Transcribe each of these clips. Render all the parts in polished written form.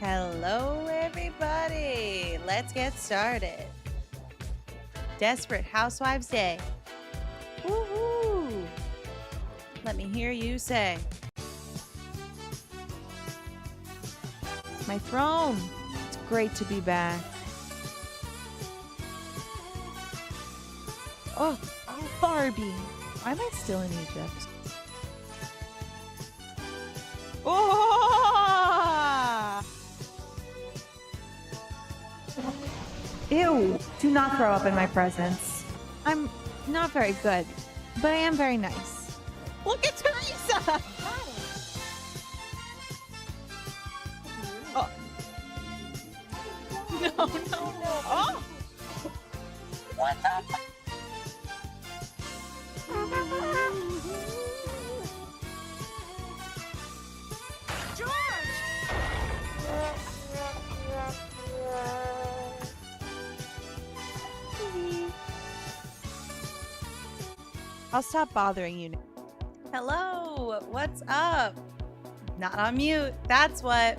Hello, everybody. Let's get started. Desperate Housewives Day. Woohoo! Let me hear you say. My throne. It's great to be back. Oh, Barbie. Why am I still in Egypt? Oh! Ew, do not throw up in my presence. I'm not very good, but I am very nice. Look at Teresa! Oh. No, no, no. Oh! What the fuck? I'll stop bothering you now. Hello, what's up? Not on mute, that's what.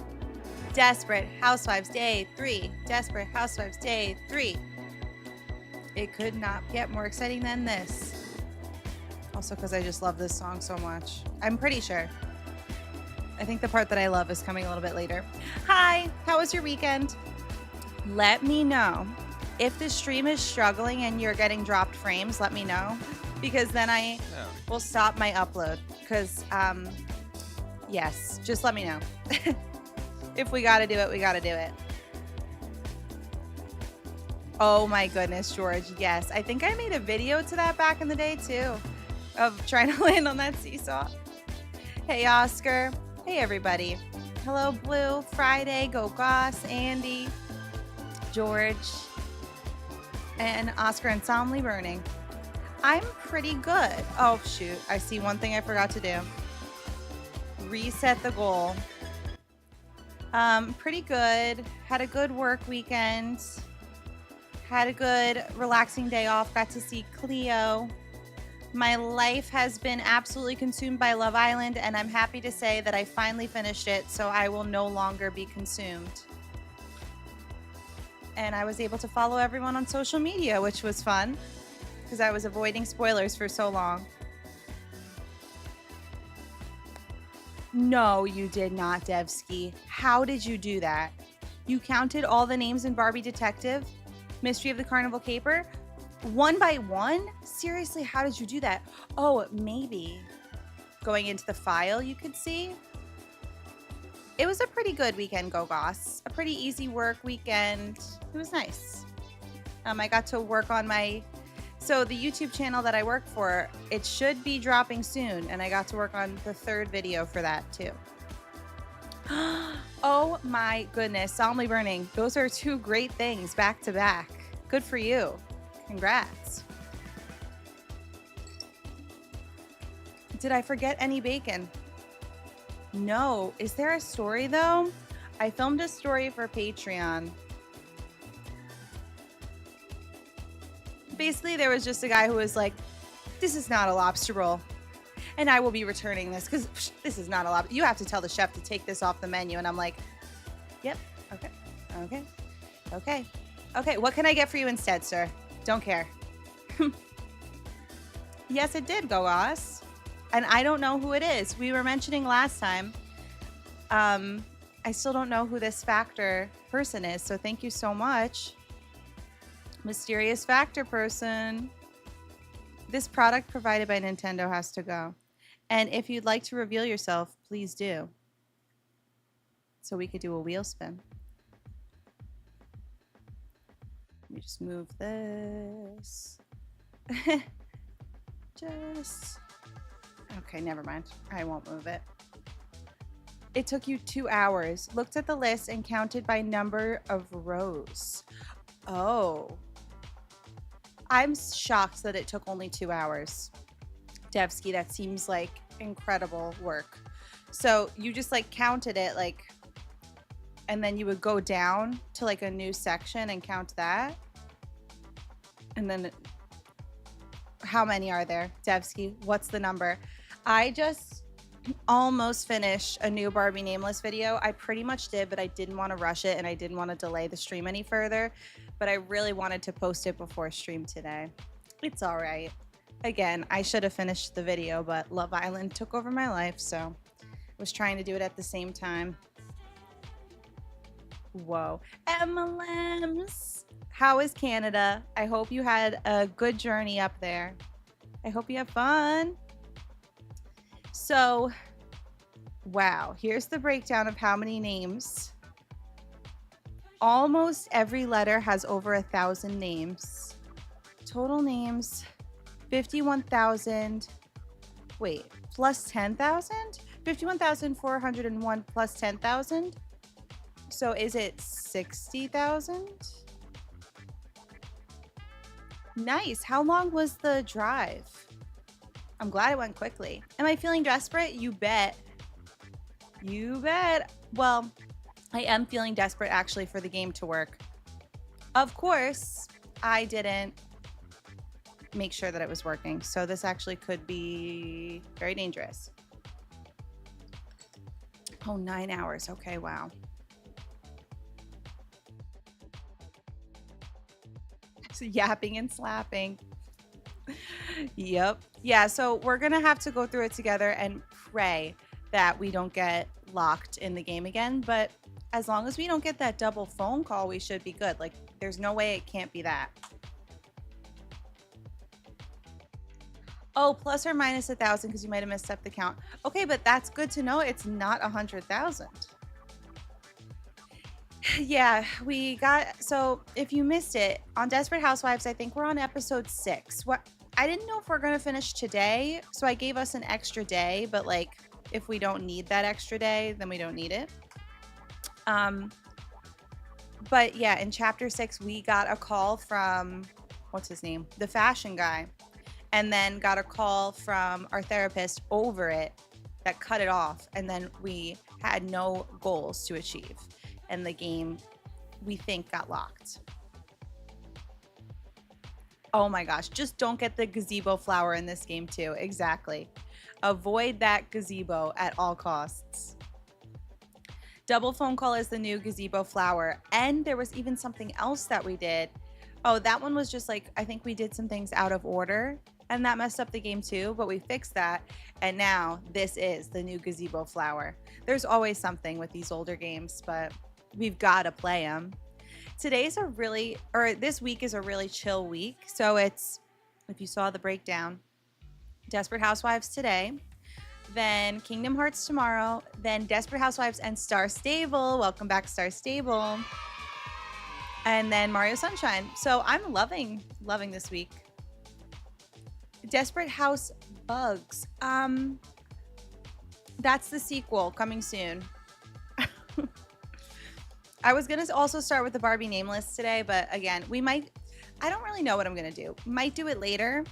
Desperate Housewives Day 3. Desperate Housewives Day 3. It could not get more exciting than this. Also because I just love this song so much. I'm pretty sure. I think the part that I love is coming a little bit later. Hi, how was your weekend? Let me know. If the stream is struggling and you're getting dropped frames, let me know. Because then I will stop my upload. Because, yes, just let me know. If we gotta do it, we gotta do it. Oh my goodness, George, yes. I think I made a video to that back in the day, too. Of trying to land on that seesaw. Hey, Oscar. Hey, everybody. Hello, Blue, Friday, Go Goss, Andy, George, and Oscar and Somnolly Burning. I'm pretty good. Oh, shoot. I see one thing I forgot to do. Reset the goal. Pretty good. Had a good work weekend. Had a good relaxing day off. Got to see Cleo. My life has been absolutely consumed by Love Island, and I'm happy to say that I finally finished it, so I will no longer be consumed. And I was able to follow everyone on social media, which was fun, because I was avoiding spoilers for so long. No, you did not, Devsky. How did you do that? You counted all the names in Barbie Detective, Mystery of the Carnival Caper, one by one? Seriously, how did you do that? Oh, maybe going into the file you could see. It was a pretty good weekend, Go Goss. A pretty easy work weekend. It was nice. I got to work on so the YouTube channel that I work for, it should be dropping soon, and I got to work on the third video for that too. Oh my goodness, Somnolly Burning. Those are two great things back to back. Good for you. Congrats. Did I forget any bacon? No. Is there a story though? I filmed a story for Patreon. Basically, there was just a guy who was like, this is not a lobster roll. And I will be returning this because this is not a lobster. You have to tell the chef to take this off the menu. And I'm like, yep. Okay. Okay. Okay. Okay. What can I get for you instead, sir? Don't care. Yes, it did, Go Goss. And I don't know who it is. We were mentioning last time. I still don't know who this Factor person is. So thank you so much. Mysterious Factor person. This product provided by Nintendo has to go. And if you'd like to reveal yourself, please do. So we could do a wheel spin. Let me just move this. Okay, never mind. I won't move it. It took you 2 hours. Looked at the list and counted by number of rows. Oh. I'm shocked that it took only 2 hours. Devsky, that seems like incredible work. So you just like counted it like, and then you would go down to like a new section and count that. And then how many are there, Devsky? What's the number? I just almost finish a new Barbie Nameless video. I pretty much did, but I didn't want to rush it and I didn't want to delay the stream any further. But I really wanted to post it before stream today. It's all right. Again, I should have finished the video, but Love Island took over my life, so I was trying to do it at the same time. Whoa. MLMs. How is Canada? I hope you had a good journey up there. I hope you have fun. So, wow, here's the breakdown of how many names. Almost every letter has over 1,000 names. Total names, 51,000. Wait, plus 10,000? 51,401 plus 10,000? So is it 60,000? Nice. How long was the drive? I'm glad it went quickly. Am I feeling desperate? You bet. You bet. Well, I am feeling desperate actually for the game to work. Of course, I didn't make sure that it was working. So this actually could be very dangerous. Oh, 9 hours. Okay, wow. So yapping and slapping. Yep. Yeah, so we're going to have to go through it together and pray that we don't get locked in the game again. But as long as we don't get that double phone call, we should be good. Like, there's no way it can't be that. Oh, plus or minus 1,000 because you might have messed up the count. Okay, but that's good to know. It's not 100,000. Yeah, we got, so if you missed it on Desperate Housewives, I think we're on episode 6. What I didn't know if we're gonna finish today, so I gave us an extra day, but like if we don't need that extra day, then we don't need it. But yeah, in chapter 6 we got a call from, what's his name, the fashion guy, and then got a call from our therapist over it that cut it off, and then we had no goals to achieve, and the game, we think, got locked. Oh my gosh, just don't get the gazebo flower in this game too. Exactly. Avoid that gazebo at all costs. Double phone call is the new gazebo flower. And there was even something else that we did. Oh, that one was just like, I think we did some things out of order and that messed up the game too, but we fixed that. And now this is the new gazebo flower. There's always something with these older games, but we've got to play them. Today's a really, or this week is a really chill week. So it's, if you saw the breakdown, Desperate Housewives today, then Kingdom Hearts tomorrow, then Desperate Housewives and Star Stable. Welcome back, Star Stable. And then Mario Sunshine. So I'm loving this week. Desperate House Bugs. That's the sequel coming soon. I was going to also start with the Barbie Nameless today, but again, we might, I don't really know what I'm going to do. Might do it later.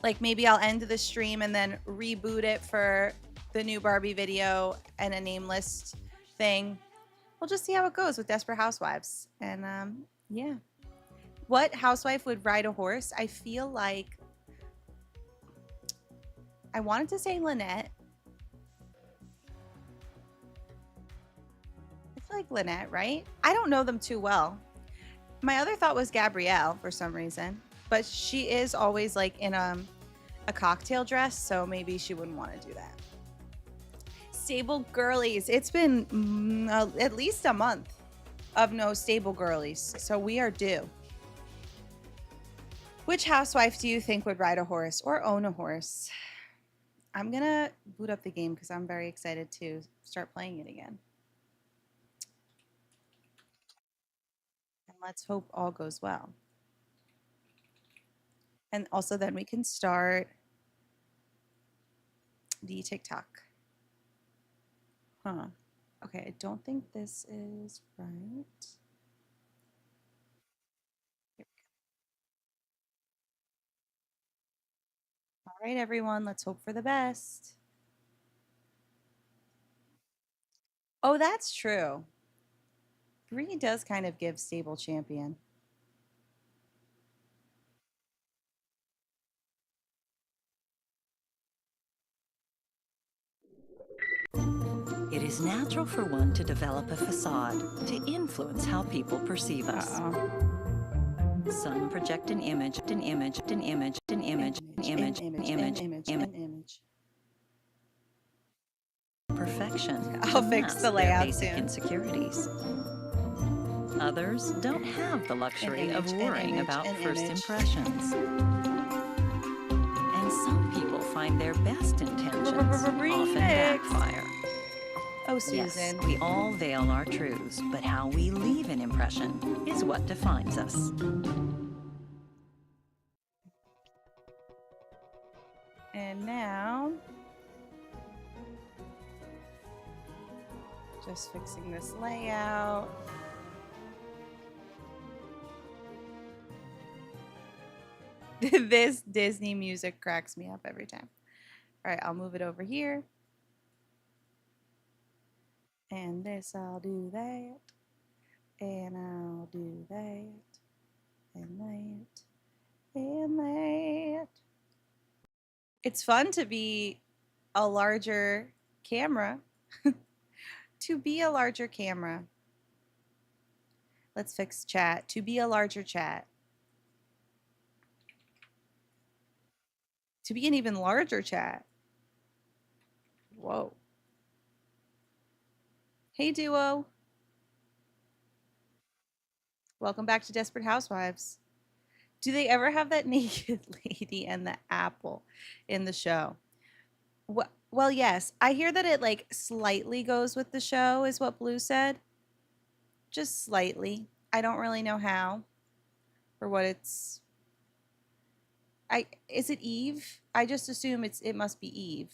Like maybe I'll end the stream and then reboot it for the new Barbie video and a Nameless thing. We'll just see how it goes with Desperate Housewives. And yeah. What housewife would ride a horse? I feel like I wanted to say Lynette. Like Lynette, right? I don't know them too well. My other thought was Gabrielle for some reason, but she is always like in a cocktail dress, so maybe she wouldn't want to do that. Stable girlies. It's been at least a month of no stable girlies, so we are due. Which housewife do you think would ride a horse or own a horse? I'm gonna boot up the game because I'm very excited to start playing it again. Let's hope all goes well. And also then we can start the TikTok. Huh. Okay, I don't think this is right. All right, everyone, let's hope for the best. Oh, that's true. 3 does kind of give stable champion. is natural for one to develop a facade to influence how people perceive us. Some project an image, an image, an image, an image, an image, an image, an image. Perfection. I'll fix the layout basic soon. Insecurities. Others don't have the luxury of worrying about first impressions. And some people find their best intentions often backfire. Oh, Susan. Yes, we all veil our truths, but how we leave an impression is what defines us. And now, just fixing this layout. This Disney music cracks me up every time. All right, I'll move it over here. And this, I'll do that. And I'll do that. And that. And that. It's fun to be a larger camera. To be a larger camera. Let's fix chat. To be a larger chat. To be an even larger chat. Whoa. Hey, duo. Welcome back to Desperate Housewives. Do they ever have that naked lady and the apple in the show? Well, yes. I hear that it like slightly goes with the show, is what Blue said. Just slightly. I don't really know how or what it's. Is it Eve? I just assume it must be Eve.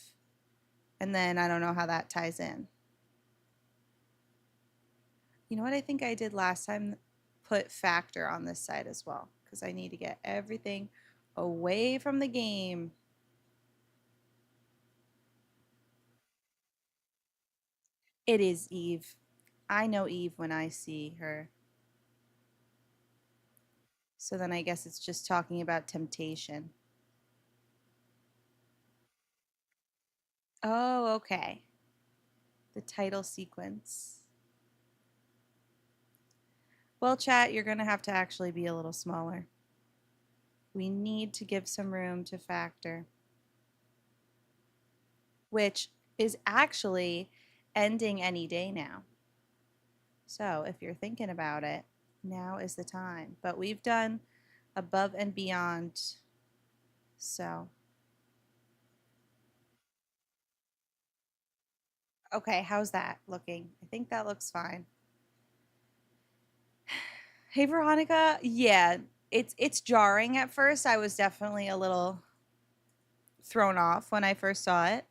And then I don't know how that ties in. You know what I think I did last time? Put factor on this side as well, because I need to get everything away from the game. It is Eve. I know Eve when I see her. So then I guess it's just talking about temptation. Oh, okay. The title sequence. Well, chat, you're going to have to actually be a little smaller. We need to give some room to factor, which is actually ending any day now. So if you're thinking about it, now is the time. But we've done above and beyond. So. Okay, how's that looking? I think that looks fine. Hey, Veronica. Yeah, it's jarring at first. I was definitely a little thrown off when I first saw it.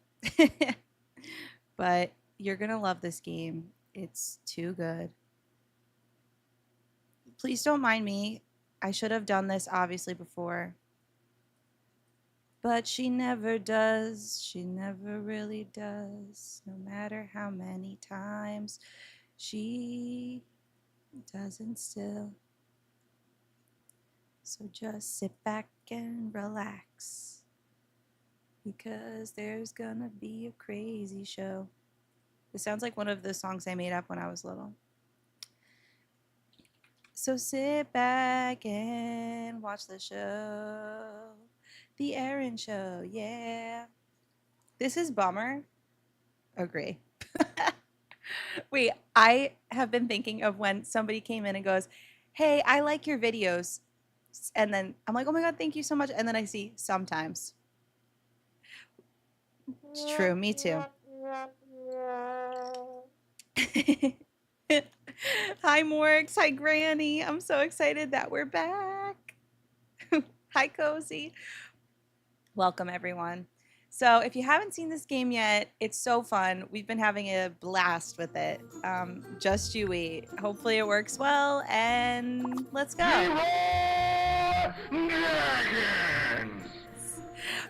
But you're going to love this game. It's too good. Please don't mind me. I should have done this obviously before. But she never does. She never really does. No matter how many times she doesn't still. So just sit back and relax, because there's gonna be a crazy show. This sounds like one of the songs I made up when I was little. So sit back and watch the show. The Erin Show, yeah. This is bummer. Agree. Wait, I have been thinking of when somebody came in and goes, hey, I like your videos. And then I'm like, oh my God, thank you so much. And then I see sometimes. It's true, me too. Hi, Morgs. Hi, Granny. I'm so excited that we're back. Hi, Cozy. Welcome, everyone. So if you haven't seen this game yet, it's so fun. We've been having a blast with it. Just you wait. Hopefully it works well, and let's go.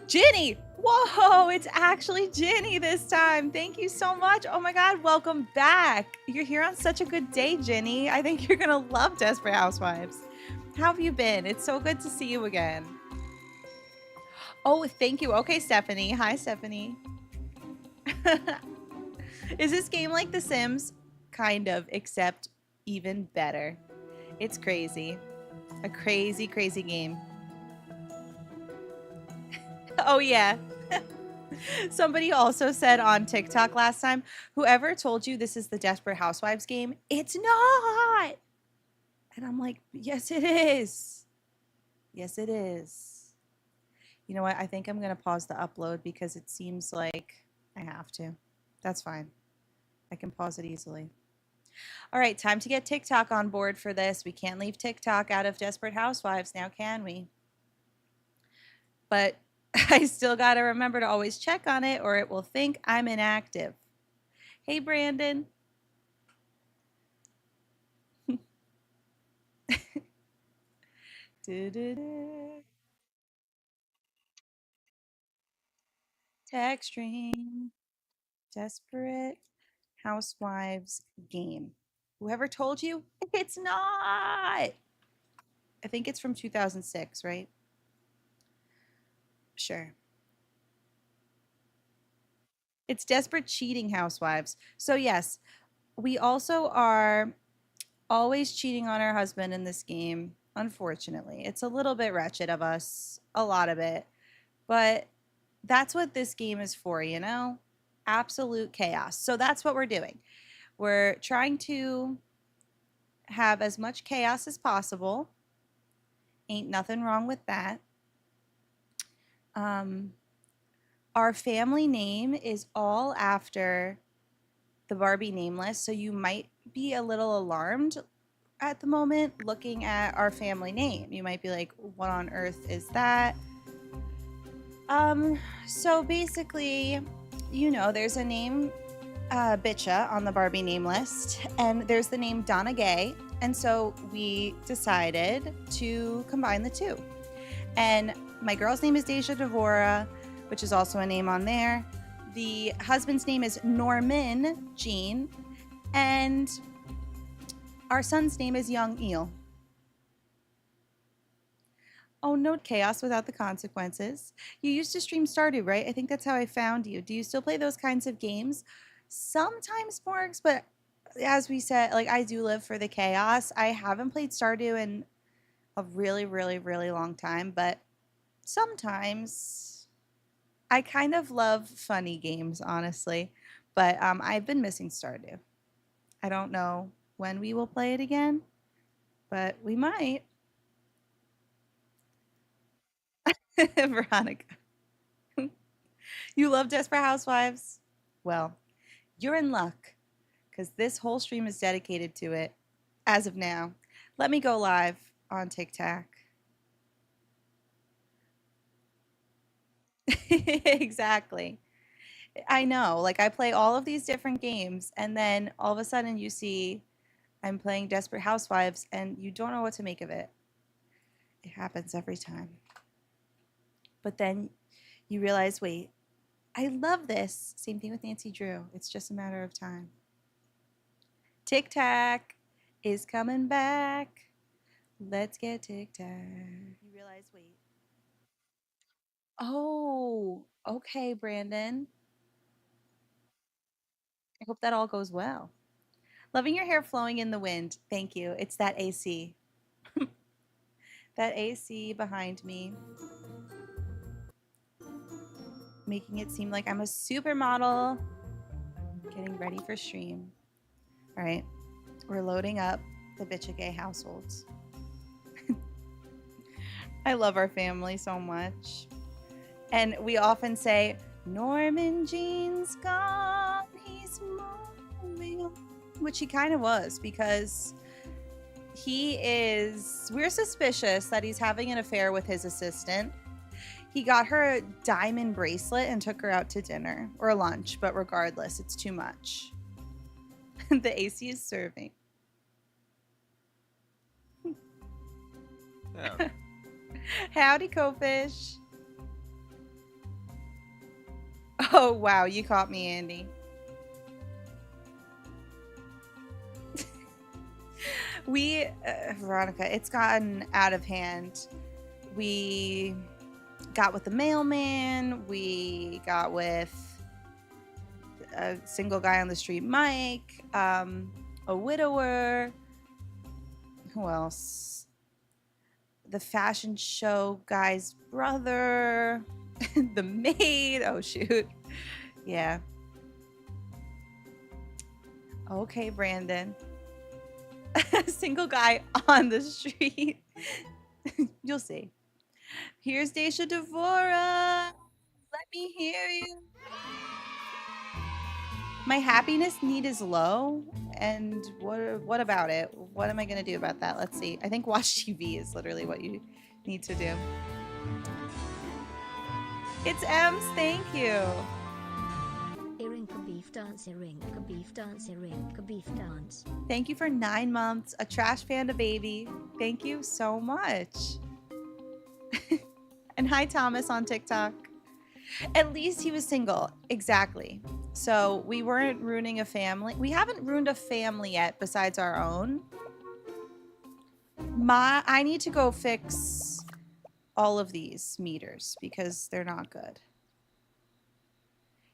Ginny! Whoa, it's actually Ginny this time. Thank you so much. Oh my God, welcome back. You're here on such a good day, Ginny. I think you're gonna love Desperate Housewives. How have you been? It's so good to see you again. Oh, thank you. Okay, Stephanie. Hi, Stephanie. Is this game like The Sims? Kind of, except even better. It's crazy. A crazy, crazy game. Oh, yeah. Somebody also said on TikTok last time, whoever told you this is the Desperate Housewives game, it's not. And I'm like, yes, it is. Yes, it is. You know what? I think I'm going to pause the upload because it seems like I have to. That's fine. I can pause it easily. All right, time to get TikTok on board for this. We can't leave TikTok out of Desperate Housewives now, can we? But I still got to remember to always check on it or it will think I'm inactive. Hey, Brandon. Tech stream. Desperate Housewives game. Whoever told you? It's not. I think it's from 2006, right? Sure. It's Desperate Cheating Housewives. So, yes, we also are always cheating on our husband in this game, unfortunately. It's a little bit wretched of us, a lot of it. But that's what this game is for, you know? Absolute chaos. So, that's what we're doing. We're trying to have as much chaos as possible. Ain't nothing wrong with that. Our family name is all after the Barbie name list, so you might be a little alarmed at the moment looking at our family name. You might be like, what on earth is that? So basically, you know, there's a name Bitcha on the Barbie name list, and there's the name Donna Gay, and so we decided to combine the two. And my girl's name is Deja Devora, which is also a name on there. The husband's name is Norman Jean, and our son's name is Young Eel. Oh, no chaos without the consequences. You used to stream Stardew, right? I think that's how I found you. Do you still play those kinds of games? Sometimes Morgs, but as we said, like I do live for the chaos. I haven't played Stardew in a really, really, really long time, but sometimes I kind of love funny games, honestly. But I've been missing Stardew. I don't know when we will play it again, but we might. Veronica, you love Desperate Housewives? Well, you're in luck because this whole stream is dedicated to it as of now. Let me go live on TikTok. Exactly. I know. Like, I play all of these different games, and then all of a sudden you see I'm playing Desperate Housewives, and you don't know what to make of it. It happens every time. But then you realize, wait, I love this. Same thing with Nancy Drew. It's just a matter of time. Tic Tac is coming back. Let's get Tic Tac. You realize, wait. Oh, okay, Brandon. I hope that all goes well. Loving your hair flowing in the wind. Thank you. It's that AC. That AC behind me. Making it seem like I'm a supermodel. Getting ready for stream. All right. We're loading up the Bitcha Gay households. I love our family so much. And we often say, Norman Jean's gone. He's moving on. Which he kind of was because we're suspicious that he's having an affair with his assistant. He got her a diamond bracelet and took her out to dinner or lunch, but regardless, it's too much. The AC is serving. Yeah. Howdy, Cofish. Oh, wow, you caught me, Andy. Veronica, it's gotten out of hand. We got with the mailman. We got with a single guy on the street, Mike, a widower. Who else? The fashion show guy's brother, the maid. Oh, shoot. Yeah. Okay, Brandon. Single guy on the street. You'll see. Here's Daisha Devora. Let me hear you. My happiness need is low. And what about it? What am I going to do about that? Let's see. I think watch TV is literally what you need to do. It's Ems. Thank you. Erin beef dance, Erin beef dance, Erin beef dance. Thank you for 9 months. A trash panda baby. Thank you so much. And hi, Thomas on TikTok. At least he was single. Exactly. So we weren't ruining a family. We haven't ruined a family yet besides our own. I need to go fix all of these meters because they're not good.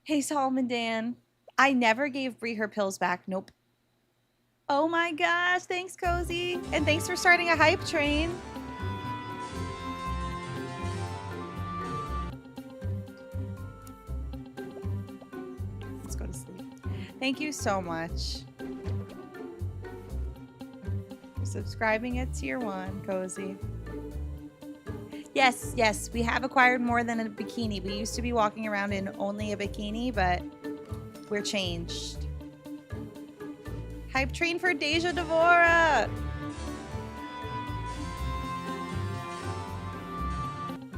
Hey, Solomon Dan. I never gave Bree her pills back. Nope. Oh my gosh. Thanks, Cozy. And thanks for starting a hype train. Let's go to sleep. Thank you so much for subscribing at tier 1, Cozy. Yes, yes, we have acquired more than a bikini. We used to be walking around in only a bikini, but we're changed. Hype train for Deja Devora.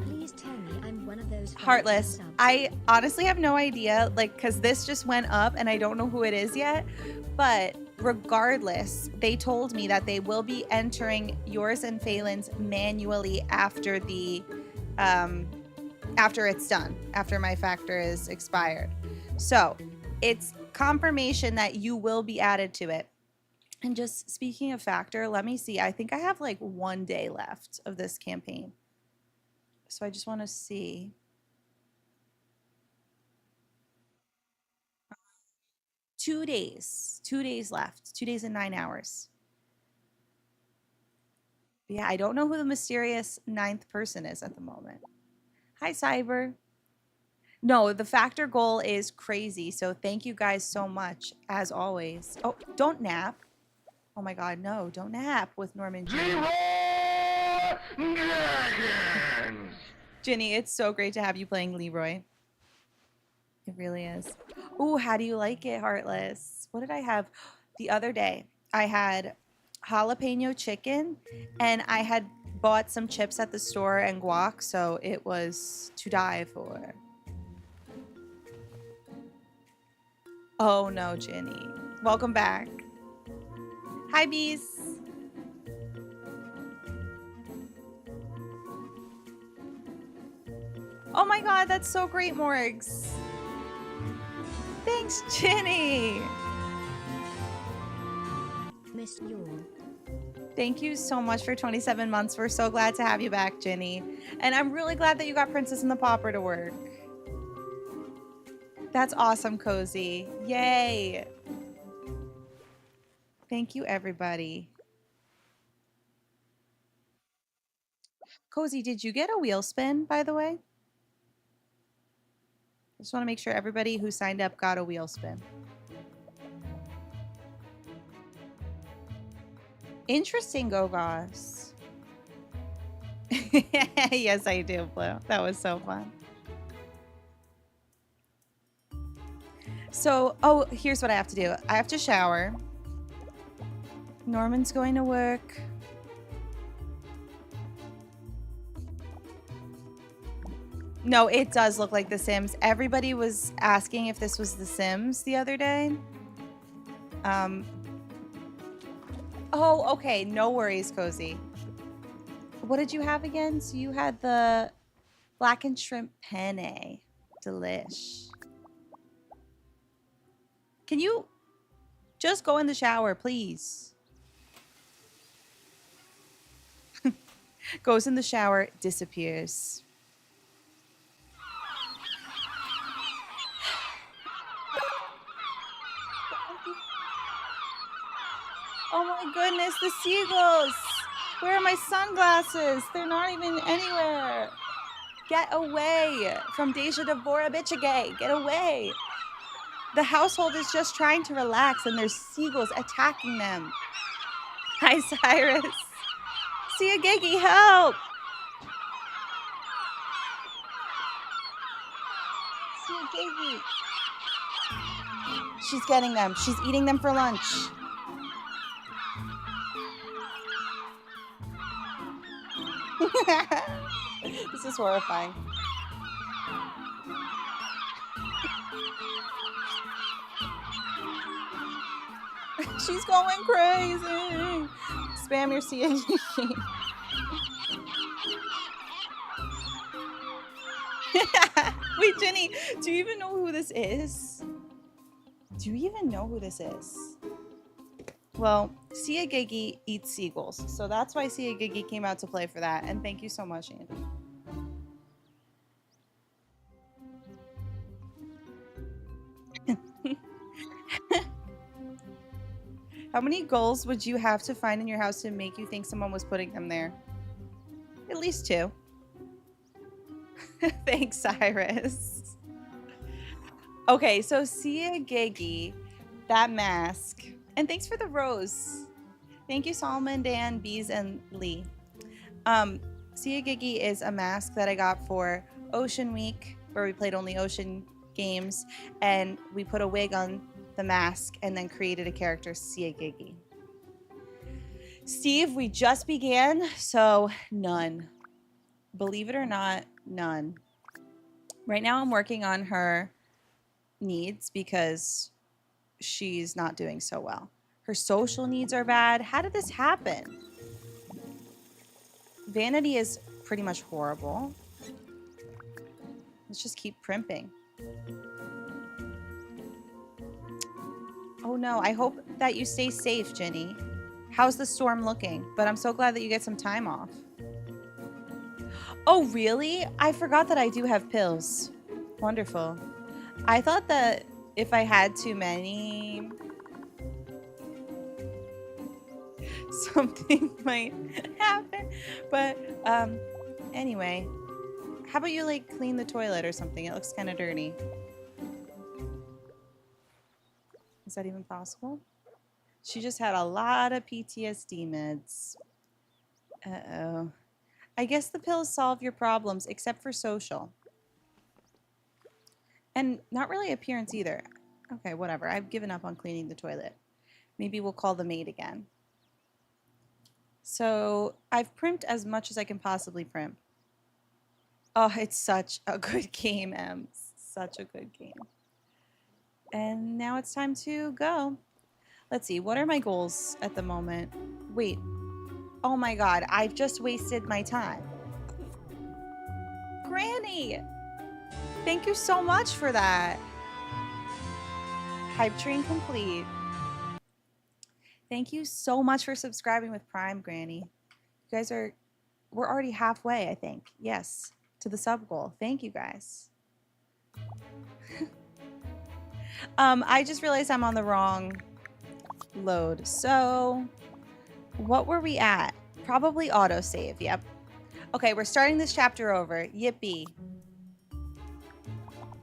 Please tell me I'm one of those Heartless. I honestly have no idea, like, because this just went up and I don't know who it is yet. But regardless, they told me that they will be entering yours and Phelan's manually after the after it's done, after my factor is expired. So it's confirmation that you will be added to it. And just speaking of factor, let me see. I think I have like 1 day left of this campaign. So I just want to see. Two days left, 2 days and 9 hours. Yeah, I don't know who the mysterious 9th person is at the moment. Hi, Cyber. No, the factor goal is crazy. So thank you guys so much, as always. Oh, don't nap. Oh my God, no, don't nap with Norman G. Ginny, it's so great to have you playing Leroy. It really is. Ooh, how do you like it, Heartless? What did I have the other day? I had jalapeno chicken and I had bought some chips at the store and guac, so it was to die for. Oh no, Ginny. Welcome back. Hi, bees. Oh my God, that's so great, Morgs. Thanks, Ginny. Miss you. Thank you so much for 27 months. We're so glad to have you back, Ginny. And I'm really glad that you got Princess and the Pauper to work. That's awesome, Cozy. Yay. Thank you, everybody. Cozy, did you get a wheel spin, by the way? I just want to make sure everybody who signed up got a wheel spin. Interesting, Gogos. Yes, I do, Blue. That was so fun. So, oh, here's what I have to do. I have to shower. Norman's going to work. No, it does look like The Sims. Everybody was asking if this was The Sims the other day. Oh, okay. No worries, Cozy. What did you have again? So you had the blackened shrimp penne. Delish. Can you just go in the shower, please? Goes in the shower, disappears. the seagulls. Where are my sunglasses? They're not even anywhere. Get away from Deja Dvorabichage. Get away. The household is just trying to relax and there's seagulls attacking them. Hi, Cyrus. See a Giggy, help. See a Giggy. She's getting them. She's eating them for lunch. This is horrifying. She's going crazy. Spam your CNG. Wait, Jenny, do you even know who this is? Do you even know who this is? Well, Sia Gigi eats seagulls, so that's why Sia Gigi came out to play for that. And thank you so much, Andy. How many goals would you have to find in your house to make you think someone was putting them there? At least 2. Thanks, Cyrus. Okay, so Sia Gigi, that mask. And thanks for the rose. Thank you, Solomon, Dan, Bees, and Lee. Sia Gigi is a mask that I got for Ocean Week, where we played only ocean games, and we put a wig on the mask and then created a character, Sia Gigi. Steve, we just began, so none. Believe it or not, none. Right now I'm working on her needs because she's not doing so well. Her social needs are bad. How did this happen? Vanity is pretty much horrible. Let's just keep primping. Oh no, I hope that you stay safe, Jenny. How's the storm looking? But I'm so glad that you get some time off. Oh, really? I forgot that I do have pills. Wonderful. I thought that if I had too many, something might happen. But anyway, how about you like clean the toilet or something? It looks kind of dirty. Is that even possible? She just had a lot of PTSD meds. Uh-oh. I guess the pills solve your problems, except for social. And not really appearance either. Okay, whatever. I've given up on cleaning the toilet. Maybe we'll call the maid again. So I've primped as much as I can possibly primp. Oh, it's such a good game, Em. Such a good game. And now it's time to go. Let's see. What are my goals at the moment? Wait. Oh my god. I've just wasted my time. Granny! Thank you so much for that. Hype train complete. Thank you so much for subscribing with Prime, Granny. You guys are... We're already halfway, I think. Yes. To the sub goal. Thank you, guys. I just realized I'm on the wrong load. So, what were we at? Probably autosave, yep. Okay, we're starting this chapter over. Yippee.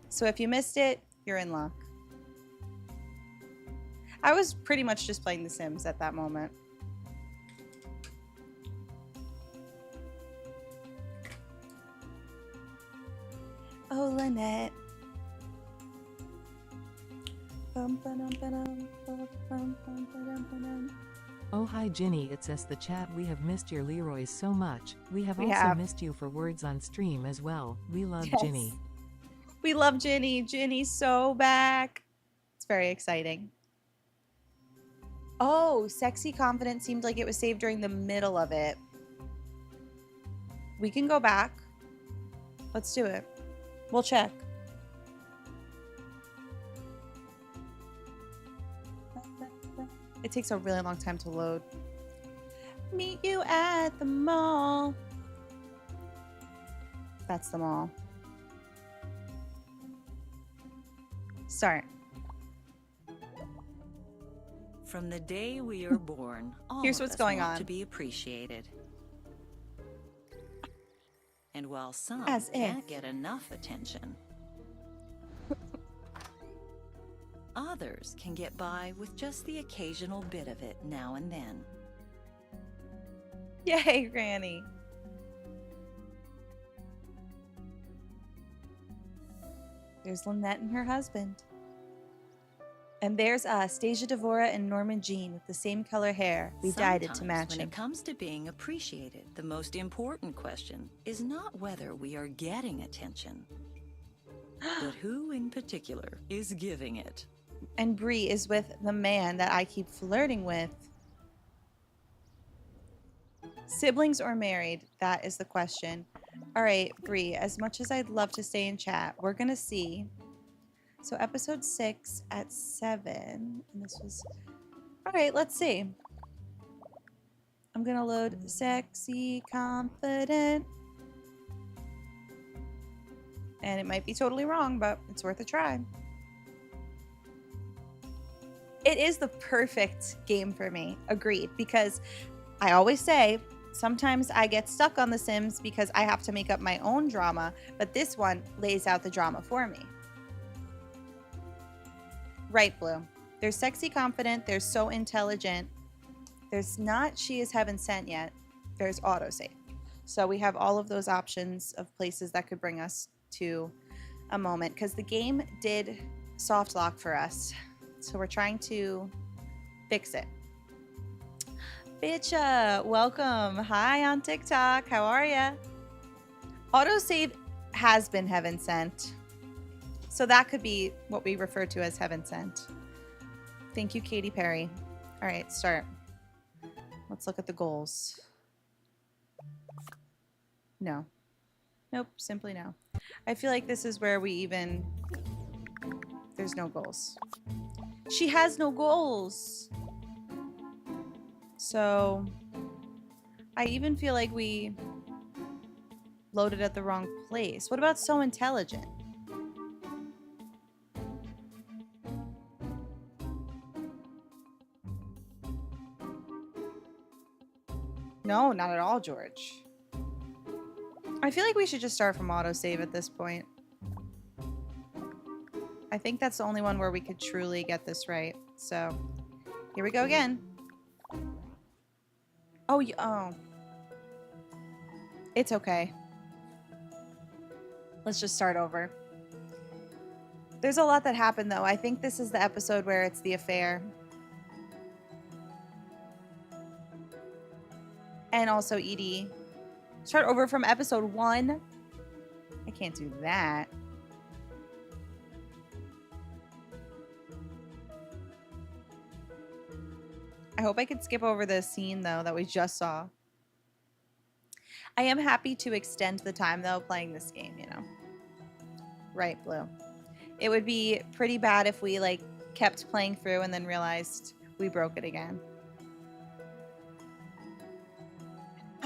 So if you missed it, you're in luck. I was pretty much just playing The Sims at that moment. Oh, Lynette. Oh hi Ginny, it says the chat we have missed your Leroy's so much. We have missed you for words on stream as well. We love Ginny. We love Ginny. Ginny's so back. It's very exciting. Oh, Sexy Confident seemed like it was saved during the middle of it. We can go back. Let's do it. We'll check. It takes a really long time to load. Meet you at the mall. That's the mall. Start. From the day we are born, all Here's of what's us going want on. to be appreciated. And while some As can't if. get enough attention, others can get by with just the occasional bit of it now and then. Yay, Granny. There's Lynette and her husband. And there's us, Deja Devora and Norman Jean with the same color hair. We dyed it to Sometimes, match when him. it comes to being appreciated, the most important question is not whether we are getting attention, but who in particular is giving it. And Bree is with the man that I keep flirting with. Siblings or married? That is the question. All right, Bree, as much as I'd love to stay in chat, we're going to see. So episode 6 at 7. And this was... All right, let's see. I'm going to load sexy, confident. And it might be totally wrong, but it's worth a try. It is the perfect game for me. Agreed. Because I always say, sometimes I get stuck on The Sims because I have to make up my own drama, but this one lays out the drama for me. Right, Blue. There's sexy confident. There's so intelligent. There's not she is heaven sent yet. There's autosave. So we have all of those options of places that could bring us to a moment because the game did soft lock for us. So we're trying to fix it. Bitcha, welcome. Hi on TikTok. How are ya? Autosave has been heaven sent. So that could be what we refer to as heaven sent. Thank you, Katy Perry. All right, start. Let's look at the goals. No. Nope, simply no. I feel like this is where we even... There's no goals. She has no goals. So I even feel like we loaded at the wrong place. What about so intelligent? No, not at all, George. I feel like we should just start from autosave at this point. I think that's the only one where we could truly get this right. So here we go again. Oh, oh. It's okay. Let's just start over. There's a lot that happened, though. I think this is the episode where it's the affair. And also Edie. Start over from episode 1. I can't do that. I hope I could skip over the scene, though, that we just saw. I am happy to extend the time, though, playing this game, you know. Right, Blue. It would be pretty bad if we, like, kept playing through and then realized we broke it again.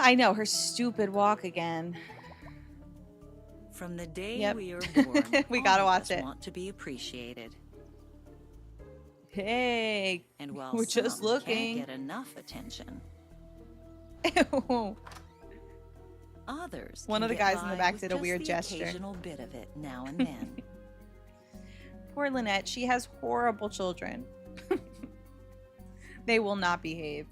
I know, her stupid walk again. From the day Yep. we are born, We gotta all of watch us it. want to be appreciated. Hey, And while we're some just looking. can't get enough attention, Ew. others One can of the get guys in the by back with did a just weird the gesture. Occasional bit of it now and then. Poor Lynette, she has horrible children. They will not behave.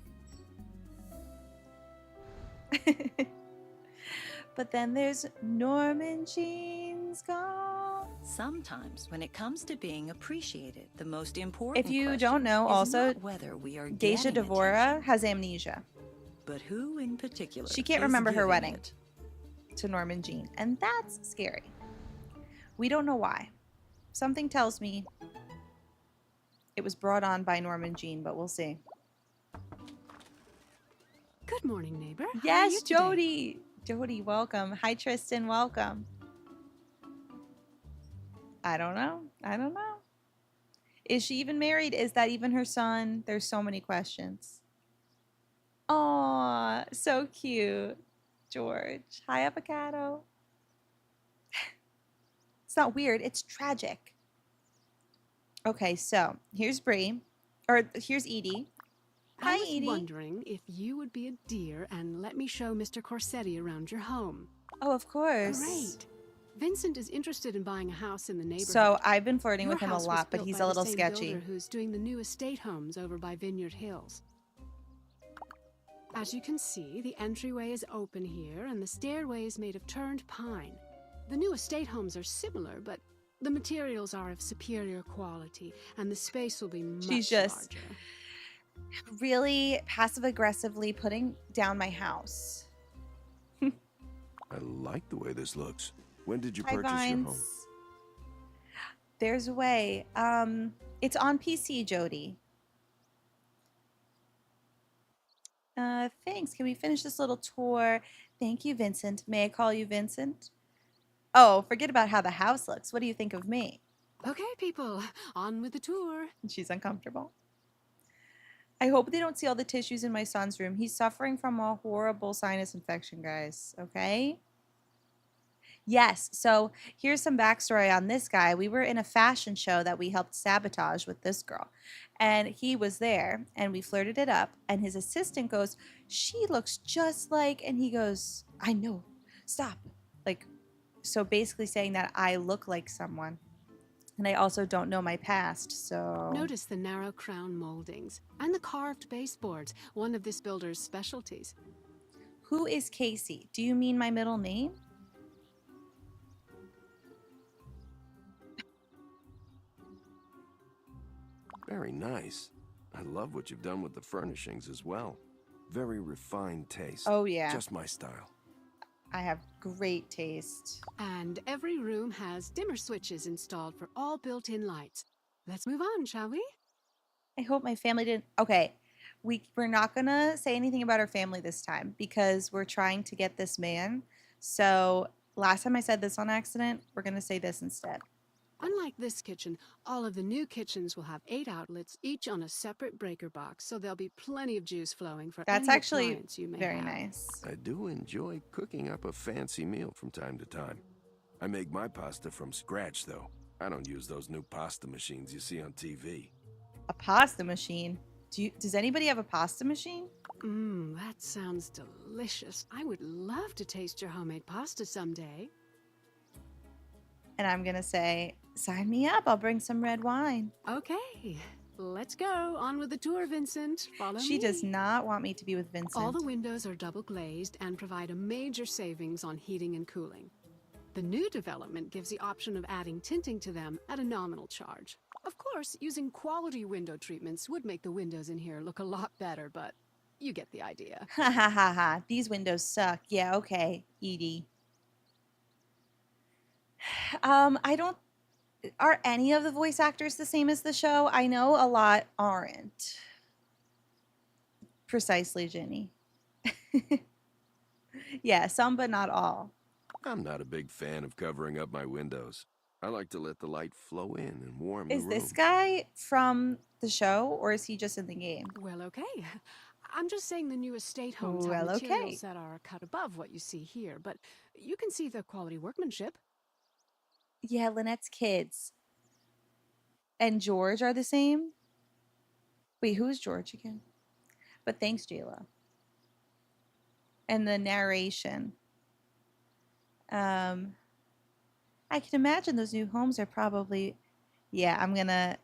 But then there's Norman Jean's gone. Sometimes, when it comes to being appreciated, the most important If you question don't know, is also, not whether we are Deja getting Devora attention, has amnesia but who in particular She can't is remember her giving wedding. it. to Norman Jean, and that's scary. We don't know why. Something tells me it was brought on by Norman Jean, but we'll see. Good morning, neighbor. How are Yes, you today? Jody. Jody, welcome. Hi, Tristan, welcome. I don't know. I don't know. Is she even married? Is that even her son? There's so many questions. Aw, so cute. George. Hi, avocado. It's not weird. It's tragic. Okay, so here's Bree. Or here's Edie. Hi, I was Edie. wondering if you would be a dear and let me show Mr. Corsetti around your home. Oh, of course. Great. Vincent is interested in buying a house in the neighborhood. So I've been flirting Your with him a house was lot, but built he's by a the little same sketchy. builder who's doing the new estate homes over by Vineyard Hills. As you can see, the entryway is open here, and the stairway is made of turned pine. The new estate homes are similar, but the materials are of superior quality, and the space will be much She's just larger. really passive-aggressively putting down my house. I like the way this looks. When did you Hi, purchase your Vines. home? There's a way. It's on PC, Jody. Thanks. Can we finish this little tour? Thank you, Vincent. May I call you Vincent? Oh, forget about how the house looks. What do you think of me? Okay, people, on with the tour. She's uncomfortable. I hope they don't see all the tissues in my son's room. He's suffering from a horrible sinus infection, guys. Okay? Yes. So here's some backstory on this guy. We were in a fashion show that we helped sabotage with this girl. And he was there and we flirted it up. And his assistant goes, she looks just like, and he goes, I know. Stop. Like, so basically saying that I look like someone. And I also don't know my past, so... Notice the narrow crown moldings and the carved baseboards, one of this builder's specialties. Who is Casey? Do you mean my middle name? Very nice. I love what you've done with the furnishings as well. Very refined taste. Oh, yeah. Just my style. I have great taste. And every room has dimmer switches installed for all built-in lights. Let's move on, shall we? I hope my family didn't... Okay, we're not going to say anything about our family this time because we're trying to get this man. So last time I said this on accident, we're going to say this instead. Unlike this kitchen, all of the new kitchens will have 8 outlets, each on a separate breaker box, so there'll be plenty of juice flowing for That's any actually appliance you may very have. nice. I do enjoy cooking up a fancy meal from time to time. I make my pasta from scratch, though. I don't use those new pasta machines you see on TV. A pasta machine? Does anybody have a pasta machine? That sounds delicious. I would love to taste your homemade pasta someday. And I'm going to say, sign me up. I'll bring some red wine. Okay, let's go. On with the tour, Vincent. Follow me. She does not want me to be with Vincent. All the windows are double glazed and provide a major savings on heating and cooling. The new development gives the option of adding tinting to them at a nominal charge. Of course, using quality window treatments would make the windows in here look a lot better, but you get the idea. Ha ha ha ha. These windows suck. Yeah, okay, Edie. Are any of the voice actors the same as the show? I know a lot aren't. Precisely, Ginny. Yeah, some but not all. I'm not a big fan of covering up my windows. I like to let the light flow in and warm the Is room. this guy from the show or is he just in the game? Well, okay. I'm just saying the new estate homes Well, have okay. materials that are cut above what you see here, but you can see the quality workmanship. Yeah, Lynette's kids. And George are the same? Wait, who's George again? But thanks, Jayla. And the narration. I can imagine those new homes are probably, yeah, I'm going to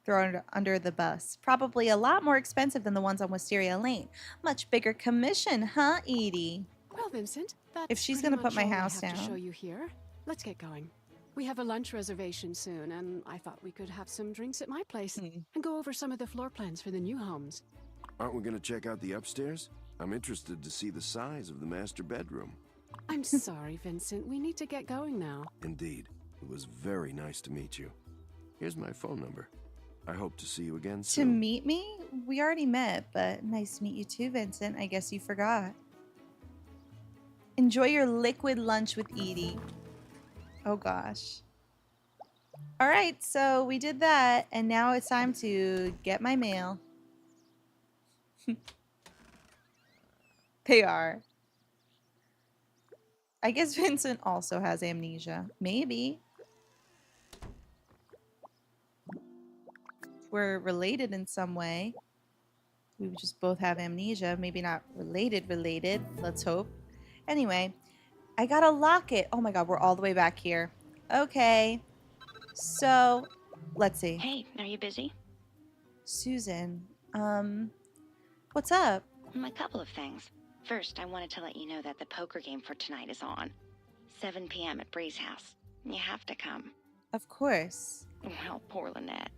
throw it under the bus. Probably a lot more expensive than the ones on Wisteria Lane. Much bigger commission, huh, Edie? Well, Vincent, that's If she's pretty gonna put much my all house I have to show down. you here. Let's get going. We have a lunch reservation soon, and I thought we could have some drinks at my place and go over some of the floor plans for the new homes. Aren't we going to check out the upstairs? I'm interested to see the size of the master bedroom. I'm sorry, Vincent. We need to get going now. Indeed. It was very nice to meet you. Here's my phone number. I hope to see you again To soon. meet me? We already met, but nice to meet you too, Vincent. I guess you forgot. Enjoy your liquid lunch with Edie. Oh gosh. All right, so we did that, and now it's time to get my mail. They are. I guess Vincent also has amnesia. Maybe. we're related in some way. We would just both have amnesia. Maybe not related. Let's hope. Anyway, I got a locket. Oh my god, we're all the way back here. Okay. So, let's see. Hey, are you busy? Susan, what's up? A couple of things. First, I wanted to let you know that the poker game for tonight is on. 7 p.m. at Bree's house. You have to come. Of course. Well, poor Lynette.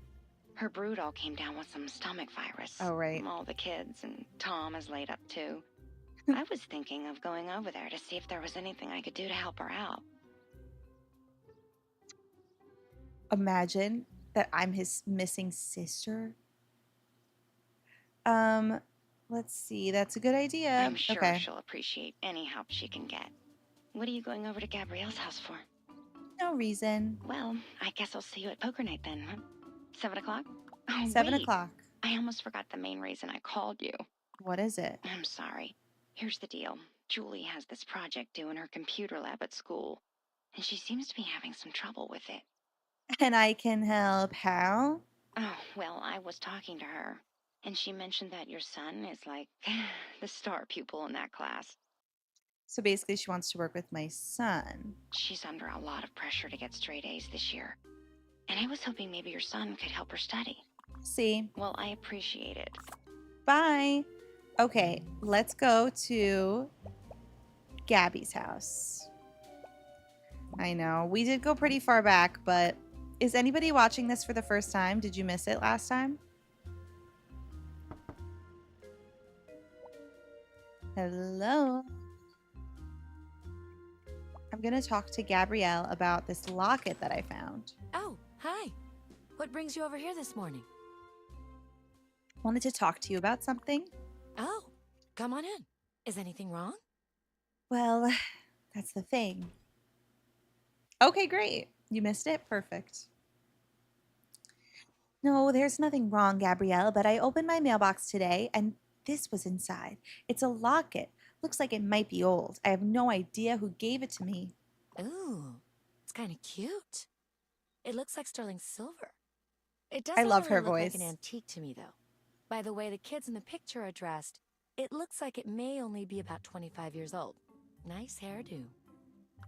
Her brood all came down with some stomach virus. Oh, right. All the kids, and Tom is laid up too. I was thinking of going over there to see if there was anything I could do to help her out. Imagine that I'm his missing sister. Let's see. That's a good idea. I'm sure okay. she'll appreciate any help she can get. What are you going over to Gabrielle's house for? No reason. Well, I guess I'll see you at poker night then, huh? 7 o'clock? Oh, 7 wait. o'clock. I almost forgot the main reason I called you. What is it? I'm sorry. Here's the deal. Julie has this project due in her computer lab at school, and she seems to be having some trouble with it. And I can help. How? Oh, well, I was talking to her, and she mentioned that your son is like the star pupil in that class. So basically, she wants to work with my son. She's under a lot of pressure to get straight A's this year, and I was hoping maybe your son could help her study. See. Well, I appreciate it. Bye. Okay, let's go to Gabby's house. I know, we did go pretty far back, but is anybody watching this for the first time? Did you miss it last time? Hello? I'm going to talk to Gabrielle about this locket that I found. Oh, hi. What brings you over here this morning? Wanted to talk to you about something. Oh, come on in. Is anything wrong? Well, that's the thing. Okay, great. You missed it? Perfect. No, there's nothing wrong, Gabrielle, but I opened my mailbox today and this was inside. It's a locket. Looks like it might be old. I have no idea who gave it to me. Ooh, it's kind of cute. It looks like sterling silver. It I doesn't love really her look voice. like an antique to me, though. By the way the kids in the picture are dressed, it looks like it may only be about 25 years old. Nice hairdo.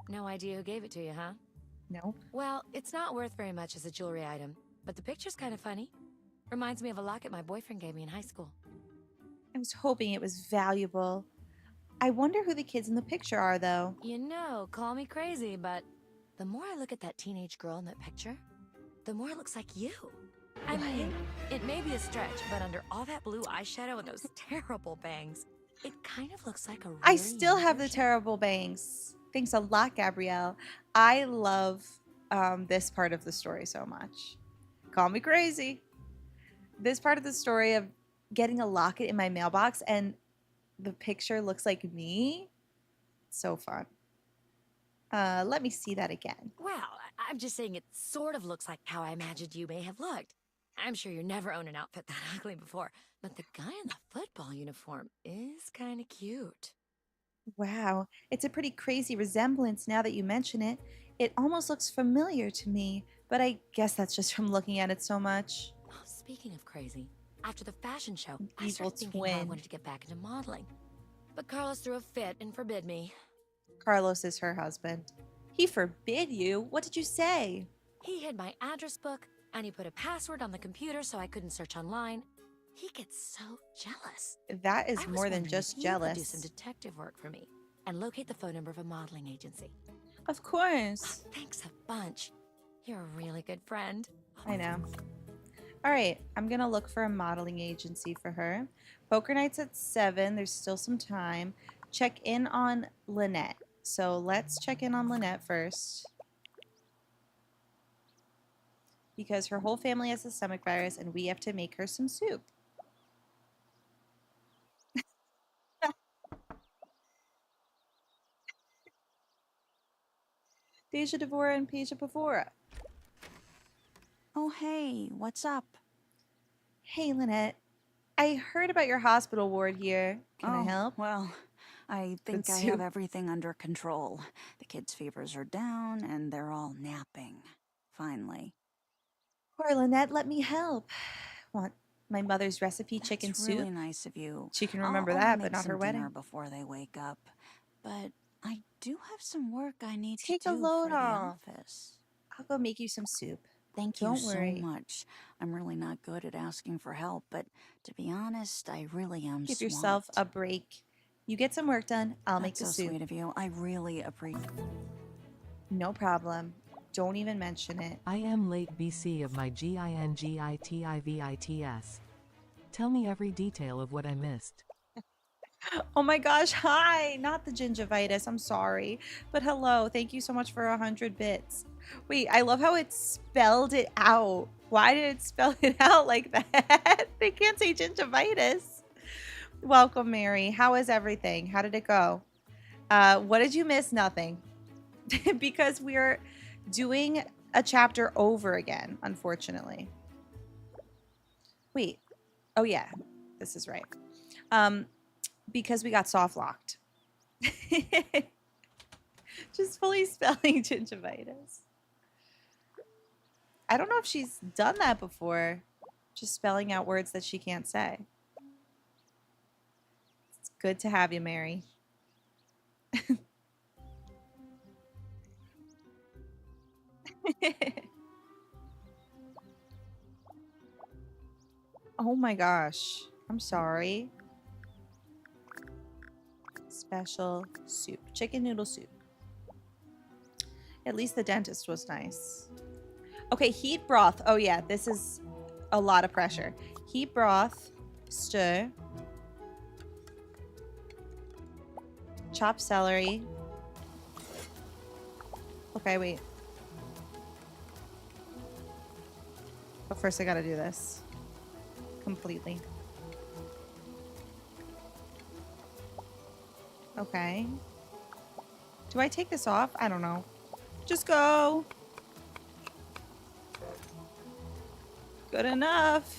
No idea who gave it to you, huh? Nope. Well, it's not worth very much as a jewelry item, but the picture's kind of funny. Reminds me of a locket my boyfriend gave me in high school. I was hoping it was valuable. I wonder who the kids in the picture are, though. You know, call me crazy, but the more I look at that teenage girl in that picture, the more it looks like you. I mean, it may be a stretch, but under all that blue eyeshadow and those terrible bangs, it kind of looks like a really I still young have the version. terrible bangs. Thanks a lot, Gabrielle. I love this part of the story so much. Call me crazy. This part of the story of getting a locket in my mailbox and the picture looks like me. So fun. Let me see that again. Well, I'm just saying it sort of looks like how I imagined you may have looked. I'm sure you've never owned an outfit that ugly before, but the guy in the football uniform is kind of cute. Wow, it's a pretty crazy resemblance now that you mention it. It almost looks familiar to me, but I guess that's just from looking at it so much. Oh, speaking of crazy, after the fashion show, I Evil started thinking how I twin. wanted to get back into modeling. But Carlos threw a fit and forbid me. Carlos is her husband. He forbid you? What did you say? He hid my address book, and he put a password on the computer so I couldn't search online. He gets so jealous. That is I was more than wondering just if you could do some jealous. detective work for me and locate the phone number of a modeling agency. Of course. Thanks a bunch. You're a really good friend. I know. All right, I'm going to look for a modeling agency for her. Poker night's at 7. There's still some time. Check in on Lynette. So let's check in on Lynette first. Because her whole family has the stomach virus and we have to make her some soup. Deja Devora and Peja Pavora. Oh, hey, what's up? Hey, Lynette. I heard about your hospital ward here. Can I help? Well, I think I soup. have everything under control. The kids' fevers are down and they're all napping. Finally. Poor Lynette, let me help. Want my mother's recipe chicken That's soup? really nice of you. She can remember I'll that, make but not some her dinner wedding. before they wake up. But I do have some work I need Take to a do load for the off. office. I'll go make you some soup. Thank you Don't so worry. much. I'm really not good at asking for help, but to be honest, I really am Give swamped. yourself a break. You get some work done. I'll make the That's so soup. sweet of you. I really appreciate. No problem. Don't even mention it. I am late BC of my GINGITIVITS. Tell me every detail of what I missed. Oh my gosh, hi! Not the gingivitis, I'm sorry. But hello, thank you so much for 100 bits. Wait, I love how it spelled it out. Why did it spell it out like that? They can't say gingivitis. Welcome, Mary. How is everything? How did it go? What did you miss? Nothing. Because we're doing a chapter over again, unfortunately. Wait. Oh, yeah. This is right. Because we got soft locked. Just fully spelling gingivitis. I don't know if she's done that before. Just spelling out words that she can't say. It's good to have you, Mary. Oh my gosh. I'm sorry. Special soup. Chicken noodle soup. At least the dentist was nice. Okay, heat broth. Oh yeah, this is a lot of pressure. Heat broth. Stir. Chopped celery. Okay, wait. But first I gotta do this. Completely. Okay. Do I take this off? I don't know. Just go. Good enough.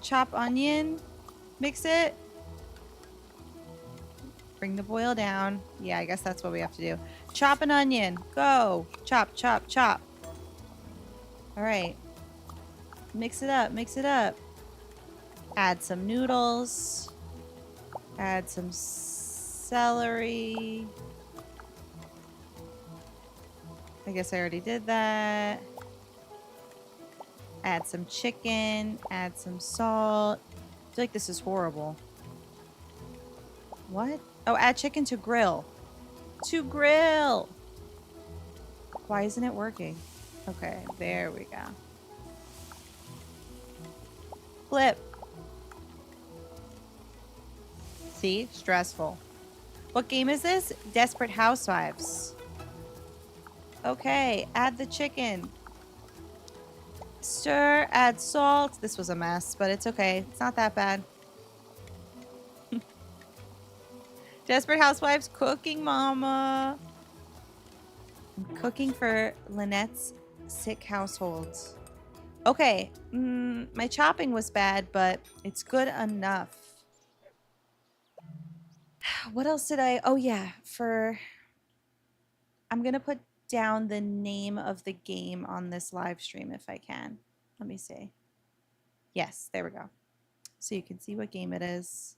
Chop onion. Mix it. Bring the boil down. Yeah, I guess that's what we have to do. Chop an onion. Go. Chop, chop, chop. All right. Mix it up. Mix it up. Add some noodles. Add some celery. I guess I already did that. Add some chicken. Add some salt. I feel like this is horrible. What? Oh, add chicken to grill. To grill! Why isn't it working? Okay, there we go. Flip. See? Stressful. What game is this? Desperate Housewives. Okay, add the chicken. Stir, add salt. This was a mess, but it's okay. It's not that bad. Desperate Housewives cooking, mama. I'm cooking for Lynette's sick household. Okay, my chopping was bad, but it's good enough. What else did I... Oh, yeah, I'm going to put down the name of the game on this live stream if I can. Let me see. Yes, there we go. So you can see what game it is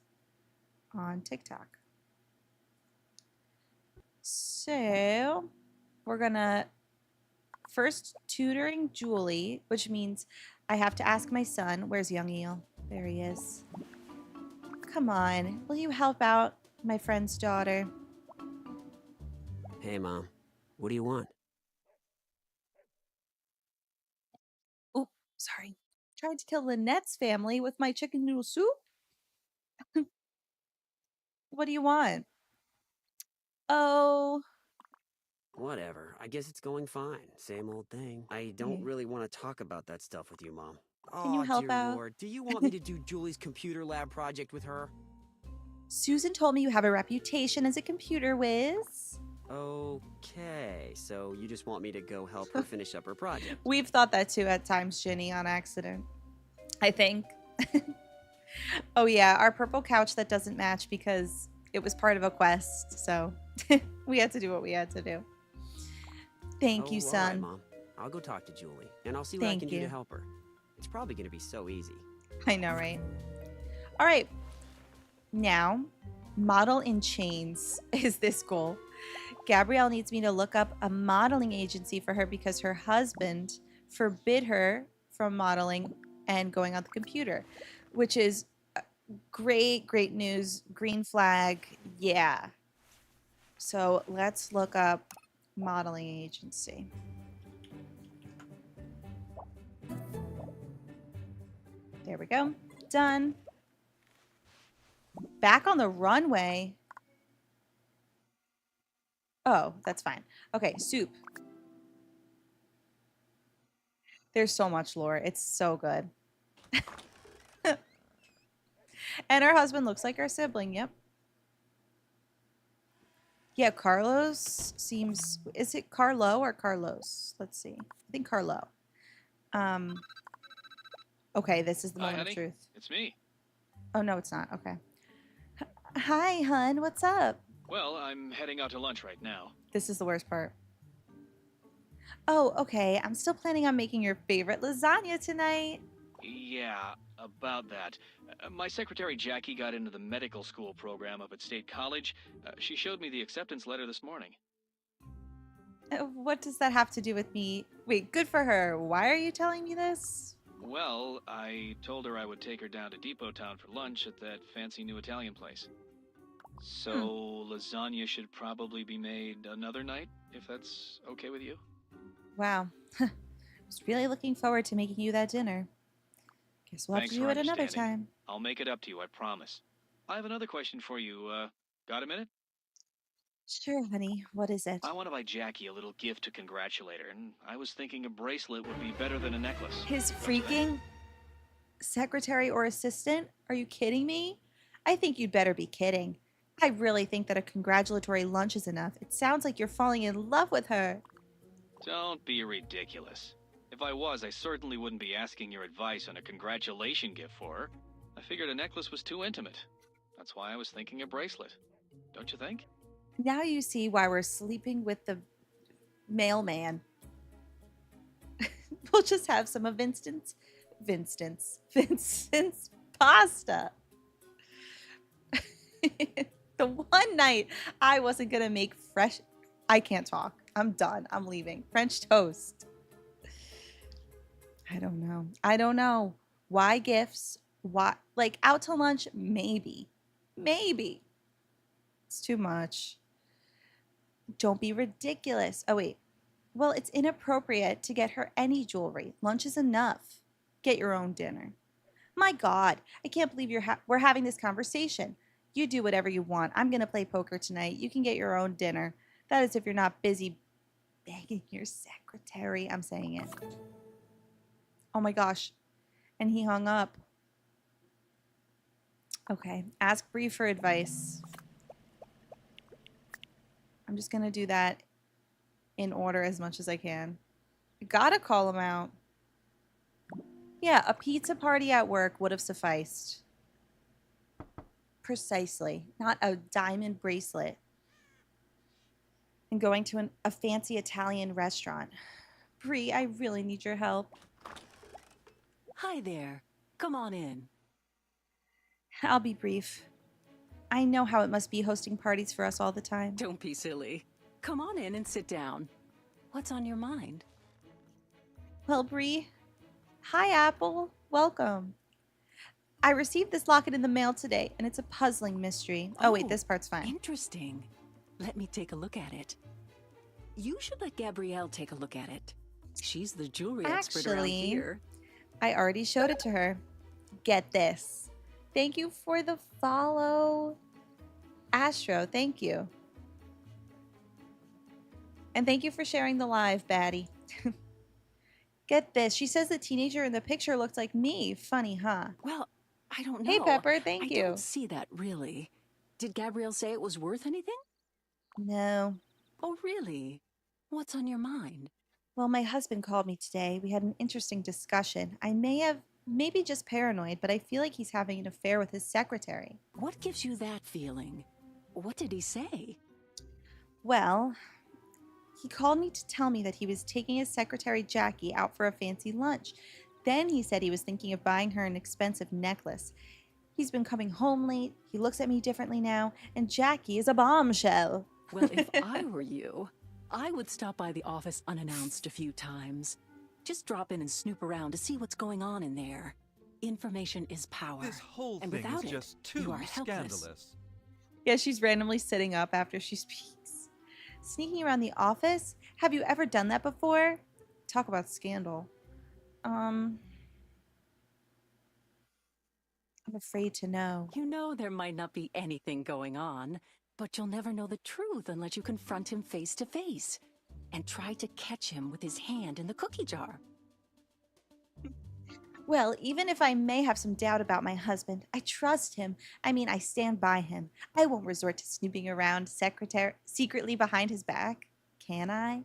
on TikTok. So we're going to first tutoring Julie, which means I have to ask my son. Where's Young Eel? There he is. Come on. Will you help out my friend's daughter? Hey, Mom. What do you want? Oh, sorry. Tried to kill Lynette's family with my chicken noodle soup? What do you want? Oh. Whatever. I guess it's going fine. Same old thing. I don't really want to talk about that stuff with you, Mom. Can you help dear out? Lord. Do you want me to do Julie's computer lab project with her? Susan told me you have a reputation as a computer whiz. Okay, so you just want me to go help her finish up her project. We've thought that too at times, Ginny, on accident. I think. Oh yeah, our purple couch that doesn't match because it was part of a quest, so we had to do what we had to do. Thank you, son. All right, Mom. I'll go talk to Julie, and I'll see what I can do to help her. It's probably gonna be so easy. I know, right? All right. Now, model in chains is this goal. Gabrielle needs me to look up a modeling agency for her because her husband forbid her from modeling and going on the computer, which is great news. Green flag. Yeah. So let's look up modeling agency. There we go. Done. Back on the runway. Oh, that's fine. Okay, soup. There's so much lore. It's so good. And her husband looks like her sibling. Yep. Yeah, Carlos seems... Is it Carlo or Carlos? Let's see. I think Carlo. Okay, this is the moment honey. of truth. It's me. Oh, no, it's not. Okay. Hi, hun. What's up? Well, I'm heading out to lunch right now. This is the worst part. Oh, okay. I'm still planning on making your favorite lasagna tonight. Yeah, about that. My secretary Jackie got into the medical school program up at State College. She showed me the acceptance letter this morning. What does that have to do with me? Wait, good for her. Why are you telling me this? Well, I told her I would take her down to Depot Town for lunch at that fancy new Italian place. So lasagna should probably be made another night, if that's okay with you. Wow. I was really looking forward to making you that dinner. Guess we'll have to do it another time. I'll make it up to you, I promise. I have another question for you. Got a minute? Sure, honey. What is it? I want to buy Jackie a little gift to congratulate her, and I was thinking a bracelet would be better than a necklace. His freaking secretary or assistant? Are you kidding me? I think you'd better be kidding. I really think that a congratulatory lunch is enough. It sounds like you're falling in love with her. Don't be ridiculous. If I was, I certainly wouldn't be asking your advice on a congratulation gift for her. I figured a necklace was too intimate. That's why I was thinking a bracelet. Don't you think? Now you see why we're sleeping with the mailman. We'll just have some of Vincent's pasta. The one night I wasn't going to make fresh... I can't talk. I'm done. I'm leaving. French toast. I don't know. Why gifts? Why? Like, out to lunch? Maybe. It's too much. Don't be ridiculous. Oh, wait. Well, it's inappropriate to get her any jewelry. Lunch is enough. Get your own dinner. My God, I can't believe we're having this conversation. You do whatever you want. I'm going to play poker tonight. You can get your own dinner. That is if you're not busy begging your secretary. I'm saying it. Oh my gosh. And he hung up. Okay. Ask Bree for advice. I'm just going to do that in order as much as I can. Gotta call him out. Yeah, a pizza party at work would have sufficed. Precisely. Not a diamond bracelet. And going to a fancy Italian restaurant. Bree, I really need your help. Hi there. Come on in. I'll be brief. I know how it must be hosting parties for us all the time. Don't be silly. Come on in and sit down. What's on your mind? Well, Bree. Hi, Apple. Welcome. I received this locket in the mail today, and it's a puzzling mystery. Oh, wait, this part's fine. Interesting. Let me take a look at it. You should let Gabrielle take a look at it. She's the jewelry expert around here. I already showed it to her. Get this. Thank you for the follow. Astro, thank you. And thank you for sharing the live, baddie. Get this. She says the teenager in the picture looks like me. Funny, huh? Well, I don't know. Hey, Pepper, thank you. I don't see that, really. Did Gabrielle say it was worth anything? No. Oh, really? What's on your mind? Well, my husband called me today. We had an interesting discussion. I maybe just paranoid, but I feel like he's having an affair with his secretary. What gives you that feeling? What did he say? Well, he called me to tell me that he was taking his secretary Jackie out for a fancy lunch. Then he said he was thinking of buying her an expensive necklace. He's been coming home late, he looks at me differently now, and Jackie is a bombshell. Well, if I were you, I would stop by the office unannounced a few times. Just drop in and snoop around to see what's going on in there. Information is power. This whole and thing without is it, just too you are helpless. scandalous. Yeah, she's randomly sitting up after she speaks. Sneaking around the office? Have you ever done that before? Talk about scandal. I'm afraid to know. You know there might not be anything going on, but you'll never know the truth unless you confront him face to face and try to catch him with his hand in the cookie jar. Well, even if I may have some doubt about my husband, I trust him. I mean, I stand by him. I won't resort to snooping around secretly behind his back. Can I?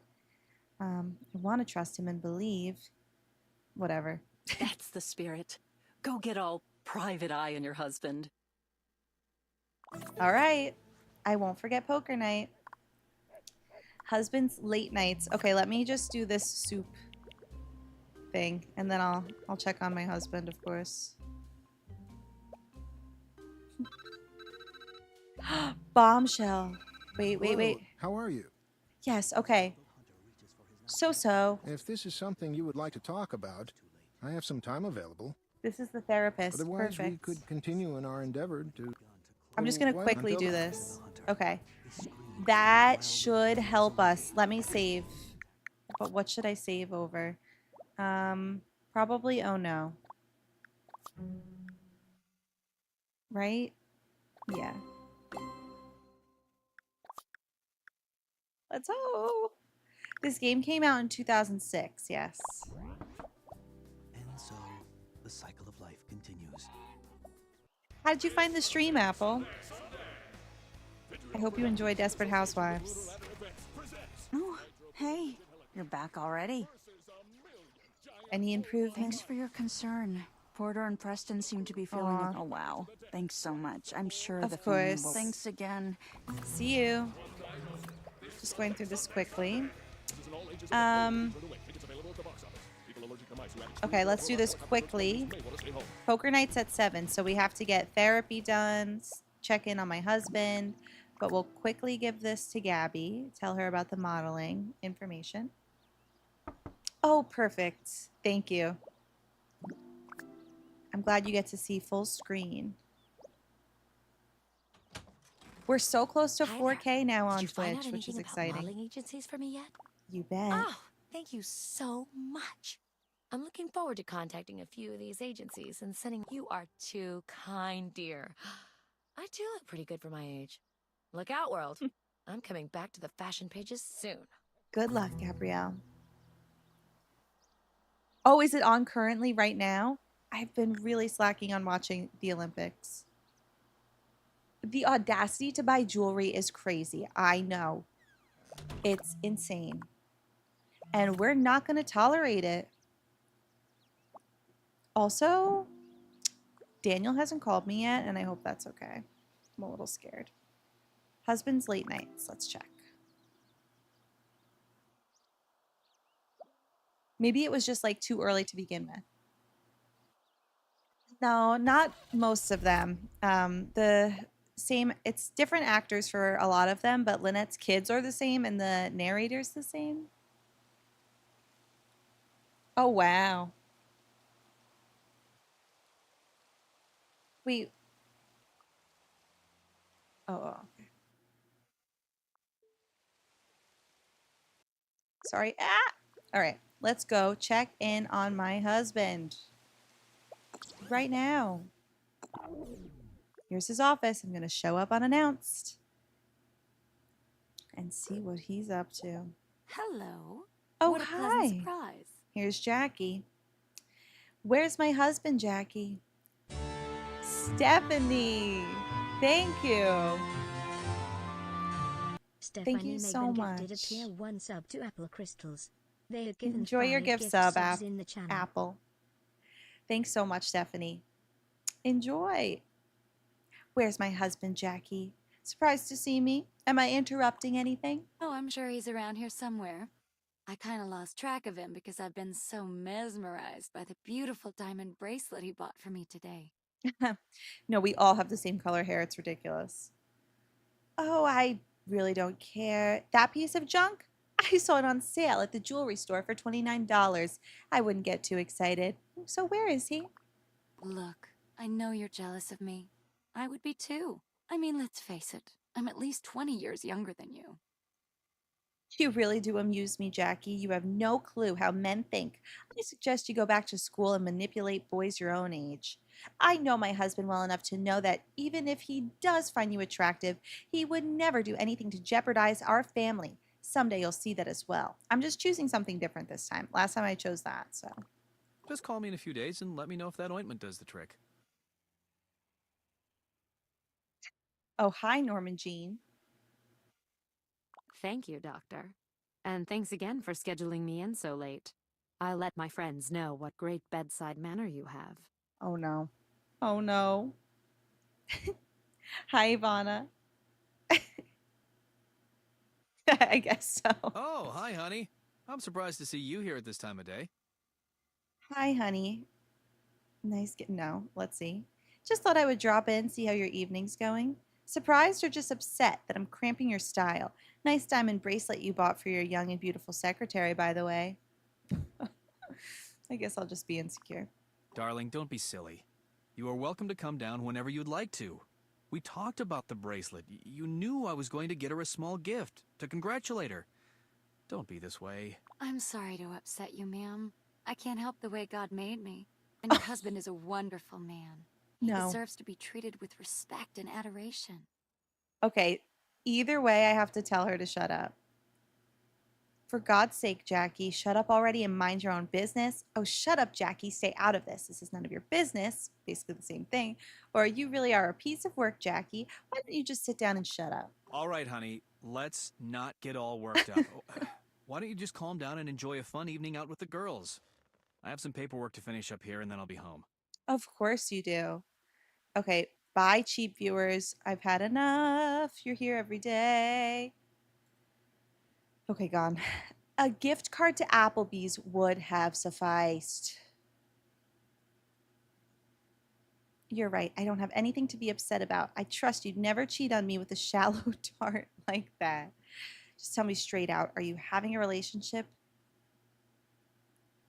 I want to trust him and believe. Whatever. That's the spirit. Go get all private eye on your husband. All right. I won't forget poker night. Husband's late nights. Okay, let me just do this soup thing, and then I'll check on my husband, of course. Bombshell. Wait. How are you? Yes, okay. So. If this is something you would like to talk about, I have some time available. This is the therapist. Otherwise, Perfect. we could continue in our endeavor to... I'm just going to quickly do this. Okay. That should help us. Let me save. But what should I save over? Probably oh no. Right? Yeah. Let's hope. This game came out in 2006, yes. And so, the cycle of life continues. How did you find the stream, Apple? I hope you enjoy Desperate Housewives. Oh, hey, you're back already. Any improvement? Thanks for your concern. Porter and Preston seem to be feeling it. Oh, wow. Thanks so much. I'm sure of the family course. will... Thanks again. See you. Just going through this quickly. Okay, let's do this quickly. Poker night's at 7, so we have to get therapy done, check in on my husband, but we'll quickly give this to Gabby, tell her about the modeling information. Oh, perfect. Thank you. I'm glad you get to see full screen. We're so close to 4K now on Twitch, which is exciting. Modeling agencies for me yet? You bet. Oh, thank you so much. I'm looking forward to contacting a few of these agencies and sending... You are too kind, dear. I do look pretty good for my age. Look out, world. I'm coming back to the fashion pages soon. Good luck, Gabrielle. Oh, is it on currently right now? I've been really slacking on watching the Olympics. The audacity to buy jewelry is crazy. I know. It's insane. And we're not going to tolerate it. Also, Daniel hasn't called me yet, and I hope that's okay. I'm a little scared. Husband's late nights. Let's check. Maybe it was just like too early to begin with. No, not most of them. It's different actors for a lot of them, but Lynette's kids are the same and the narrator's the same. Oh, wow. Wait. Oh, okay. Sorry. All right, let's go check in on my husband right now. Here's his office. I'm going to show up unannounced and see what he's up to. Hello. Oh, what a hi. pleasant surprise. Here's Jackie. Where's my husband, Jackie? Stephanie. Thank you. Stephanie Thank you so much. Did appear one sub to Apple Crystals. They had given Enjoy your 5 gift subs sub, in the channel. Apple. Thanks so much, Stephanie. Enjoy. Where's my husband, Jackie? Surprised to see me? Am I interrupting anything? Oh, I'm sure he's around here somewhere. I kind of lost track of him because I've been so mesmerized by the beautiful diamond bracelet he bought for me today. No, we all have the same color hair. It's ridiculous. Oh, I really don't care. That piece of junk? I saw it on sale at the jewelry store for $29. I wouldn't get too excited. So where is he? Look, I know you're jealous of me. I would be too. I mean, let's face it. I'm at least 20 years younger than you. You really do amuse me, Jackie. You have no clue how men think. I suggest you go back to school and manipulate boys your own age. I know my husband well enough to know that even if he does find you attractive, he would never do anything to jeopardize our family. Someday you'll see that as well. I'm just choosing something different this time. Last time I chose that, so. Just call me in a few days and let me know if that ointment does the trick. Oh, hi, Norman Jean. Thank you, Doctor. And thanks again for scheduling me in so late. I'll let my friends know what great bedside manner you have. Oh, no. Oh, no. Hi, Ivana. I guess so. Oh, hi, honey. I'm surprised to see you here at this time of day. Hi, honey. Nice getting no. Let's see. Just thought I would drop in, see how your evening's going. Surprised or just upset that I'm cramping your style? Nice diamond bracelet you bought for your young and beautiful secretary, by the way. I guess I'll just be insecure. Darling, don't be silly. You are welcome to come down whenever you'd like to. We talked about the bracelet. You knew I was going to get her a small gift to congratulate her. Don't be this way. I'm sorry to upset you, ma'am. I can't help the way God made me. And your husband is a wonderful man. He deserves to be treated with respect and adoration. Okay, either way, I have to tell her to shut up. For God's sake, Jackie, shut up already and mind your own business. Oh, shut up, Jackie. Stay out of this. This is none of your business. Basically the same thing. Or you really are a piece of work, Jackie. Why don't you just sit down and shut up? All right, honey. Let's not get all worked up. Why don't you just calm down and enjoy a fun evening out with the girls? I have some paperwork to finish up here and then I'll be home. Of course you do. Okay, bye, cheap viewers. I've had enough. You're here every day. Okay, gone. A gift card to Applebee's would have sufficed. You're right. I don't have anything to be upset about. I trust you'd never cheat on me with a shallow dart like that. Just tell me straight out. Are you having a relationship?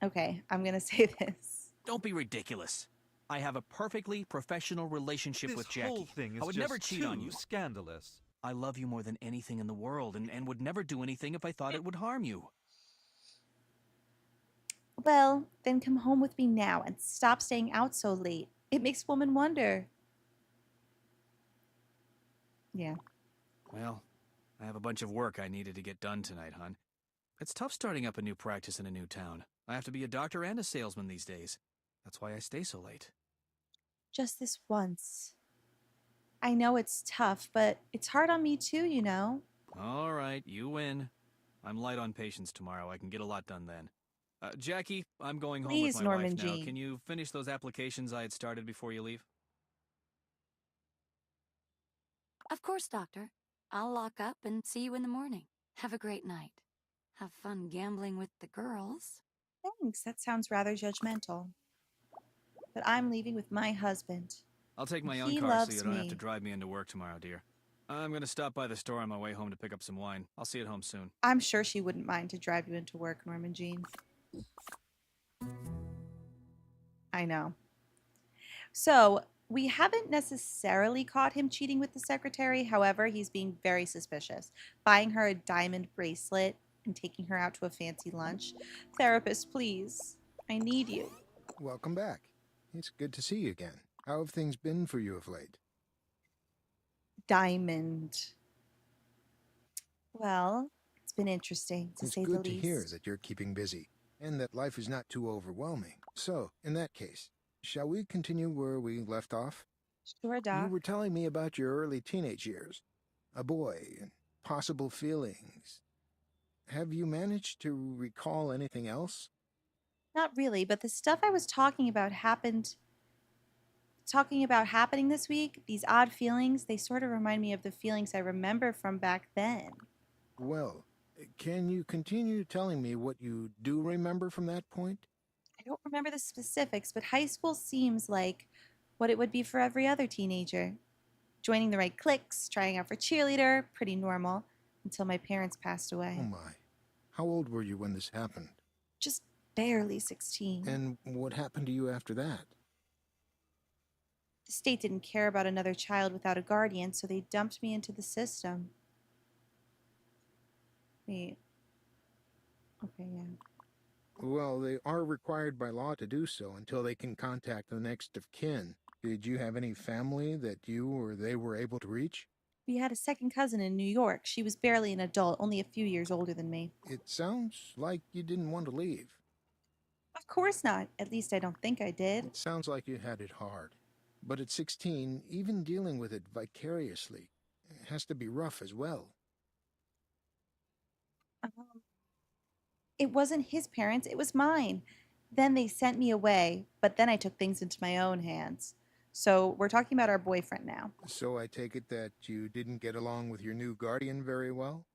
Okay, I'm going to say this. Don't be ridiculous. I have a perfectly professional relationship with Jackie. This whole thing is I would just never cheat on you. Scandalous. I love you more than anything in the world and would never do anything if I thought it would harm you. Well, then come home with me now and stop staying out so late. It makes women wonder. Yeah. Well, I have a bunch of work I needed to get done tonight, hon. It's tough starting up a new practice in a new town. I have to be a doctor and a salesman these days. That's why I stay so late. Just this once. I know it's tough, but it's hard on me too, you know. All right, you win. I'm light on patience tomorrow. I can get a lot done then. Jackie, I'm going home with my Norman wife now. Jean. Can you finish those applications I had started before you leave? Of course, Doctor. I'll lock up and see you in the morning. Have a great night. Have fun gambling with the girls. Thanks, that sounds rather judgmental. But I'm leaving with my husband. I'll take my own He car so loves you don't have me. to drive me into work tomorrow, dear. I'm going to stop by the store on my way home to pick up some wine. I'll see you at home soon. I'm sure she wouldn't mind to drive you into work, Norman Jean. I know. So, we haven't necessarily caught him cheating with the secretary. However, he's being very suspicious. Buying her a diamond bracelet and taking her out to a fancy lunch. Therapist, please. I need you. Welcome back. It's good to see you again. How have things been for you of late? Diamond. Well, it's been interesting, to say the least. It's good to hear that you're keeping busy, and that life is not too overwhelming. So, in that case, shall we continue where we left off? Sure, Doc. You were telling me about your early teenage years. A boy, and possible feelings. Have you managed to recall anything else? Not really, but the stuff I was talking about happening this week, these odd feelings, they sort of remind me of the feelings I remember from back then. Well, Can you continue telling me what you do remember from that point? I don't remember the specifics, but high school seems like what it would be for every other teenager. Joining the right cliques, trying out for cheerleader, pretty normal, until my parents passed away. Oh my. How old were you when this happened? Just barely 16. And what happened to you after that? The state didn't care about another child without a guardian, so they dumped me into the system. Wait. Okay, yeah. Well, they are required by law to do so until they can contact the next of kin. Did you have any family that you or they were able to reach? We had a second cousin in New York. She was barely an adult, only a few years older than me. It sounds like you didn't want to leave. Of course not. At least I don't think I did. It sounds like you had it hard. But at 16, even dealing with it vicariously has to be rough as well. It wasn't his parents, it was mine. Then they sent me away, but then I took things into my own hands. So we're talking about our boyfriend now. So I take it that you didn't get along with your new guardian very well?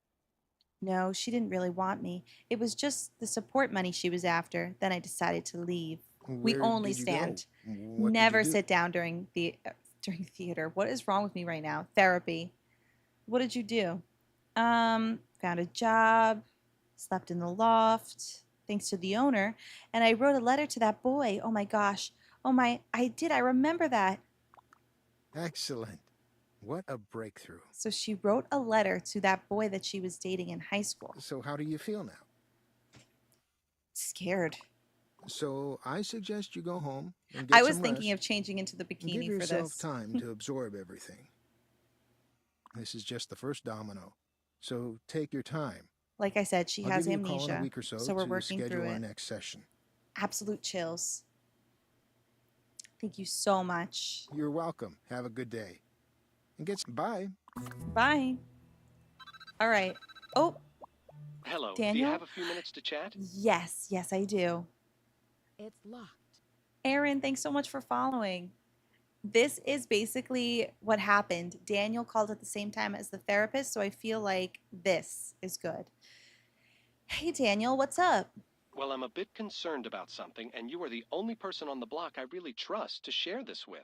No, she didn't really want me. It was just the support money she was after. Then I decided to leave. We Where only did you go? stand. What did Never you do? sit down during theater. What is wrong with me right now? Therapy. What did you do? Found a job, slept in the loft, thanks to the owner, and I wrote a letter to that boy. Oh my gosh. I remember that. Excellent. What a breakthrough. So she wrote a letter to that boy that she was dating in high school. So how do you feel now? Scared. So I suggest you go home and get I was some thinking rest of changing into the and bikini give for yourself this. time to absorb everything. This is just the first domino. So take your time. Like I said, she I'll has give you a call in amnesia. a week or so we're to working schedule through our it. next session. Absolute chills. Thank you so much. You're welcome. Have a good day. And bye. Bye. All right. Oh, Hello. Daniel? Do you have a few minutes to chat? yes, I do. It's locked. Erin, thanks so much for following. This is basically what happened. Daniel called at the same time as the therapist, so I feel like this is good. Hey, Daniel, what's up? Well, I'm a bit concerned about something, and you are the only person on the block I really trust to share this with.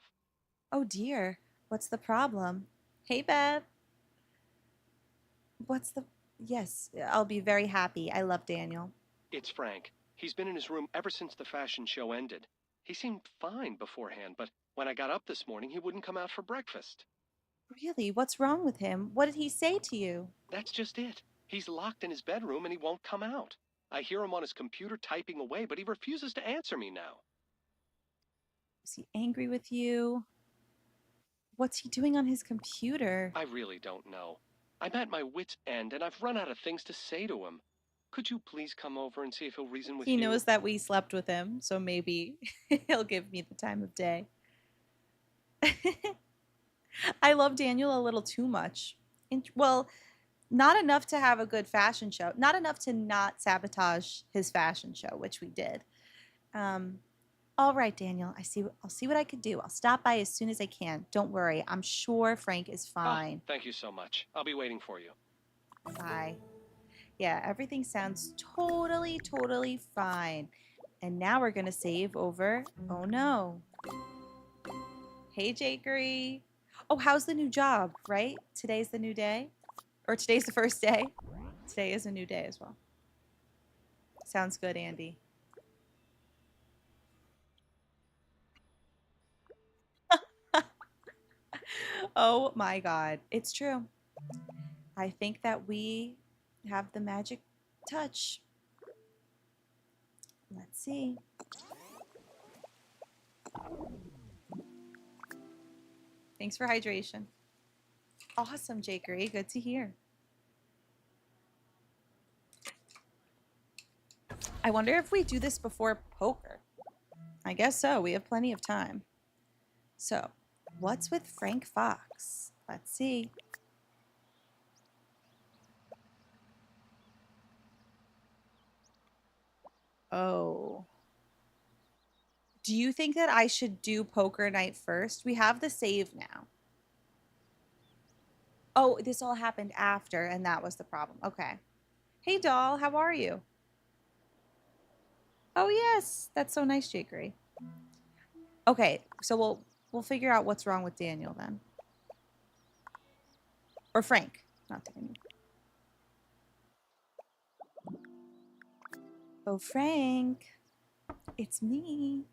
Oh, dear. What's the problem? Hey, Beth. Yes, I'll be very happy. I love Daniel. It's Frank. He's been in his room ever since the fashion show ended. He seemed fine beforehand, but when I got up this morning, he wouldn't come out for breakfast. Really? What's wrong with him? What did he say to you? That's just it. He's locked in his bedroom and he won't come out. I hear him on his computer typing away, but he refuses to answer me now. Is he angry with you? What's he doing on his computer? I really don't know. I'm at my wit's end, and I've run out of things to say to him. Could you please come over and see if he'll reason with you? He knows that we slept with him, so maybe he'll give me the time of day. I love Daniel a little too much. Well, not enough to have a good fashion show. Not enough to not sabotage his fashion show, which we did. All right, Daniel, I'll see what I could do. I'll stop by as soon as I can. Don't worry. I'm sure Frank is fine. Oh, thank you so much. I'll be waiting for you. Bye. Yeah, everything sounds totally fine. And now we're going to save over. Oh, no. Hey, Jakery. Oh, how's the new job, right? Today's the new day? Or today's the first day? Today is a new day as well. Sounds good, Andy. Oh my God. It's true. I think that we have the magic touch. Let's see. Thanks for hydration. Awesome, Jakery. Good to hear. I wonder if we do this before poker. I guess so. We have plenty of time. So, what's with Frank Fox? Let's see. Oh. Do you think that I should do poker night first? We have the save now. Oh, this all happened after, and that was the problem. Okay. Hey, doll, how are you? Oh, yes. That's so nice, Jakery. Okay, so we'll figure out what's wrong with Daniel then. Or Frank, not Daniel. Oh, Frank. It's me.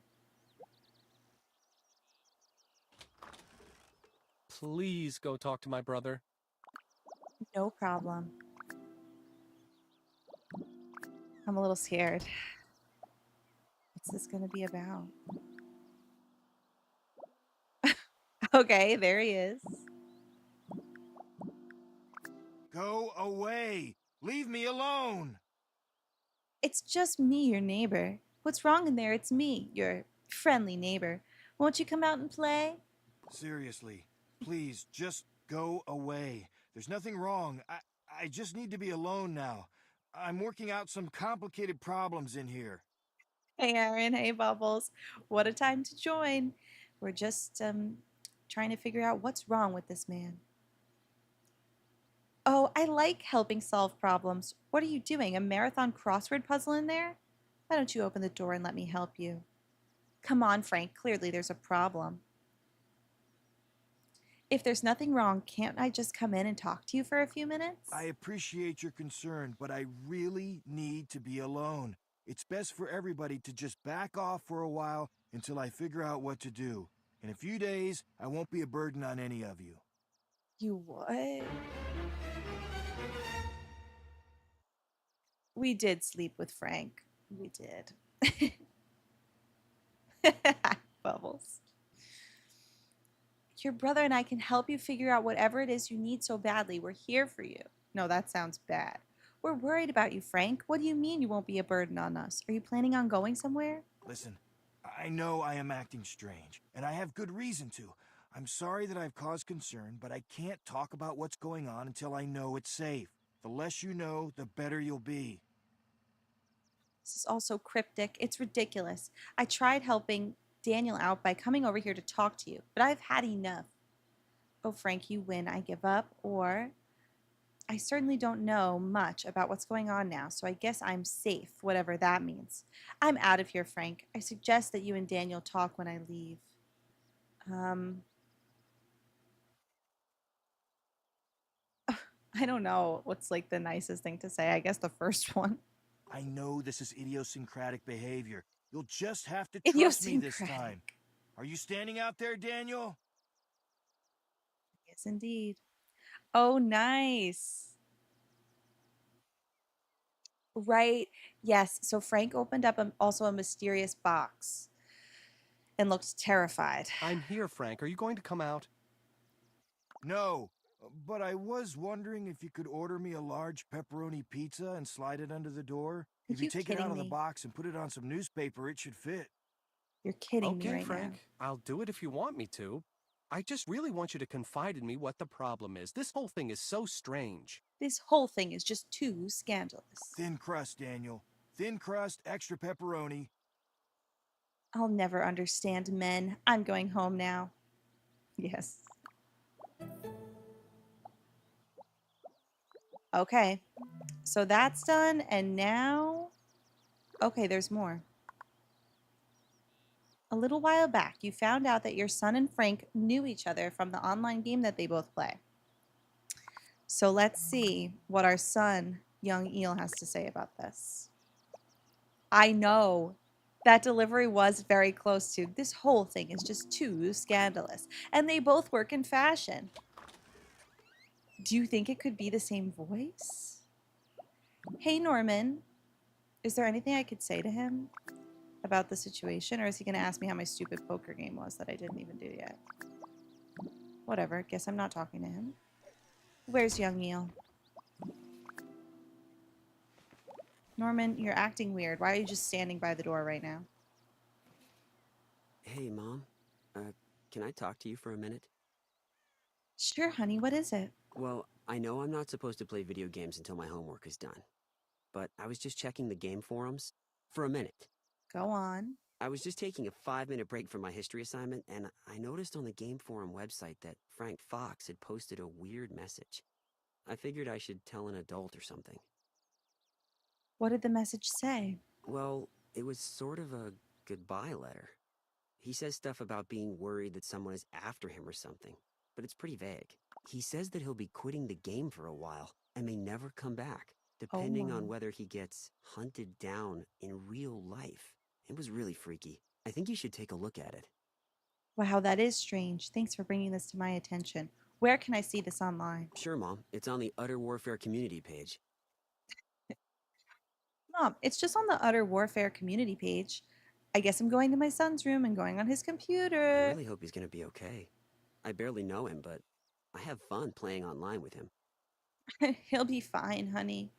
Please go talk to my brother. No problem. I'm a little scared. What's this going to be about? Okay, there he is. Go away! Leave me alone! It's just me, your neighbor. What's wrong in there? It's me, your friendly neighbor. Won't you come out and play? Seriously, please, just go away. There's nothing wrong. I just need to be alone now. I'm working out some complicated problems in here. Hey, Erin. Hey, Bubbles. What a time to join. We're just trying to figure out what's wrong with this man. Oh, I like helping solve problems. What are you doing? A marathon crossword puzzle in there? Why don't you open the door and let me help you? Come on, Frank. Clearly there's a problem. If there's nothing wrong, can't I just come in and talk to you for a few minutes? I appreciate your concern, but I really need to be alone. It's best for everybody to just back off for a while until I figure out what to do. In a few days, I won't be a burden on any of you. You what? We did sleep with Frank. We did. Bubbles. Your brother and I can help you figure out whatever it is you need so badly. We're here for you. No, that sounds bad. We're worried about you, Frank. What do you mean you won't be a burden on us? Are you planning on going somewhere? Listen, I know I am acting strange, and I have good reason to. I'm sorry that I've caused concern, but I can't talk about what's going on until I know it's safe. The less you know, the better you'll be. This is all so cryptic. It's ridiculous. I tried helping Daniel out by coming over here to talk to you, but I've had enough. Oh, Frank, you win. I give up, or I certainly don't know much about what's going on now, so I guess I'm safe, whatever that means. I'm out of here, Frank. I suggest that you and Daniel talk when I leave. I don't know what's like the nicest thing to say. I guess the first one. I know this is idiosyncratic behavior. You'll just have to trust me this time. Are you standing out there, Daniel? Yes, indeed. Oh, nice. Right. Yes. So Frank opened up also a mysterious box and looked terrified. I'm here, Frank. Are you going to come out? No, but I was wondering if you could order me a large pepperoni pizza and slide it under the door. If you take it out of the box and put it on some newspaper, it should fit. You're kidding me right Frank. now. I'll do it if you want me to. I just really want you to confide in me what the problem is. This whole thing is so strange. This whole thing is just too scandalous. Thin crust, Daniel. Thin crust, extra pepperoni. I'll never understand men. I'm going home now. Yes. Okay. So that's done, and now... Okay, there's more. A little while back, you found out that your son and Frank knew each other from the online game that they both play. So let's see what our son, young Eel, has to say about this. I know that delivery was very close to. This whole thing is just too scandalous. And they both work in fashion. Do you think it could be the same voice? Hey, Norman. Is there anything I could say to him about the situation? Or is he going to ask me how my stupid poker game was that I didn't even do yet? Whatever. Guess I'm not talking to him. Where's young Eel? Norman, you're acting weird. Why are you just standing by the door right now? Hey, Mom. Can I talk to you for a minute? Sure, honey. What is it? Well, I know I'm not supposed to play video games until my homework is done. But I was just checking the game forums for a minute. Go on. I was just taking a 5-minute break from my history assignment, and I noticed on the game forum website that Frank Fox had posted a weird message. I figured I should tell an adult or something. What did the message say? Well, it was sort of a goodbye letter. He says stuff about being worried that someone is after him or something, but it's pretty vague. He says that he'll be quitting the game for a while and may never come back, depending on whether he gets hunted down in real life. It was really freaky. I think you should take a look at it. Wow, that is strange. Thanks for bringing this to my attention. Where can I see this online? Sure, Mom. It's on the Utter Warfare community page. Mom, it's just on the Utter Warfare community page. I guess I'm going to my son's room and going on his computer. I really hope he's gonna be okay. I barely know him, but I have fun playing online with him. He'll be fine, honey.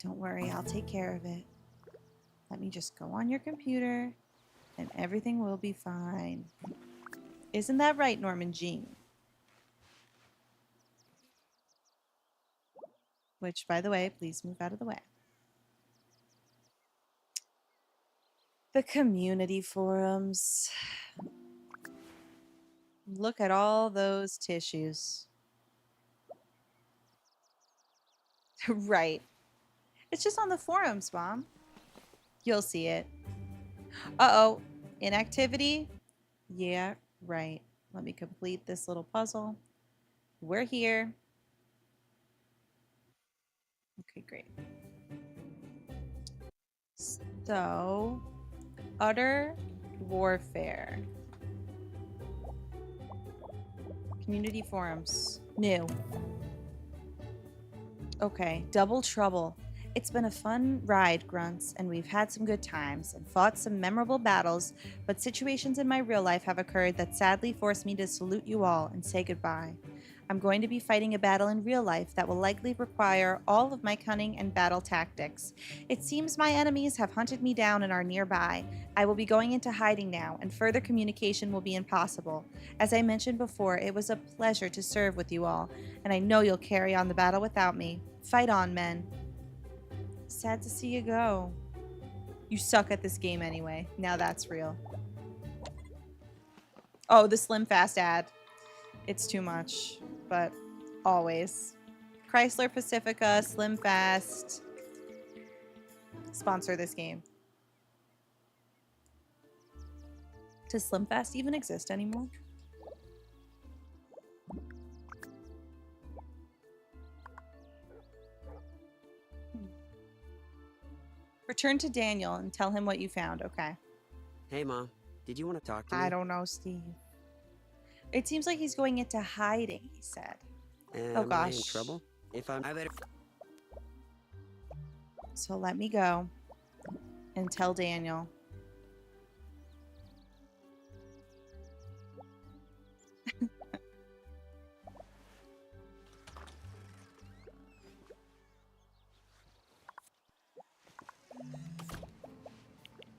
Don't worry, I'll take care of it. Let me just go on your computer and everything will be fine. Isn't that right, Norman Jean? Which, by the way, please move out of the way. The community forums. Look at all those tissues. Right. It's just on the forums, Mom. You'll see it. Uh-oh. Inactivity? Yeah, right. Let me complete this little puzzle. We're here. Okay, great. So, Utter Warfare. Community forums. New. Okay, Double Trouble. It's been a fun ride, Grunts, and we've had some good times and fought some memorable battles, but situations in my real life have occurred that sadly forced me to salute you all and say goodbye. I'm going to be fighting a battle in real life that will likely require all of my cunning and battle tactics. It seems my enemies have hunted me down and are nearby. I will be going into hiding now, and further communication will be impossible. As I mentioned before, it was a pleasure to serve with you all, and I know you'll carry on the battle without me. Fight on, men. Sad to see you go. You suck at this game anyway. Now that's real. Oh, the Slim Fast ad. It's too much, but always. Chrysler Pacifica, Slim Fast. Sponsor this game. Does Slim Fast even exist anymore? Return to Daniel and tell him what you found, okay? Hey, Mom. Did you want to talk to me? I don't know, Steve. It seems like he's going into hiding, he said. Oh, gosh. Am I in trouble? If I better... So let me go and tell Daniel.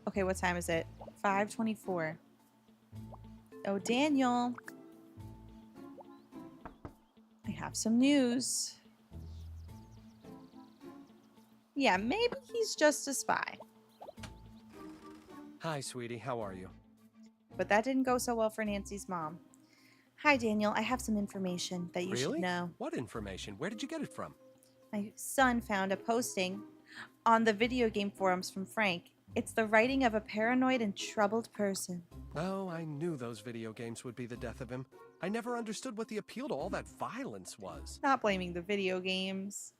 Okay, what time is it? 5:24. Oh, Daniel. I have some news. Yeah, maybe he's just a spy. Hi, sweetie. How are you? But that didn't go so well for Nancy's mom. Hi, Daniel. I have some information that you should know. What information? Where did you get it from? My son found a posting on the video game forums from Frank. It's the writing of a paranoid and troubled person. Oh, I knew those video games would be the death of him. I never understood what the appeal to all that violence was. Not blaming the video games.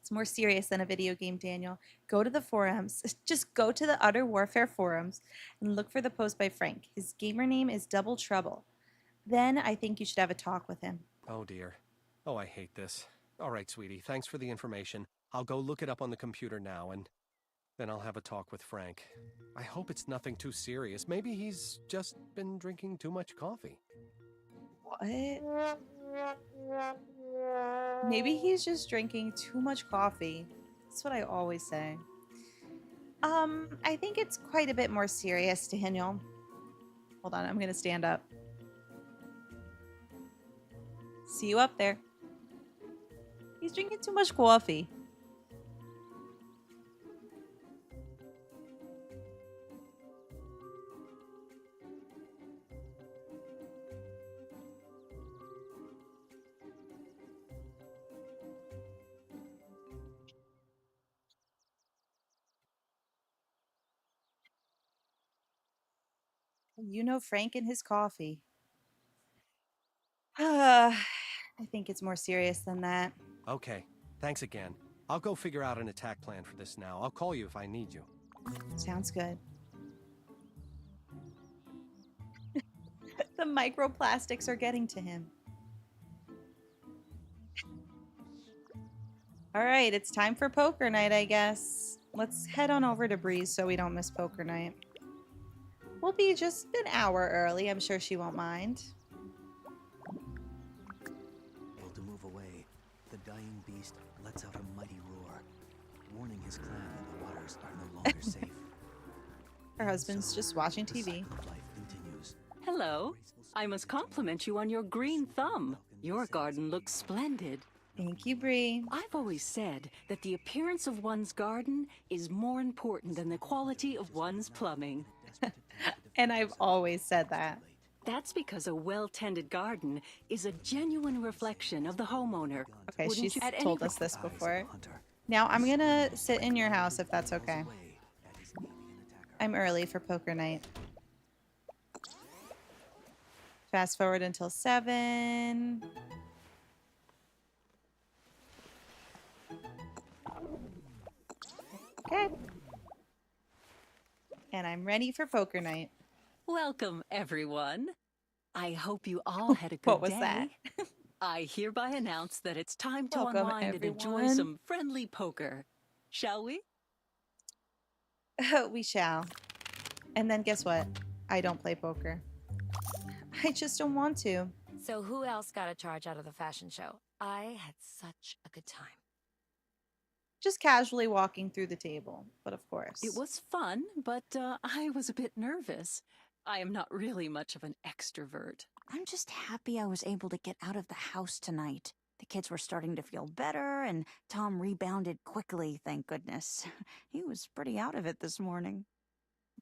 It's more serious than a video game, Daniel. Go to the forums. Just go to the Utter Warfare forums and look for the post by Frank. His gamer name is Double Trouble. Then I think you should have a talk with him. Oh, dear. Oh, I hate this. All right, sweetie. Thanks for the information. I'll go look it up on the computer now, and then I'll have a talk with Frank. I hope it's nothing too serious. Maybe he's just been drinking too much coffee. What? Maybe he's just drinking too much coffee. That's what I always say. I think it's quite a bit more serious, Daniel. Hold on, I'm gonna stand up. See you up there. He's drinking too much coffee. You know Frank and his coffee. I think it's more serious than that. Okay, thanks again. I'll go figure out an attack plan for this now. I'll call you if I need you. Sounds good. The microplastics are getting to him. All right, it's time for poker night, I guess. Let's head on over to Breeze so we don't miss poker night. We'll be just an hour early. I'm sure she won't mind. Able to move away, the dying beast lets out a mighty roar, warning his clan that the waters are no longer safe. Her husband's just watching TV. Hello. I must compliment you on your green thumb. Your garden looks splendid. Thank you, Bree. I've always said that the appearance of one's garden is more important than the quality of one's plumbing. And I've always said that. That's because a well-tended garden is a genuine reflection of the homeowner. Okay, Wouldn't she's you? At told any us this before. Now I'm gonna sit in your house if that's okay. I'm early for poker night. Fast forward until 7. Okay. And I'm ready for poker night. Welcome, everyone. I hope you all had a good What was day. that? I hereby announce that it's time to Welcome, unwind and enjoy everyone. some friendly poker. Shall we? We shall. And then guess what? I don't play poker. I just don't want to. So who else got a charge out of the fashion show? I had such a good time. Just casually walking through the table, but of course. It was fun, but I was a bit nervous. I am not really much of an extrovert. I'm just happy I was able to get out of the house tonight. The kids were starting to feel better, and Tom rebounded quickly, thank goodness. He was pretty out of it this morning.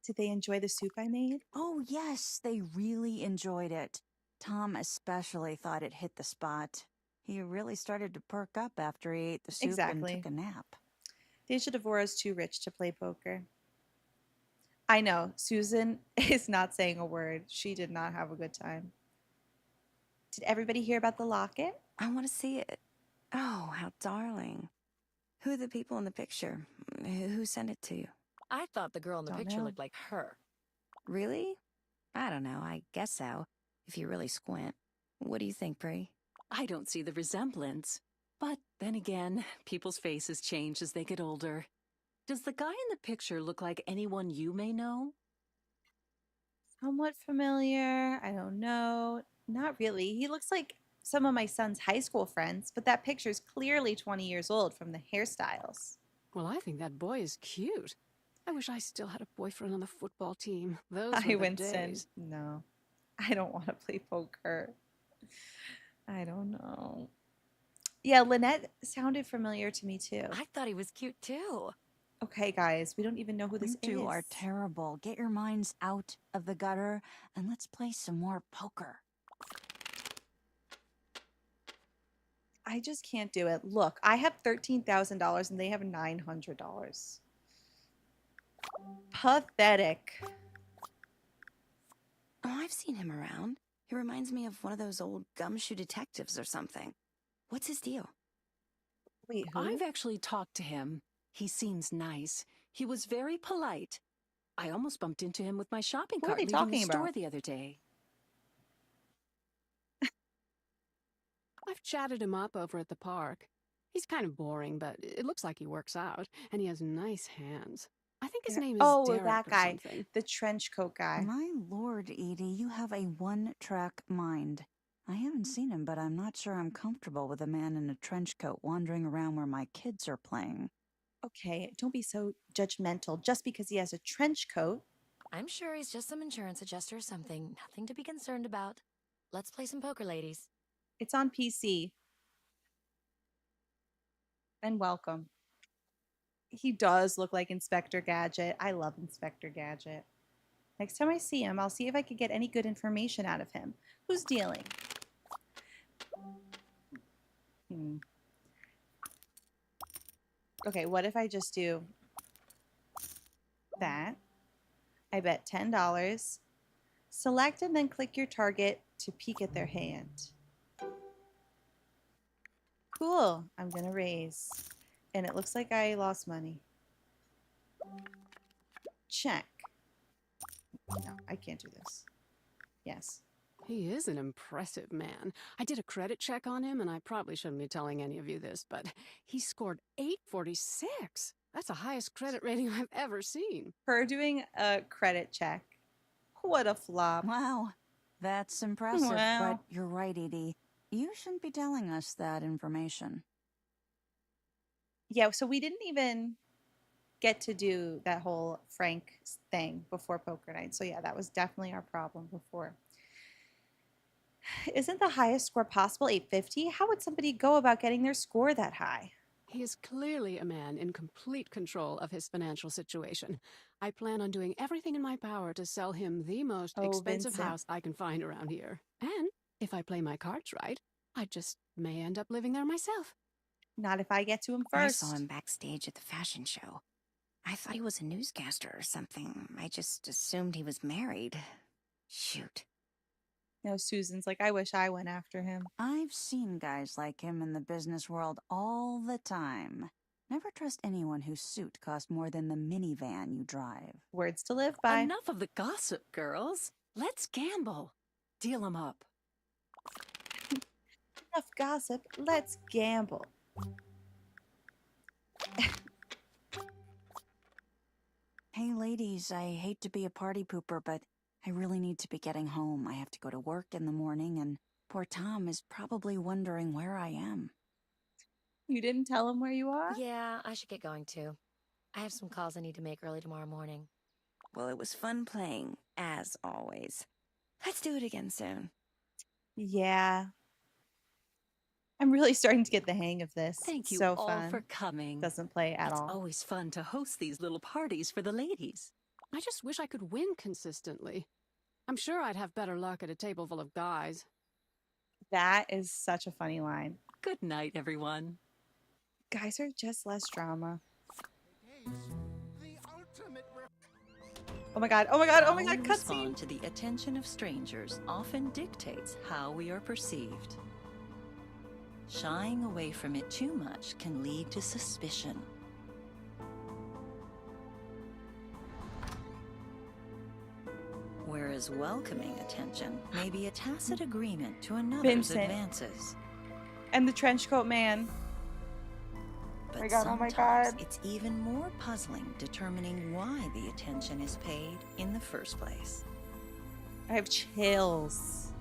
Did they enjoy the soup I made? Oh, yes, they really enjoyed it. Tom especially thought it hit the spot. He really started to perk up after he ate the soup and took a nap. Deja Devora's too rich to play poker. I know, Susan is not saying a word. She did not have a good time. Did everybody hear about the locket? I want to see it. Oh, how darling. Who are the people in the picture? Who sent it to you? I thought the girl in the picture looked like her. Really? I don't know. I guess so, if you really squint. What do you think, Bree? I don't see the resemblance. But then again, people's faces change as they get older. Does the guy in the picture look like anyone you may know? Somewhat familiar. I don't know. Not really. He looks like some of my son's high school friends, but that picture's clearly 20 years old from the hairstyles. Well, I think that boy is cute. I wish I still had a boyfriend on the football team. Those were Hi, the Winston. days. No, I don't want to play poker. I don't know. Yeah, Lynette sounded familiar to me too. I thought he was cute too. Okay, guys, we don't even know who this is. You two are terrible. Get your minds out of the gutter and let's play some more poker. I just can't do it. Look, I have $13,000 and they have $900. Pathetic. Oh, I've seen him around. He reminds me of one of those old gumshoe detectives or something. What's his deal? Wait, who? I've actually talked to him. He seems nice. He was very polite. I almost bumped into him with my shopping What are cart they leaving talking the store about? the other day. I've chatted him up over at the park. He's kind of boring, but it looks like he works out, and he has nice hands. I think his name is Derek that or guy, something. the trench coat guy. My lord, Edie, you have a one-track mind. I haven't seen him, but I'm not sure I'm comfortable with a man in a trench coat wandering around where my kids are playing. Okay, don't be so judgmental just because he has a trench coat. I'm sure he's just some insurance adjuster or something. Nothing to be concerned about. Let's play some poker, ladies. It's on PC. And welcome. He does look like Inspector Gadget. I love Inspector Gadget. Next time I see him, I'll see if I could get any good information out of him. Who's dealing? Okay, what if I just do that? I bet $10. Select and then click your target to peek at their hand. Cool. I'm going to raise. And it looks like I lost money. Check. No, I can't do this. Yes. He is an impressive man. I did a credit check on him, and I probably shouldn't be telling any of you this, but he scored 846. That's the highest credit rating I've ever seen. Her doing a credit check. What a flop. Wow. That's impressive, Wow. but you're right, Edie. You shouldn't be telling us that information. Yeah, so we didn't even get to do that whole Frank thing before poker night. So yeah, that was definitely our problem before. Isn't the highest score possible 850? How would somebody go about getting their score that high? He is clearly a man in complete control of his financial situation. I plan on doing everything in my power to sell him the most expensive Vincent. house I can find around here. And if I play my cards right, I just may end up living there myself. Not if I get to him first. I saw him backstage at the fashion show. I thought he was a newscaster or something. I just assumed he was married. Shoot. No, Susan's like, I wish I went after him. I've seen guys like him in the business world all the time. Never trust anyone whose suit costs more than the minivan you drive. Words to live by. Enough of the gossip, girls. Let's gamble. Deal 'em up. Enough gossip. Let's gamble. Hey, ladies, I hate to be a party pooper, but I really need to be getting home. I have to go to work in the morning, and poor Tom is probably wondering where I am. You didn't tell him where you are? Yeah, I should get going too. I have some calls I need to make early tomorrow morning. Well, it was fun playing, as always. Let's do it again soon. Yeah. I'm really starting to get the hang of this. Thank you so all fun. for coming. Doesn't play at It's all. always fun to host these little parties for the ladies. I just wish I could win consistently. I'm sure I'd have better luck at a table full of guys. That is such a funny line. Good night, everyone. Guys are just less drama. Oh my god, oh my god, oh my How god, we cutscene! respond to the attention of strangers often dictates how we are perceived. Shying away from it too much can lead to suspicion. Whereas welcoming attention may be a tacit agreement to another's Vincent. advances. And the trench coat man. But my god, oh my sometimes god. it's even more puzzling determining why the attention is paid in the first place. I have chills.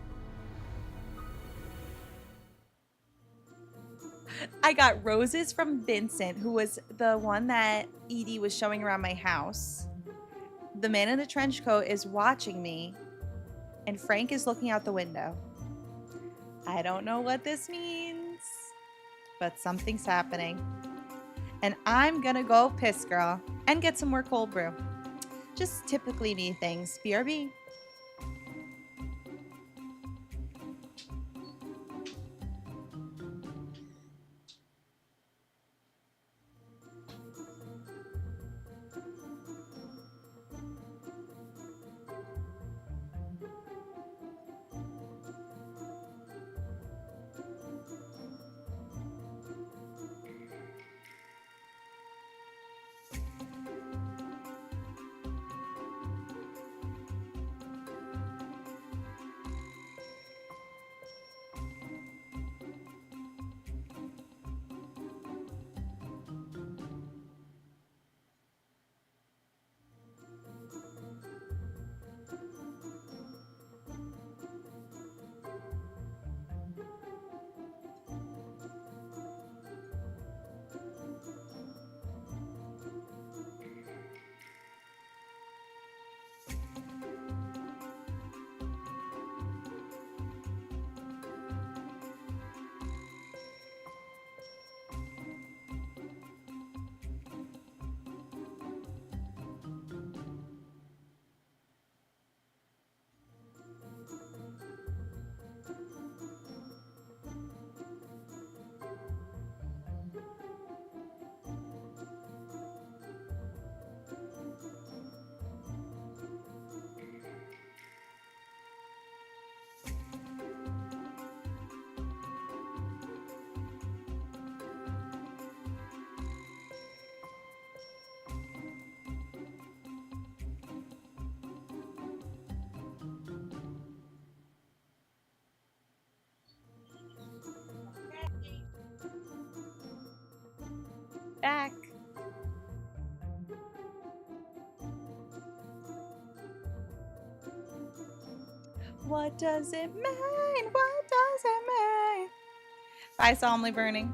I got roses from Vincent, who was the one that Edie was showing around my house. The man in the trench coat is watching me, and Frank is looking out the window. I don't know what this means, but something's happening. And I'm gonna go piss, girl, and get some more cold brew. Just typically me things. BRB. back. What does it mean? What does it mean? Bye, solemnly burning.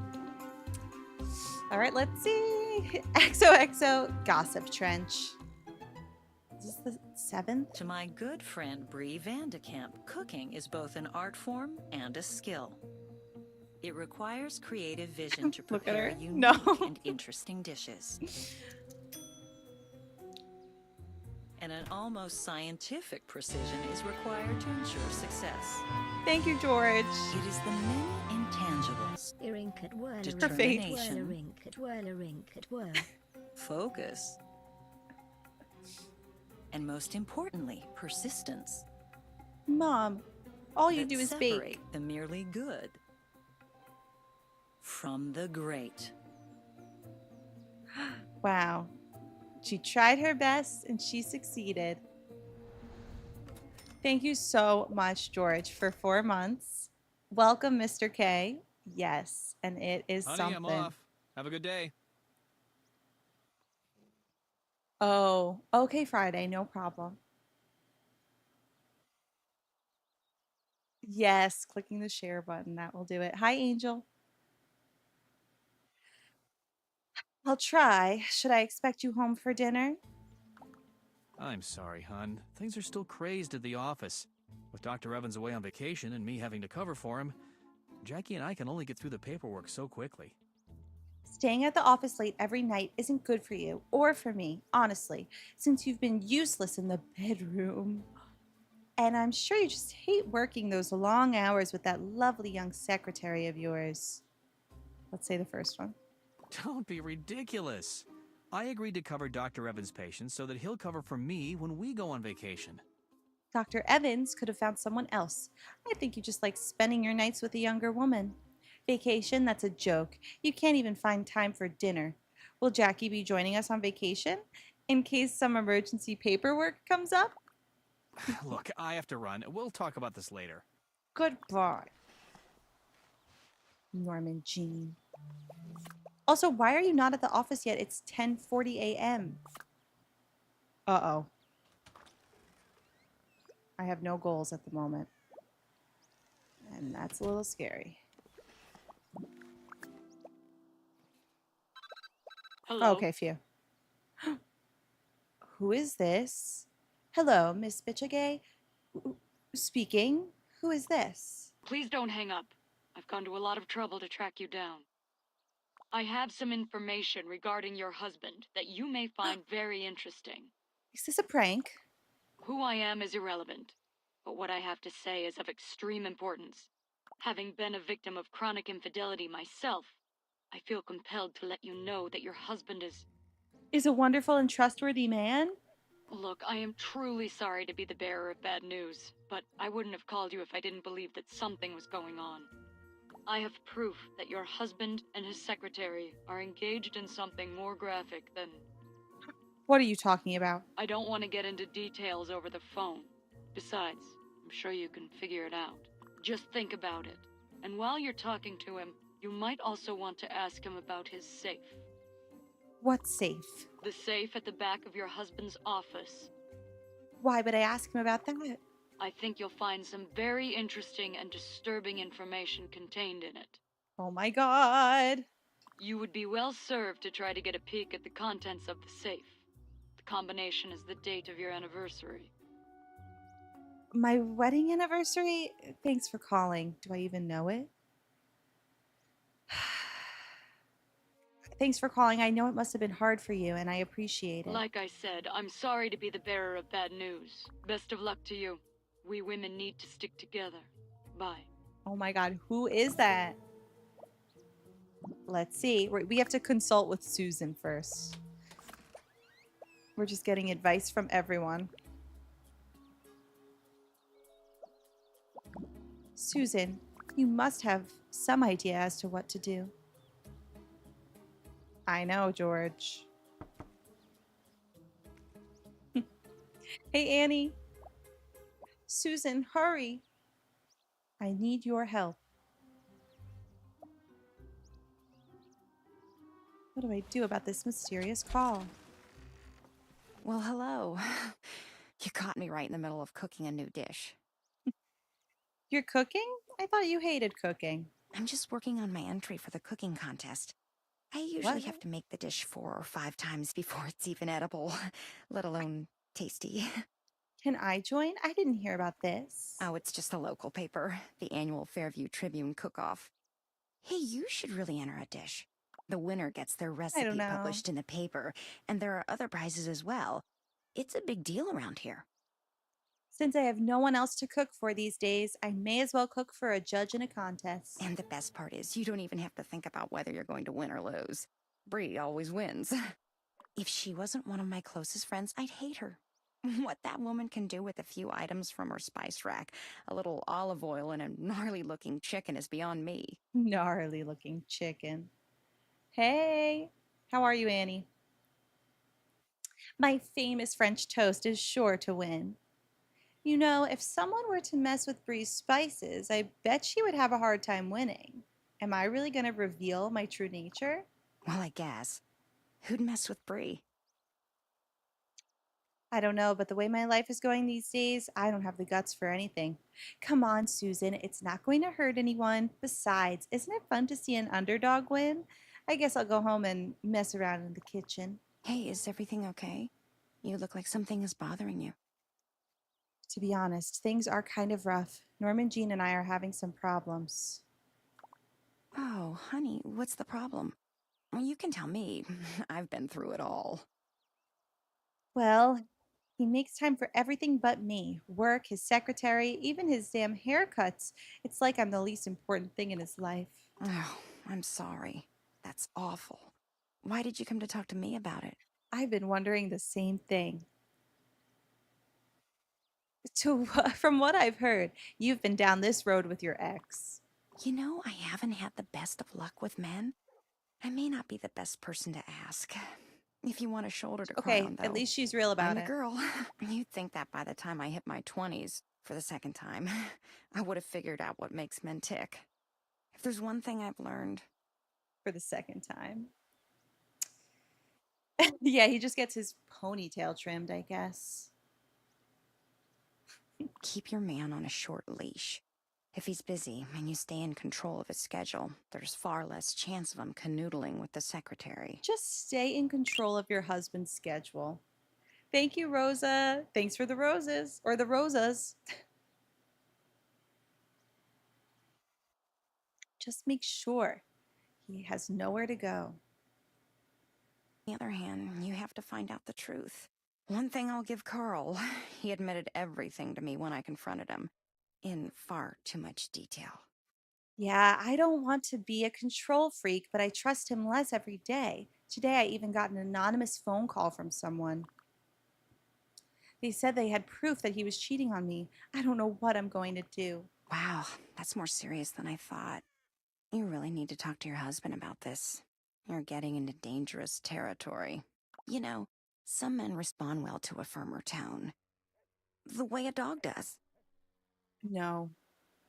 All right, let's see. XOXO Gossip Trench. Is this the 7th? To my good friend Bree Vandekamp, cooking is both an art form and a skill. It requires creative vision to prepare unique and interesting dishes. And an almost scientific precision is required to ensure success. Thank you, George. It is the many intangibles. Determination. Focus. And most importantly, persistence. Mom, all you do is separate bake. The merely good from the great. Wow. She tried her best and she succeeded. Thank you so much, George, for 4 months. Welcome, Mr. K. Yes, and it is Honey, something. I'm off. Have a good day. Oh, okay, Friday, no problem. Yes, clicking the share button, that will do it. Hi, Angel. I'll try. Should I expect you home for dinner? I'm sorry, hon. Things are still crazed at the office. With Dr. Evans away on vacation and me having to cover for him, Jackie and I can only get through the paperwork so quickly. Staying at the office late every night isn't good for you, or for me, honestly, since you've been useless in the bedroom. And I'm sure you just hate working those long hours with that lovely young secretary of yours. Let's say the first one. Don't be ridiculous. I agreed to cover Dr. Evans' patients so that he'll cover for me when we go on vacation. Dr. Evans could have found someone else. I think you just like spending your nights with a younger woman. Vacation, that's a joke. You can't even find time for dinner. Will Jackie be joining us on vacation in case some emergency paperwork comes up? Look, I have to run. We'll talk about this later. Goodbye. Norman Jean. Also, why are you not at the office yet? It's 10:40 a.m. Uh-oh. I have no goals at the moment. And that's a little scary. Hello? Okay, phew. Who is this? Hello, Miss Bitchagay. Speaking. Who is this? Please don't hang up. I've gone to a lot of trouble to track you down. I have some information regarding your husband that you may find very interesting. Is this a prank? Who I am is irrelevant, but what I have to say is of extreme importance. Having been a victim of chronic infidelity myself, I feel compelled to let you know that your husband Is a wonderful and trustworthy man? Look, I am truly sorry to be the bearer of bad news, but I wouldn't have called you if I didn't believe that something was going on. I have proof that your husband and his secretary are engaged in something more graphic than... What are you talking about? I don't want to get into details over the phone. Besides, I'm sure you can figure it out. Just think about it. And while you're talking to him, you might also want to ask him about his safe. What safe? The safe at the back of your husband's office. Why would I ask him about that? I think you'll find some very interesting and disturbing information contained in it. Oh my god. You would be well served to try to get a peek at the contents of the safe. The combination is the date of your anniversary. My wedding anniversary? Thanks for calling. Do I even know it? Thanks for calling. I know it must have been hard for you, and I appreciate it. Like I said, I'm sorry to be the bearer of bad news. Best of luck to you. We women need to stick together. Bye. Oh my god, who is that? Let's see. We have to consult with Susan first. We're just getting advice from everyone. Susan, you must have some idea as to what to do. I know, George. Hey, Annie. Susan, hurry. I need your help. What do I do about this mysterious call? Well, hello. You caught me right in the middle of cooking a new dish. You're cooking? I thought you hated cooking. I'm just working on my entry for the cooking contest. I usually have to make the dish 4 or 5 times before it's even edible, let alone tasty. Can I join? I didn't hear about this. Oh, it's just a local paper, the annual Fairview Tribune cook-off. Hey, you should really enter a dish. The winner gets their recipe published in the paper, and there are other prizes as well. It's a big deal around here. Since I have no one else to cook for these days, I may as well cook for a judge in a contest. And the best part is, you don't even have to think about whether you're going to win or lose. Bree always wins. If she wasn't one of my closest friends, I'd hate her. What that woman can do with a few items from her spice rack, a little olive oil and a gnarly-looking chicken is beyond me. Gnarly-looking chicken. Hey, how are you, Annie? My famous French toast is sure to win. You know, if someone were to mess with Bree's spices, I bet she would have a hard time winning. Am I really going to reveal my true nature? Well, I guess. Who'd mess with Bree? I don't know, but the way my life is going these days, I don't have the guts for anything. Come on, Susan, it's not going to hurt anyone. Besides, isn't it fun to see an underdog win? I guess I'll go home and mess around in the kitchen. Hey, is everything okay? You look like something is bothering you. To be honest, things are kind of rough. Norman, Jean, and I are having some problems. Oh, honey, what's the problem? Well, you can tell me. I've been through it all. Well, he makes time for everything but me. Work, his secretary, even his damn haircuts. It's like I'm the least important thing in his life. Oh, I'm sorry. That's awful. Why did you come to talk to me about it? I've been wondering the same thing. From what I've heard, you've been down this road with your ex. You know, I haven't had the best of luck with men. I may not be the best person to ask. If you want a shoulder to cry on, though, at least she's real about I'm it. a girl. You'd think that by the time I hit my 20s, for the second time, I would have figured out what makes men tick. If there's one thing I've learned... For the second time. Yeah, he just gets his ponytail trimmed, I guess. Keep your man on a short leash. If he's busy and you stay in control of his schedule, there's far less chance of him canoodling with the secretary. Just stay in control of your husband's schedule. Thank you, Rosa. Thanks for the roses. Or the rosas. Just make sure he has nowhere to go. On the other hand, you have to find out the truth. One thing I'll give Carl, he admitted everything to me when I confronted him, in far too much detail. Yeah, I don't want to be a control freak, but I trust him less every day. Today I even got an anonymous phone call from someone. They said they had proof that he was cheating on me. I don't know what I'm going to do. Wow, that's more serious than I thought. You really need to talk to your husband about this. You're getting into dangerous territory. You know, some men respond well to a firmer tone. The way a dog does. No.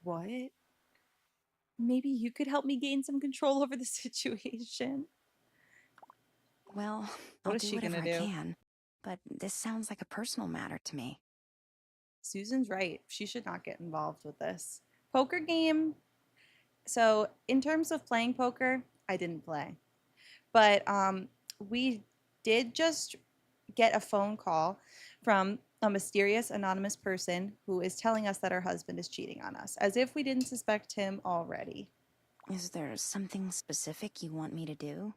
What? Maybe you could help me gain some control over the situation. Well, I'll do whatever I can, but this sounds like a personal matter to me. Susan's right. She should not get involved with this. Poker game. So in terms of playing poker, I didn't play. But we did just get a phone call from a mysterious anonymous person who is telling us that her husband is cheating on us, as if we didn't suspect him already. Is there something specific you want me to do?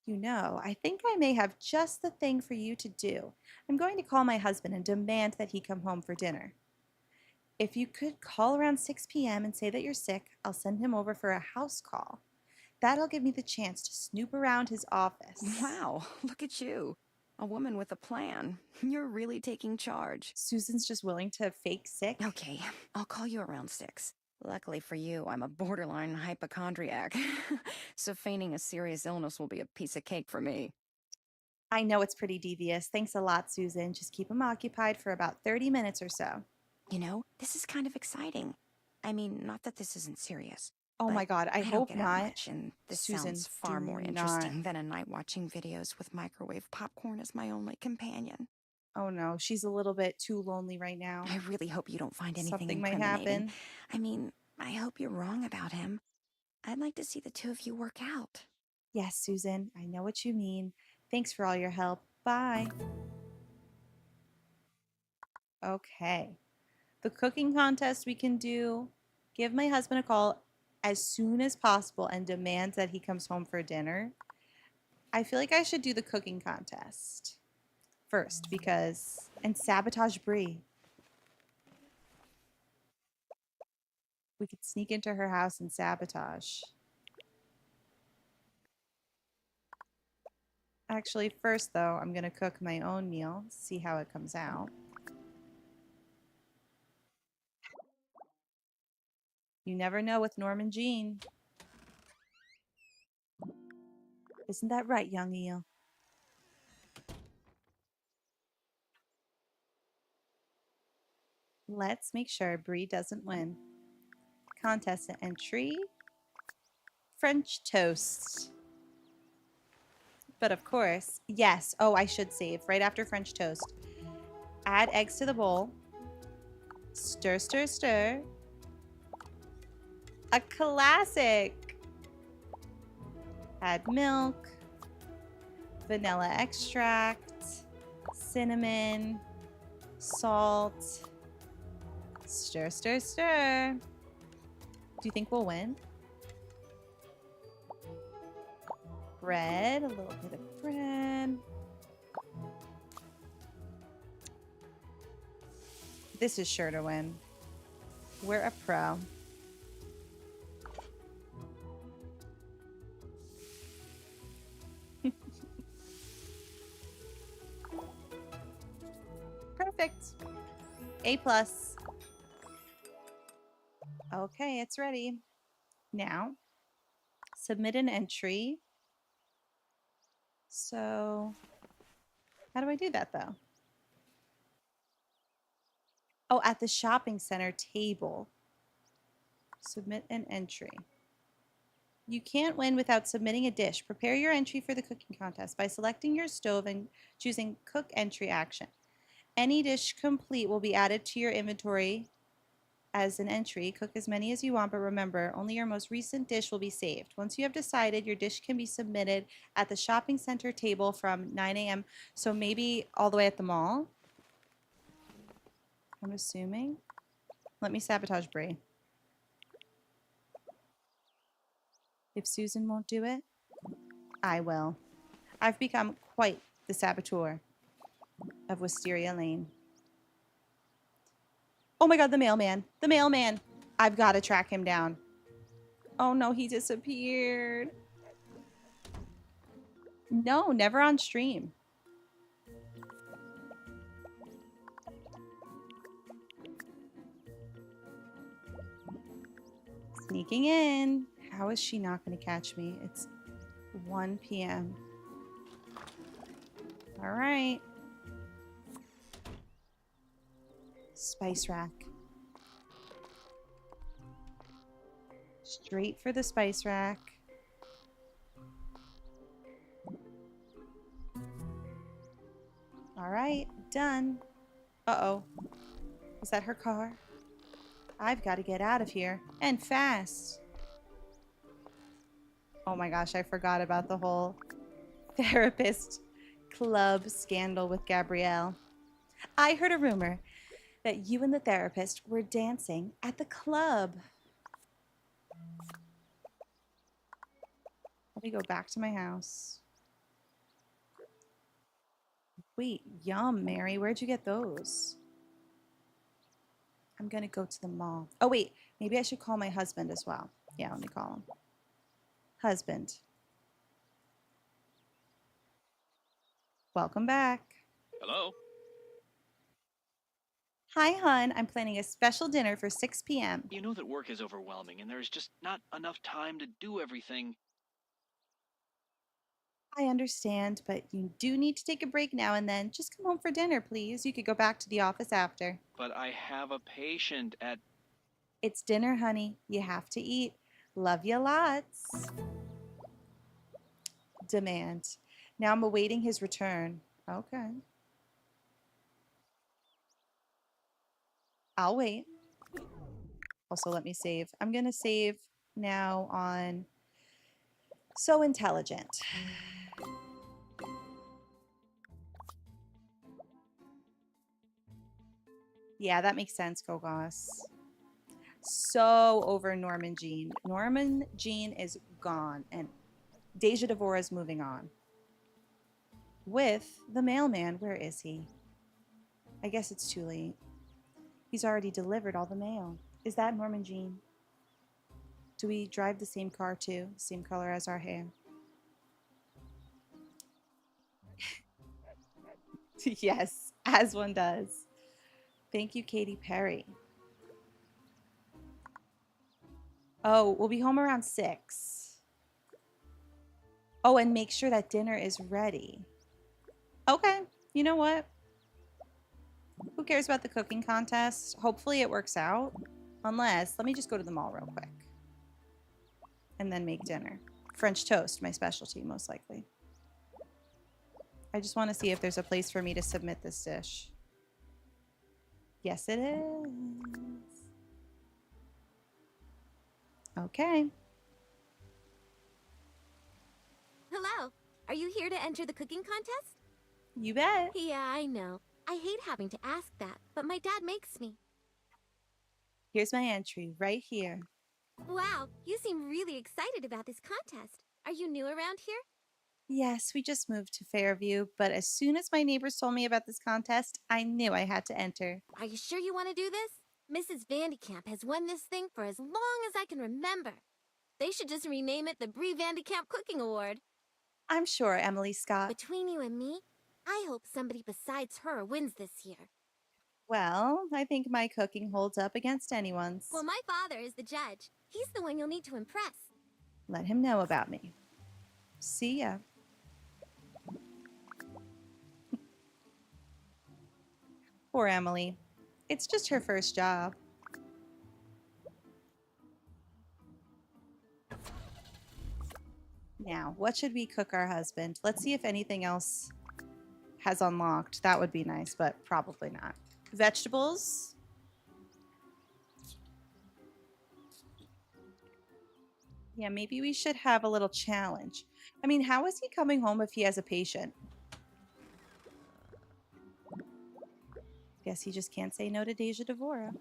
You know, I think I may have just the thing for you to do. I'm going to call my husband and demand that he come home for dinner. If you could call around 6 p.m. and say that you're sick, I'll send him over for a house call. That'll give me the chance to snoop around his office. Wow, look at you. A woman with a plan. You're really taking charge. Susan's just willing to fake sick. Okay, I'll call you around 6. Luckily for you, I'm a borderline hypochondriac, so feigning a serious illness will be a piece of cake for me. I know it's pretty devious. Thanks a lot, Susan. Just keep him occupied for about 30 minutes or so. You know, this is kind of exciting. I mean, not that this isn't serious. Oh my God, I don't hope get out not. much, and this Susan, sounds far do more not. interesting than a night watching videos with microwave popcorn as my only companion. Oh no, she's a little bit too lonely right now. I really hope you don't find anything Something might incriminating. happen. I mean, I hope you're wrong about him. I'd like to see the two of you work out. Yes, Susan, I know what you mean. Thanks for all your help. Bye. Okay. The cooking contest we can do. Give my husband a call as soon as possible and demand that he comes home for dinner. I feel like I should do the cooking contest first because... And sabotage Brie. We could sneak into her house and sabotage. Actually, first though, I'm going to cook my own meal, see how it comes out. You never know with Norm and Jean. Isn't that right, young eel? Let's make sure Brie doesn't win. Contestant entry. French toast. But of course, yes. Oh, I should save right after French toast. Add eggs to the bowl. Stir, stir, stir. A classic. Add milk. Vanilla extract. Cinnamon. Salt. Stir, stir, stir. Do you think we'll win? Bread, a little bit of bread. This is sure to win. We're a pro. Perfect. A+. Okay, it's ready. Now, submit an entry. So, how do I do that though? Oh, at the shopping center table. Submit an entry. You can't win without submitting a dish. Prepare your entry for the cooking contest by selecting your stove and choosing Cook Entry action. Any dish complete will be added to your inventory as an entry. Cook as many as you want, but remember, only your most recent dish will be saved. Once you have decided, your dish can be submitted at the shopping center table from 9 a.m. So maybe all the way at the mall? I'm assuming. Let me sabotage Brie. If Susan won't do it, I will. I've become quite the saboteur of Wisteria Lane. Oh my God, the mailman. The mailman. I've got to track him down. Oh no, he disappeared. No, never on stream. Sneaking in. How is she not going to catch me? It's 1 p.m. All right. Spice rack. Straight for the spice rack. All right, done. Uh-oh. Is that her car? I've got to get out of here. And fast. Oh my gosh, I forgot about the whole therapist club scandal with Gabrielle. I heard a rumor that you and the therapist were dancing at the club. Let me go back to my house. Wait, yum, Mary. Where'd you get those? I'm gonna go to the mall. Oh, wait. Maybe I should call my husband as well. Yeah, let me call him. Husband. Welcome back. Hello? Hi, hon. I'm planning a special dinner for 6 p.m. You know that work is overwhelming and there's just not enough time to do everything. I understand, but you do need to take a break now and then. Just come home for dinner, please. You could go back to the office after. But I have a patient at... It's dinner, honey. You have to eat. Love you lots. Demand. Now I'm awaiting his return. Okay. I'll wait. Also, let me save. I'm going to save now on So Intelligent. Yeah, that makes sense, Gogos. So over Norman Jean. Norman Jean is gone, and Deja Devora is moving on. With the mailman, where is he? I guess it's too late. He's already delivered all the mail. Is that Norman Jean? Do we drive the same car too? Same color as our hair? Yes, as one does. Thank you, Katy Perry. Oh, we'll be home around 6. Oh, and make sure that dinner is ready. Okay, you know what? Who cares about the cooking contest? Hopefully it works out. Unless, let me just go to the mall real quick. And then make dinner. French toast, my specialty, most likely. I just want to see if there's a place for me to submit this dish. Yes, it is. Okay. Hello. Are you here to enter the cooking contest? You bet. Yeah, I know. I hate having to ask that, but my dad makes me. Here's my entry, right here. Wow, you seem really excited about this contest. Are you new around here? Yes, we just moved to Fairview, but as soon as my neighbors told me about this contest, I knew I had to enter. Are you sure you want to do this? Mrs. Vandekamp has won this thing for as long as I can remember. They should just rename it the Brie Vandekamp Cooking Award. I'm sure, Emily Scott. Between you and me, I hope somebody besides her wins this year. Well, I think my cooking holds up against anyone's. Well, my father is the judge. He's the one you'll need to impress. Let him know about me. See ya. Poor Emily. It's just her first job. Now, what should we cook our husband? Let's see if anything else has unlocked. That would be nice, but probably not. Vegetables. Yeah, maybe we should have a little challenge. I mean, how is he coming home if he has a patient? Guess he just can't say no to Deja Devora.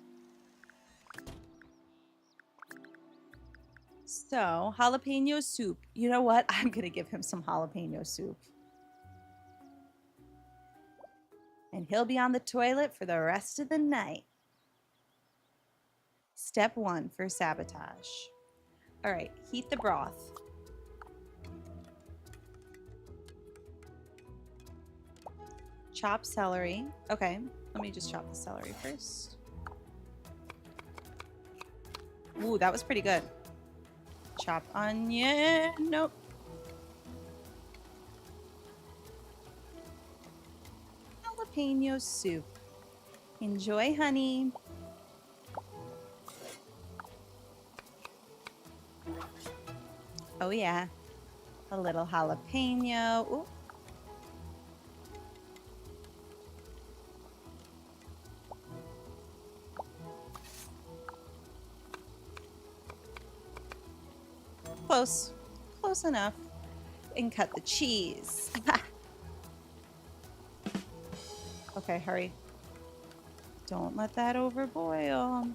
So, jalapeno soup. You know what? I'm going to give him some jalapeno soup. And he'll be on the toilet for the rest of the night. Step 1 for sabotage. All right, heat the broth. Chop celery. Okay, let me just chop the celery first. Ooh, that was pretty good. Chop onion. Nope. Jalapeno soup. Enjoy, honey. Oh yeah, a little jalapeno. Ooh. Close, close enough. And cut the cheese. Okay, hurry. Don't let that overboil.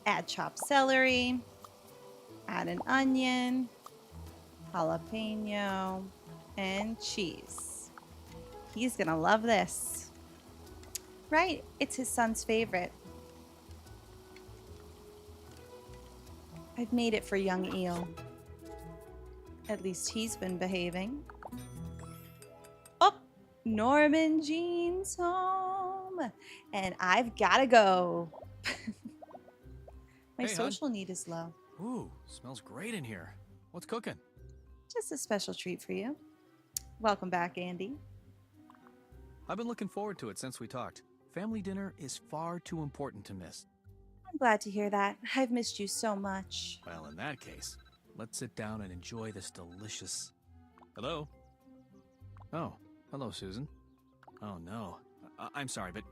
Add chopped celery. Add an onion, jalapeno, and cheese. He's gonna love this. Right, it's his son's favorite. I've made it for young Eel. At least he's been behaving. Oh, Norman Jean's home. And I've gotta go. My Hey, social need is low. Ooh, smells great in here. What's cooking? Just a special treat for you. Welcome back, Andy. I've been looking forward to it since we talked. Family dinner is far too important to miss. I'm glad to hear that. I've missed you so much. Well, in that case, let's sit down and enjoy this delicious... Hello? Oh, hello, Susan. Oh, no. I'm sorry, but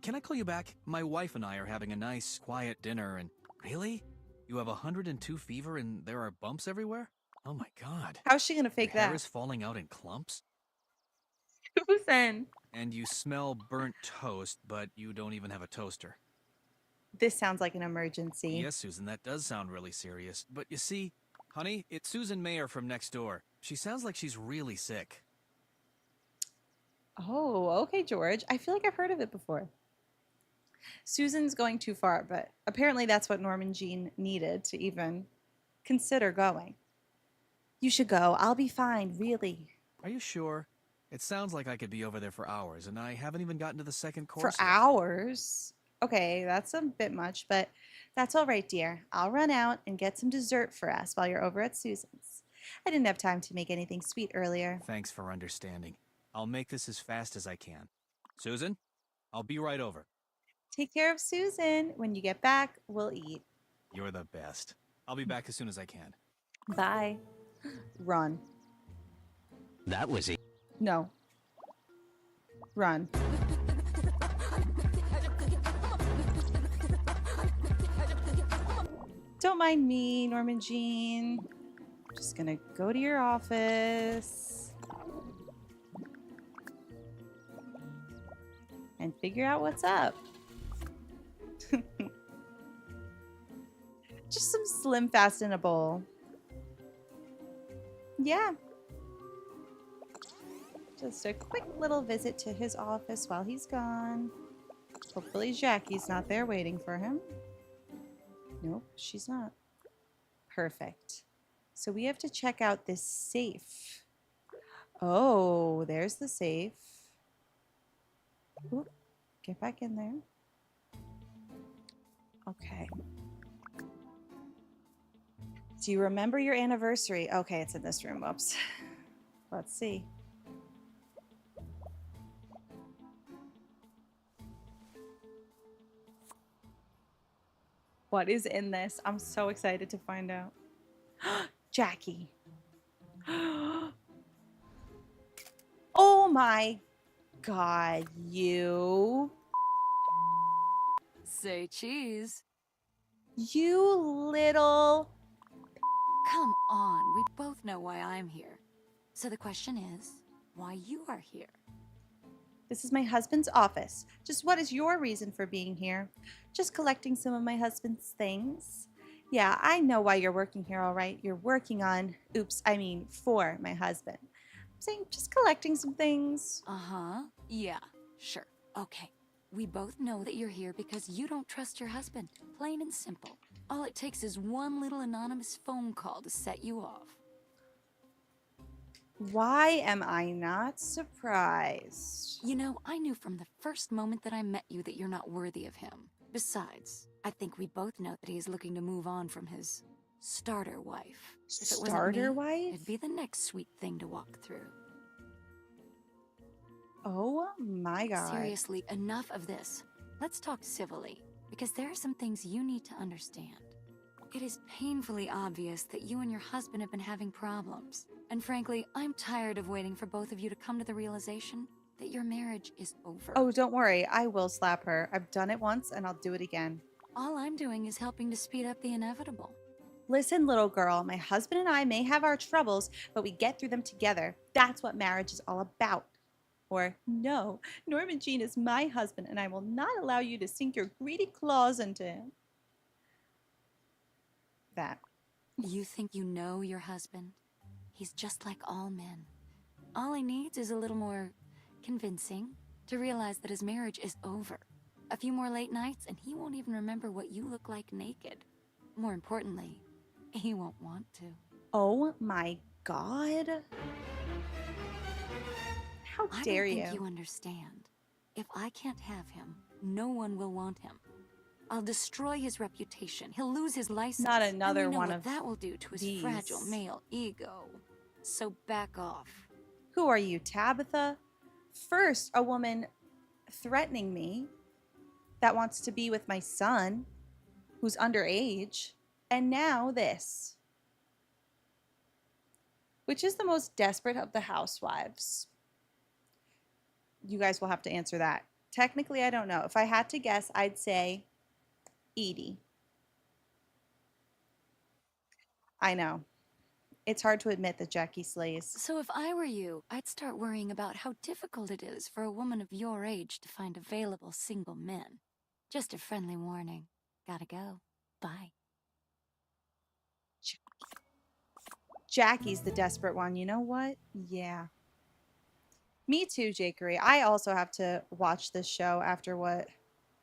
can I call you back? My wife and I are having a nice, quiet dinner and... Really? You have 102 fever and there are bumps everywhere? Oh my god. How's she gonna fake Your hair that? is falling out in clumps? Susan! And you smell burnt toast, but you don't even have a toaster. This sounds like an emergency. Yes, Susan, that does sound really serious. But you see, honey, it's Susan Mayer from next door. She sounds like she's really sick. Oh, okay, George. I feel like I've heard of it before. Susan's going too far, but apparently that's what Norman Jean needed to even consider going. You should go. I'll be fine, really. Are you sure? It sounds like I could be over there for hours, and I haven't even gotten to the second course For yet. hours? Okay, that's a bit much, but that's all right, dear. I'll run out and get some dessert for us while you're over at Susan's. I didn't have time to make anything sweet earlier. Thanks for understanding. I'll make this as fast as I can. Susan, I'll be right over. Take care of Susan. When you get back, we'll eat. You're the best. I'll be back as soon as I can. Bye. Run. That was it. No. Run. Don't mind me, Norman Jean. I'm just gonna go to your office and figure out what's up. Just some Slim Fast in a bowl. Yeah. Just a quick little visit to his office while he's gone. Hopefully Jackie's not there waiting for him. Nope, she's not. Perfect. So we have to check out this safe. Oh, there's the safe. Oop, get back in there. Okay. Do you remember your anniversary? Okay, it's in this room. Whoops. Let's see. What is in this? I'm so excited to find out. Jackie. Oh my God, you. Say cheese. You little. Come on, we both know why I'm here. So the question is, why you are here? This is my husband's office. Just what is your reason for being here? Just collecting some of my husband's things. Yeah, I know why you're working here, all right. You're working on, for my husband. I'm saying just collecting some things. Uh-huh. Yeah, sure. Okay. We both know that you're here because you don't trust your husband. Plain and simple. All it takes is one little anonymous phone call to set you off. Why am I not surprised? You know, I knew from the first moment that I met you that you're not worthy of him. Besides, I think we both know that he is looking to move on from his starter wife. If it wasn't me, wife? it'd be the next sweet thing to walk through. Oh my God. Seriously, enough of this. Let's talk civilly, because there are some things you need to understand. It is painfully obvious that you and your husband have been having problems. And frankly, I'm tired of waiting for both of you to come to the realization that your marriage is over. Oh, don't worry. I will slap her. I've done it once and I'll do it again. All I'm doing is helping to speed up the inevitable. Listen, little girl, my husband and I may have our troubles, but we get through them together. That's what marriage is all about. Or, no, Norman Jean is my husband and I will not allow you to sink your greedy claws into him. That. You think you know your husband? He's just like all men. All he needs is a little more convincing to realize that his marriage is over. A few more late nights and he won't even remember what you look like naked. More importantly, he won't want to. Oh my God. How dare you? I don't think you understand. If I can't have him, no one will want him. I'll destroy his reputation. He'll lose his license. Not another and we know one what of that will do to his these. fragile male ego. So back off. Who are you, Tabitha? First, a woman threatening me, that wants to be with my son, who's underage, and now this. Which is the most desperate of the housewives? You guys will have to answer that. Technically, I don't know. If I had to guess, I'd say Edie. I know. It's hard to admit that Jackie slays. So if I were you, I'd start worrying about how difficult it is for a woman of your age to find available single men. Just a friendly warning. Gotta go. Bye. Jackie's the desperate one. You know what? Yeah. Me too, Jakery. I also have to watch this show after what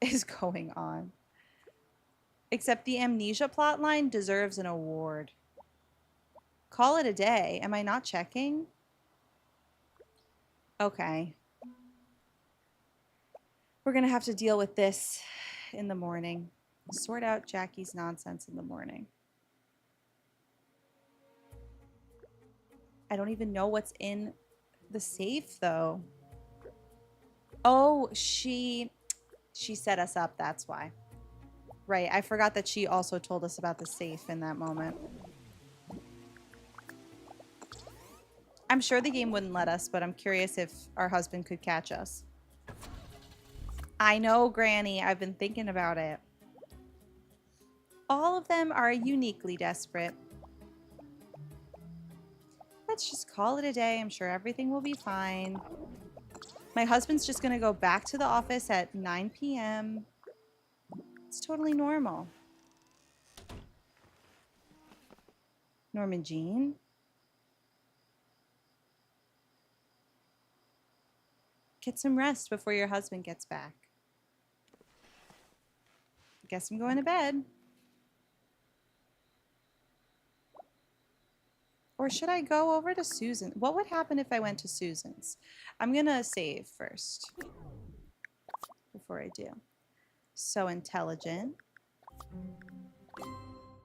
is going on. Except the amnesia plotline deserves an award. Call it a day. Am I not checking? Okay. We're going to have to deal with this in the morning. Sort out Jackie's nonsense in the morning. I don't even know what's in the safe, though. Oh, she set us up. That's why. Right. I forgot that she also told us about the safe in that moment. I'm sure the game wouldn't let us, but I'm curious if our husband could catch us. I know, Granny. I've been thinking about it. All of them are uniquely desperate. Let's just call it a day. I'm sure everything will be fine. My husband's just going to go back to the office at 9 p.m. It's totally normal. Norman Jean? Get some rest before your husband gets back. Guess I'm going to bed. Or should I go over to Susan? What would happen if I went to Susan's? I'm going to save first before I do. So intelligent.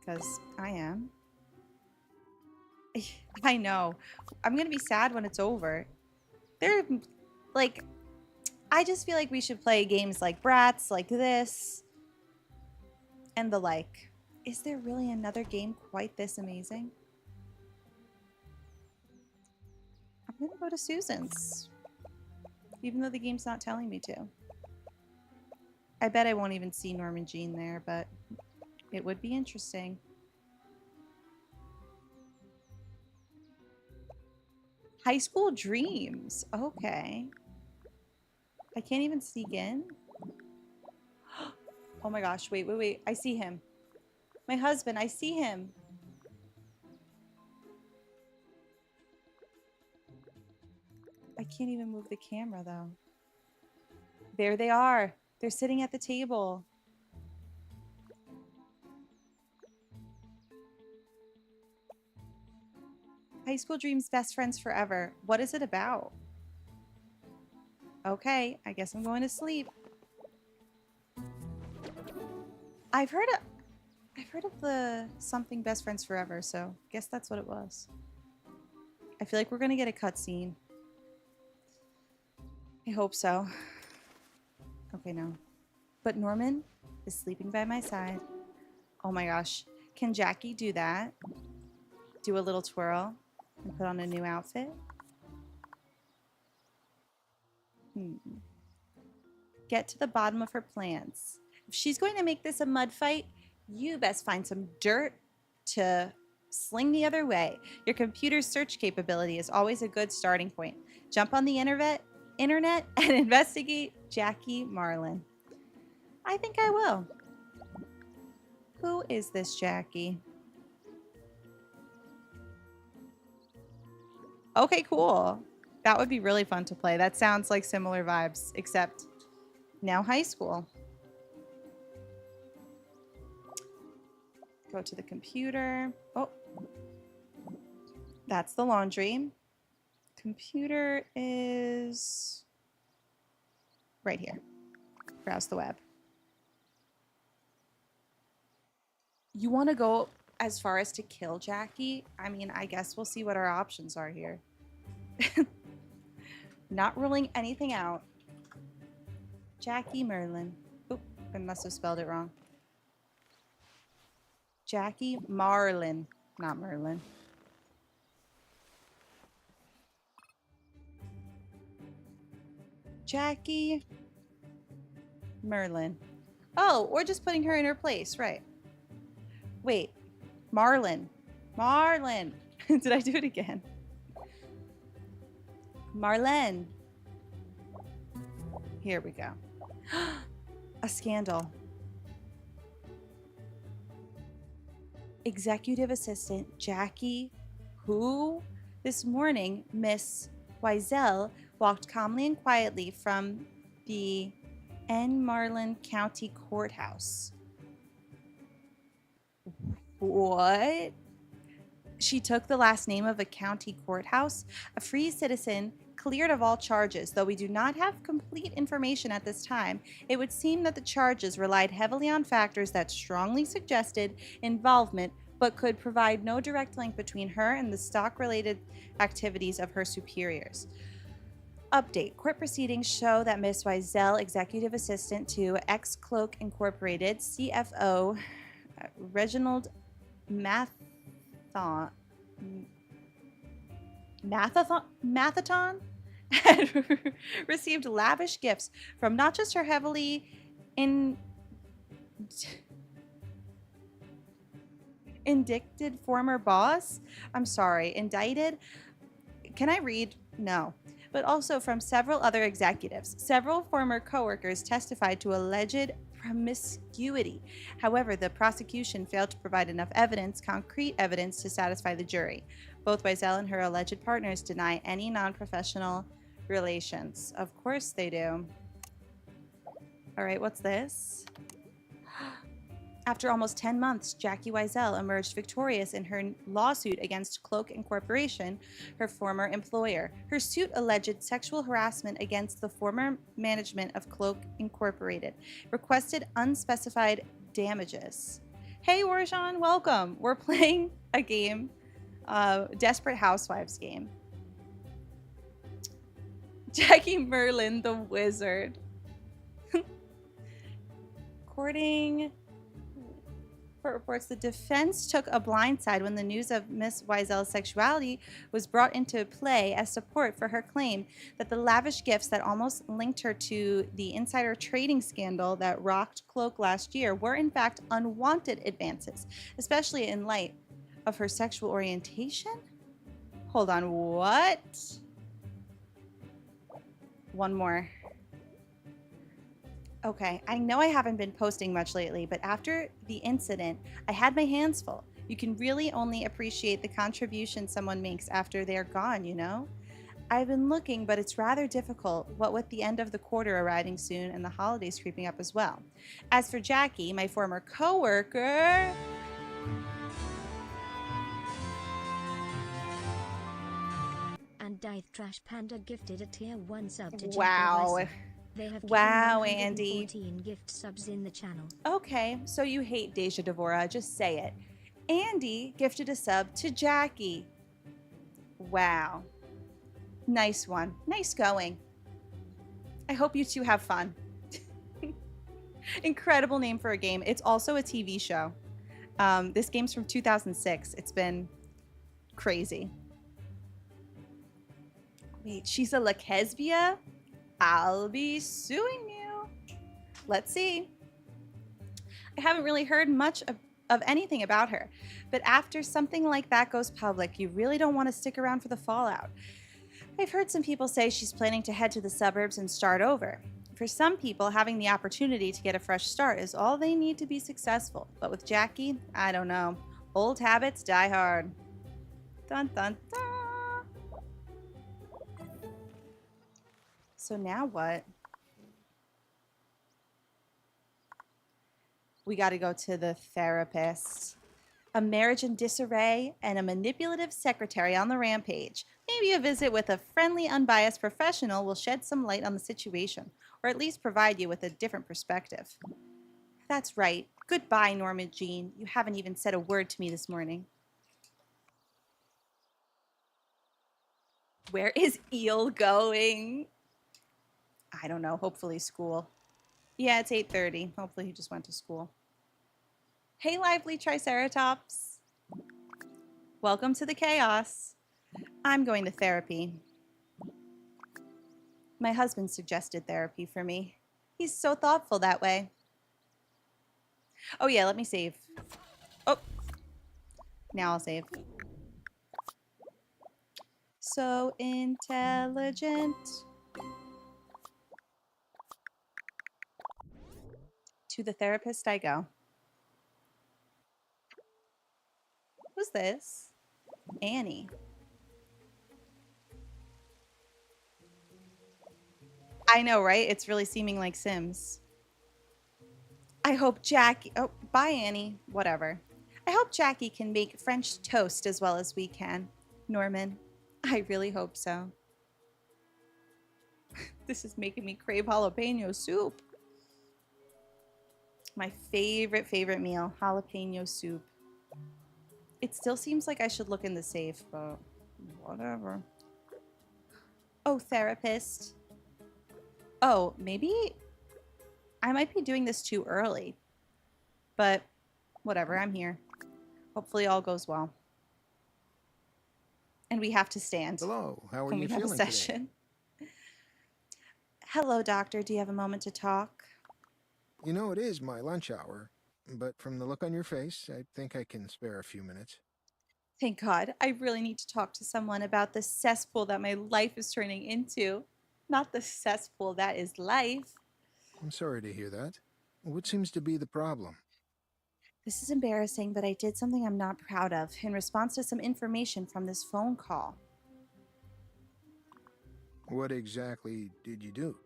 Because I am. I know. I'm going to be sad when it's over. They're like, I just feel like we should play games like Bratz, like this, and the like. Is there really another game quite this amazing? I'm going to go to Susan's. Even though the game's not telling me to. I bet I won't even see Norman Jean there, but it would be interesting. High School Dreams. Okay. I can't even sneak in. Oh my gosh. Wait. I see him. My husband. I see him. I can't even move the camera though. There they are. They're sitting at the table. High School Dreams, Best Friends Forever. What is it about? Okay, I guess I'm going to sleep. I've heard of the something Best Friends Forever, so I guess that's what it was. I feel like we're gonna get a cutscene. I hope so. Okay, no. But Norman is sleeping by my side. Oh my gosh. Can Jackie do that? Do a little twirl and put on a new outfit? Get to the bottom of her plans. If she's going to make this a mud fight, you best find some dirt to sling the other way. Your computer's search capability is always a good starting point. Jump on the internet and investigate Jackie Marlin. I think I will. Who is this Jackie? Okay, cool. That would be really fun to play. That sounds like similar vibes, except now high school. Go to the computer. Oh, that's the laundry. Computer is right here. Browse the web. You want to go as far as to kill Jackie? I mean, I guess we'll see what our options are here. Not ruling anything out. Jackie Merlin. Oop. I must have spelled it wrong. Jackie Marlin, not Merlin. Jackie Merlin. Oh, or just putting her in her place, right. Wait, Marlin. Marlin. Did I do it again? Marlene. Here we go. A scandal. Executive assistant Jackie, who this morning, Miss Wiesel walked calmly and quietly from the N. Marlin County Courthouse. What? She took the last name of a county courthouse, a free citizen cleared of all charges. Though we do not have complete information at this time, it would seem that the charges relied heavily on factors that strongly suggested involvement but could provide no direct link between her and the stock-related activities of her superiors. Update. Court proceedings show that Ms. Wiesel, executive assistant to X Cloak Incorporated, CFO Reginald Mathaton had received lavish gifts from not just her heavily indicted former boss. I'm sorry, indicted? Can I read? No. But also from several other executives. Several former coworkers testified to alleged promiscuity. However, the prosecution failed to provide enough evidence, concrete evidence, to satisfy the jury. Both Wiesel and her alleged partners deny any non-professional relations. Of course they do. All right, what's this? After almost 10 months, Jackie Wiesel emerged victorious in her lawsuit against Cloak Incorporation, her former employer. Her suit alleged sexual harassment against the former management of Cloak Incorporated, requested unspecified damages. Hey, Warshawn, welcome. We're playing a game, Desperate Housewives game. Jackie Merlin, the wizard. Courting... Court reports the defense took a blindside when the news of Miss Wiesel's sexuality was brought into play as support for her claim that the lavish gifts that almost linked her to the insider trading scandal that rocked Cloak last year were in fact unwanted advances, especially in light of her sexual orientation? Hold on, what? One more. Okay, I know I haven't been posting much lately, but after the incident, I had my hands full. You can really only appreciate the contribution someone makes after they're gone, you know? I've been looking, but it's rather difficult, what with the end of the quarter arriving soon and the holidays creeping up as well. As for Jackie, my former coworker... And Dive Trash Panda gifted a tier 1 sub to Wow. They have Wow, Andy. 14 gift subs in the channel. Okay, so you hate Deja Devora, just say it. Andy gifted a sub to Jackie. Wow. Nice one. Nice going. I hope you two have fun. Incredible name for a game. It's also a TV show. This game's from 2006. It's been crazy. Wait, she's a Lakesbia? I'll be suing you. Let's see. I haven't really heard much of anything about her, but after something like that goes public, you really don't want to stick around for the fallout. I've heard some people say she's planning to head to the suburbs and start over. For some people, having the opportunity to get a fresh start is all they need to be successful. But with Jackie, I don't know. Old habits die hard. Dun dun dun. So now what? We got to go to the therapist. A marriage in disarray and a manipulative secretary on the rampage. Maybe a visit with a friendly, unbiased professional will shed some light on the situation, or at least provide you with a different perspective. That's right. Goodbye, Norma Jean. You haven't even said a word to me this morning. Where is Eel going? I don't know. Hopefully school. Yeah, it's 8:30. Hopefully he just went to school. Hey, lively Triceratops. Welcome to the chaos. I'm going to therapy. My husband suggested therapy for me. He's so thoughtful that way. Oh yeah, let me save. Oh, now I'll save. So intelligent. To the therapist I go. Who's this? Annie. I know, right? It's really seeming like Sims. I hope Jackie... Oh, bye, Annie. Whatever. I hope Jackie can make French toast as well as we can. Norman, I really hope so. This is making me crave jalapeno soup. My favorite meal, jalapeno soup. It still seems like I should look in the safe, but whatever. Oh, therapist. Oh, maybe I might be doing this too early. But whatever, I'm here. Hopefully all goes well. And we have to stand. Hello, how are when you we have feeling a session. Today? Hello, doctor. Do you have a moment to talk? You know, it is my lunch hour, but from the look on your face, I think I can spare a few minutes. Thank God. I really need to talk to someone about the cesspool that my life is turning into. Not the cesspool that is life. I'm sorry to hear that. What seems to be the problem? This is embarrassing, but I did something I'm not proud of in response to some information from this phone call. What exactly did you do?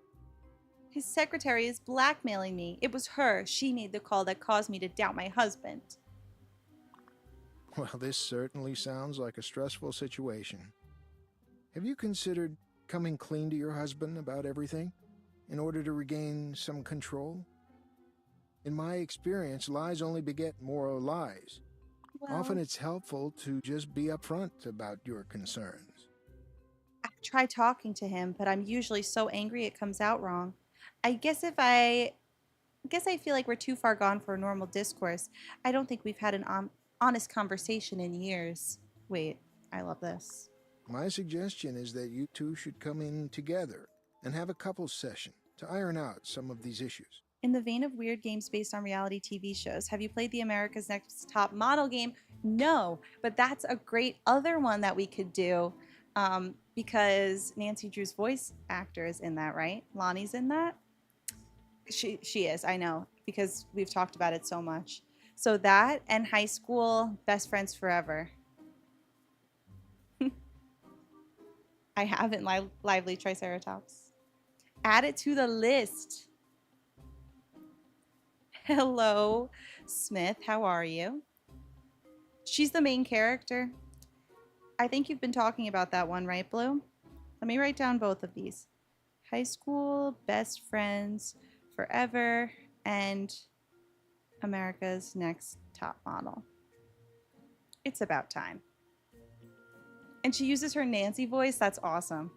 His secretary is blackmailing me. It was her. She made the call that caused me to doubt my husband. Well, this certainly sounds like a stressful situation. Have you considered coming clean to your husband about everything in order to regain some control? In my experience, lies only beget more lies. Well, often it's helpful to just be upfront about your concerns. I try talking to him, but I'm usually so angry it comes out wrong. I guess I feel like we're too far gone for a normal discourse. I don't think we've had an honest conversation in years. Wait, I love this. My suggestion is that you two should come in together and have a couples session to iron out some of these issues. In the vein of weird games based on reality TV shows, have you played the America's Next Top Model game? No, but that's a great other one that we could do because Nancy Drew's voice actor is in that, right? Lonnie's in that? She is, I know, because we've talked about it so much. So that and high school best friends forever. I haven't lively Triceratops. Add it to the list. Hello, Smith. How are you? She's the main character. I think you've been talking about that one, right, Blue? Let me write down both of these. High school best friends forever and America's Next Top Model. It's about time. And she uses her Nancy voice. That's awesome.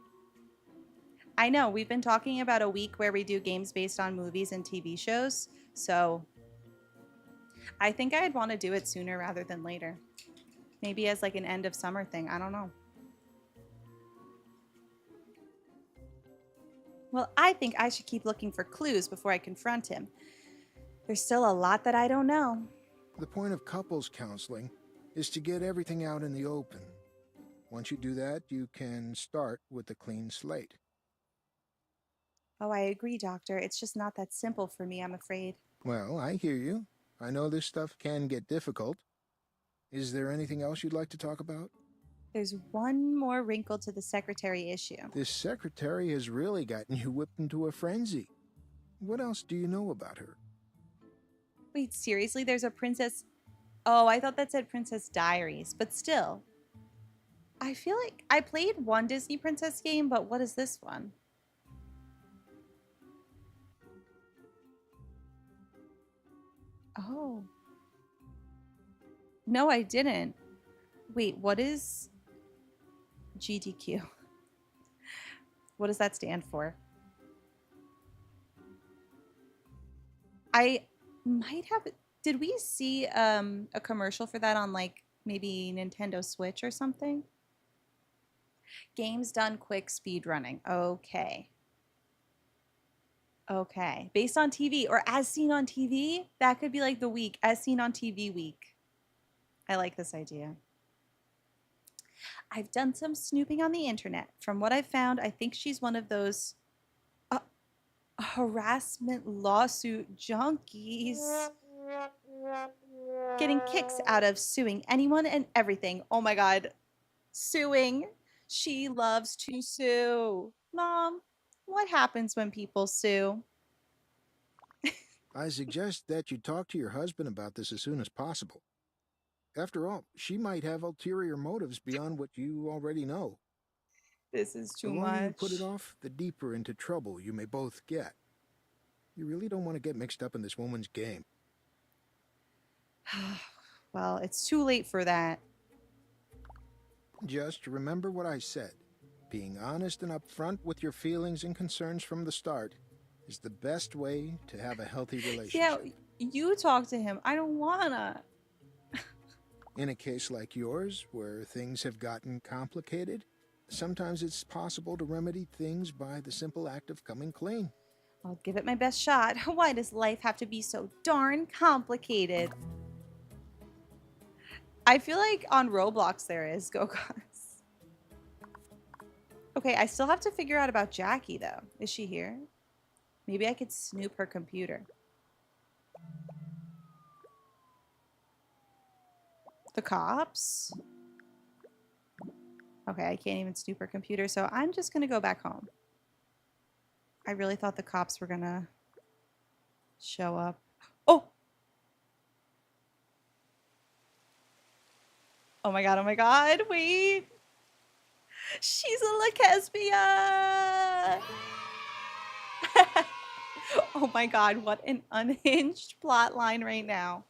I know, we've been talking about a week where we do games based on movies and TV shows, so I think I'd want to do it sooner rather than later. Maybe as like an end of summer thing. I don't know. Well, I think I should keep looking for clues before I confront him. There's still a lot that I don't know. The point of couples counseling is to get everything out in the open. Once you do that, you can start with a clean slate. Oh, I agree, Doctor. It's just not that simple for me, I'm afraid. Well, I hear you. I know this stuff can get difficult. Is there anything else you'd like to talk about? There's one more wrinkle to the secretary issue. This secretary has really gotten you whipped into a frenzy. What else do you know about her? Wait, seriously? There's a princess... Oh, I thought that said Princess Diaries, but still. I feel like I played one Disney princess game, but what is this one? Oh. No, I didn't. Wait, what is GDQ? What does that stand for? I might have. Did we see a commercial for that on like maybe Nintendo Switch or something? Games done quick speed running. Okay. Okay. Based on TV or as seen on TV? That could be like the week as seen on TV week. I like this idea. I've done some snooping on the internet. From what I've found, I think she's one of those harassment lawsuit junkies getting kicks out of suing anyone and everything. Oh my God. Suing. She loves to sue. Mom, what happens when people sue? I suggest that you talk to your husband about this as soon as possible. After all, she might have ulterior motives beyond what you already know. This is too The longer you put it much. off, the deeper into trouble you may both get. You really don't want to get mixed up in this woman's game. Well, it's too late for that. Just remember what I said. Being honest and upfront with your feelings and concerns from the start is the best way to have a healthy relationship. Yeah, you talk to him. I don't wanna. In a case like yours, where things have gotten complicated, sometimes it's possible to remedy things by the simple act of coming clean. I'll give it my best shot. Why does life have to be so darn complicated? I feel like on Roblox there is go-karts. Okay, I still have to figure out about Jackie though. Is she here? Maybe I could snoop her computer. The cops? Okay, I can't even snoop her computer, so I'm just gonna go back home. I really thought the cops were gonna show up. Oh! Oh my god, wait! She's a lesbian! Oh my god, what an unhinged plot line right now.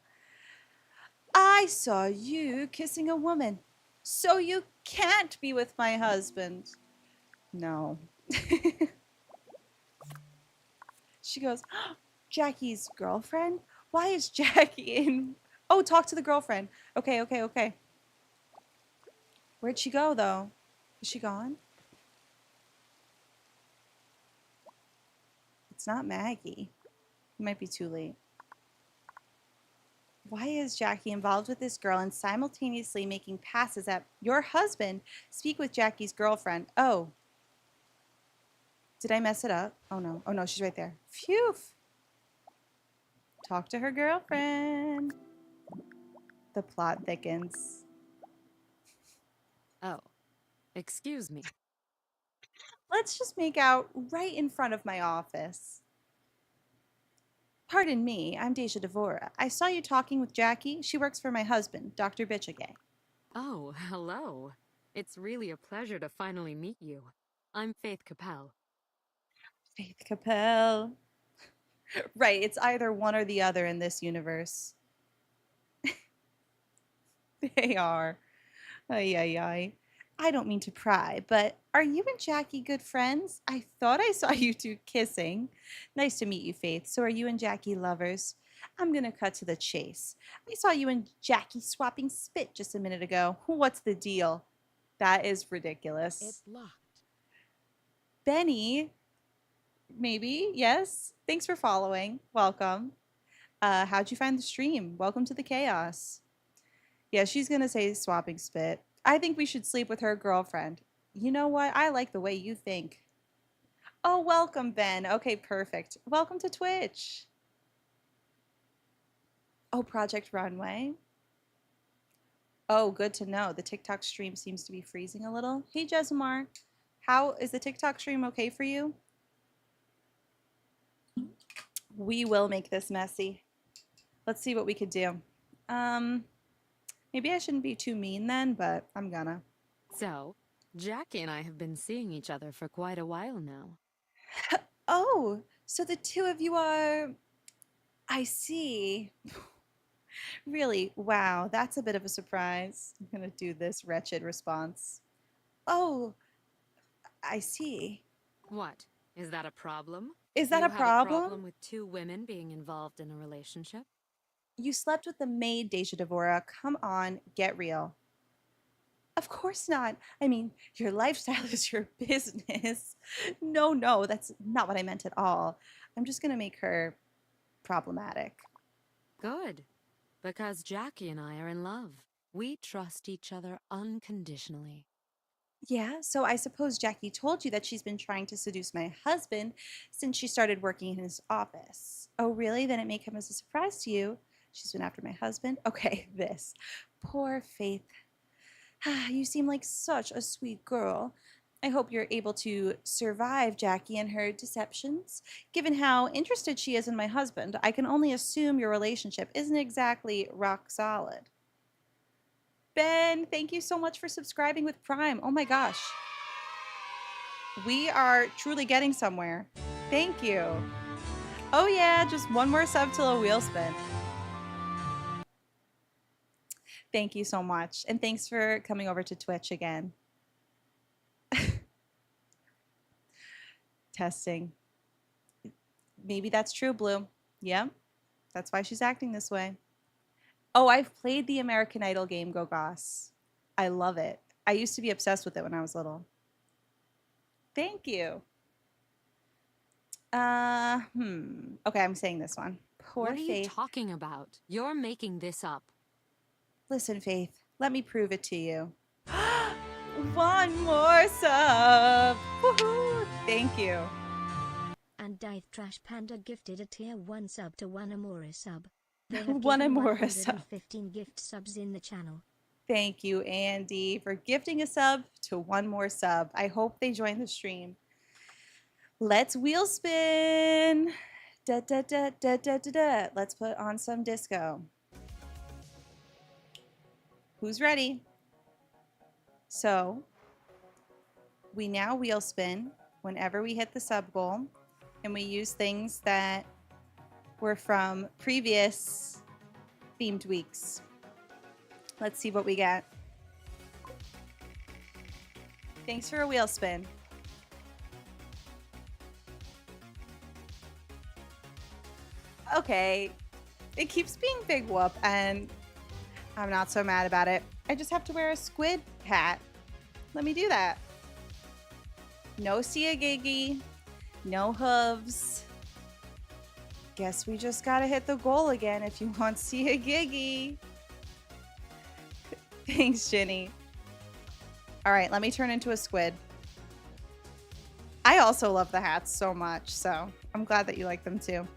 I saw you kissing a woman, so you can't be with my husband. No. She goes, oh, Jackie's girlfriend? Why is Jackie in? Oh, talk to the girlfriend. Okay. Where'd she go, though? Is she gone? It's not Maggie. It might be too late. Why is Jackie involved with this girl and simultaneously making passes at your husband? Speak with Jackie's girlfriend. Oh. Did I mess it up? Oh no, she's right there. Phew. Talk to her girlfriend. The plot thickens. Oh, excuse me. Let's just make out right in front of my office. Pardon me, I'm Deja Devora. I saw you talking with Jackie. She works for my husband, Dr. Bitchagay. Oh, hello. It's really a pleasure to finally meet you. I'm Faith Capel. Faith Capel. Right, it's either one or the other in this universe. They are. Ay. I don't mean to pry, but are you and Jackie good friends? I thought I saw you two kissing. Nice to meet you, Faith. So are you and Jackie lovers? I'm gonna cut to the chase. I saw you and Jackie swapping spit just a minute ago. What's the deal? That is ridiculous. It's locked. Benny, maybe, yes. Thanks for following. Welcome. How'd you find the stream? Welcome to the chaos. Yeah, she's gonna say swapping spit. I think we should sleep with her girlfriend. You know what? I like the way you think. Oh, welcome, Ben. Okay, perfect. Welcome to Twitch. Oh, Project Runway. Oh, good to know. The TikTok stream seems to be freezing a little. Hey, Jesimar. How is the TikTok stream okay for you? We will make this messy. Let's see what we could do. Maybe I shouldn't be too mean then, but I'm gonna. So, Jackie and I have been seeing each other for quite a while now. Oh, so the two of you are... I see. Really? Wow, that's a bit of a surprise. I'm gonna do this wretched response. Oh, I see. What? Is that a problem? Is that You a have a problem problem? with two women being involved in a relationship? You slept with the maid, Deja Devora. Come on, get real. Of course not. I mean, your lifestyle is your business. No, no, that's not what I meant at all. I'm just going to make her problematic. Good. Because Jackie and I are in love. We trust each other unconditionally. Yeah, so I suppose Jackie told you that she's been trying to seduce my husband since she started working in his office. Oh, really? Then it may come as a surprise to you. She's been after my husband? Okay, this. Poor Faith. You seem like such a sweet girl. I hope you're able to survive Jackie and her deceptions. Given how interested she is in my husband, I can only assume your relationship isn't exactly rock solid. Ben, thank you so much for subscribing with Prime. Oh my gosh. We are truly getting somewhere. Thank you. Oh yeah, just one more sub till a wheel spin. Thank you so much. And thanks for coming over to Twitch again. Testing. Maybe that's true, Blue. Yeah, that's why she's acting this way. Oh, I've played the American Idol game, Go Goss. I love it. I used to be obsessed with it when I was little. Thank you. Okay, I'm saying this one. Poor What are you Faith. talking about? You're making this up. Listen, Faith, let me prove it to you. One more sub. Woohoo! Thank you. And Dive Trash Panda gifted a tier 1 sub to One Amore sub. They have One given Amore 115 gift subs in the channel. Thank you, Andy, for gifting a sub to one more sub. I hope they join the stream. Let's wheel spin. Da, da, da, da, da, da, da. Let's put on some disco. Who's ready? So we now wheel spin whenever we hit the sub goal, and we use things that were from previous themed weeks. Let's see what we get. Thanks for a wheel spin. Okay, it keeps being Big Whoop, and I'm not so mad about it. I just have to wear a squid hat. Let me do that. No Sia Giggy, no hooves. Guess we just gotta hit the goal again if you want Sia Giggy. Thanks, Ginny. All right, let me turn into a squid. I also love the hats so much, so I'm glad that you like them too.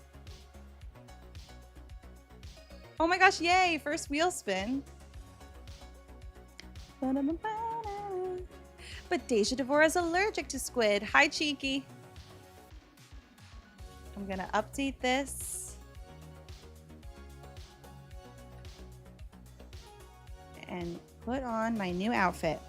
Oh my gosh, yay, first wheel spin. But Deja Devora is allergic to squid. Hi, Cheeky. I'm gonna update this. And put on my new outfit.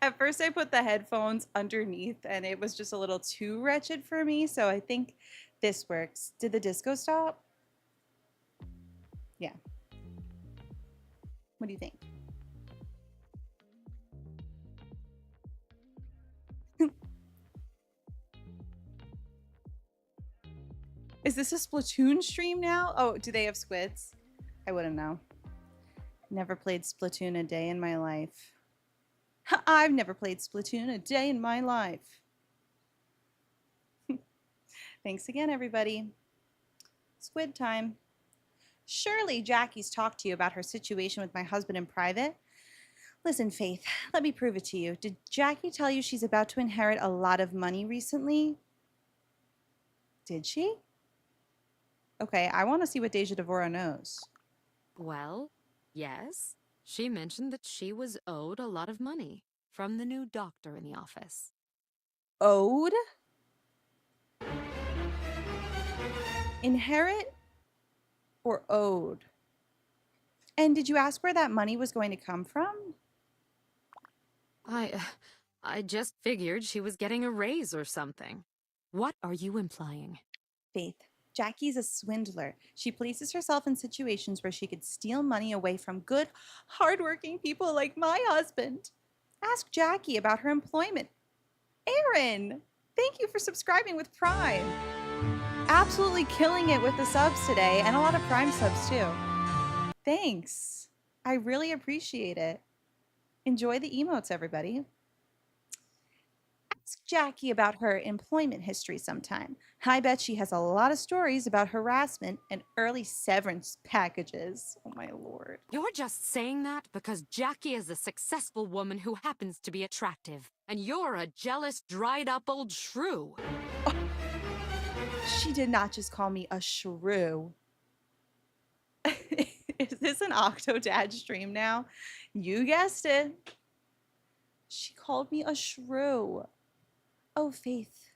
At first I put the headphones underneath and it was just a little too wretched for me, so I think this works. Did the disco stop? Yeah. What do you think? Is this a Splatoon stream now? Oh, do they have squids? I wouldn't know. Never played Splatoon a day in my life. I've never played Splatoon a day in my life. Thanks again, everybody. Squid time. Surely Jackie's talked to you about her situation with my husband in private. Listen, Faith, let me prove it to you. Did Jackie tell you she's about to inherit a lot of money recently? Did she? Okay, I want to see what Deja Devora knows. Well, yes. She mentioned that she was owed a lot of money from the new doctor in the office. Owed? Inherit or owed? And did you ask where that money was going to come from? I just figured she was getting a raise or something. What are you implying? Faith, Jackie's a swindler. She places herself in situations where she could steal money away from good, hardworking people like my husband. Ask Jackie about her employment. Erin, thank you for subscribing with Prime. Absolutely killing it with the subs today, and a lot of Prime subs too. Thanks. I really appreciate it. Enjoy the emotes, everybody. Ask Jackie about her employment history sometime. I bet she has a lot of stories about harassment and early severance packages. Oh my lord. You're just saying that because Jackie is a successful woman who happens to be attractive, and you're a jealous, dried-up old shrew. Oh, she did not just call me a shrew. Is this an Octodad stream now? You guessed it. She called me a shrew. Oh, Faith,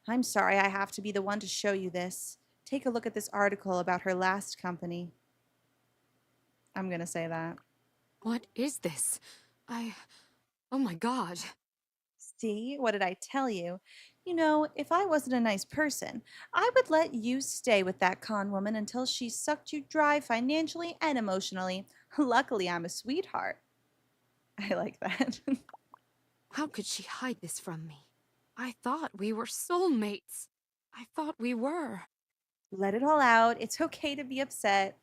I'm sorry I have to be the one to show you this. Take a look at this article about her last company. I'm gonna say that. What is this? Oh my god. See, what did I tell you? You know, if I wasn't a nice person, I would let you stay with that con woman until she sucked you dry financially and emotionally. Luckily, I'm a sweetheart. I like that. How could she hide this from me? I thought we were soulmates. I thought we were. Let it all out. It's okay to be upset.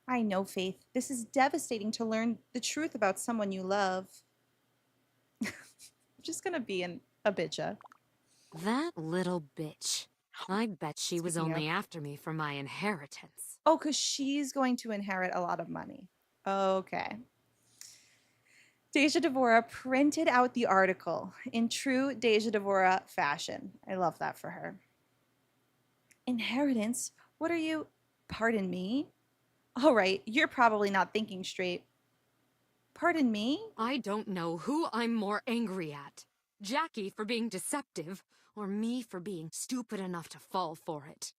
I know, Faith. This is devastating to learn the truth about someone you love. I'm just gonna be a bitcha. That little bitch. I bet she was only after me for my inheritance. Oh, because she's going to inherit a lot of money. Okay. Deja Devora printed out the article in true Deja Devora fashion. I love that for her. Inheritance? What are you? Pardon me? All right, you're probably not thinking straight. Pardon me? I don't know who I'm more angry at. Jackie for being deceptive, or me for being stupid enough to fall for it.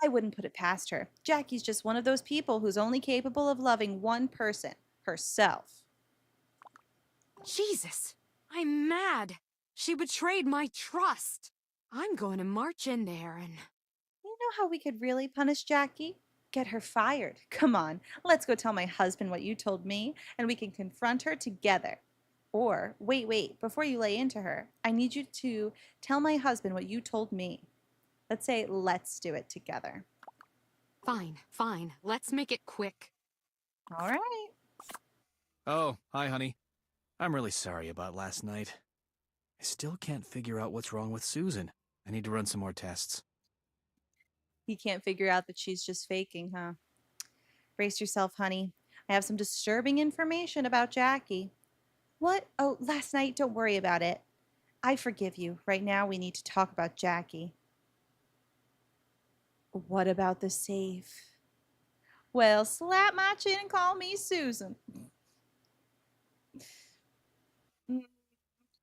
I wouldn't put it past her. Jackie's just one of those people who's only capable of loving one person, herself. Jesus, I'm mad. She betrayed my trust. I'm going to march in there and... You know how we could really punish Jackie? Get her fired. Come on, let's go tell my husband what you told me, and we can confront her together. Or, wait, before you lay into her, I need you to tell my husband what you told me. Let's say, let's do it together. Fine. Let's make it quick. All right. Oh, hi, honey. I'm really sorry about last night. I still can't figure out what's wrong with Susan. I need to run some more tests. He can't figure out that she's just faking, huh? Brace yourself, honey. I have some disturbing information about Jackie. What? Oh, last night. Don't worry about it. I forgive you. Right now, we need to talk about Jackie. What about the safe? Well, slap my chin and call me Susan.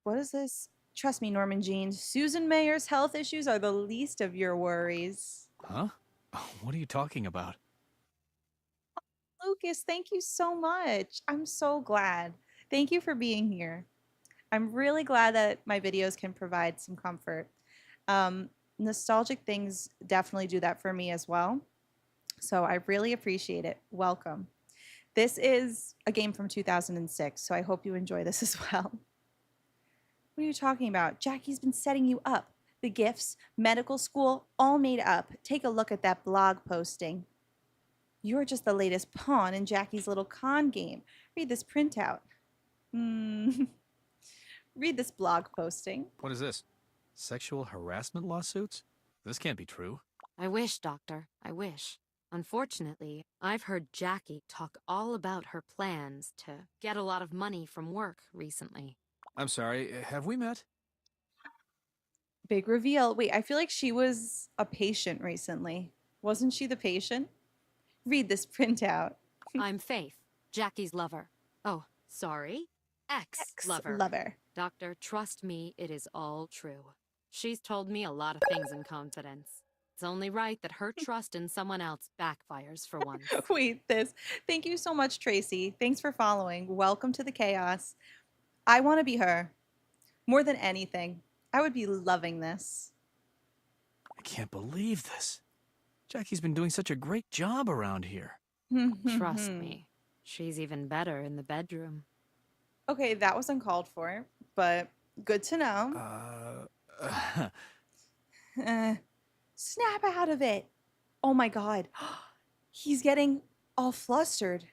What is this? Trust me, Norman Jean. Susan Mayer's health issues are the least of your worries. Huh? What are you talking about? Lucas, thank you so much. I'm so glad. Thank you for being here. I'm really glad that my videos can provide some comfort. Nostalgic things definitely do that for me as well. So I really appreciate it. Welcome. This is a game from 2006, so I hope you enjoy this as well. What are you talking about? Jackie's been setting you up. The gifts, medical school, all made up. Take a look at that blog posting. You're just the latest pawn in Jackie's little con game. Read this printout. Read this blog posting. What is this? Sexual harassment lawsuits? This can't be true. I wish, Doctor. I wish. Unfortunately, I've heard Jackie talk all about her plans to get a lot of money from work recently. I'm sorry, have we met? Big reveal. Wait, I feel like she was a patient recently. Wasn't she the patient? Read this printout. I'm Faith, Jackie's lover. Oh, sorry. Ex-lover. Ex-lover. Doctor, trust me, it is all true. She's told me a lot of things in confidence. It's only right that her trust in someone else backfires for once. Wait, this. Thank you so much, Tracy. Thanks for following. Welcome to the chaos. I want to be her. More than anything. I would be loving this. I can't believe this. Jackie's been doing such a great job around here. Trust me, she's even better in the bedroom. Okay, that was uncalled for, but good to know. Snap out of it. Oh my God. He's getting all flustered.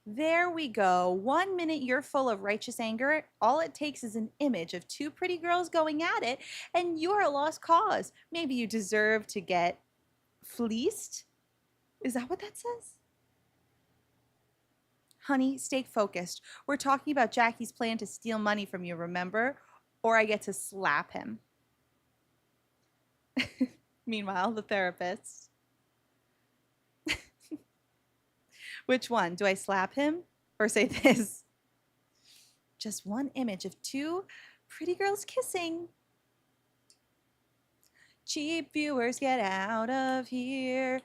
There we go. 1 minute you're full of righteous anger. All it takes is an image of two pretty girls going at it, and you're a lost cause. Maybe you deserve to get fleeced? Is that what that says? Honey, stay focused. We're talking about Jackie's plan to steal money from you, remember? Or I get to slap him. Meanwhile, the therapist. Which one? Do I slap him or say this? Just one image of two pretty girls kissing. Cheap viewers, get out of here.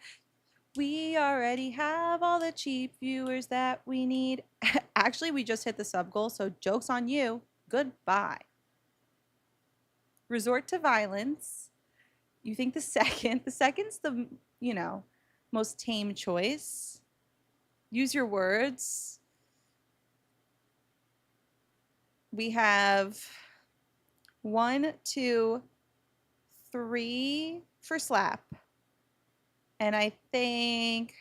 We already have all the cheap viewers that we need. Actually, we just hit the sub goal, so joke's on you. Goodbye. Resort to violence. You think the second's the, most tame choice. Use your words. We have 1, 2, 3 for slap. And I think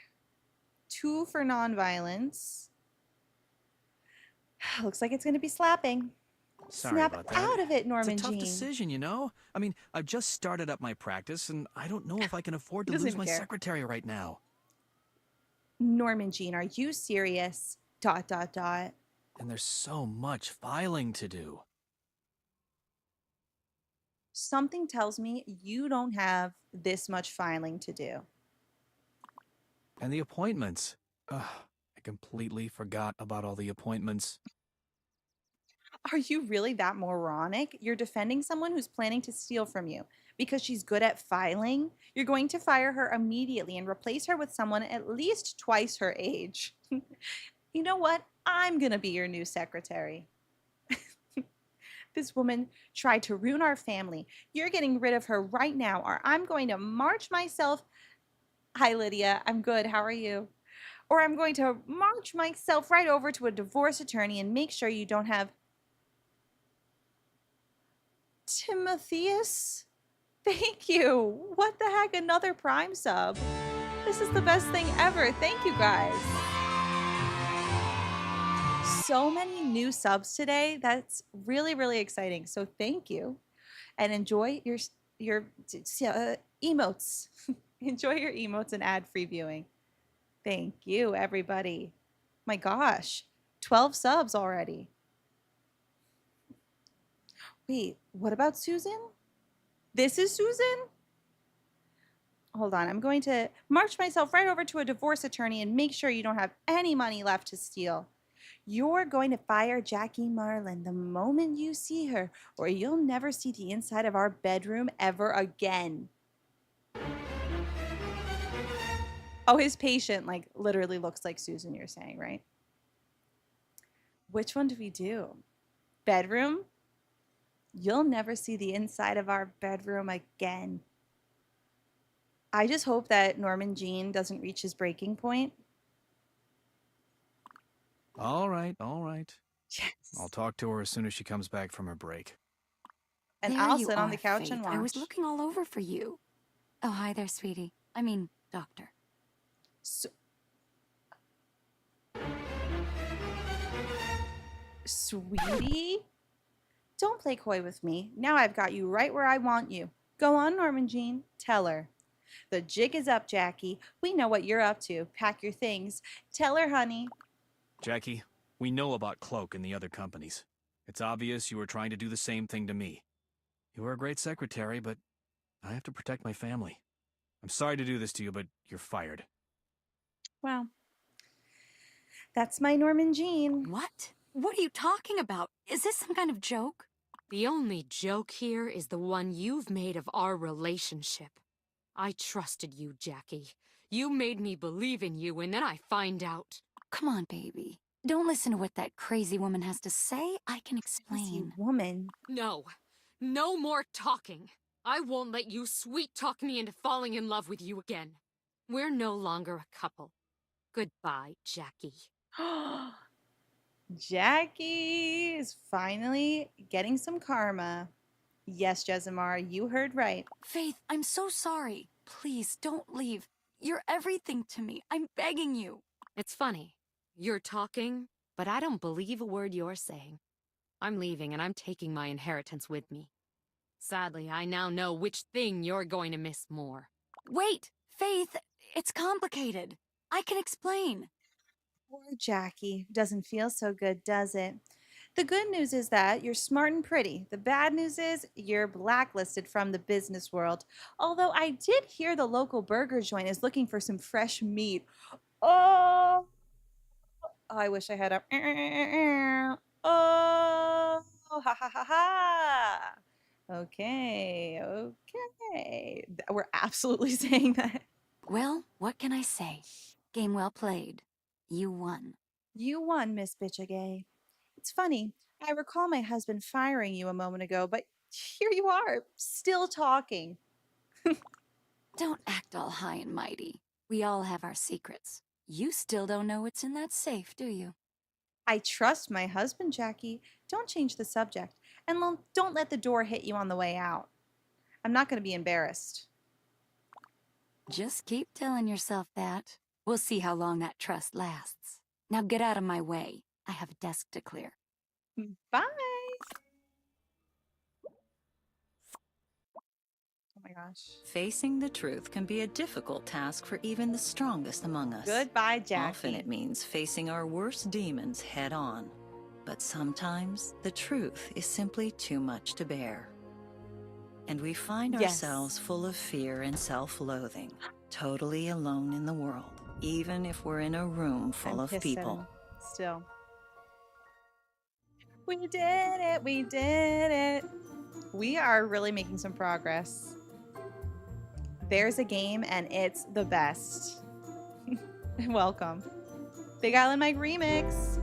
2 for nonviolence. Looks like it's going to be slapping. Sorry Snap about that. out of it, Norman It's a tough Jean. decision, you know? I mean, I've just started up my practice, and I don't know if I can afford to lose my secretary right now. Norman Jean, are you serious? ... And there's so much filing to do. Something tells me you don't have this much filing to do. And the appointments. Ugh, I completely forgot about all the appointments. Are you really that moronic? You're defending someone who's planning to steal from you because she's good at filing? You're going to fire her immediately and replace her with someone at least twice her age. You know what? I'm going to be your new secretary. This woman tried to ruin our family. You're getting rid of her right now, or I'm going to march myself. Hi, Lydia. I'm good. How are you? Or I'm going to march myself right over to a divorce attorney and make sure you don't have Timotheus? Thank you. What the heck? Another Prime sub. This is the best thing ever. Thank you, guys. So many new subs today. That's really, really exciting. So thank you. And enjoy your emotes. Enjoy your emotes and ad-free viewing. Thank you, everybody. My gosh. 12 subs already. Wait, what about Susan? This is Susan? Hold on, I'm going to march myself right over to a divorce attorney and make sure you don't have any money left to steal. You're going to fire Jackie Marlin the moment you see her, or you'll never see the inside of our bedroom ever again. Oh, his patient, literally looks like Susan, you're saying, right? Which one do we do? Bedroom? You'll never see the inside of our bedroom again. I just hope that Norman Jean doesn't reach his breaking point. All right, all right. Yes. I'll talk to her as soon as she comes back from her break. And There I'll you sit on are, the couch Faith. and watch. I was looking all over for you. Oh, hi there, sweetie. I mean, doctor. Sweetie? Don't play coy with me. Now I've got you right where I want you. Go on, Norman Jean. Tell her. The jig is up, Jackie. We know what you're up to. Pack your things. Tell her, honey. Jackie, we know about Cloak and the other companies. It's obvious you were trying to do the same thing to me. You were a great secretary, but I have to protect my family. I'm sorry to do this to you, but you're fired. Wow. That's my Norman Jean. What? What are you talking about? Is this some kind of joke? The only joke here is the one you've made of our relationship. I trusted you, Jackie. You made me believe in you, and then I find out. Come on, baby. Don't listen to what that crazy woman has to say. I can explain. Woman. No. No more talking. I won't let you sweet-talk me into falling in love with you again. We're no longer a couple. Goodbye, Jackie. Jackie is finally getting some karma. Yes, Jessamar, you heard right. Faith, I'm so sorry. Please, don't leave. You're everything to me. I'm begging you. It's funny. You're talking, but I don't believe a word you're saying. I'm leaving, and I'm taking my inheritance with me. Sadly, I now know which thing you're going to miss more. Wait, Faith, it's complicated. I can explain. Poor Jackie. Doesn't feel so good, does it? The good news is that you're smart and pretty. The bad news is you're blacklisted from the business world. Although I did hear the local burger joint is looking for some fresh meat. Oh, I wish I had a... Oh, ha ha ha ha. Okay, okay. We're absolutely saying that. Well, what can I say? Game well played. You won. You won, Miss Bitchagay. It's funny. I recall my husband firing you a moment ago, but here you are, still talking. Don't act all high and mighty. We all have our secrets. You still don't know what's in that safe, do you? I trust my husband, Jackie. Don't change the subject. And don't let the door hit you on the way out. I'm not going to be embarrassed. Just keep telling yourself that. We'll see how long that trust lasts. Now get out of my way. I have a desk to clear. Bye. Oh my gosh. Facing the truth can be a difficult task for even the strongest among us. Goodbye, Jackie. Often it means facing our worst demons head on. But sometimes the truth is simply too much to bear. And we find ourselves full of fear and self-loathing, totally alone in the world, even if we're in a room full of people. Still. We did it. We did it. We are really making some progress. There's a game and it's the best. Welcome. Big Island Mike remix.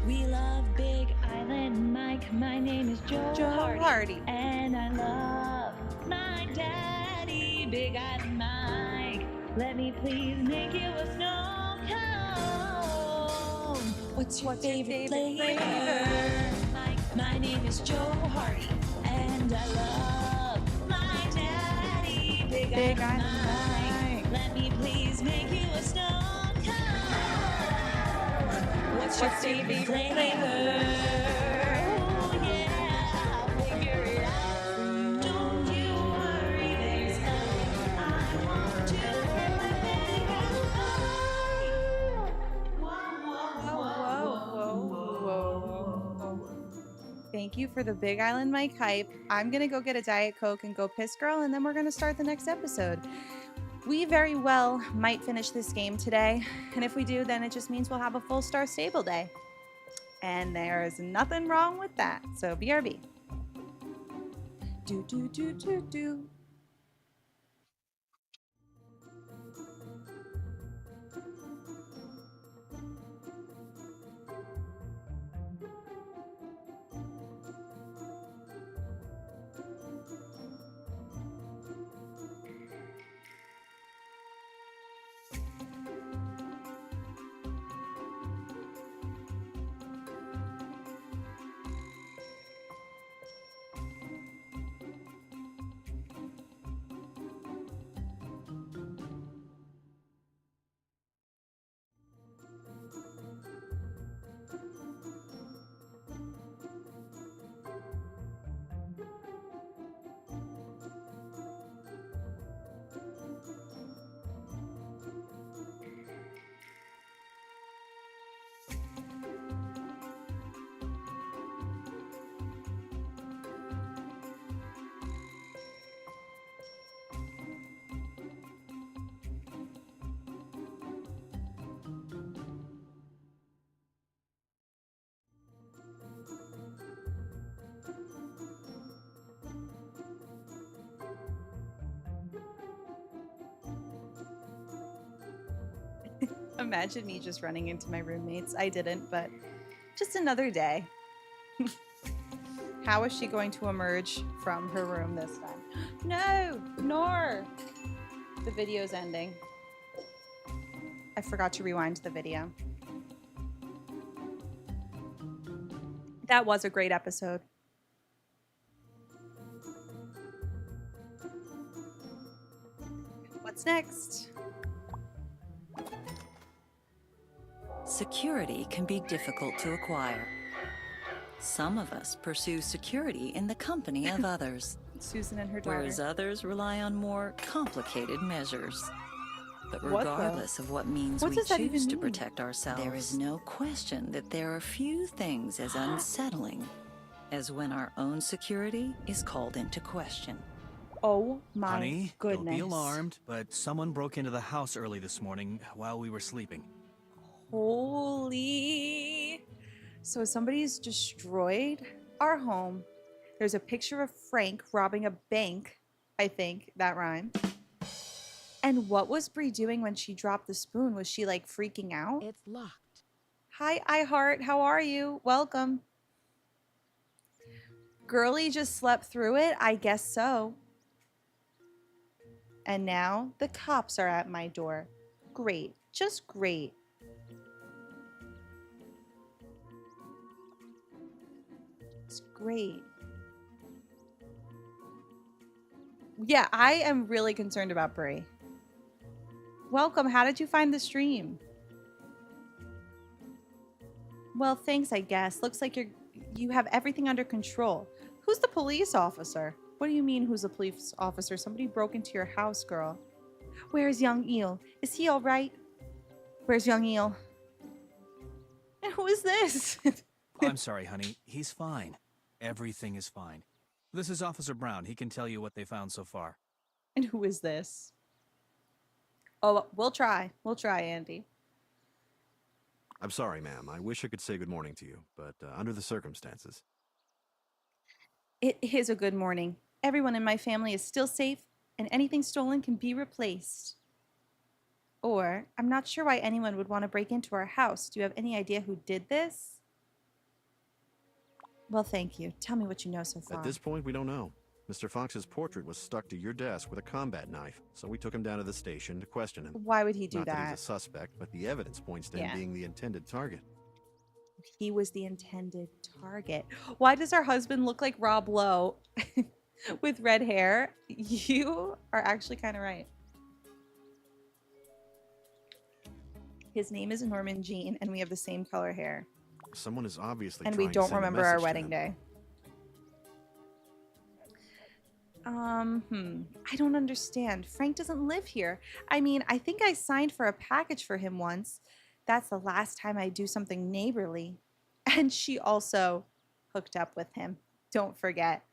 We love Big Island Mike. My name is Joe Hardy. And I love my daddy, Big Island Mike. Let me please make you a snow cone. What's your favorite flavor? My name is Joe Hardy. And I love my daddy, Big Island Mike. Let me please make you a snow cone. What's your favorite flavor? Oh yeah, I'll figure it out. Don't you worry, there's nothing I won't do. Thank you for the Big Island Mike hype. I'm going to go get a Diet Coke and go piss girl, and then we're going to start the next episode. We very well might finish this game today, and if we do, then it just means we'll have a full Star Stable day. And there's nothing wrong with that, so BRB. Do, do, do, do, do. Imagine me just running into my roommates. I didn't, but just another day. How is she going to emerge from her room this time? No! Nor! The video's ending. I forgot to rewind the video. That was a great episode. What's next? Security can be difficult to acquire. Some of us pursue security in the company of others. Susan and her daughter. Whereas others rely on more complicated measures. But What the- regardless of what means What we does that even choose to mean? protect ourselves, there is no question that there are few things as unsettling as when our own security is called into question. Oh my Honey, goodness. don't be alarmed, but someone broke into the house early this morning while we were sleeping. Holy. So somebody's destroyed our home. There's a picture of Frank robbing a bank. I think that rhymed. And what was Bree doing when she dropped the spoon? Was she like freaking out? It's locked. Hi, iHeart. How are you? Welcome. Girlie just slept through it? I guess so. And now the cops are at my door. Great. Just great. It's great. Yeah, I am really concerned about Brie. Welcome. How did you find the stream? Well, thanks, I guess. Looks like you have everything under control. Who's the police officer? What do you mean, who's a police officer? Somebody broke into your house, girl. Where's young Eel? Is he all right? Where's young Eel? And who is this? I'm sorry, honey. He's fine. Everything is fine. This is Officer Brown. He can tell you what they found so far. And who is this? Oh, we'll try. We'll try, Andy. I'm sorry, ma'am. I wish I could say good morning to you, but under the circumstances. It is a good morning. Everyone in my family is still safe, and anything stolen can be replaced. Or, I'm not sure why anyone would want to break into our house. Do you have any idea who did this? Well, thank you. Tell me what you know so far. At this point, we don't know. Mr. Fox's portrait was stuck to your desk with a combat knife, so we took him down to the station to question him. Why would he do Not that? he's a suspect, but the evidence points to him being the intended target. He was the intended target. Why does our husband look like Rob Lowe with red hair? You are actually kind of right. His name is Norman Jean, and we have the same color hair. Someone is obviously And trying we to don't send a remember our message to wedding him. day. I don't understand. Frank doesn't live here. I mean, I think I signed for a package for him once. That's the last time I do something neighborly. And she also hooked up with him. Don't forget.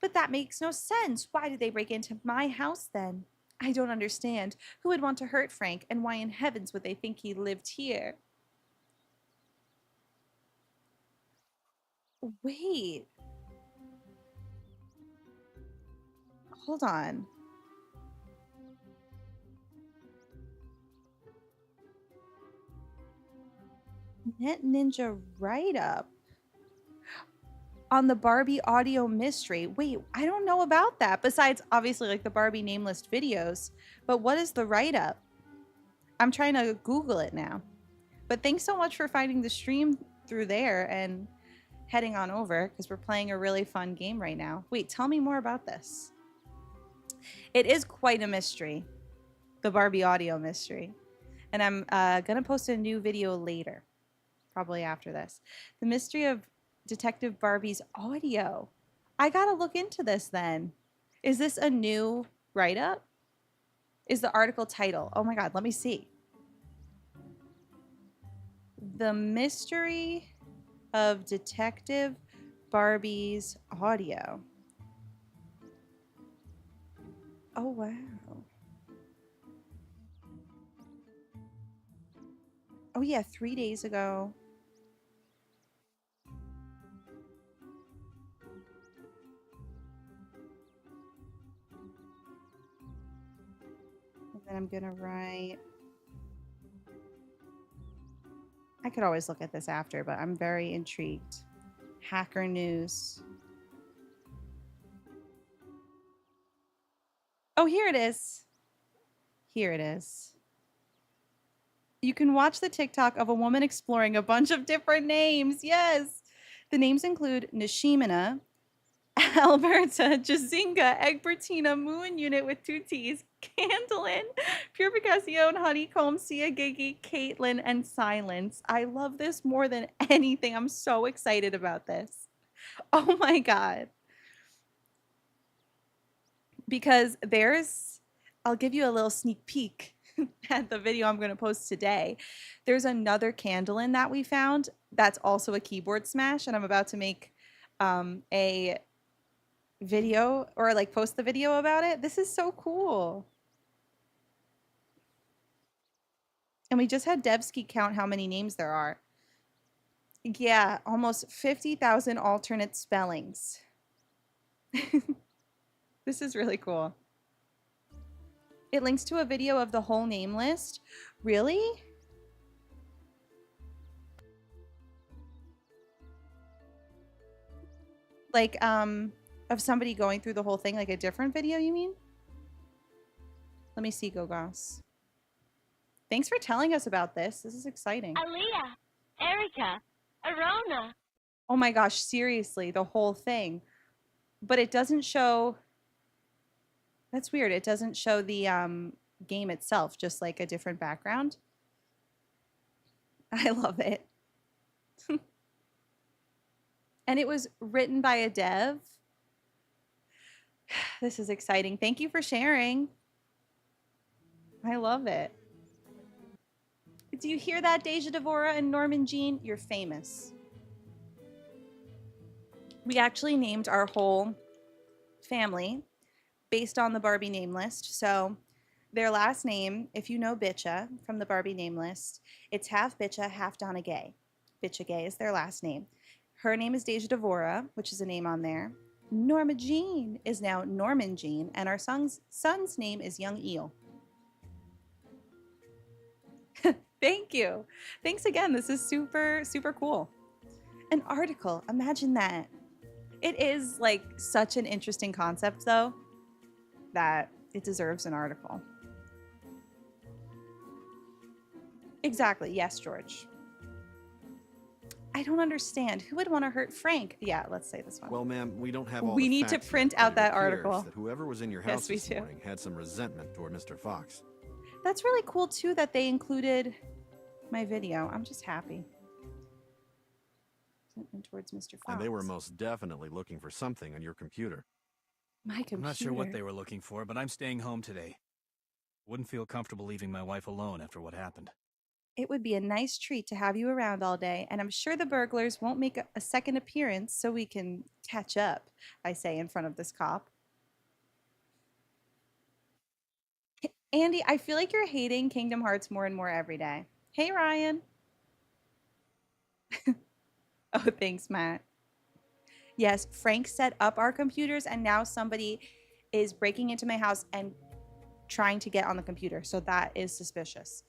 But that makes no sense. Why did they break into my house then? I don't understand. Who would want to hurt Frank, and why in heavens would they think he lived here? Wait. Hold on. Net Ninja write-up on the Barbie audio mystery. Wait, I don't know about that. Besides, obviously, like the Barbie name list videos. But what is the write-up? I'm trying to Google it now. But thanks so much for finding the stream through there and heading on over, because we're playing a really fun game right now. Wait, tell me more about this. It is quite a mystery, the Barbie audio mystery. And I'm going to post a new video later, probably after this. The mystery of Detective Barbie's audio. I got to look into this then. Is this a new write-up? Is the article title? Oh my God, let me see. The mystery of Detective Barbie's audio. Oh, wow. Oh, yeah, 3 days ago. And then I'm going to write I could always look at this after, but I'm very intrigued. Hacker news. Oh, here it is. Here it is. You can watch the TikTok of a woman exploring a bunch of different names. Yes. The names include Nishimina, Alberta, Jazinga, Egbertina, Moon Unit with 2 T's, Candlin, Purificacion, Honeycomb, Sia Gigi, Caitlin, and Silence. I love this more than anything. I'm so excited about this. Oh my God. Because I'll give you a little sneak peek at the video I'm going to post today. There's another Candlin that we found that's also a keyboard smash, and I'm about to make a video or like post the video about it. This is so cool. And we just had Devsky count how many names there are. Yeah, almost 50,000 alternate spellings. This is really cool. It links to a video of the whole name list. Really? Like, of somebody going through the whole thing, like a different video, you mean? Let me see, Gogos. Thanks for telling us about this. This is exciting. Aaliyah, Erica, Arona. Oh my gosh, seriously, the whole thing. But it doesn't show... That's weird. It doesn't show the game itself, just like a different background. I love it. And it was written by a dev. This is exciting. Thank you for sharing. I love it. Do you hear that, Deja Devora and Norman Jean? You're famous. We actually named our whole family based on the Barbie name list. So their last name, if you know Bitcha from the Barbie name list, it's half Bitcha, half Donna Gay. Bitcha Gay is their last name. Her name is Deja Devora, which is a name on there. Norma Jean is now Norman Jean, and our son's name is Young Eel. Thank you. Thanks again. This is super, super cool. An article. Imagine that. It is like such an interesting concept, though, that it deserves an article. Exactly. Yes, George. I don't understand. Who would want to hurt Frank? Yeah, let's say this one. Well, ma'am, we don't have all We the need to facts print yet, out but it that appears article. That whoever was in your Yes, house we this do. morning had some resentment toward Mr. Fox. That's really cool, too, that they included my video. I'm just happy. Resentment towards Mr. Fox. And they were most definitely looking for something on your computer. My computer. I'm not sure what they were looking for, but I'm staying home today. Wouldn't feel comfortable leaving my wife alone after what happened. It would be a nice treat to have you around all day, and I'm sure the burglars won't make a second appearance so we can catch up, I say in front of this cop. Andy, I feel like you're hating Kingdom Hearts more and more every day. Hey, Ryan. Oh, thanks, Matt. Yes, Frank set up our computers, and now somebody is breaking into my house and trying to get on the computer, so that is suspicious.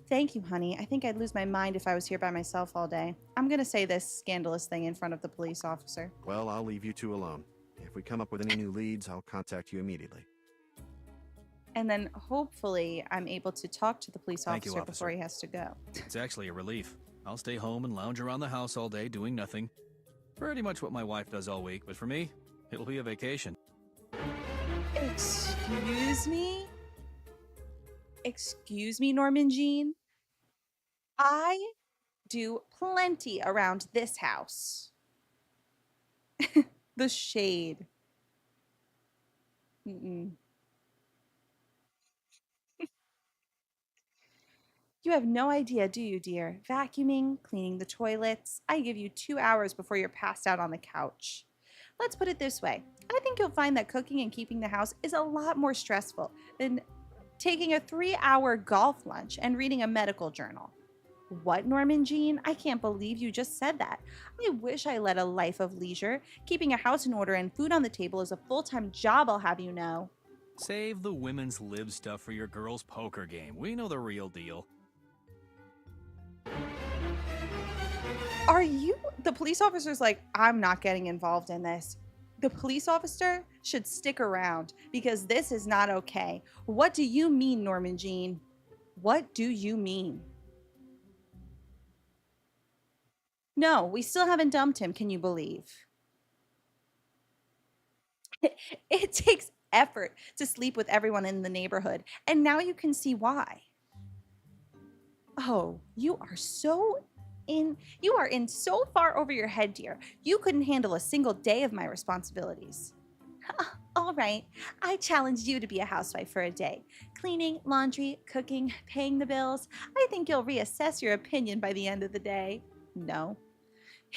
Thank you, honey. I think I'd lose my mind if I was here by myself all day. I'm going to say this scandalous thing in front of the police officer. Well, I'll leave you two alone. If we come up with any new leads, I'll contact you immediately. And then hopefully I'm able to talk to the police Thank you, officer officer. before he has to go. It's actually a relief. I'll stay home and lounge around the house all day doing nothing. Pretty much what my wife does all week, but for me, it'll be a vacation. Excuse me? Excuse me, Norman Jean? I do plenty around this house. The shade. Mm-mm. You have no idea, do you, dear? Vacuuming, cleaning the toilets. I give you 2 hours before you're passed out on the couch. Let's put it this way. I think you'll find that cooking and keeping the house is a lot more stressful than taking a 3-hour golf lunch and reading a medical journal. What, Norman Jean? I can't believe you just said that. I wish I led a life of leisure. Keeping a house in order and food on the table is a full-time job, I'll have you know. Save the women's lib stuff for your girls' poker game. We know the real deal. Are you? The police officer's like, I'm not getting involved in this. The police officer should stick around because this is not okay. What do you mean, Norman Jean? What do you mean? No, we still haven't dumped him, can you believe? It takes effort to sleep with everyone in the neighborhood, and now you can see why. Oh, you are in so far over your head, dear. You couldn't handle a single day of my responsibilities. All right, I challenged you to be a housewife for a day. Cleaning, laundry, cooking, paying the bills. I think you'll reassess your opinion by the end of the day. No.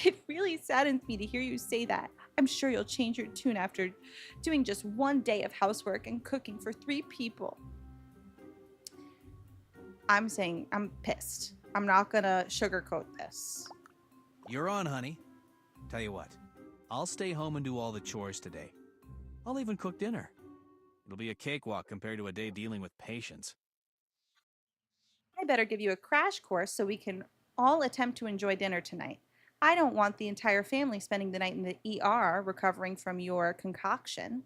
It really saddens me to hear you say that. I'm sure you'll change your tune after doing just one day of housework and cooking for 3 people. I'm saying I'm pissed. I'm not gonna sugarcoat this. You're on, honey. Tell you what, I'll stay home and do all the chores today. I'll even cook dinner. It'll be a cakewalk compared to a day dealing with patients. I better give you a crash course so we can all attempt to enjoy dinner tonight. I don't want the entire family spending the night in the ER recovering from your concoction.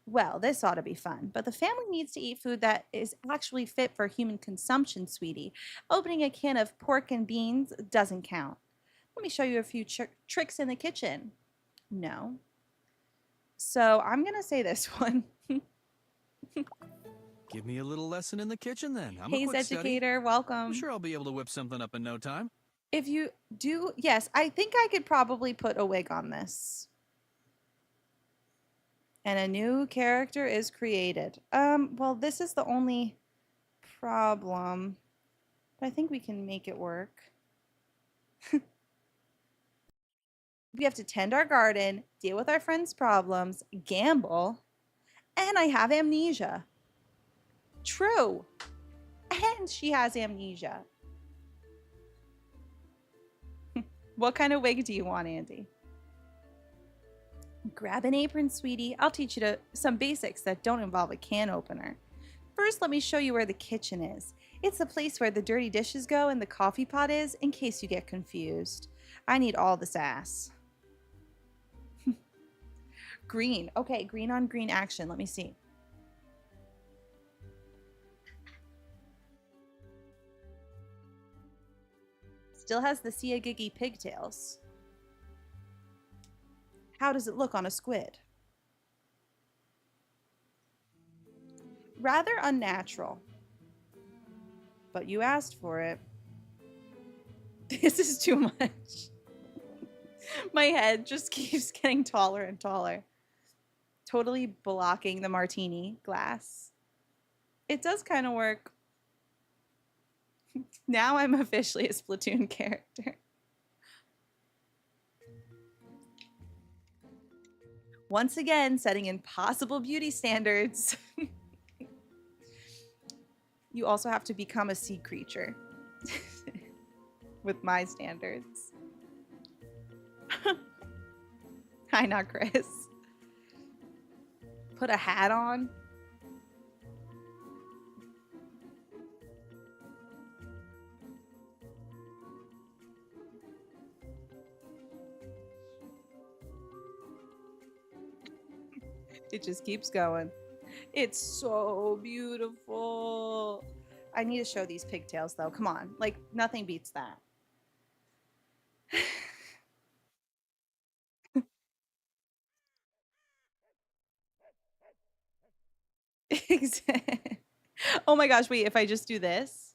Well, this ought to be fun, but the family needs to eat food that is actually fit for human consumption, sweetie. Opening a can of pork and beans doesn't count. Let me show you a few tricks in the kitchen. No. So I'm going to say this one. Give me a little lesson in the kitchen then. I'm Hey, a quick educator, study. welcome. I'm sure I'll be able to whip something up in no time. If you do, yes, I think I could probably put a wig on this. And a new character is created. Well, this is the only problem. But I think we can make it work. We have to tend our garden, deal with our friends' problems, gamble, and I have amnesia. True. And she has amnesia. What kind of wig do you want, Andy? Grab an apron, sweetie. I'll teach you some basics that don't involve a can opener. First, let me show you where the kitchen is. It's the place where the dirty dishes go and the coffee pot is, in case you get confused. I need all the sass. Green. Okay, green on green action. Let me see. Still has the Siagigi pigtails. How does it look on a squid? Rather unnatural. But you asked for it. This is too much. My head just keeps getting taller and taller. Totally blocking the martini glass. It does kind of work. Now I'm officially a Splatoon character. Once again, setting impossible beauty standards. You also have to become a sea creature. With my standards. Hi, not Chris. Put a hat on. It just keeps going. It's so beautiful. I need to show these pigtails though. Come on. Like, nothing beats that. Oh my gosh, wait, if I just do this.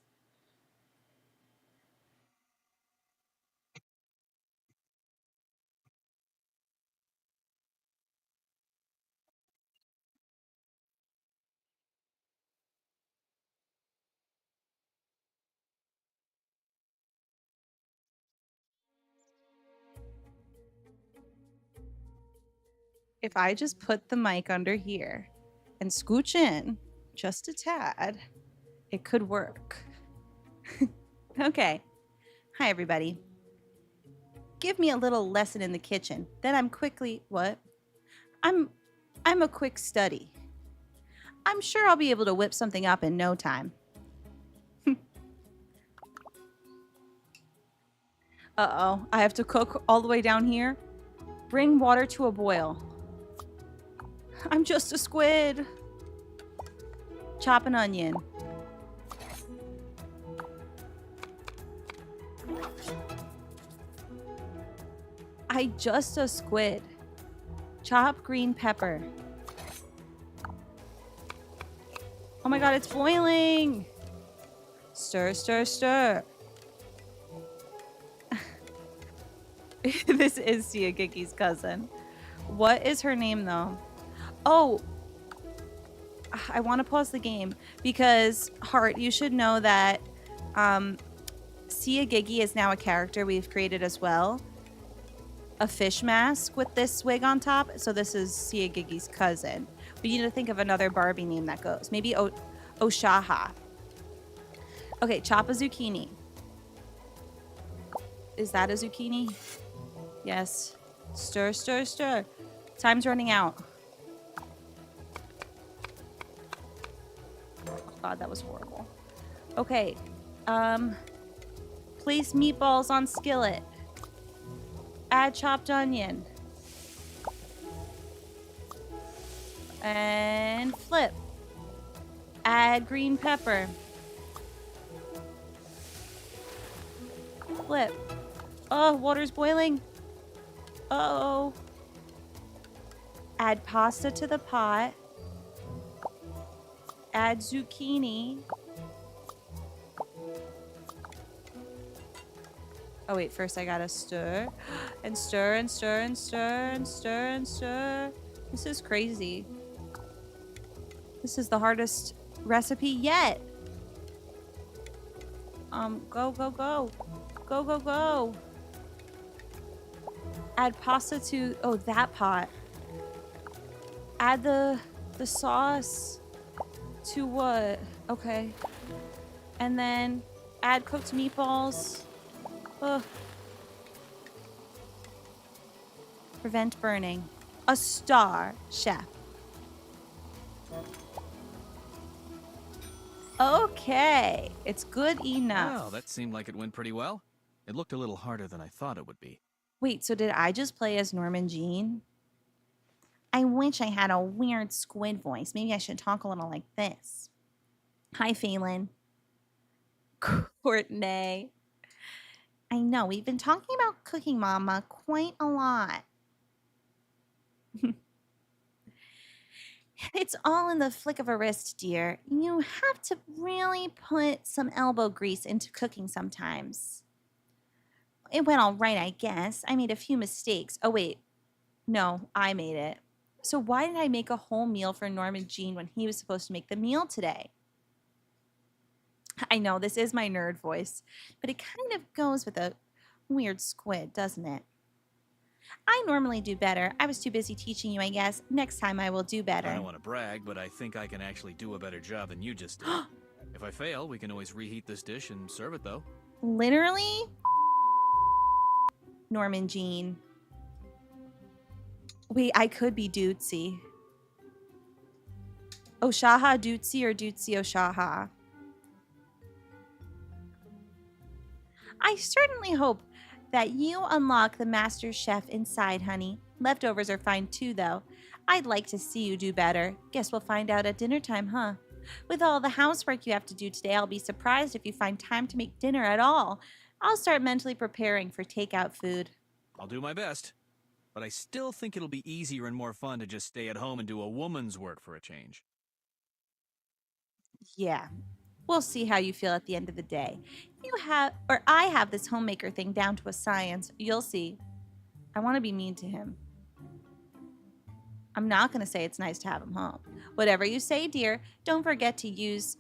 If I just put the mic under here and scooch in just a tad, it could work. Okay. Hi, everybody. Give me a little lesson in the kitchen. Then I'm quickly, what? I'm a quick study. I'm sure I'll be able to whip something up in no time. Uh-oh. I have to cook all the way down here. Bring water to a boil. I'm just a squid. Chop an onion. I just a squid. Chop green pepper. Oh my god, it's boiling. Stir, stir, stir. This is Sia Gigi's cousin. What is her name though? Oh, I want to pause the game because Heart, you should know that Sia Gigi is now a character we've created as well. A fish mask with this swig on top. So this is Sia Gigi's cousin. We need to think of another Barbie name that goes. Maybe Oshaha. Okay, chop a zucchini. Is that a zucchini? Yes. Stir, stir, stir. Time's running out. Oh god, that was horrible. Okay. Place meatballs on skillet. Add chopped onion. And flip. Add green pepper. Flip. Oh, water's boiling. Uh-oh. Add pasta to the pot. Add zucchini. Oh wait, first I gotta stir. And stir and stir and stir and stir and stir. This is crazy. This is the hardest recipe yet. Go, go, go. Go, go, go. Add pasta to, oh, that pot. Add the sauce to what? Okay. And then add cooked meatballs. Ugh. Prevent burning. A star chef. Okay. It's good enough. Wow, that seemed like it went pretty well. It looked a little harder than I thought it would be. Wait, so did I just play as Norman Jean? I wish I had a weird squid voice. Maybe I should talk a little like this. Hi, Phelan. Courtney. I know, we've been talking about Cooking Mama quite a lot. It's all in the flick of a wrist, dear. You have to really put some elbow grease into cooking sometimes. It went all right, I guess. I made a few mistakes. Oh, wait. No, I made it. So why did I make a whole meal for Norman Jean when he was supposed to make the meal today? I know, this is my nerd voice, but it kind of goes with a weird squid, doesn't it? I normally do better. I was too busy teaching you, I guess. Next time I will do better. I don't want to brag, but I think I can actually do a better job than you just did. If I fail, we can always reheat this dish and serve it, though. Literally? Norman Jean. Wait, I could be Dootsy. Oshaha Dootsy or Dootsy Oshaha? I certainly hope that you unlock the master chef inside, honey. Leftovers are fine too, though. I'd like to see you do better. Guess we'll find out at dinner time, huh? With all the housework you have to do today, I'll be surprised if you find time to make dinner at all. I'll start mentally preparing for takeout food. I'll do my best. But I still think it'll be easier and more fun to just stay at home and do a woman's work for a change. Yeah. We'll see how you feel at the end of the day. I have this homemaker thing down to a science. You'll see. I want to be mean to him. I'm not going to say it's nice to have him home. Whatever you say, dear, don't forget to use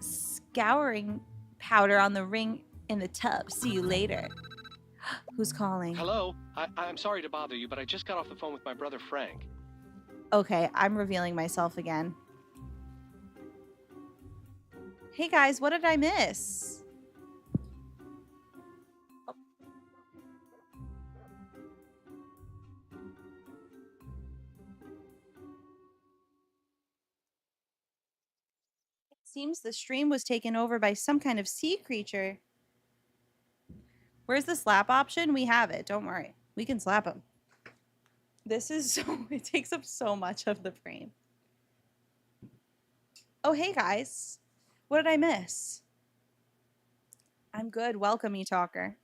scouring powder on the ring in the tub. See you later. Who's calling? Hello? I'm sorry to bother you, but I just got off the phone with my brother Frank. Okay, I'm revealing myself again. Hey guys, what did I miss? It seems the stream was taken over by some kind of sea creature. Where's the slap option? We have it. Don't worry. We can slap him. This is so, it takes up so much of the frame. Oh, hey guys. What did I miss? I'm good. Welcome, e-talker.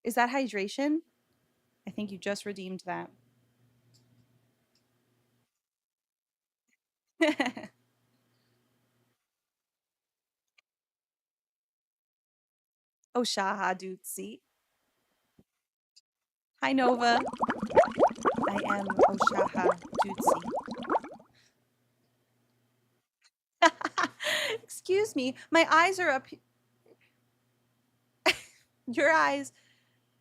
Is that hydration? I think you just redeemed that. Oshaha Dutsi. Hi, Nova. I am Oshaha Dutsi. Excuse me. My eyes are up. Your eyes.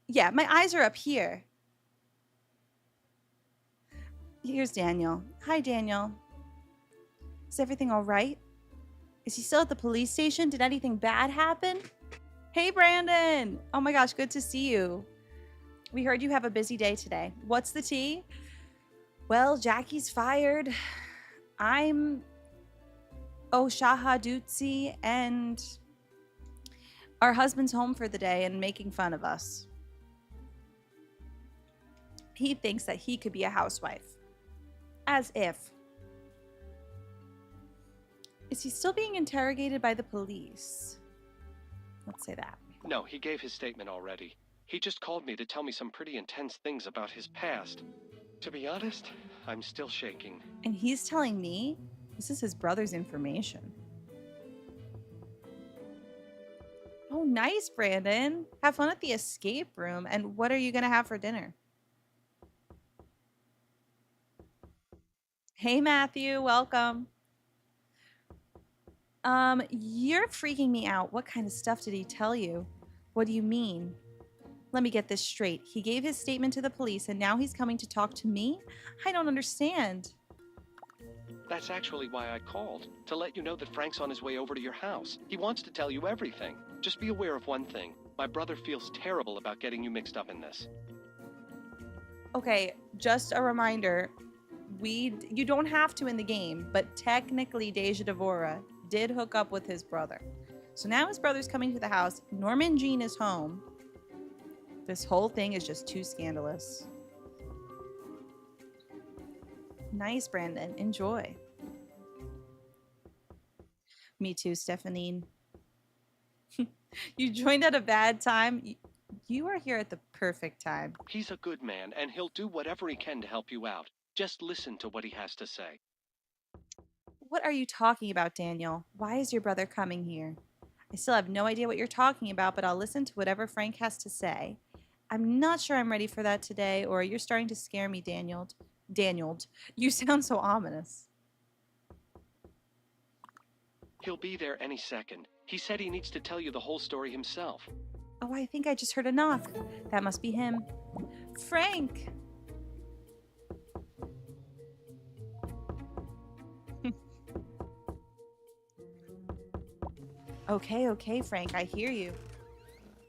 Yeah, my eyes are up here. Here's Daniel. Hi, Daniel. Is everything all right? Is he still at the police station? Did anything bad happen? Hey, Brandon. Oh my gosh, good to see you. We heard you have a busy day today. What's the tea? Well, Jackie's fired. I'm Oshaha Dutsi, and our husband's home for the day and making fun of us. He thinks that he could be a housewife. As if. Is he still being interrogated by the police? Let's say that. No, he gave his statement already. He just called me to tell me some pretty intense things about his past. To be honest, I'm still shaking. And he's telling me this is his brother's information. Oh, nice, Brandon. Have fun at the escape room. And what are you going to have for dinner? Hey, Matthew. Welcome. You're freaking me out. What kind of stuff did he tell you? What do you mean? Let me get this straight. He gave his statement to the police and now he's coming to talk to me? I don't understand. That's actually why I called. To let you know that Frank's on his way over to your house. He wants to tell you everything. Just be aware of one thing. My brother feels terrible about getting you mixed up in this. Okay, just a reminder. You don't have to in the game, but technically Deja Devora did hook up with his brother. So now his brother's coming to the house. Norman Jean is home. This whole thing is just too scandalous. Nice, Brandon. Enjoy. Me too, Stephanie. You joined at a bad time. You are here at the perfect time. He's a good man, and he'll do whatever he can to help you out. Just listen to what he has to say. What are you talking about, Daniel? Why is your brother coming here? I still have no idea what you're talking about, but I'll listen to whatever Frank has to say. I'm not sure I'm ready for that today, or you're starting to scare me, Daniel. Daniel, you sound so ominous. He'll be there any second. He said he needs to tell you the whole story himself. Oh, I think I just heard a knock. That must be him. Frank! Okay, Frank, I hear you.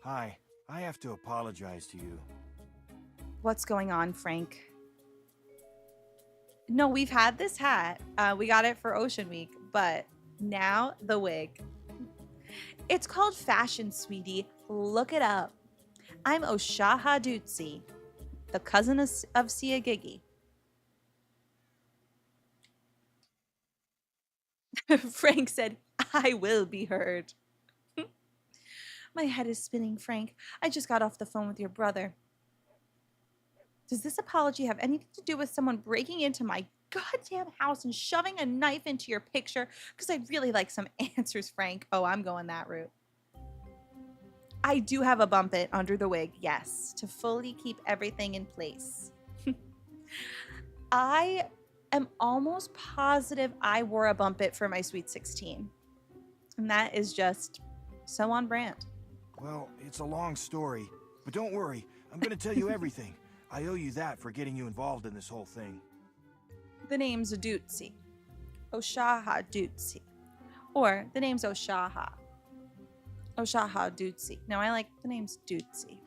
Hi, I have to apologize to you. What's going on, Frank? No, we've had this hat. We got it for Ocean Week, but now the wig. It's called fashion, sweetie. Look it up. I'm Oshaha Dutsi, the cousin of Siagigi. Frank said, I will be heard. My head is spinning, Frank. I just got off the phone with your brother. Does this apology have anything to do with someone breaking into my goddamn house and shoving a knife into your picture? Because I'd really like some answers, Frank. Oh, I'm going that route. I do have a bump it under the wig, yes, to fully keep everything in place. I am almost positive I wore a bump it for my Sweet 16. And that is just so on brand. Well, it's a long story, but don't worry. I'm going to tell you everything. I owe you that for getting you involved in this whole thing. The name's Dutsi. Oshaha Dutsi. Or the name's Oshaha. Oshaha Dutsi. No, I like the name's Dutsi.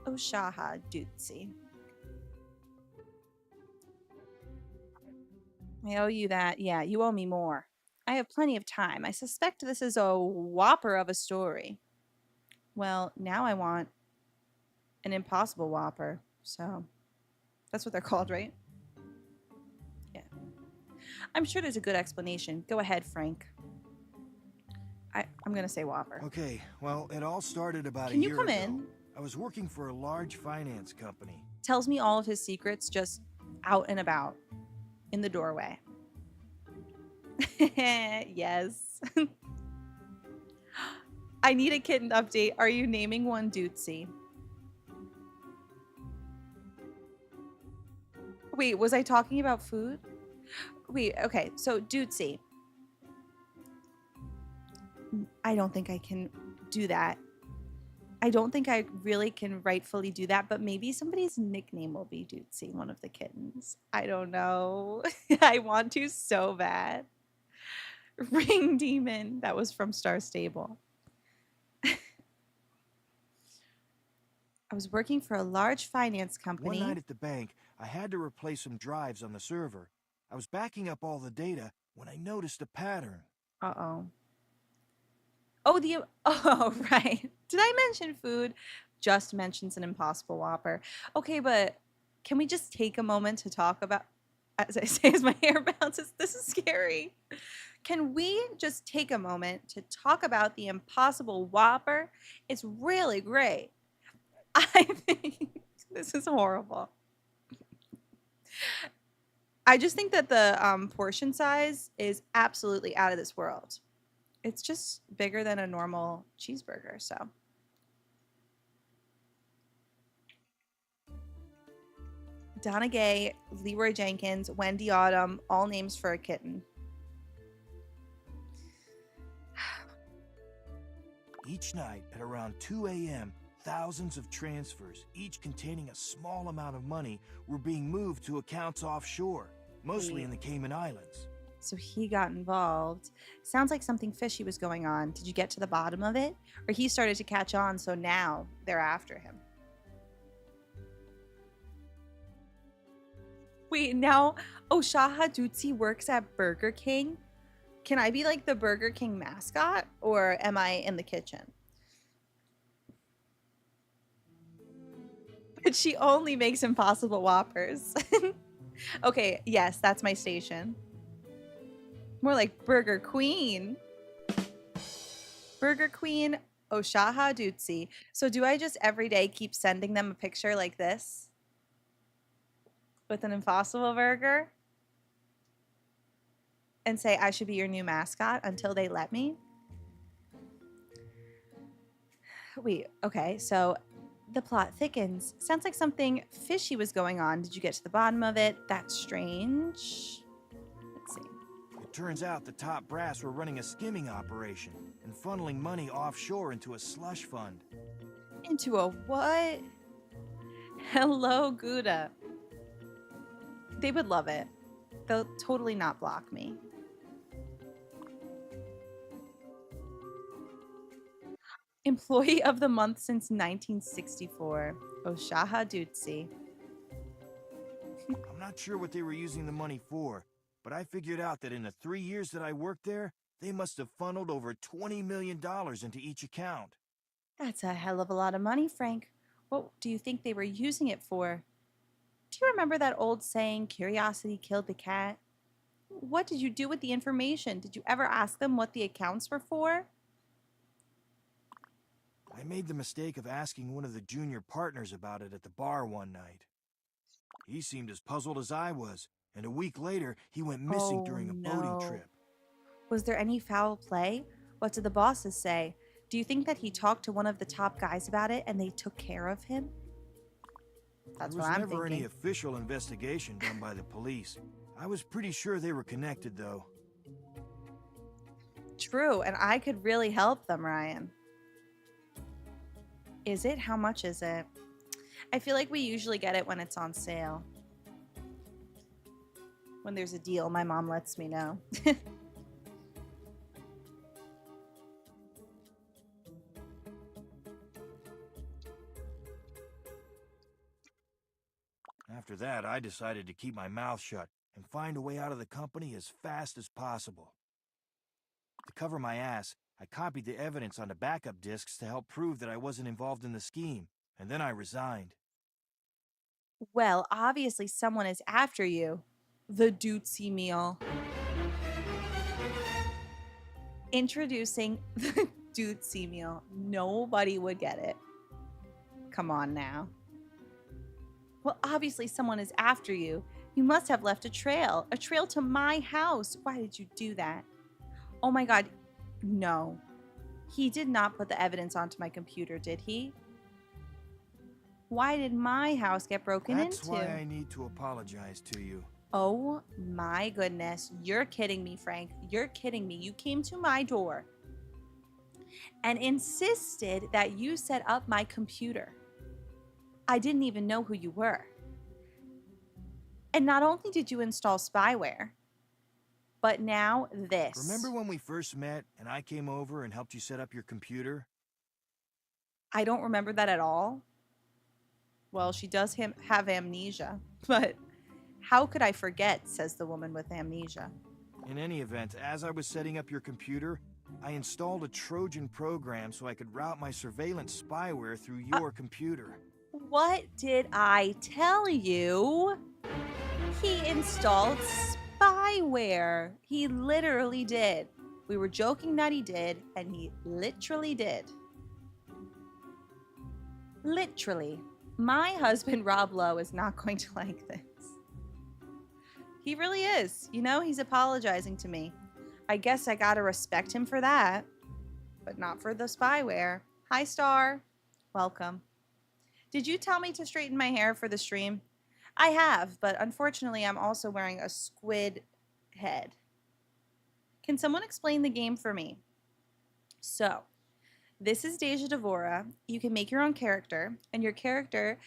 Oshaha Dutsi. I owe you that. Yeah, you owe me more. I have plenty of time. I suspect this is a whopper of a story. Well, now I want an impossible whopper. So that's what they're called, right? Yeah. I'm sure there's a good explanation. Go ahead, Frank. I'm going to say whopper. Okay, well, it all started about Can a you year come ago. in? I was working for a large finance company. Tells me all of his secrets just out and about in the doorway. Yes. I need a kitten update. Are you naming one Dootsy? Wait, was I talking about food? Wait, okay. So Dootsy. I don't think I can do that. I don't think I really can rightfully do that, but maybe somebody's nickname will be Dootsy, one of the kittens. I don't know. I want to so bad. Ring Demon. That was from Star Stable. I was working for a large finance company. One night at the bank, I had to replace some drives on the server. I was backing up all the data when I noticed a pattern. Uh-oh. Oh, right. Did I mention food? Just mentions an impossible whopper. Okay, but can we just take a moment to talk about, as I say, as my hair bounces, this is scary. Can we just take a moment to talk about the impossible whopper? It's really great. I think this is horrible. I just think that the portion size is absolutely out of this world. It's just bigger than a normal cheeseburger, so. Donna Gay, Leroy Jenkins, Wendy Autumn, all names for a kitten. Each night at around 2 a.m., thousands of transfers, each containing a small amount of money, were being moved to accounts offshore, mostly in the Cayman Islands. So he got involved. Sounds like something fishy was going on. Did you get to the bottom of it? Or he started to catch on, so now they're after him. Wait, now Oshaha Dutsi works at Burger King? Can I be like the Burger King mascot? Or am I in the kitchen? But she only makes impossible whoppers. Okay, yes, that's my station. More like Burger Queen. Burger Queen, Oshaha Dutsi. So do I just every day keep sending them a picture like this? With an impossible burger? And say I should be your new mascot until they let me? Wait, okay, so the plot thickens. Sounds like something fishy was going on. Did you get to the bottom of it? That's strange. Let's see. It turns out the top brass were running a skimming operation and funneling money offshore into a slush fund. Into a what? Hello, Gouda. They would love it. They'll totally not block me. Employee of the month since 1964. Oshaha Dutsi. I'm not sure what they were using the money for, but I figured out that in the 3 years that I worked there, they must have funneled over $20 million into each account. That's a hell of a lot of money, Frank. What do you think they were using it for? Do you remember that old saying, curiosity killed the cat? What did you do with the information? Did you ever ask them what the accounts were for? I made the mistake of asking one of the junior partners about it at the bar one night. He seemed as puzzled as I was, and a week later, he went missing during a boating trip. Was there any foul play? What did the bosses say? Do you think that he talked to one of the top guys about it and they took care of him? That's what I'm thinking. There was never any official investigation done by the police. I was pretty sure they were connected, though. True, and I could really help them, Ryan. Is it? How much is it? I feel like we usually get it when it's on sale. When there's a deal, my mom lets me know. After that, I decided to keep my mouth shut and find a way out of the company as fast as possible. To cover my ass, I copied the evidence onto backup disks to help prove that I wasn't involved in the scheme, and then I resigned. Well, obviously someone is after you. The Dootsy meal. Introducing the Dootsy meal. Nobody would get it. Come on now. Well, obviously someone is after you. You must have left a trail to my house. Why did you do that? Oh my God, no. He did not put the evidence onto my computer, did he? Why did my house get broken into? That's why I need to apologize to you. Oh my goodness. You're kidding me, Frank. You're kidding me. You came to my door and insisted that you set up my computer. I didn't even know who you were. And not only did you install spyware, but now this. Remember when we first met and I came over and helped you set up your computer? I don't remember that at all. Well, she does have amnesia, but how could I forget, says the woman with amnesia. In any event, as I was setting up your computer, I installed a Trojan program so I could route my surveillance spyware through your computer. What did I tell you? He installed spyware. He literally did. We were joking that he did, and he literally did. Literally. My husband, Rob Lowe, is not going to like this. He really is. You know, he's apologizing to me. I guess I gotta respect him for that, but not for the spyware. Hi, Star. Welcome. Did you tell me to straighten my hair for the stream? I have, but unfortunately, I'm also wearing a squid head. Can someone explain the game for me? So, this is Deja Devora. You can make your own character, and your character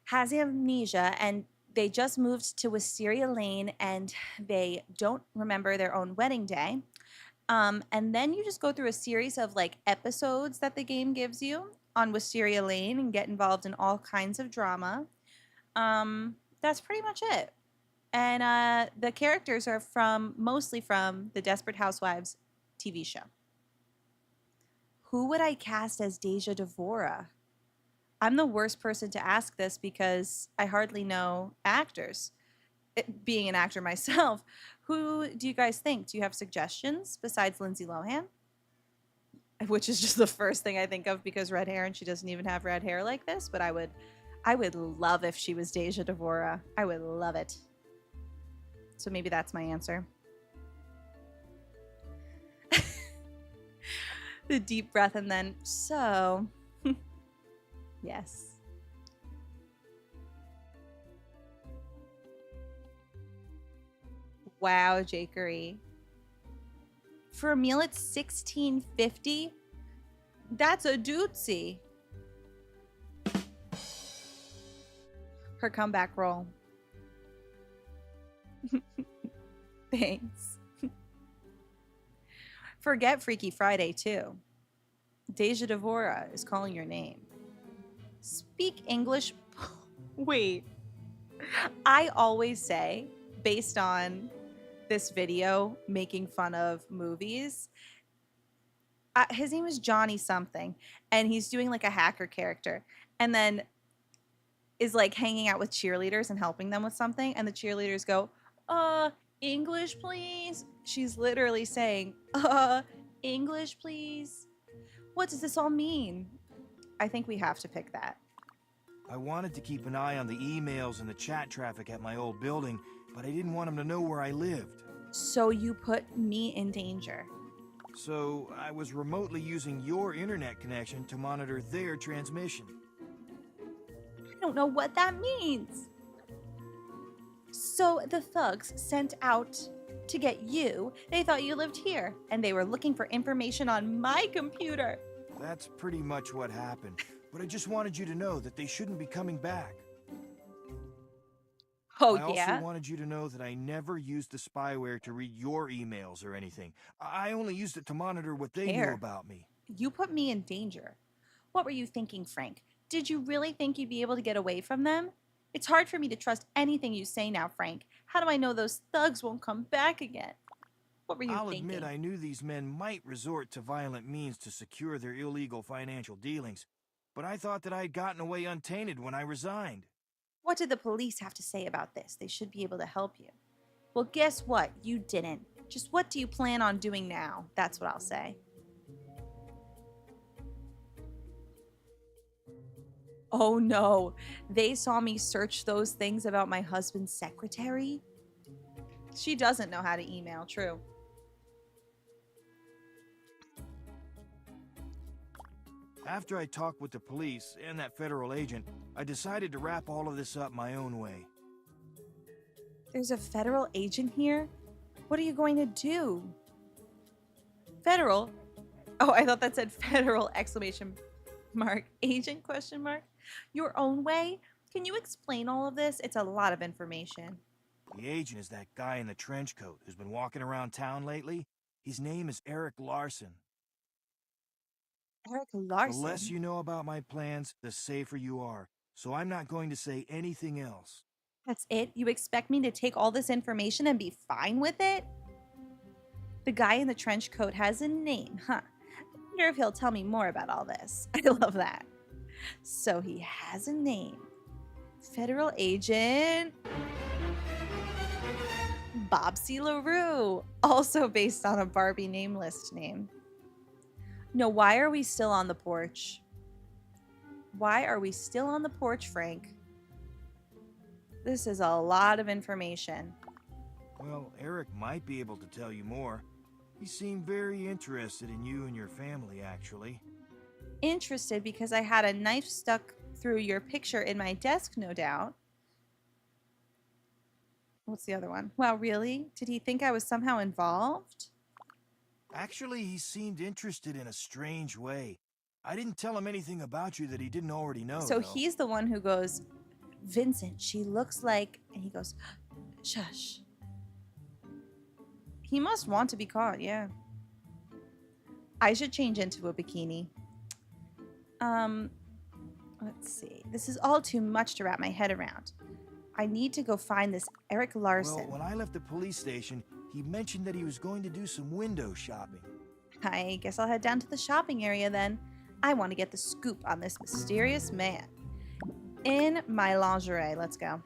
has amnesia, and they just moved to Wisteria Lane, and they don't remember their own wedding day. And then you just go through a series of like episodes that the game gives you on Wisteria Lane and get involved in all kinds of drama. That's pretty much it. And the characters are mostly from the Desperate Housewives TV show. Who would I cast as Deja Devora? I'm the worst person to ask this because I hardly know actors. Being an actor myself, who do you guys think? Do you have suggestions besides Lindsay Lohan? Which is just the first thing I think of because red hair, and she doesn't even have red hair like this, but I would love if she was Deja Devora. I would love it. So maybe that's my answer. The deep breath and then, so, yes. Wow, Jakery. For a meal, it's $16.50. That's a doozy. Her comeback role. Thanks. Forget Freaky Friday, too. Deja Devora is calling your name. Speak English. Wait. I always say, based on this video making fun of movies, his name is Johnny something, and he's doing like a hacker character, and then is like hanging out with cheerleaders and helping them with something, and the cheerleaders go, English, please. She's literally saying, English, please. What does this all mean? I think we have to pick that. I wanted to keep an eye on the emails and the chat traffic at my old building, but I didn't want him to know where I lived. So you put me in danger. So I was remotely using your internet connection to monitor their transmission. I don't know what that means. So the thugs sent out to get you. They thought you lived here, and they were looking for information on my computer. That's pretty much what happened. But I just wanted you to know that they shouldn't be coming back. Oh, I yeah? also wanted you to know that I never used the spyware to read your emails or anything. I only used it to monitor what they knew about me. You put me in danger. What were you thinking, Frank? Did you really think you'd be able to get away from them? It's hard for me to trust anything you say now, Frank. How do I know those thugs won't come back again? What were you I'll thinking? admit I knew these men might resort to violent means to secure their illegal financial dealings, but I thought that I had gotten away untainted when I resigned. What did the police have to say about this? They should be able to help you. Well, guess what? You didn't. Just what do you plan on doing now? That's what I'll say. Oh no, they saw me search those things about my husband's secretary? She doesn't know how to email, true. After I talked with the police and that federal agent, I decided to wrap all of this up my own way. There's a federal agent here? What are you going to do? Federal? Oh, I thought that said federal exclamation mark. Agent question mark? Your own way? Can you explain all of this? It's a lot of information. The agent is that guy in the trench coat who's been walking around town lately. His name is Eric Larson. Eric Larson? The less you know about my plans, the safer you are. So I'm not going to say anything else. That's it? You expect me to take all this information and be fine with it? The guy in the trench coat has a name, huh? I wonder if he'll tell me more about all this. I love that. So he has a name. Federal agent Bob C. LaRue, also based on a Barbie name list name. No, why are we still on the porch? Why are we still on the porch, Frank? This is a lot of information. Well, Eric might be able to tell you more. He seemed very interested in you and your family, actually. Interested because I had a knife stuck through your picture in my desk, no doubt. What's the other one? Wow, really? Did he think I was somehow involved? Actually, he seemed interested in a strange way. I didn't tell him anything about you that he didn't already know. So though. he's the one who goes, Vincent, she looks like, and he goes, shush. He must want to be caught, yeah. I should change into a bikini. Let's see. This is all too much to wrap my head around. I need to go find this Eric Larson. Well, when I left the police station, he mentioned that he was going to do some window shopping. I guess I'll head down to the shopping area then. I want to get the scoop on this mysterious man. In my lingerie. Let's go.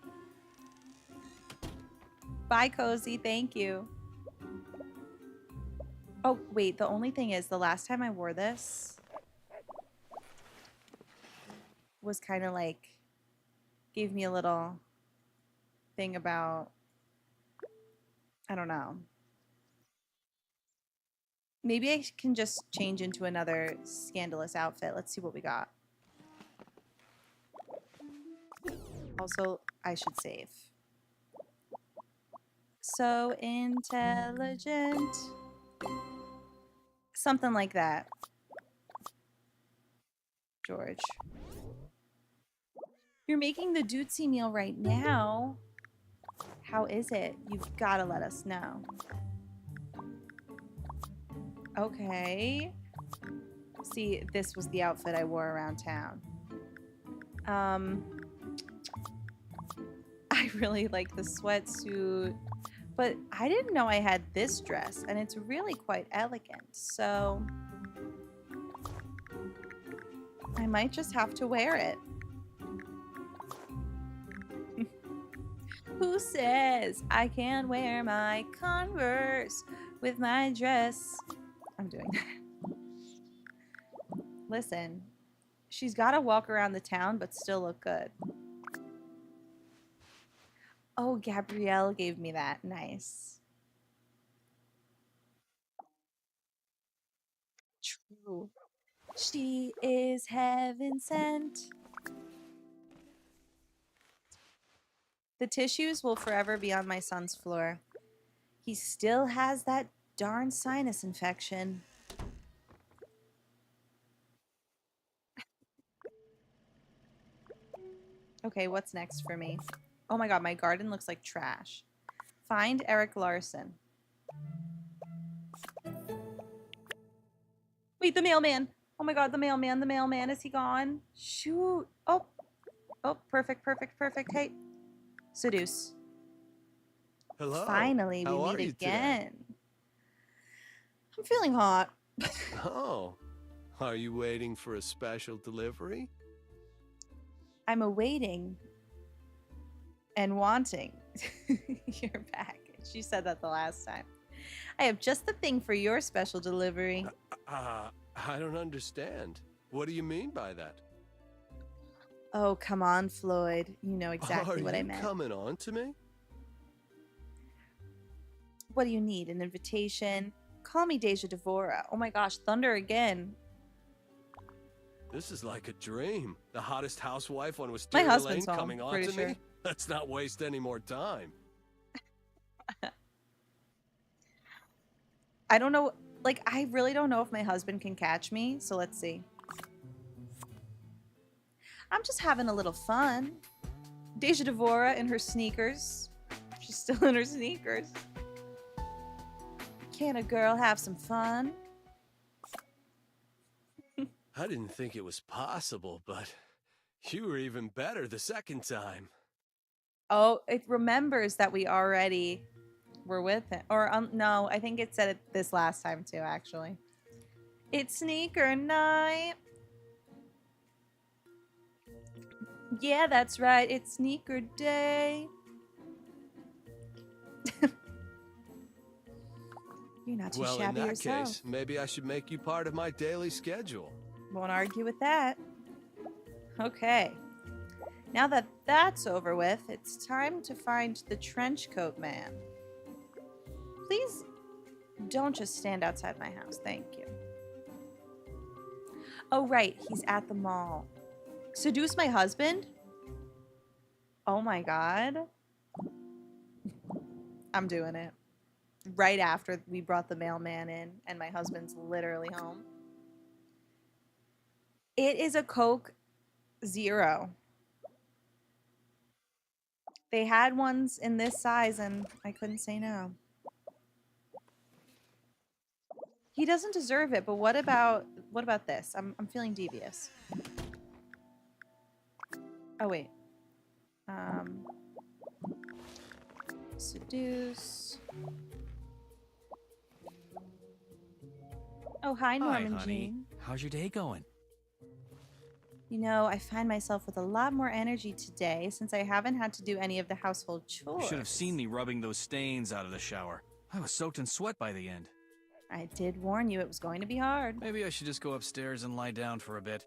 Bye, Cozy. Thank you. Oh, wait. The only thing is, the last time I wore this was kind of like, gave me a little thing about, I don't know. Maybe I can just change into another scandalous outfit. Let's see what we got. Also, I should save. So intelligent. Something like that. George. You're making the dudesy meal right now. How is it? You've got to let us know. Okay. See, this was the outfit I wore around town. I really like the sweatsuit, but I didn't know I had this dress, and it's really quite elegant, so I might just have to wear it. Who says I can wear my Converse with my dress? I'm doing that. Listen, she's got to walk around the town but still look good. Oh, Gabrielle gave me that. Nice. True. She is heaven sent. The tissues will forever be on my son's floor. He still has that darn sinus infection. Okay, what's next for me? Oh my god, my garden looks like trash. Find Eric Larson. Wait, the mailman. Oh my god, the mailman, the mailman. Is he gone? Shoot. Oh. Oh, perfect, perfect, perfect. Hey. Seduce. Hello. Finally, How we are meet you today? again. I'm feeling hot. Oh, are you waiting for a special delivery? I'm awaiting and wanting your package. She said that the last time. I have just the thing for your special delivery. I don't understand. What do you mean by that? Oh, come on, Floyd. You know exactly what I meant. Are you coming on to me? What do you need? An invitation? Call me Deja Devora. Oh my gosh, thunder again. This is like a dream. The hottest housewife on My Wisteria Lane husband's home, coming on pretty to sure. me? Let's not waste any more time. I don't know. Like, I really don't know if my husband can catch me. So let's see. I'm just having a little fun. Deja Devora in her sneakers. She's still in her sneakers. Can a girl have some fun? I didn't think it was possible, but you were even better the second time. Oh, it remembers that we already were with him. Or, no, I think it said it this last time too, actually. It's sneaker night. Yeah, that's right. It's sneaker day. You're not too Well, in shabby that yourself. case, maybe I should make you part of my daily schedule. Won't argue with that. Okay. Now that that's over with, it's time to find the trench coat man. Please don't just stand outside my house. Thank you. Oh, right. He's at the mall. Seduce my husband? Oh my god. I'm doing it. Right after we brought the mailman in and my husband's literally home. It is a Coke Zero. They had ones in this size and I couldn't say no. He doesn't deserve it, but what about this? I'm feeling devious. Oh wait. Seduce. Oh, hi, Norman Hi, honey. Jean. How's your day going? You know, I find myself with a lot more energy today since I haven't had to do any of the household chores. You should have seen me rubbing those stains out of the shower. I was soaked in sweat by the end. I did warn you it was going to be hard. Maybe I should just go upstairs and lie down for a bit.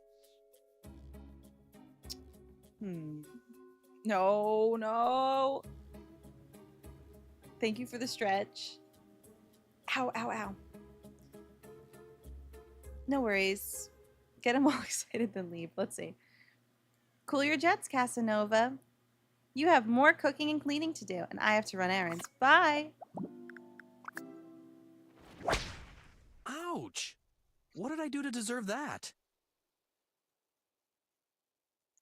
No, no. Thank you for the stretch. Ow, ow, ow. No worries. Get him all excited then leave. Let's see. Cool your jets, Casanova. You have more cooking and cleaning to do, and I have to run errands. Bye. Ouch! What did I do to deserve that?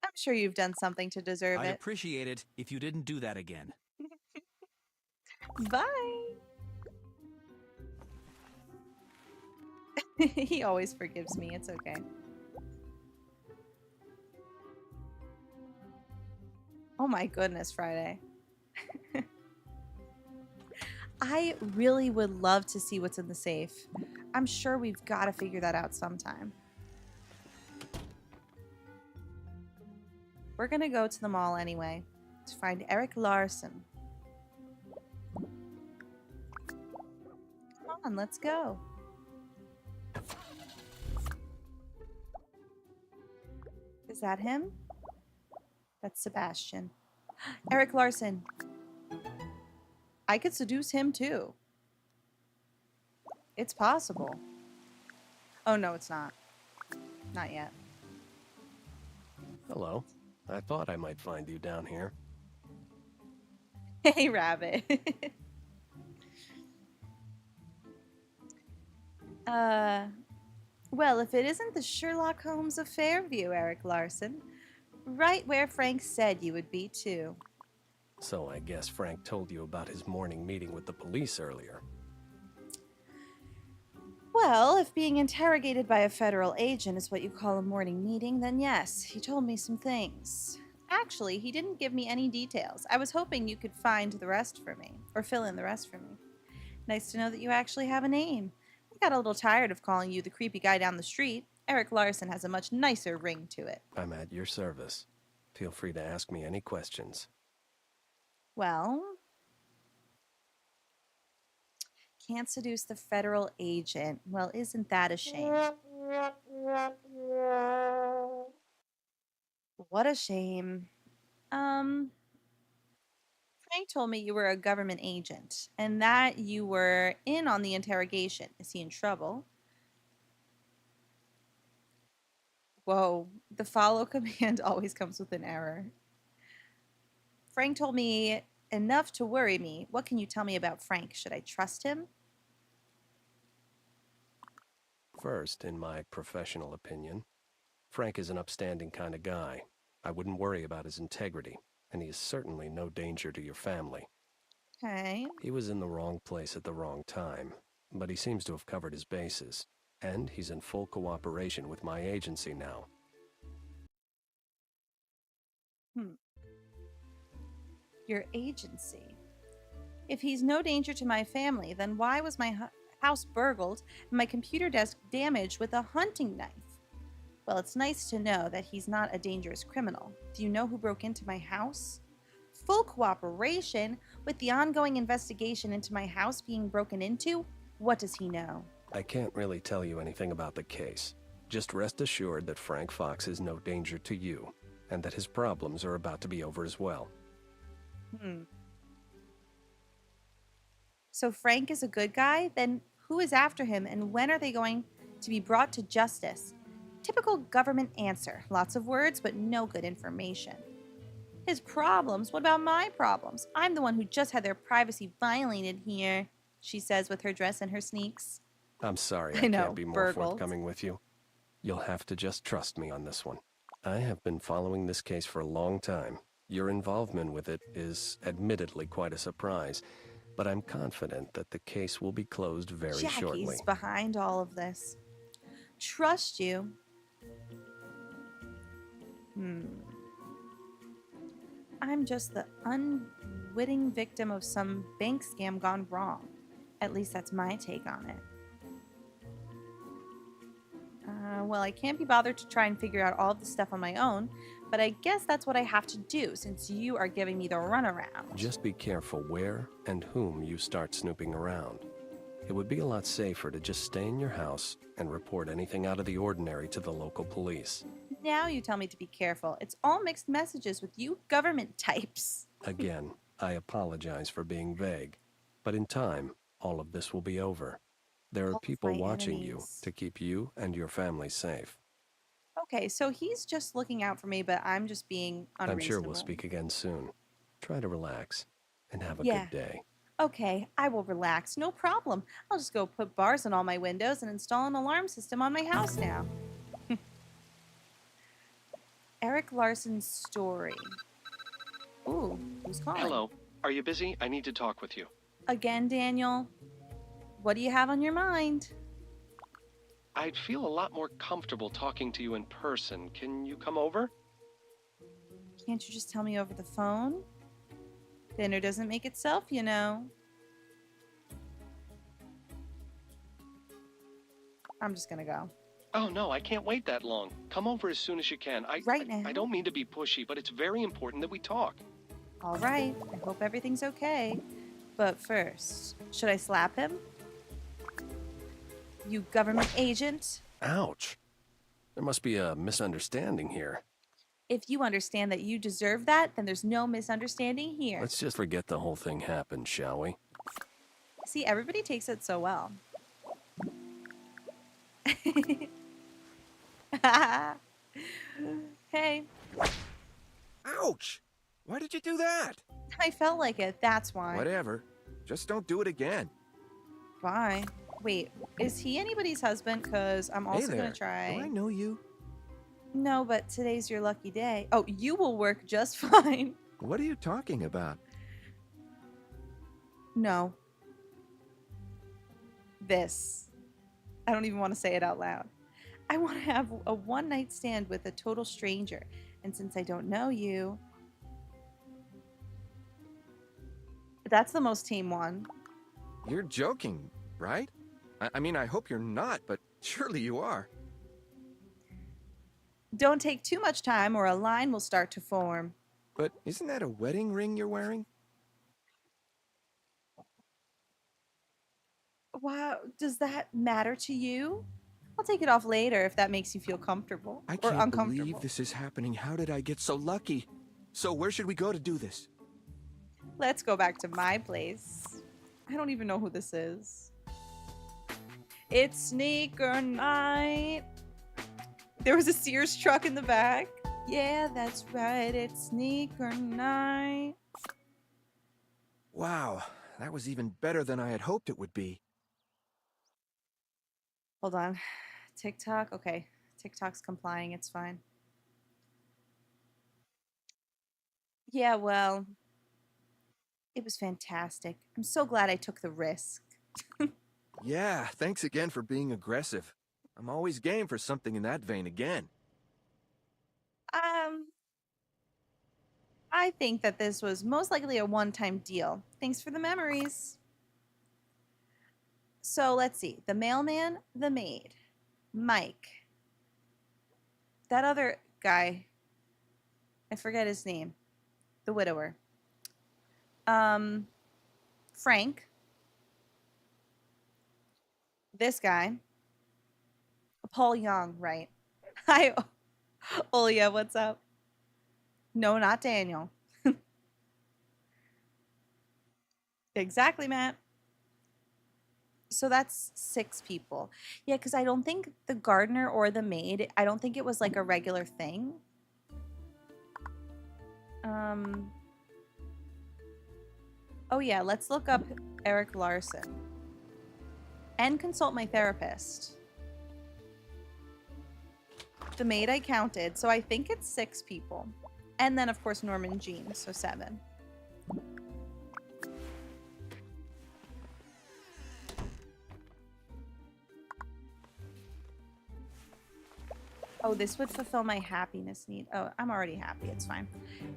I'm sure you've done something to deserve I'd it. appreciate it if you didn't do that again. Bye. He always forgives me. It's okay. Oh my goodness, Friday. I really would love to see what's in the safe. I'm sure we've got to figure that out sometime. We're going to go to the mall anyway to find Eric Larson. Come on, let's go. Is that him? That's Sebastian. Eric Larson. I could seduce him too. It's possible. Oh no, it's not. Not yet. Hello. I thought I might find you down here. Hey, Rabbit. Well, if it isn't the Sherlock Holmes of Fairview, Eric Larson. Right where Frank said you would be, too. So I guess Frank told you about his morning meeting with the police earlier. Well, if being interrogated by a federal agent is what you call a morning meeting, then yes, he told me some things. Actually, he didn't give me any details. I was hoping you could find the rest for me, or fill in the rest for me. Nice to know that you actually have a name. I got a little tired of calling you the creepy guy down the street. Eric Larson has a much nicer ring to it. I'm at your service. Feel free to ask me any questions. Well, can't seduce the federal agent. Well, isn't that a shame? What a shame. Frank told me you were a government agent and that you were in on the interrogation. Is he in trouble? Whoa, the follow command always comes with an error. Frank told me enough to worry me. What can you tell me about Frank? Should I trust him? First, in my professional opinion, Frank is an upstanding kind of guy. I wouldn't worry about his integrity, and he is certainly no danger to your family. Okay. He was in the wrong place at the wrong time, but he seems to have covered his bases, and he's in full cooperation with my agency now. Your agency. If he's no danger to my family, then why was my house burgled and my computer desk damaged with a hunting knife? Well, it's nice to know that he's not a dangerous criminal. Do you know who broke into my house? Full cooperation with the ongoing investigation into my house being broken into? What does he know? I can't really tell you anything about the case. Just rest assured that Frank Fox is no danger to you, and that his problems are about to be over as well. So Frank is a good guy? Then who is after him, and when are they going to be brought to justice? Typical government answer. Lots of words, but no good information. His problems? What about my problems? I'm the one who just had their privacy violated here, she says with her dress and her sneaks. I'm sorry I I know, can't be more burgled. forthcoming with you. You'll have to just trust me on this one. I have been following this case for a long time. Your involvement with it is admittedly quite a surprise, but I'm confident that the case will be closed very shortly. Jackie's behind all of this. Trust you? I'm just the unwitting victim of some bank scam gone wrong. At least that's my take on it. Well, I can't be bothered to try and figure out all of the stuff on my own, but I guess that's what I have to do since you are giving me the runaround. Just be careful where and whom you start snooping around. It would be a lot safer to just stay in your house and report anything out of the ordinary to the local police. Now you tell me to be careful. It's all mixed messages with you government types. Again, I apologize for being vague, but in time, all of this will be over. There are people watching you to keep you and your family safe. Okay, so he's just looking out for me, but I'm just being unreasonable. I'm sure we'll speak again soon. Try to relax and have a Yeah. good day. Okay, I will relax. No problem. I'll just go put bars on all my windows and install an alarm system on my house now. Eric Larson's story. Ooh, who's calling? Hello. Are you busy? I need to talk with you. Again, Daniel. What do you have on your mind? I'd feel a lot more comfortable talking to you in person. Can you come over? Can't you just tell me over the phone? Dinner doesn't make itself, you know. I'm just gonna go. Oh, no, I can't wait that long. Come over as soon as you can. Right now? I don't mean to be pushy, but it's very important that we talk. All right, I hope everything's okay. But first, should I slap him? You government agent? Ouch. There must be a misunderstanding here. If you understand that you deserve that, then there's no misunderstanding here. Let's just forget the whole thing happened, shall we? See, everybody takes it so well. Hey. Ouch! Why did you do that? I felt like it, that's why. Whatever. Just don't do it again. Why? Wait, is he anybody's husband? Because I'm also hey there. gonna try. Do I know you? No, but today's your lucky day. Oh, you will work just fine. What are you talking about? No. This. I don't even want to say it out loud. I want to have a one-night stand with a total stranger. And since I don't know you... That's the most tame one. You're joking, right? I mean, I hope you're not, but surely you are. Don't take too much time or a line will start to form. But isn't that a wedding ring you're wearing? Wow, does that matter to you? I'll take it off later if that makes you feel comfortable I or can't uncomfortable. believe this is happening. How did I get so lucky? So where should we go to do this? Let's go back to my place. I don't even know who this is. It's sneaker night. There was a Sears truck in the back. Yeah, that's right. It's sneaker night. Wow, that was even better than I had hoped it would be. Hold on. TikTok. Okay. TikTok's complying. It's fine. Yeah, well, it was fantastic. I'm so glad I took the risk. Yeah, thanks again for being aggressive. I'm always game for something in that vein again. I think that this was most likely a one-time deal. Thanks for the memories. So let's see. The mailman, the maid, Mike. That other guy, I forget his name. The widower. Frank. This guy. Paul Young, right? Hi, Olia, what's up? No, not Daniel. Exactly, Matt. So that's 6 people. Yeah, because I don't think the gardener or the maid, I don't think it was like a regular thing. Oh yeah, let's look up Eric Larson. And consult my therapist. The maid I counted, so I think it's 6 people. And then, of course, Norman Jean, so 7. Oh, this would fulfill my happiness need. Oh, I'm already happy. It's fine.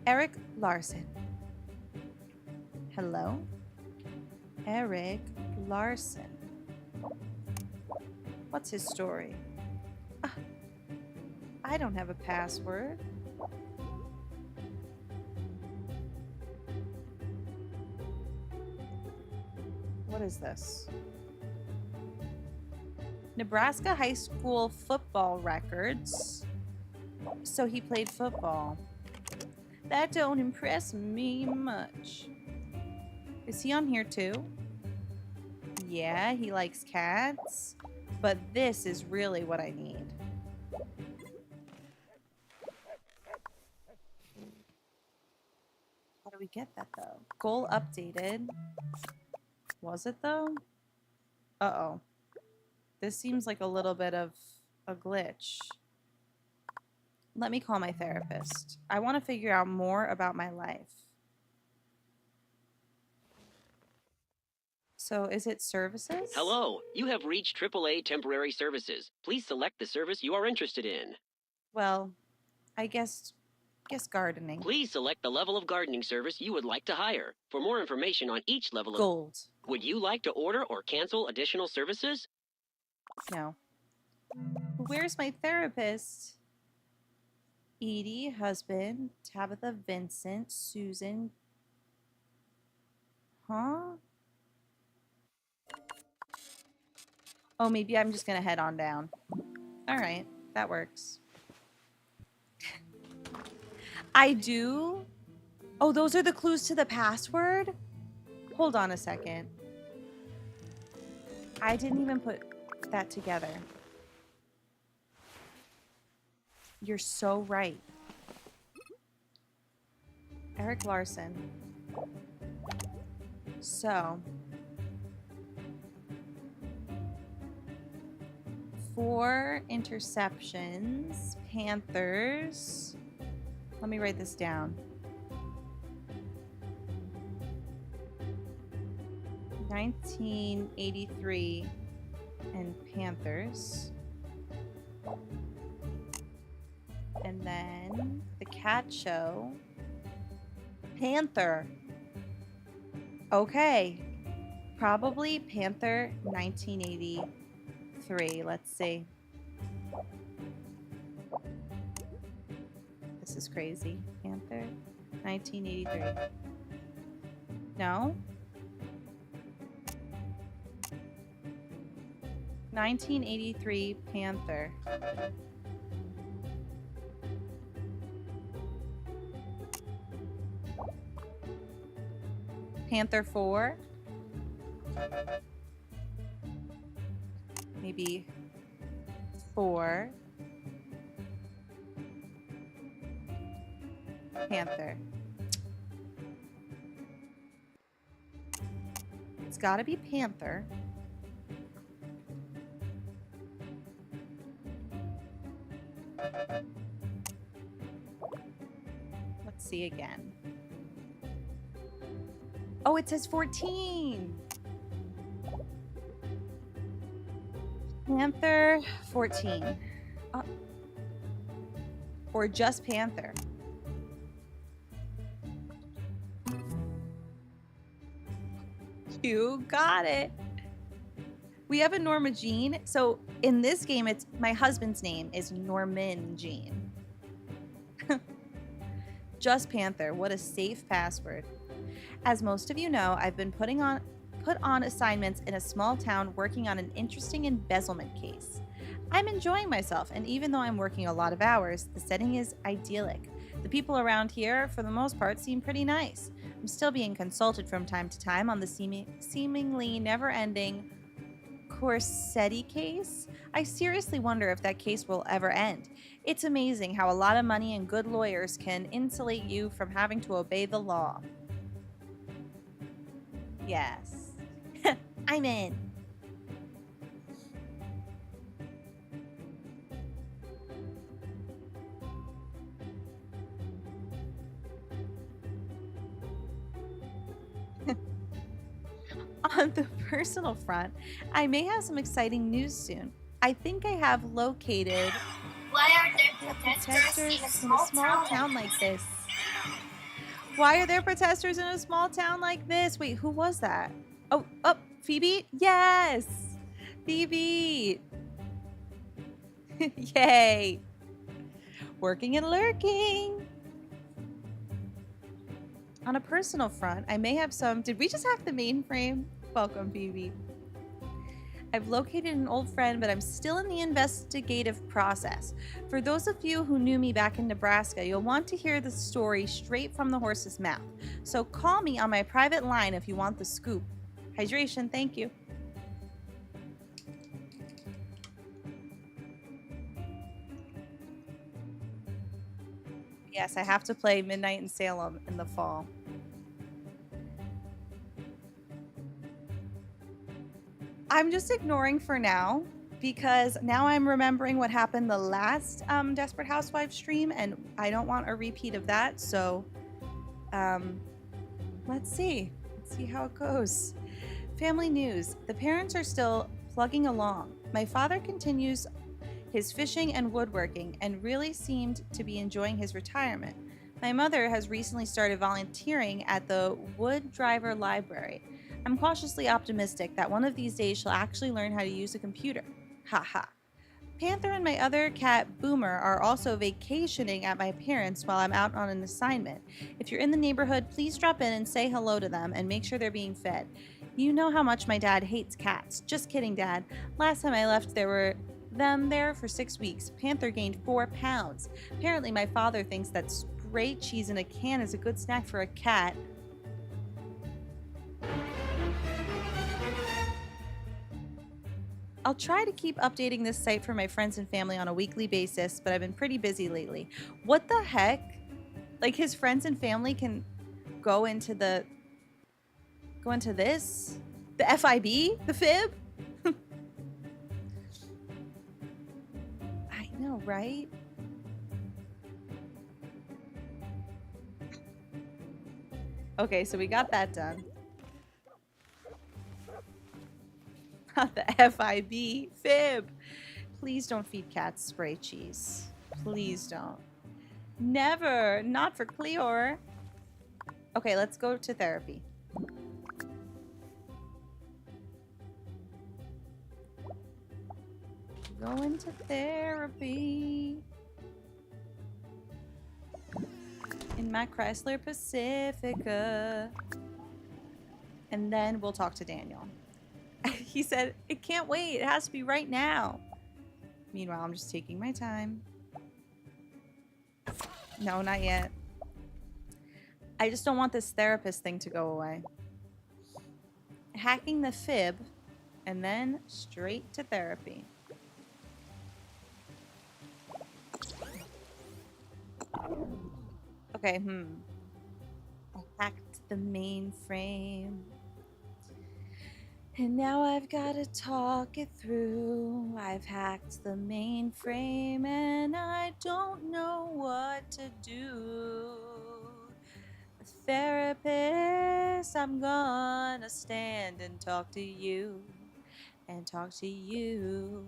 Eric Larson. Hello? Eric Larson. What's his story? I don't have a password. What is this? Nebraska high school football records. So he played football. That don't impress me much. Is he on here too? Yeah, he likes cats. But this is really what I need. How do we get that though? Goal updated. Was it though? Uh-oh. This seems like a little bit of a glitch. Let me call my therapist. I want to figure out more about my life. So is it services? Hello, you have reached AAA Temporary Services. Please select the service you are interested in. Well, I guess gardening. Please select the level of gardening service you would like to hire. For more information on each level of gold. Would you like to order or cancel additional services? No. Where's my therapist? Edie, husband, Tabitha, Vincent, Susan. Huh? Oh, maybe I'm just gonna head on down. All right, that works. I do? Oh, those are the clues to the password? Hold on a second. I didn't even put that together. You're so right. Eric Larson. So, 4 interceptions, Panthers. Let me write this down. 1983 and Panthers. And then the cat show. Panther. Okay. Probably Panther 1983. Let's see. This is crazy. Panther 1983. No? 1983 Panther. Panther 4. Maybe 4. Panther. It's gotta be Panther. Let's see again. Oh, it says 14. Panther 14. Or just Panther. You got it. We have a Norma Jean. So in this game, it's my husband's name is Norman Jean. Just Panther. What a safe password. As most of you know, I've been put on assignments in a small town working on an interesting embezzlement case. I'm enjoying myself, and even though I'm working a lot of hours, the setting is idyllic. The people around here, for the most part, seem pretty nice. I'm still being consulted from time to time on the seemingly never-ending Corsetti case. I seriously wonder if that case will ever end. It's amazing how a lot of money and good lawyers can insulate you from having to obey the law. Yes. I'm in. On the personal front, I may have some exciting news soon. I think I have located Why are there protesters in a small town like this? Why are there protesters in a small town like this? Wait, who was that? Oh, Phoebe? Yes! Phoebe! Yay! Working and lurking! On a personal front, I may have some... Did we just have the mainframe? Welcome, Phoebe. I've located an old friend, but I'm still in the investigative process. For those of you who knew me back in Nebraska, you'll want to hear the story straight from the horse's mouth. So call me on my private line if you want the scoop. Hydration, thank you. Yes, I have to play Midnight in Salem in the fall. I'm just ignoring for now because now I'm remembering what happened the last Desperate Housewives stream, and I don't want a repeat of that. So let's see. Let's see how it goes. Family news. The parents are still plugging along. My father continues his fishing and woodworking and really seemed to be enjoying his retirement. My mother has recently started volunteering at the Wood Driver Library. I'm cautiously optimistic that one of these days she'll actually learn how to use a computer. Haha. Panther and my other cat, Boomer, are also vacationing at my parents' while I'm out on an assignment. If you're in the neighborhood, please drop in and say hello to them and make sure they're being fed. You know how much my dad hates cats. Just kidding, Dad. Last time I left, there were them there for 6 weeks. Panther gained 4 pounds. Apparently, my father thinks that spray cheese in a can is a good snack for a cat. I'll try to keep updating this site for my friends and family on a weekly basis, but I've been pretty busy lately. What the heck? Like, his friends and family can go into this? The FIB? The fib? I know, right? Okay, so we got that done. Not the FIB. Fib. Please don't feed cats spray cheese. Please don't. Never. Not for Cleor. Okay, let's go to therapy. Going to therapy. In my Chrysler Pacifica. And then we'll talk to Daniel. He said, it can't wait. It has to be right now. Meanwhile, I'm just taking my time. No, not yet. I just don't want this therapist thing to go away. Hacking the fib, and then straight to therapy. Okay, I hacked the mainframe. And now I've got to talk it through. I've hacked the mainframe and I don't know what to do. Therapist, I'm gonna stand and talk to you. And talk to you.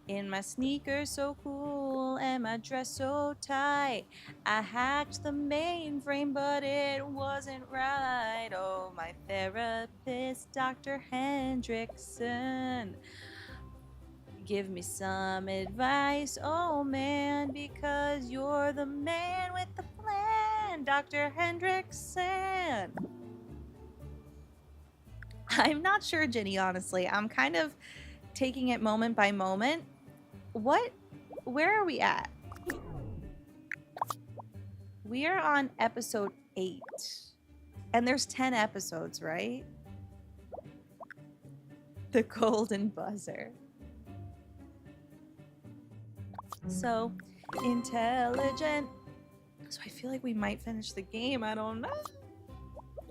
In my sneakers so cool and my dress so tight. I hacked the mainframe, but it wasn't right. Oh, my therapist, Dr. Hendrickson. Give me some advice, oh man, because you're the man with the plan, Dr. Hendrickson. I'm not sure, Jenny, honestly. I'm kind of taking it moment by moment. Where are we at? We are on episode 8. And there's 10 episodes, right? The golden buzzer. So intelligent. So I feel like we might finish the game. I don't know.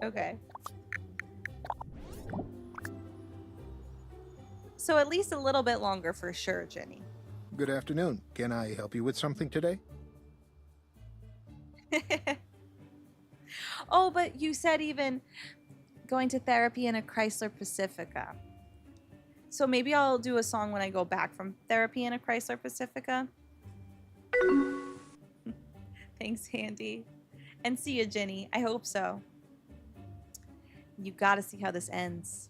Okay. So at least a little bit longer for sure, Jenny. Good afternoon. Can I help you with something today? Oh, but you said even going to therapy in a Chrysler Pacifica. So maybe I'll do a song when I go back from therapy in a Chrysler Pacifica. Thanks, Handy. And see you, Jenny. I hope so. You gotta see how this ends.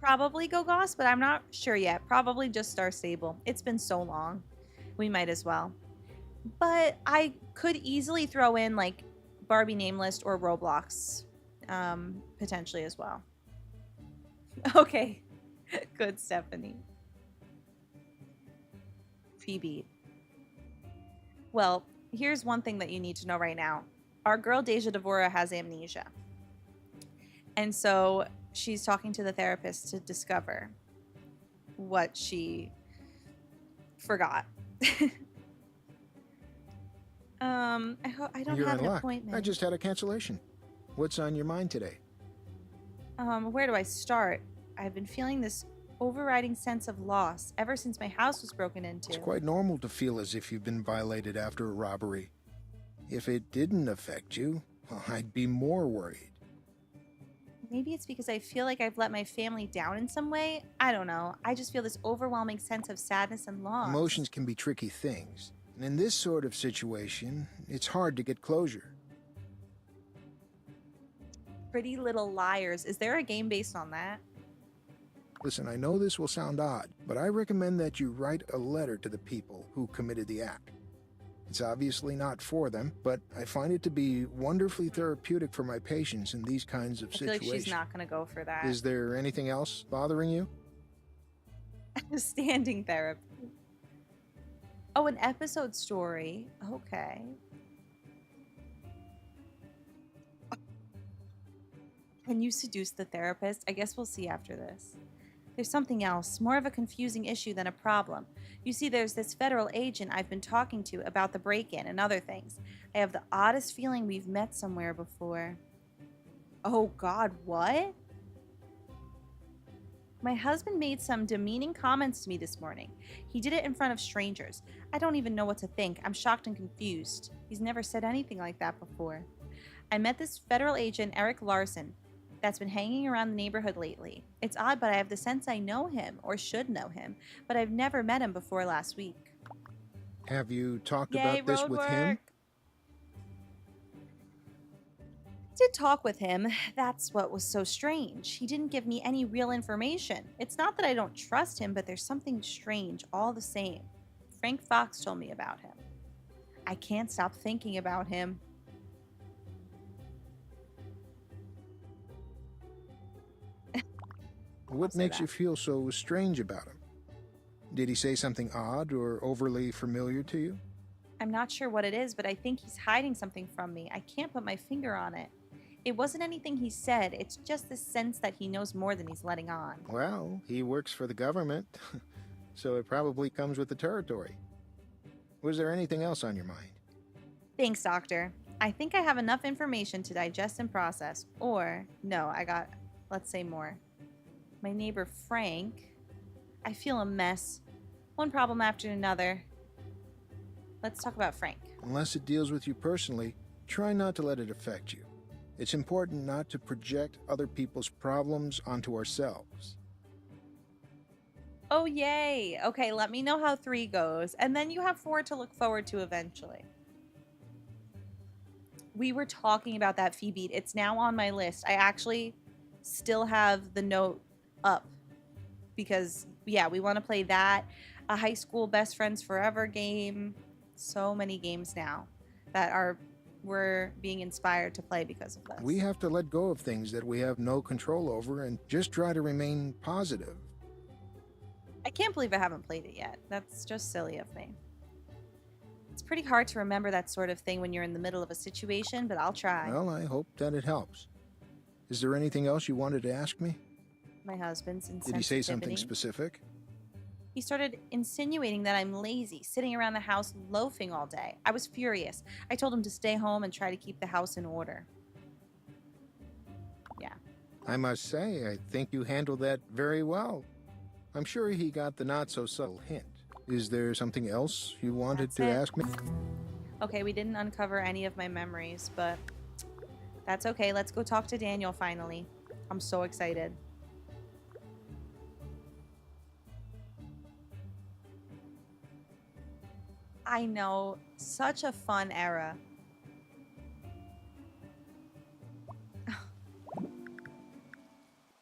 Probably go Goss, but I'm not sure yet. Probably just Star Stable. It's been so long. We might as well. But I could easily throw in like Barbie Nameless or Roblox potentially as well. Okay. Good, Stephanie. Phoebe. Well, here's one thing that you need to know right now. Our girl Deja Devora has amnesia. And so she's talking to the therapist to discover what she forgot. I don't You're have in an luck. appointment. I just had a cancellation. What's on your mind today? Where do I start? I've been feeling this overriding sense of loss ever since my house was broken into. It's quite normal to feel as if you've been violated after a robbery. If it didn't affect you, well, I'd be more worried. Maybe it's because I feel like I've let my family down in some way. I don't know. I just feel this overwhelming sense of sadness and loss. Emotions can be tricky things. And in this sort of situation, it's hard to get closure. Pretty Little Liars. Is there a game based on that? Listen, I know this will sound odd, but I recommend that you write a letter to the people who committed the act. It's obviously not for them, but I find it to be wonderfully therapeutic for my patients in these kinds of I feel situations. like she's not going to go for that. Is there anything else bothering you? Standing therapy. Oh, an episode story. Okay. Can you seduce the therapist? I guess we'll see after this. There's something else, more of a confusing issue than a problem. You see, there's this federal agent I've been talking to about the break-in and other things. I have the oddest feeling we've met somewhere before. Oh God, what? My husband made some demeaning comments to me this morning. He did it in front of strangers. I don't even know what to think. I'm shocked and confused. He's never said anything like that before. I met this federal agent, Eric Larson, that's been hanging around the neighborhood lately. It's odd, but I have the sense I know him, or should know him, but I've never met him before last week. Have you talked Yay, about this with him? did talk with him. That's what was so strange. He didn't give me any real information. It's not that I don't trust him, but there's something strange all the same. Frank Fox told me about him. I can't stop thinking about him. What makes you feel so strange about him? Did he say something odd or overly familiar to you? I'm not sure what it is, but I think he's hiding something from me. I can't put my finger on it. It wasn't anything he said. It's just the sense that he knows more than he's letting on. Well, he works for the government, so it probably comes with the territory. Was there anything else on your mind? Thanks, Doctor. I think I have enough information to digest and process. Or, no, let's say more. My neighbor Frank. I feel a mess. One problem after another. Let's talk about Frank. Unless it deals with you personally, try not to let it affect you. It's important not to project other people's problems onto ourselves. Oh, yay. Okay, let me know how 3 goes, and then you have 4 to look forward to eventually. We were talking about that fee beat. It's now on my list. I actually still have the note up because, yeah, we want to play that. A high school best friends forever game. So many games now that we're being inspired to play because of this. We have to let go of things that we have no control over and just try to remain positive. I can't believe I haven't played it yet. That's just silly of me. It's pretty hard to remember that sort of thing when you're in the middle of a situation, but I'll try. Well, I hope that it helps. Is there anything else you wanted to ask me? My husband's insensitivity. Did he say something specific? He started insinuating that I'm lazy, sitting around the house loafing all day. I was furious. I told him to stay home and try to keep the house in order. Yeah. I must say, I think you handled that very well. I'm sure he got the not-so-subtle hint. Is there something else you wanted to ask me? Okay, we didn't uncover any of my memories, but that's okay. Let's go talk to Daniel finally. I'm so excited. I know, such a fun era.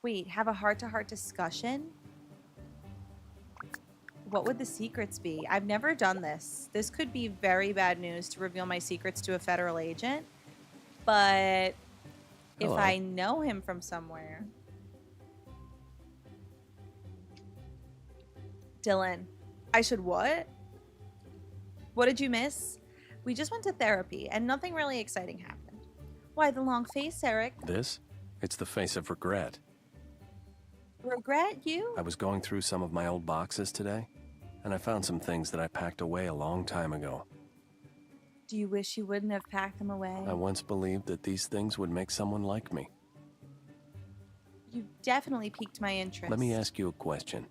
Wait, have a heart-to-heart discussion? What would the secrets be? I've never done this. This could be very bad news to reveal my secrets to a federal agent, but if I know him from somewhere... Dylan, I should what? What did you miss? We just went to therapy, and nothing really exciting happened. Why the long face, Eric? This? It's the face of regret. Regret you? I was going through some of my old boxes today, and I found some things that I packed away a long time ago. Do you wish you wouldn't have packed them away? I once believed that these things would make someone like me. You definitely piqued my interest. Let me ask you a question.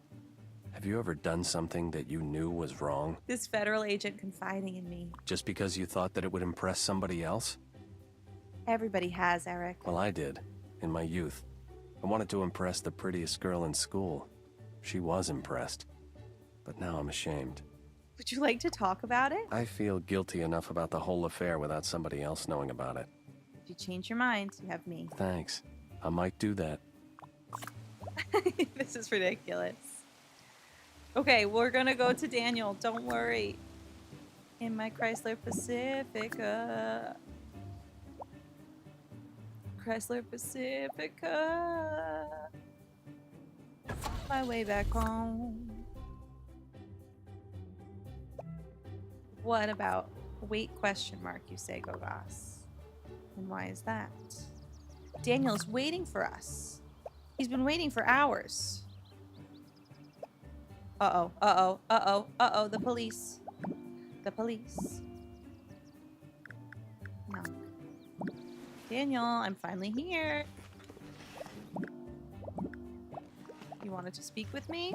Have you ever done something that you knew was wrong? This federal agent confiding in me. Just because you thought that it would impress somebody else? Everybody has, Eric. Well, I did, in my youth. I wanted to impress the prettiest girl in school. She was impressed. But now I'm ashamed. Would you like to talk about it? I feel guilty enough about the whole affair without somebody else knowing about it. If you change your mind, you have me. Thanks. I might do that. This is ridiculous. Okay, we're gonna go to Daniel. Don't worry. In my Chrysler Pacifica. Chrysler Pacifica. My way back home. What about wait question mark, you say, Gogas? And why is that? Daniel's waiting for us. He's been waiting for hours. Uh-oh, uh-oh, uh-oh, uh-oh, the police. The police. Knock. Daniel, I'm finally here. You wanted to speak with me?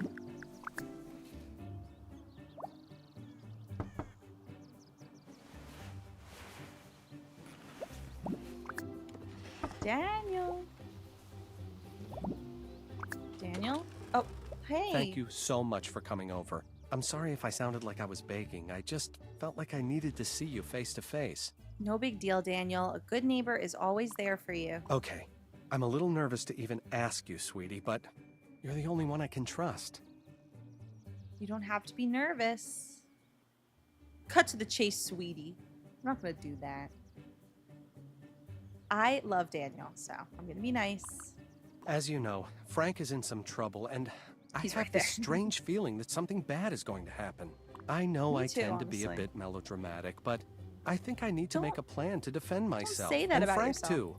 Daniel. Daniel? Oh, hey. Thank you so much for coming over. I'm sorry if I sounded like I was begging. I just felt like I needed to see you face to face. No big deal, Daniel. A good neighbor is always there for you. Okay, I'm a little nervous to even ask you, sweetie, but you're the only one I can trust. You don't have to be nervous. Cut to the chase, sweetie. I'm not going to do that. I love Daniel, so I'm going to be nice. As you know, Frank is in some trouble, and I He's have right this there. strange feeling that something bad is going to happen. I know Me I too, tend to be a honestly. bit melodramatic, but I think I need to make a plan to defend myself. say that and about Frank yourself. too.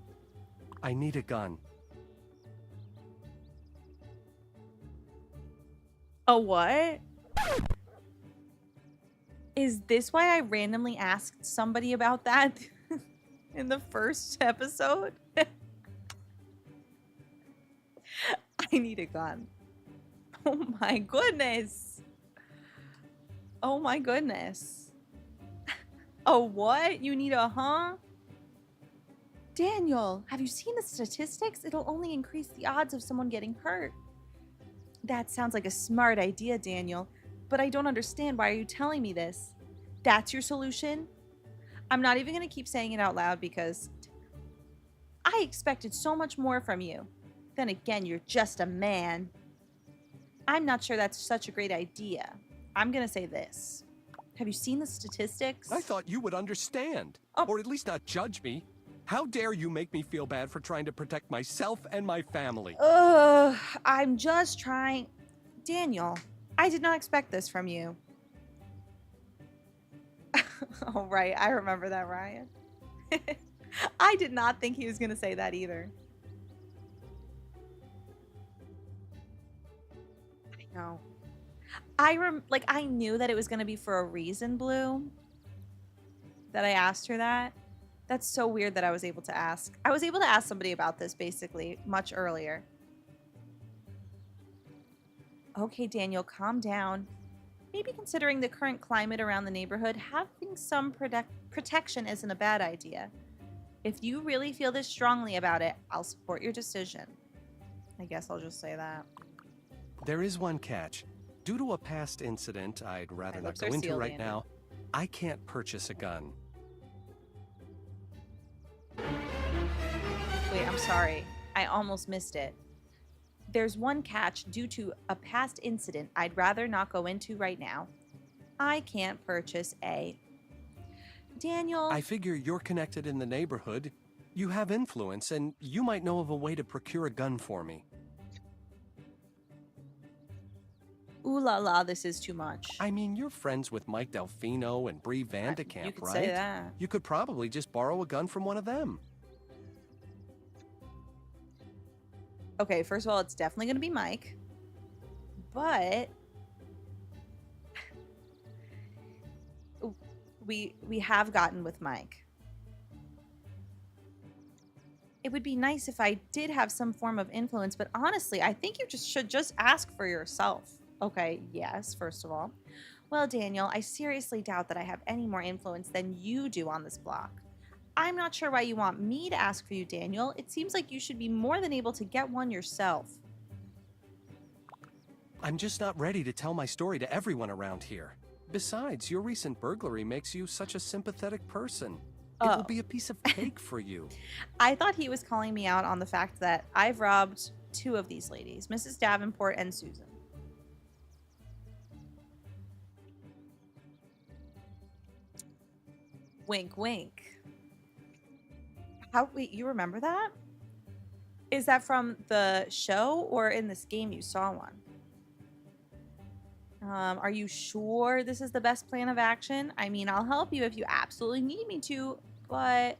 I need a gun. A what? Is this why I randomly asked somebody about that in the first episode? I need a gun. Oh my goodness. Oh my goodness. Oh, what? You need a huh? Daniel, have you seen the statistics? It'll only increase the odds of someone getting hurt. That sounds like a smart idea, Daniel, but I don't understand. Why are you telling me this? That's your solution? I'm not even going to keep saying it out loud because I expected so much more from you. Then again, you're just a man. I'm not sure that's such a great idea. I'm going to say this. Have you seen the statistics? I thought you would understand, or at least not judge me. How dare you make me feel bad for trying to protect myself and my family? I'm just trying. Daniel, I did not expect this from you. Oh, right. I remember that, Ryan. I did not think he was going to say that either. I know. I knew that it was going to be for a reason, Blue, that I asked her that. That's so weird that I was able to ask. I was able to ask somebody about this, basically, much earlier. Okay, Daniel, calm down. Maybe considering the current climate around the neighborhood, having some protection isn't a bad idea. If you really feel this strongly about it, I'll support your decision. I guess I'll just say that. There is one catch. Due to a past incident I'd rather not lips go are into sealed, right Andy. now, I can't purchase a gun. Wait, I'm sorry. I almost missed it. There's one catch due to a past incident I'd rather not go into right now. I can't purchase a... Daniel... I figure you're connected in the neighborhood. You have influence, and you might know of a way to procure a gun for me. Ooh la la, this is too much. I mean, you're friends with Mike Delfino and Bree Vandekamp, you could right? say that. You could probably just borrow a gun from one of them. Okay, first of all, it's definitely going to be Mike. But... we have gotten with Mike. It would be nice if I did have some form of influence, but honestly, I think you should just ask for yourself. Okay, yes, first of all. Well, Daniel, I seriously doubt that I have any more influence than you do on this block. I'm not sure why you want me to ask for you, Daniel. It seems like you should be more than able to get one yourself. I'm just not ready to tell my story to everyone around here. Besides, your recent burglary makes you such a sympathetic person. It will be a piece of cake for you. I thought he was calling me out on the fact that I've robbed two of these ladies, Mrs. Davenport and Susan. Wink, wink. Wait, you remember that? Is that from the show or in this game you saw one? Are you sure this is the best plan of action? I mean, I'll help you if you absolutely need me to, but...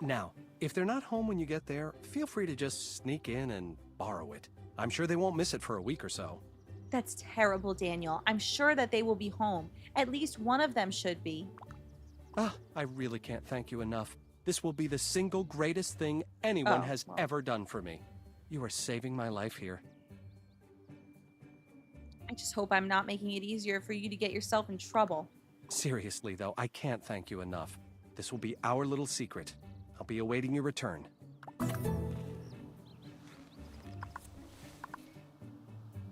Now, if they're not home when you get there, feel free to just sneak in and borrow it. I'm sure they won't miss it for a week or so. That's terrible, Daniel. I'm sure that they will be home. At least one of them should be. I really can't thank you enough. This will be the single greatest thing anyone has ever done for me. You are saving my life here. I just hope I'm not making it easier for you to get yourself in trouble. Seriously, though, I can't thank you enough. This will be our little secret. I'll be awaiting your return.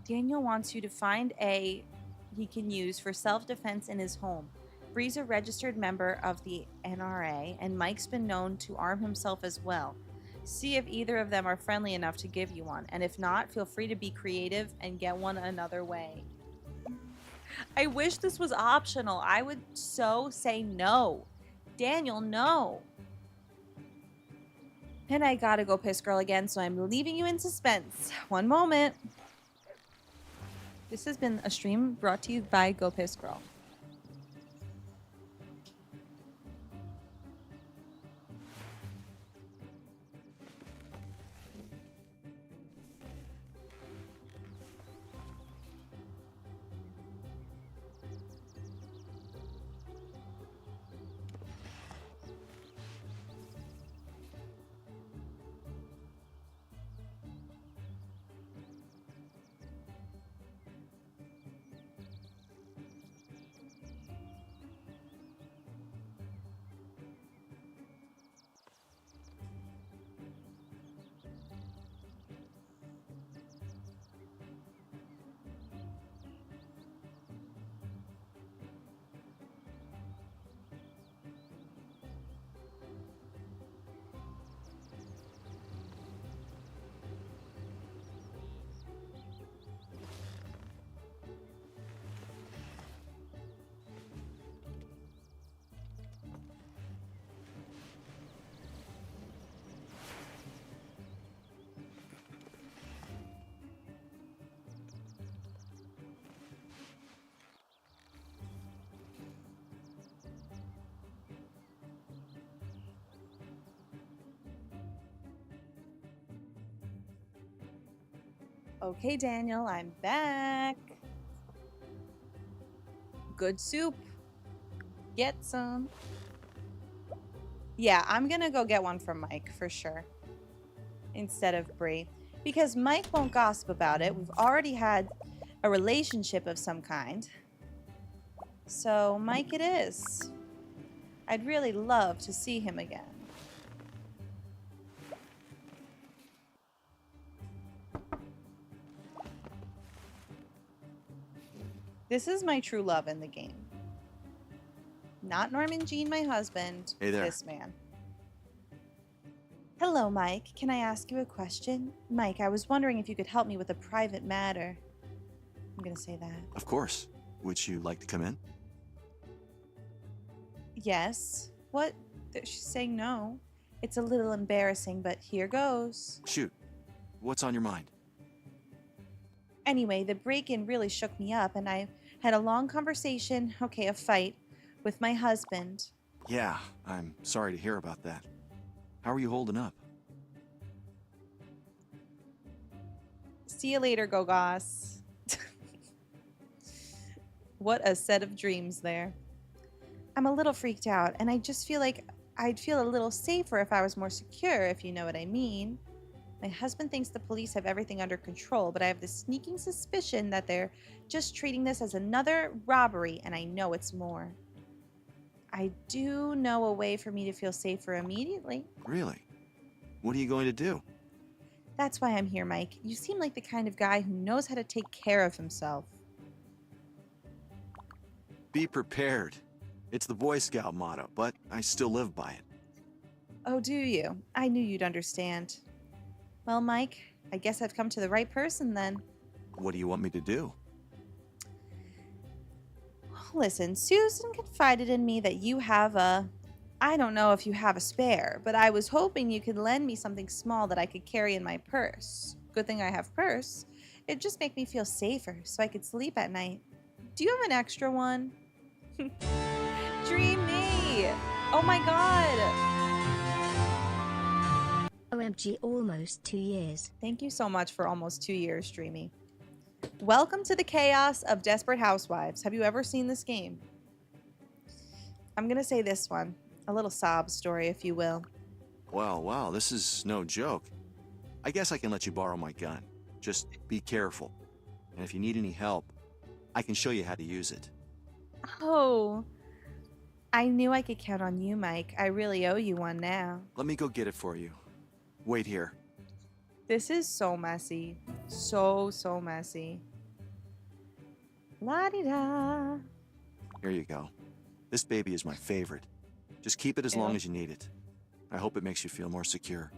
Daniel wants you to find he can use for self-defense in his home. Bree's a registered member of the NRA, and Mike's been known to arm himself as well. See if either of them are friendly enough to give you one, and if not, feel free to be creative and get one another way. I wish this was optional. I would so say no. Daniel, no. And I gotta go piss girl again, so I'm leaving you in suspense. One moment. This has been a stream brought to you by Go Piss Girl. Okay, Daniel, I'm back. Good soup. Get some. Yeah, I'm gonna go get one from Mike for sure. Instead of Bree. Because Mike won't gossip about it. We've already had a relationship of some kind. So, Mike it is. I'd really love to see him again. This is my true love in the game. Not Norman Jean, my husband. Hey there. This man. Hello, Mike. Can I ask you a question? Mike, I was wondering if you could help me with a private matter. I'm gonna say that. Of course. Would you like to come in? Yes. What? She's saying no. It's a little embarrassing, but here goes. Shoot. What's on your mind? Anyway, the break-in really shook me up, and I had a long conversation, okay, a fight, with my husband. Yeah, I'm sorry to hear about that. How are you holding up? See you later, Gogos. What a set of dreams there. I'm a little freaked out, and I just feel like I'd feel a little safer if I was more secure, if you know what I mean. My husband thinks the police have everything under control, but I have this sneaking suspicion that they're just treating this as another robbery, and I know it's more. I do know a way for me to feel safer immediately. Really? What are you going to do? That's why I'm here, Mike. You seem like the kind of guy who knows how to take care of himself. Be prepared. It's the Boy Scout motto, but I still live by it. Oh, do you? I knew you'd understand. Well, Mike, I guess I've come to the right person then. What do you want me to do? Listen, Susan confided in me that you have I don't know if you have a spare, but I was hoping you could lend me something small that I could carry in my purse. Good thing I have purse. It'd just make me feel safer so I could sleep at night. Do you have an extra one? Dream me! Oh my god! OMG, almost 2 years. Thank you so much for almost 2 years, Dreamy. Welcome to the chaos of Desperate Housewives. Have you ever seen this game? I'm gonna say this one. A little sob story, if you will. Wow, this is no joke. I guess I can let you borrow my gun. Just be careful. And if you need any help, I can show you how to use it. Oh, I knew I could count on you, Mike. I really owe you one now. Let me go get it for you. Wait here. This is so messy. So messy. La-di-da. Here you go. This baby is my favorite. Just keep it as long as you need it. I hope it makes you feel more secure.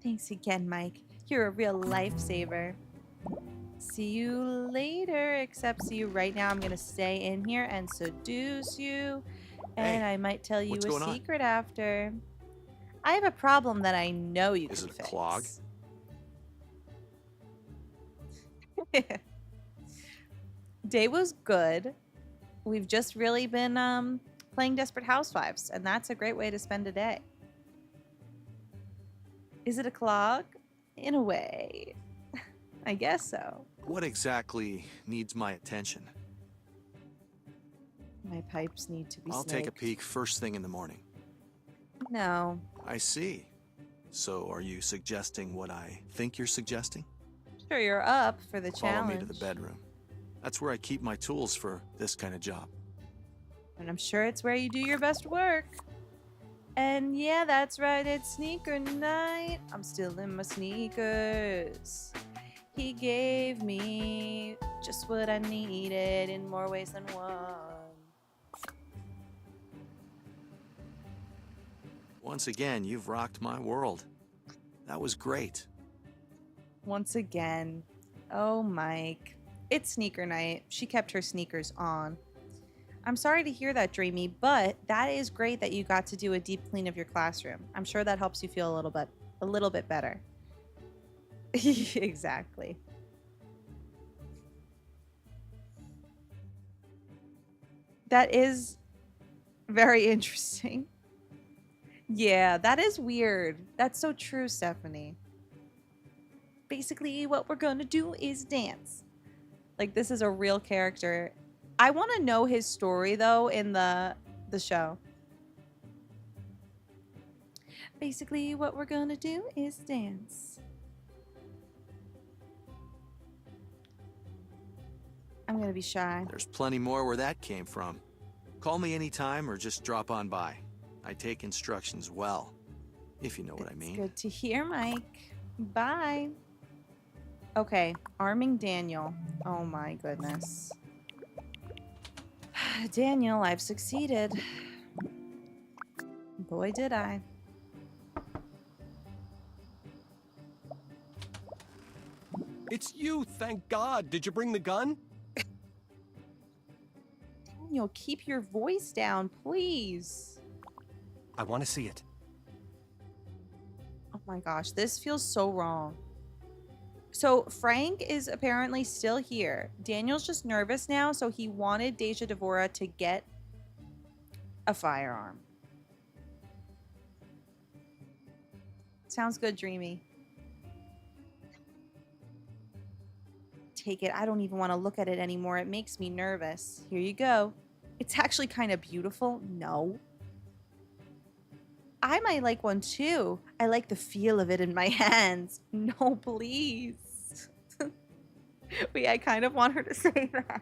Thanks again, Mike. You're a real lifesaver. See you later, except see you right now. I'm going to stay in here and seduce you. And I might tell you what's a going on? secret after. I have a problem that I know you can fix. Is it a clog? Day was good. We've just really been playing Desperate Housewives, and that's a great way to spend a day. Is it a clog? In a way. I guess so. What exactly needs my attention? My pipes need to be I'll take a snaked. peek first thing in the morning. No. I see. So are you suggesting what I think you're suggesting? Sure, you're up for the Follow challenge. me to the bedroom. That's where I keep my tools for this kind of job. And I'm sure it's where you do your best work. And yeah, that's right, it's sneaker night. I'm still in my sneakers. He gave me just what I needed in more ways than one. Once again, you've rocked my world. That was great. Once again. Oh, Mike. It's sneaker night. She kept her sneakers on. I'm sorry to hear that, Dreamy, but that is great that you got to do a deep clean of your classroom. I'm sure that helps you feel a little bit better. Exactly. That is very interesting. Yeah, that is weird. That's so true, Stephanie. Basically, what we're gonna do is dance. Like, this is a real character. I want to know his story, though, in the show. Basically, what we're gonna do is dance. I'm gonna be shy. There's plenty more where that came from. Call me anytime or just drop on by. I take instructions well, if you know what I mean. Good to hear, Mike. Bye. Okay, arming Daniel. Oh my goodness. Daniel, I've succeeded. Boy, did I. It's you, thank God. Did you bring the gun? Daniel, keep your voice down, please. I want to see it. Oh my gosh, this feels so wrong. So Frank is apparently still here. Daniel's just nervous now, so he wanted Deja Devora to get a firearm. Sounds good, Dreamy. Take it. I don't even want to look at it anymore. It makes me nervous. Here you go. It's actually kind of beautiful. No. I might like one too. I like the feel of it in my hands. No, please. Wait, I kind of want her to say that.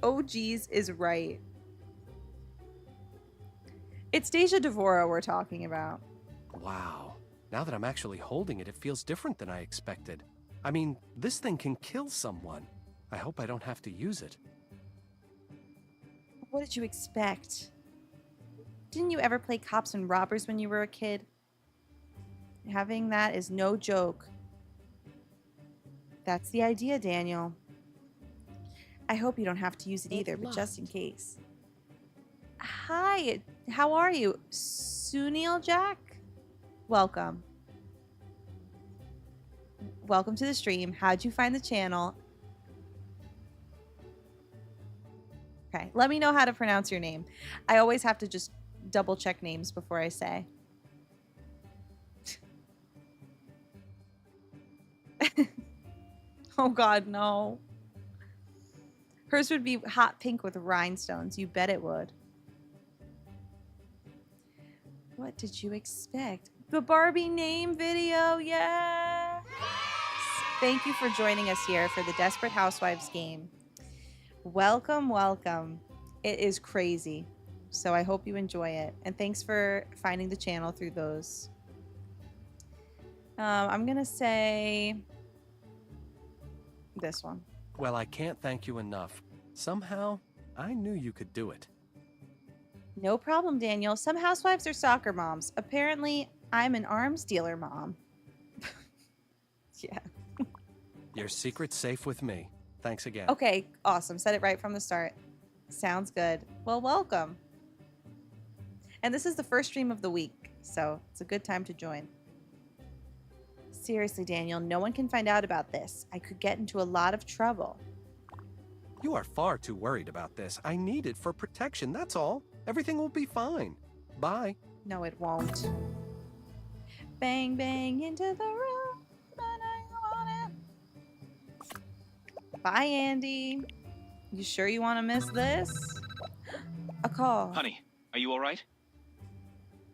Oh, geez is right. It's Deja Devora we're talking about. Wow. Now that I'm actually holding it, it feels different than I expected. I mean, this thing can kill someone. I hope I don't have to use it. What did you expect? Didn't you ever play cops and robbers when you were a kid? Having that is no joke. That's the idea, Daniel. I hope you don't have to use it either, but just in case. Hi, how are you? Sunil Jack? Welcome. Welcome to the stream. How'd you find the channel? Okay, let me know how to pronounce your name. I always have to just double check names before I say. Oh God, no. Hers would be hot pink with rhinestones. You bet it would. What did you expect? The Barbie name video, yes! Thank you for joining us here for the Desperate Housewives game. Welcome, welcome. It is crazy. So I hope you enjoy it. And thanks for finding the channel through those. I'm going to say this one. Well, I can't thank you enough. Somehow, I knew you could do it. No problem, Daniel. Some housewives are soccer moms. Apparently, I'm an arms dealer mom. Yeah. Your secret's safe with me. Thanks again. Okay, awesome. Said it right from the start. Sounds good. Well, welcome. And this is the first stream of the week, so it's a good time to join. Seriously, Daniel, no one can find out about this. I could get into a lot of trouble. You are far too worried about this. I need it for protection, that's all. Everything will be fine. Bye. No, it won't. Bang, bang into the room. I want it. Bye, Andy. You sure you want to miss this? A call. Honey, are you all right?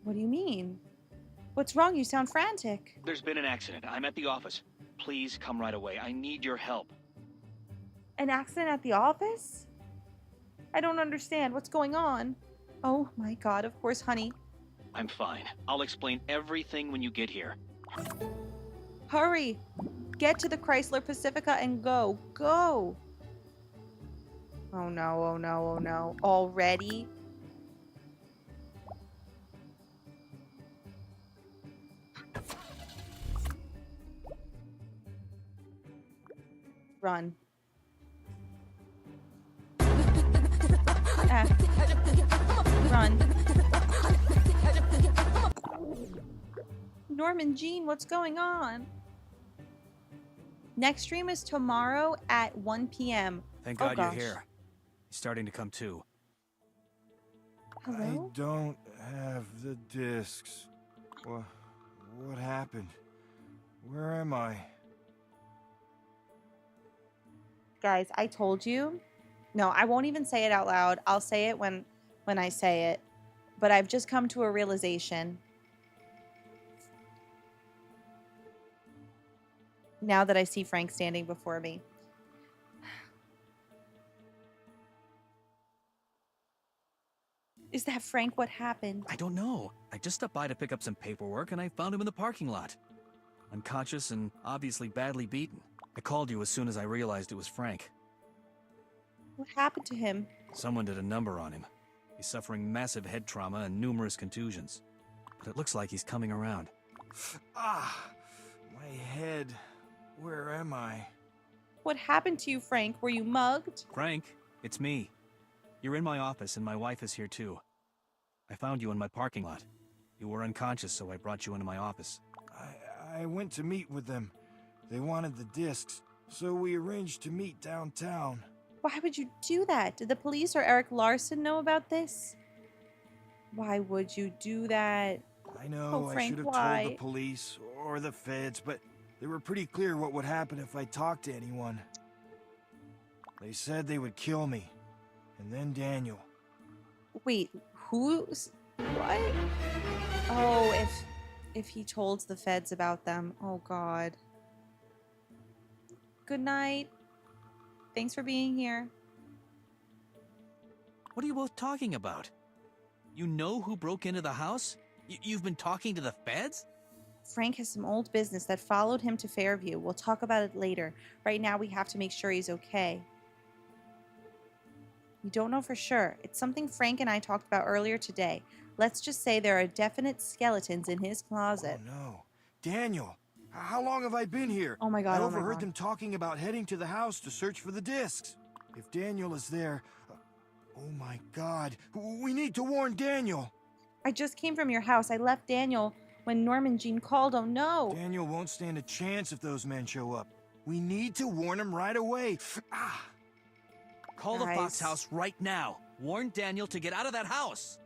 What do you mean? What's wrong? You sound frantic. There's been an accident. I'm at the office. Please come right away. I need your help. An accident at the office? I don't understand. What's going on? Oh my God, of course, honey. I'm fine. I'll explain everything when you get here. Hurry! Get to the Chrysler Pacifica and go. Go! Oh no, oh no, oh no. Already? Run. Run. Norman Jean, what's going on? Next stream is tomorrow at 1 p.m. Thank God you're here. He's starting to come to. Hello? I don't have the discs. What happened? Where am I? Guys, I told you. No, I won't even say it out loud. I'll say it when I say it. But I've just come to a realization. Now that I see Frank standing before me. Is that Frank? What happened? I don't know. I just stopped by to pick up some paperwork and I found him in the parking lot. Unconscious and obviously badly beaten. I called you as soon as I realized it was Frank. What happened to him? Someone did a number on him. He's suffering massive head trauma and numerous contusions. But it looks like he's coming around. Ah, my head. Where am I? What happened to you, Frank? Were you mugged? Frank, it's me. You're in my office and my wife is here too. I found you in my parking lot. You were unconscious, so I brought you into my office. I went to meet with them. They wanted the discs, so we arranged to meet downtown. Why would you do that? Did the police or Eric Larson know about this? Why would you do that? I know, Oh, Frank, I should have why? told the police or the feds, but they were pretty clear what would happen if I talked to anyone. They said they would kill me. And then Daniel. Wait, who's... What? Oh, if he told the feds about them. Oh, God. Good night. Thanks for being here. What are you both talking about? You know who broke into the house? You've been talking to the feds? Frank has some old business that followed him to Fairview. We'll talk about it later. Right now, we have to make sure he's okay. We don't know for sure. It's something Frank and I talked about earlier today. Let's just say there are definite skeletons in his closet. Oh, no. Daniel, how long have I been here? Oh my God, I oh my overheard God. them talking about heading to the house to search for the discs. If Daniel is there... oh my God. We need to warn Daniel. I just came from your house. I left Daniel when Norman Jean called. Oh, no. Daniel won't stand a chance if those men show up. We need to warn him right away. Ah. Call the Guys. Fox house right now. Warn Daniel to get out of that house.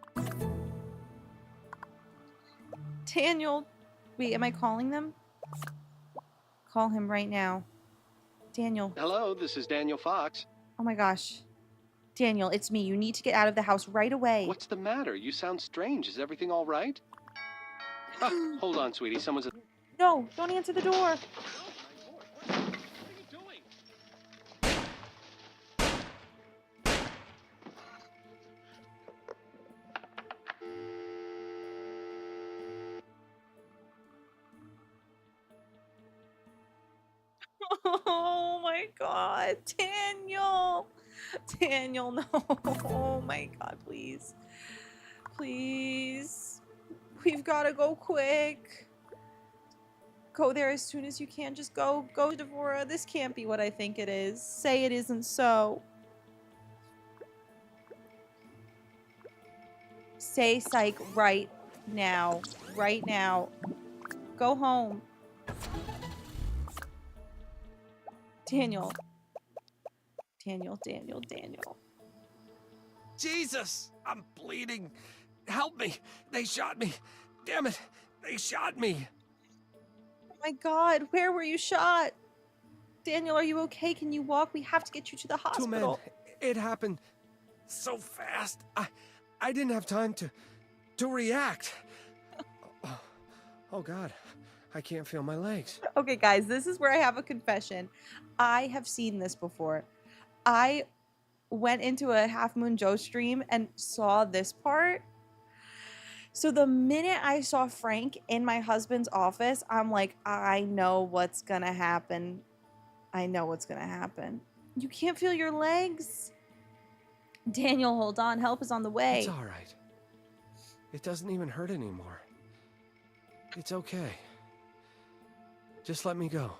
Daniel. Wait, am I calling them? Call him right now. Daniel. Hello, this is Daniel Fox. Oh my gosh. Daniel, it's me. You need to get out of the house right away. What's the matter? You sound strange. Is everything all right? Ah, hold on, sweetie. Someone's... No, don't answer the door. Oh my God, Daniel. Daniel, no. Oh my god, please. Please. We've got to go quick. Go there as soon as you can. Just go. Go, Devora. This can't be what I think it is. Say it isn't so. Say psych right now. Right now. Go home. Daniel. Daniel. Jesus! I'm bleeding! Help me! They shot me! Damn it! They shot me! Oh my god, where were you shot? Daniel, are you okay? Can you walk? We have to get you to the hospital. 2 men. It happened so fast. I didn't have time to react. Oh god. I can't feel my legs. Okay, guys, this is where I have a confession. I have seen this before. I went into a Half Moon Joe stream and saw this part. So the minute I saw Frank in my husband's office, I'm like, I know what's gonna happen. I know what's gonna happen. You can't feel your legs? Daniel, hold on. Help is on the way. It's all right. It doesn't even hurt anymore. It's okay. Just let me go.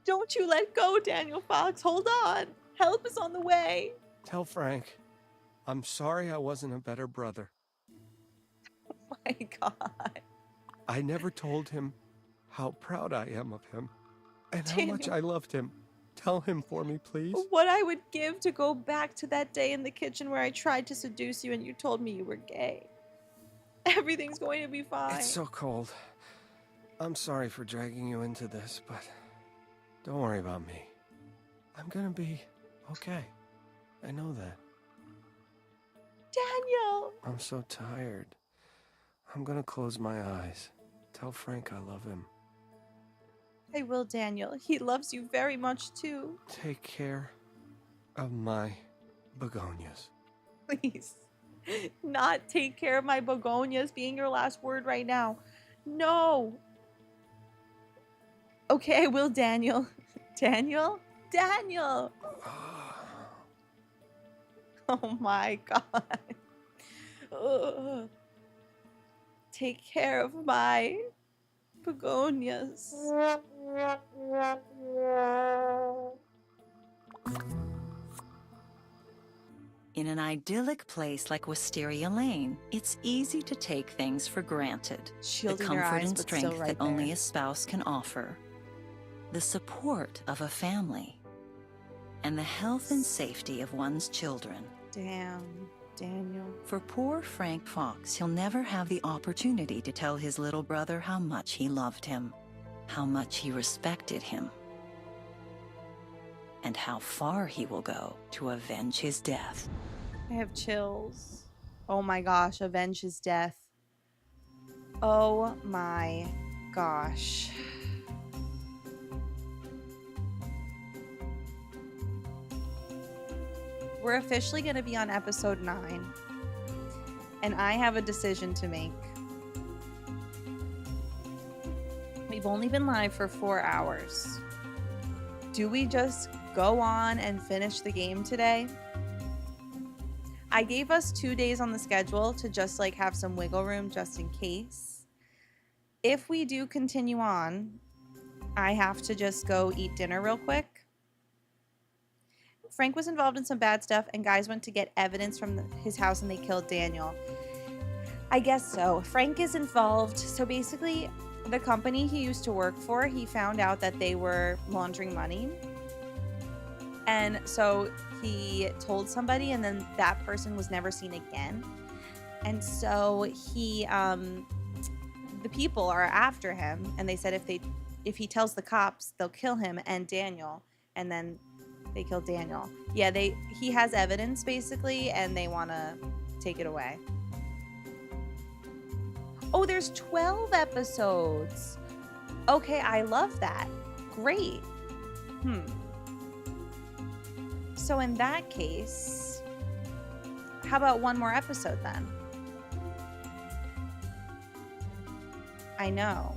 Don't you let go, Daniel Fox. Hold on. Help is on the way. Tell Frank, I'm sorry I wasn't a better brother. Oh my god. I never told him how proud I am of him and how much I loved him. Tell him for me, please. What I would give to go back to that day in the kitchen where I tried to seduce you and you told me you were gay. Everything's going to be fine. It's so cold. I'm sorry for dragging you into this, but don't worry about me. I'm gonna be okay. I know that. Daniel! I'm so tired. I'm gonna close my eyes. Tell Frank I love him. I will, Daniel. He loves you very much, too. Take care of my begonias. Please. Not take care of my begonias being your last word right now. No. Okay, I will, Daniel. Daniel? Daniel! Oh my god. Ugh. Take care of my begonias. In an idyllic place like Wisteria Lane, it's easy to take things for granted. Shielding the your comfort eyes, and but strength still right that only there. a spouse can offer. The support of a family. And the health and safety of one's children. Damn, Daniel. For poor Frank Fox, he'll never have the opportunity to tell his little brother how much he loved him, how much he respected him, and how far he will go to avenge his death. I have chills. Oh my gosh, avenge his death. Oh my gosh. We're officially going to be on episode 9. And I have a decision to make. We've only been live for 4 hours. Do we just go on and finish the game today? I gave us 2 days on the schedule to just like have some wiggle room just in case. If we do continue on, I have to just go eat dinner real quick. Frank was involved in some bad stuff and guys went to get evidence from his house and they killed Daniel. I guess so. Frank is involved. So basically, the company he used to work for, he found out that they were laundering money. And so he told somebody and then that person was never seen again. And so he, the people are after him and they said if he tells the cops, they'll kill him and Daniel. And then they killed Daniel. Yeah, he has evidence basically and they want to take it away. Oh, there's 12 episodes. Okay, I love that. Great. So in that case, how about one more episode then? I know.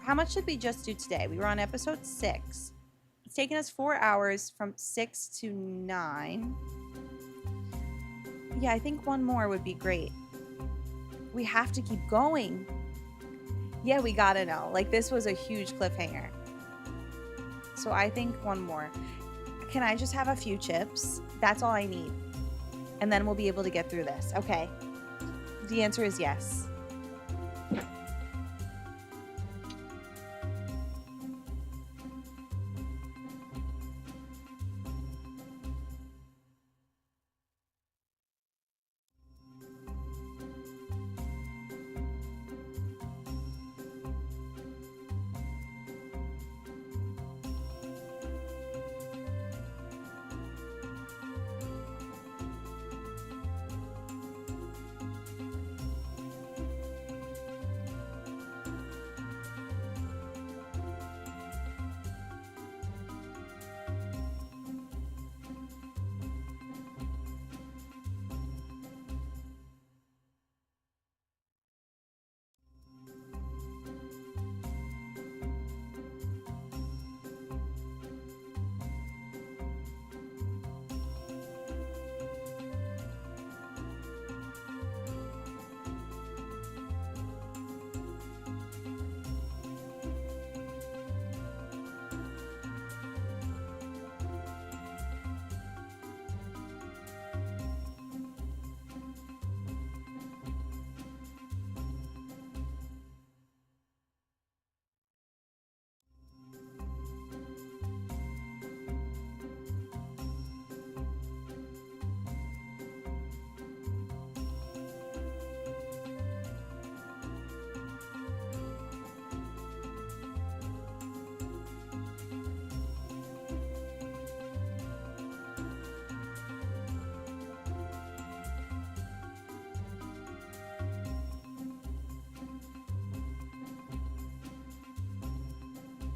How much did we just do today? We were on episode 6. It's taken us 4 hours from 6 to 9. Yeah, I think one more would be great. We have to keep going. Yeah, we gotta know. Like, this was a huge cliffhanger. So I think one more. Can I just have a few chips? That's all I need. And then we'll be able to get through this. Okay. The answer is yes.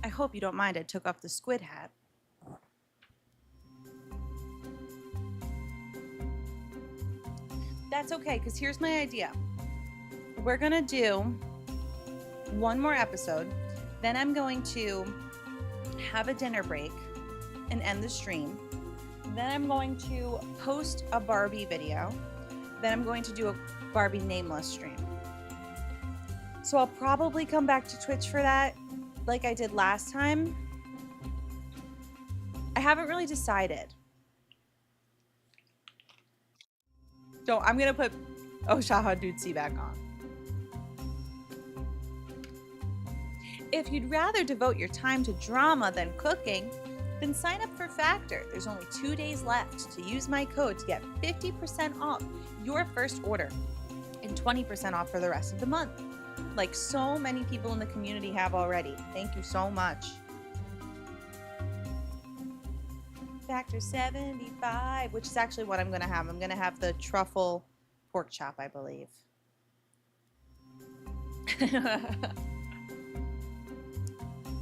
I hope you don't mind I took off the squid hat. That's okay, because here's my idea. We're gonna do one more episode, then I'm going to have a dinner break and end the stream. Then I'm going to post a Barbie video. Then I'm going to do a Barbie nameless stream. So I'll probably come back to Twitch for that, like I did last time. I haven't really decided. So I'm gonna put Shaha Dutsi back on. If you'd rather devote your time to drama than cooking, then sign up for Factor. There's only 2 days left to use my code to get 50% off your first order and 20% off for the rest of the month. Like so many people in the community have already. Thank you so much. Factor 75, which is actually what I'm gonna have. I'm gonna have the truffle pork chop, I believe.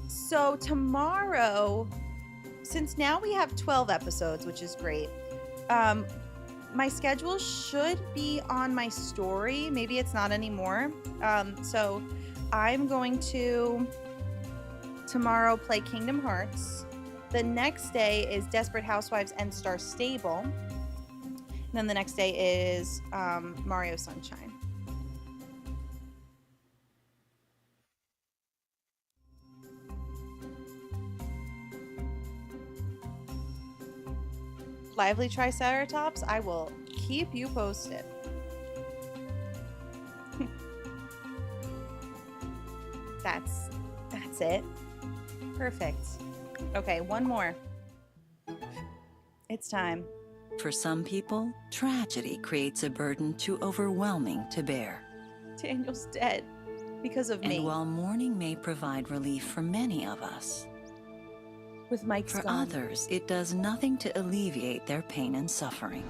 So tomorrow, since now we have 12 episodes, which is great, my schedule should be on my story. Maybe it's not anymore. So I'm going to tomorrow play Kingdom Hearts. The next day is Desperate Housewives and Star Stable. And then the next day is Mario Sunshine. Lively Triceratops, I will keep you posted. That's it. Perfect. Okay, one more. It's time. For some people, tragedy creates a burden too overwhelming to bear. Daniel's dead because of me. And while mourning may provide relief for many of us, with Mike's for gone. others, it does nothing to alleviate their pain and suffering.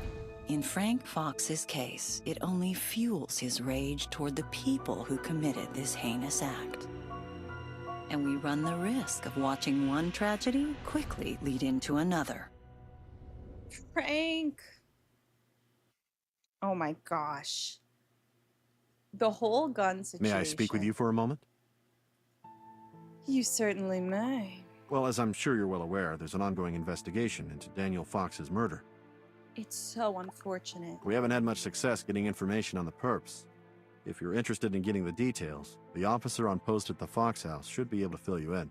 In Frank Fox's case, it only fuels his rage toward the people who committed this heinous act. And we run the risk of watching one tragedy quickly lead into another. Frank. Oh my gosh. The whole gun situation. May I speak with you for a moment? You certainly may. Well, as I'm sure you're well aware, there's an ongoing investigation into Daniel Fox's murder. It's so unfortunate. We haven't had much success getting information on the perps. If you're interested in getting the details, the officer on post at the Fox house should be able to fill you in.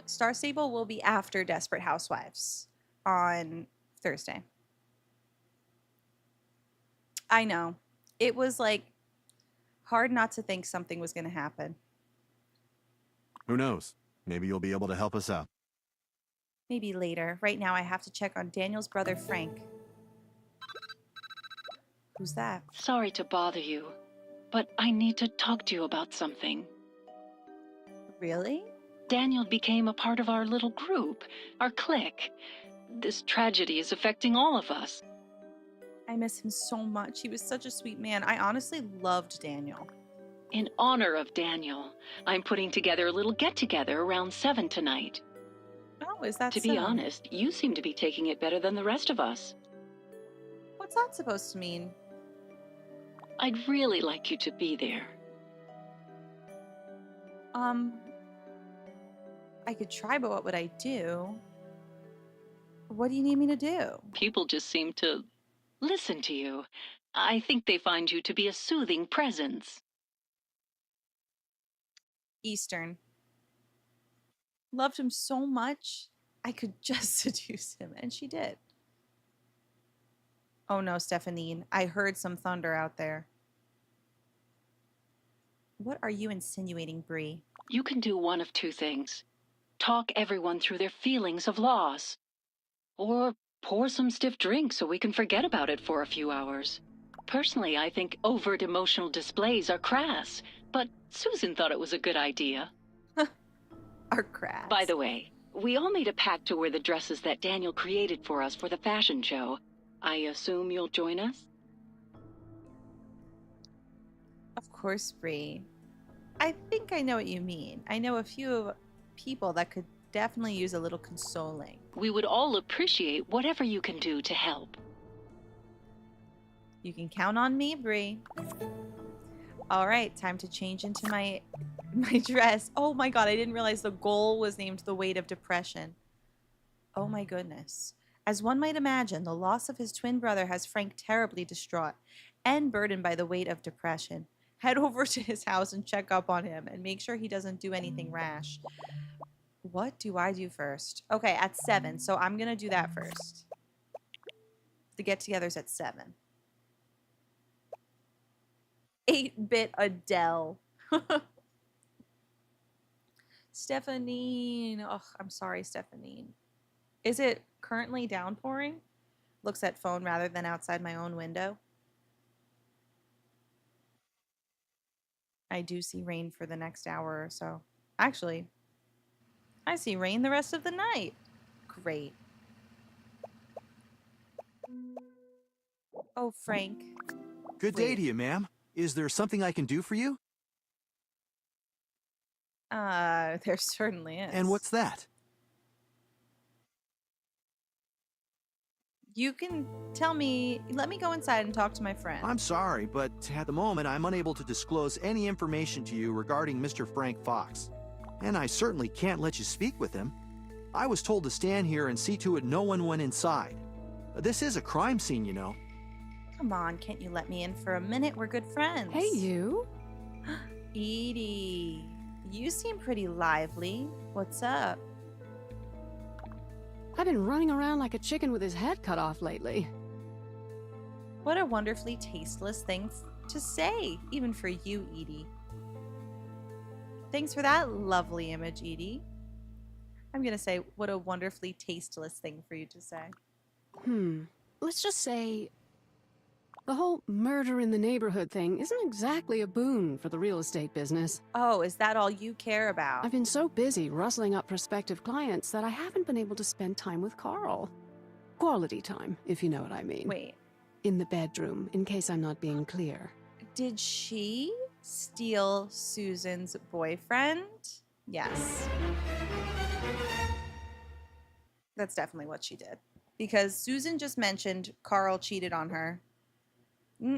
Star Stable will be after Desperate Housewives on Thursday. I know. It was like hard not to think something was going to happen. Who knows? Maybe you'll be able to help us out. Maybe later. Right now I have to check on Daniel's brother, Frank. Who's that? Sorry to bother you, but I need to talk to you about something. Really? Daniel became a part of our little group, our clique. This tragedy is affecting all of us. I miss him so much. He was such a sweet man. I honestly loved Daniel. In honor of Daniel, I'm putting together a little get-together around 7 tonight. Oh, is that To be honest, you seem to be taking it better than the rest of us. What's that supposed to mean? I'd really like you to be there. I could try, but what would I do? What do you need me to do? People just seem to listen to you. I think they find you to be a soothing presence. Eastern. Loved him so much, I could just seduce him, and she did. Oh no, Stephanie, I heard some thunder out there. What are you insinuating, Bree? You can do one of two things. Talk everyone through their feelings of loss. Or pour some stiff drink so we can forget about it for a few hours. Personally, I think overt emotional displays are crass, but Susan thought it was a good idea. Are crass. By the way, we all made a pact to wear the dresses that Daniel created for us for the fashion show. I assume you'll join us? Of course, Bree. I think I know what you mean. I know a few people that could definitely use a little consoling. We would all appreciate whatever you can do to help. You can count on me, Bree. All right, time to change into my dress. Oh my god, I didn't realize the goal was named The Weight of Depression. Oh my goodness. As one might imagine, the loss of his twin brother has Frank terribly distraught and burdened by the weight of depression. Head over to his house and check up on him and make sure he doesn't do anything rash. What do I do first? Okay, at 7, so I'm going to do that first. The get-together's at 7. 8-bit Adele. Stephanie. Oh, I'm sorry, Stephanie. Is it currently downpouring? Looks at phone rather than outside my own window. I do see rain for the next hour or so. Actually, I see rain the rest of the night. Great. Oh, Frank. Good day to you, ma'am. Is there something I can do for you? There certainly is. And what's that? You can tell me, let me go inside and talk to my friend. I'm sorry, but at the moment I'm unable to disclose any information to you regarding Mr. Frank Fox. And I certainly can't let you speak with him. I was told to stand here and see to it no one went inside. This is a crime scene, you know. Come on, can't you let me in for a minute? We're good friends. Hey, you. Edie, you seem pretty lively. What's up? I've been running around like a chicken with his head cut off lately. What a wonderfully tasteless thing to say, even for you, Edie. Thanks for that lovely image, Edie. I'm going to say, what a wonderfully tasteless thing for you to say. Let's just say the whole murder in the neighborhood thing isn't exactly a boon for the real estate business. Oh, is that all you care about? I've been so busy rustling up prospective clients that I haven't been able to spend time with Carl. Quality time, if you know what I mean. Wait. In the bedroom, in case I'm not being clear. Did she steal Susan's boyfriend? Yes. That's definitely what she did. Because Susan just mentioned Carl cheated on her.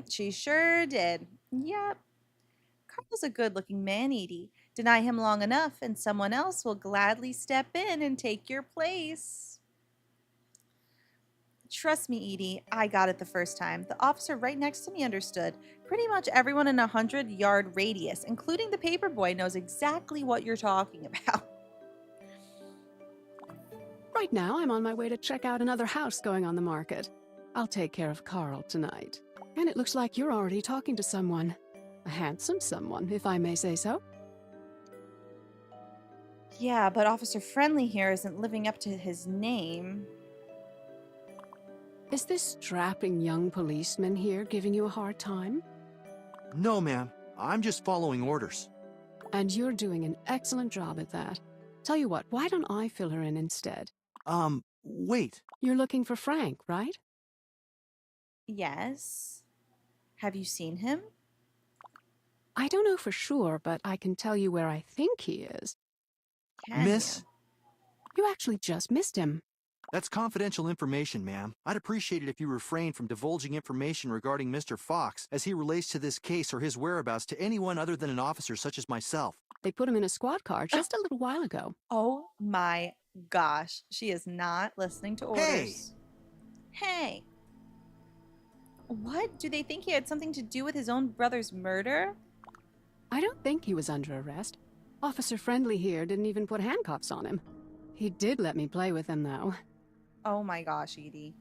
She sure did. Yep. Carl's a good-looking man, Edie. Deny him long enough, and someone else will gladly step in and take your place. Trust me, Edie, I got it the first time. The officer right next to me understood. Pretty much everyone in a 100-yard radius, including the paperboy, knows exactly what you're talking about. Right now, I'm on my way to check out another house going on the market. I'll take care of Carl tonight. And it looks like you're already talking to someone. A handsome someone, if I may say so. Yeah, but Officer Friendly here isn't living up to his name. Is this strapping young policeman here giving you a hard time? No, ma'am. I'm just following orders. And you're doing an excellent job at that. Tell you what, why don't I fill her in instead? Wait. You're looking for Frank, right? Yes. Have you seen him? I don't know for sure, but I can tell you where I think he is. Miss? You actually just missed him. That's confidential information, ma'am. I'd appreciate it if you refrained from divulging information regarding Mr. Fox as he relates to this case or his whereabouts to anyone other than an officer such as myself. They put him in a squad car just a little while ago. Oh my gosh. She is not listening to orders. Hey! What? Do they think he had something to do with his own brother's murder? I don't think he was under arrest. Officer Friendly here didn't even put handcuffs on him. He did let me play with him, though. Oh my gosh, Edie.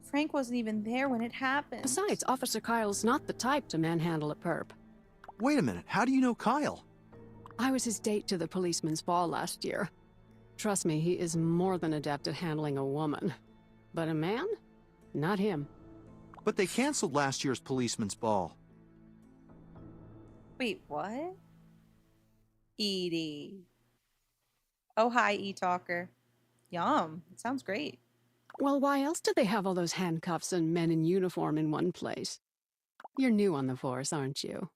Frank wasn't even there when it happened. Besides, Officer Kyle's not the type to manhandle a perp. Wait a minute, how do you know Kyle? I was his date to the policeman's ball last year. Trust me, he is more than adept at handling a woman. But a man? Not him. But they canceled last year's policeman's ball. Wait, what? Edie. Oh, hi, E-Talker. Yum. It sounds great. Well, why else did they have all those handcuffs and men in uniform in one place? You're new on the force, aren't you?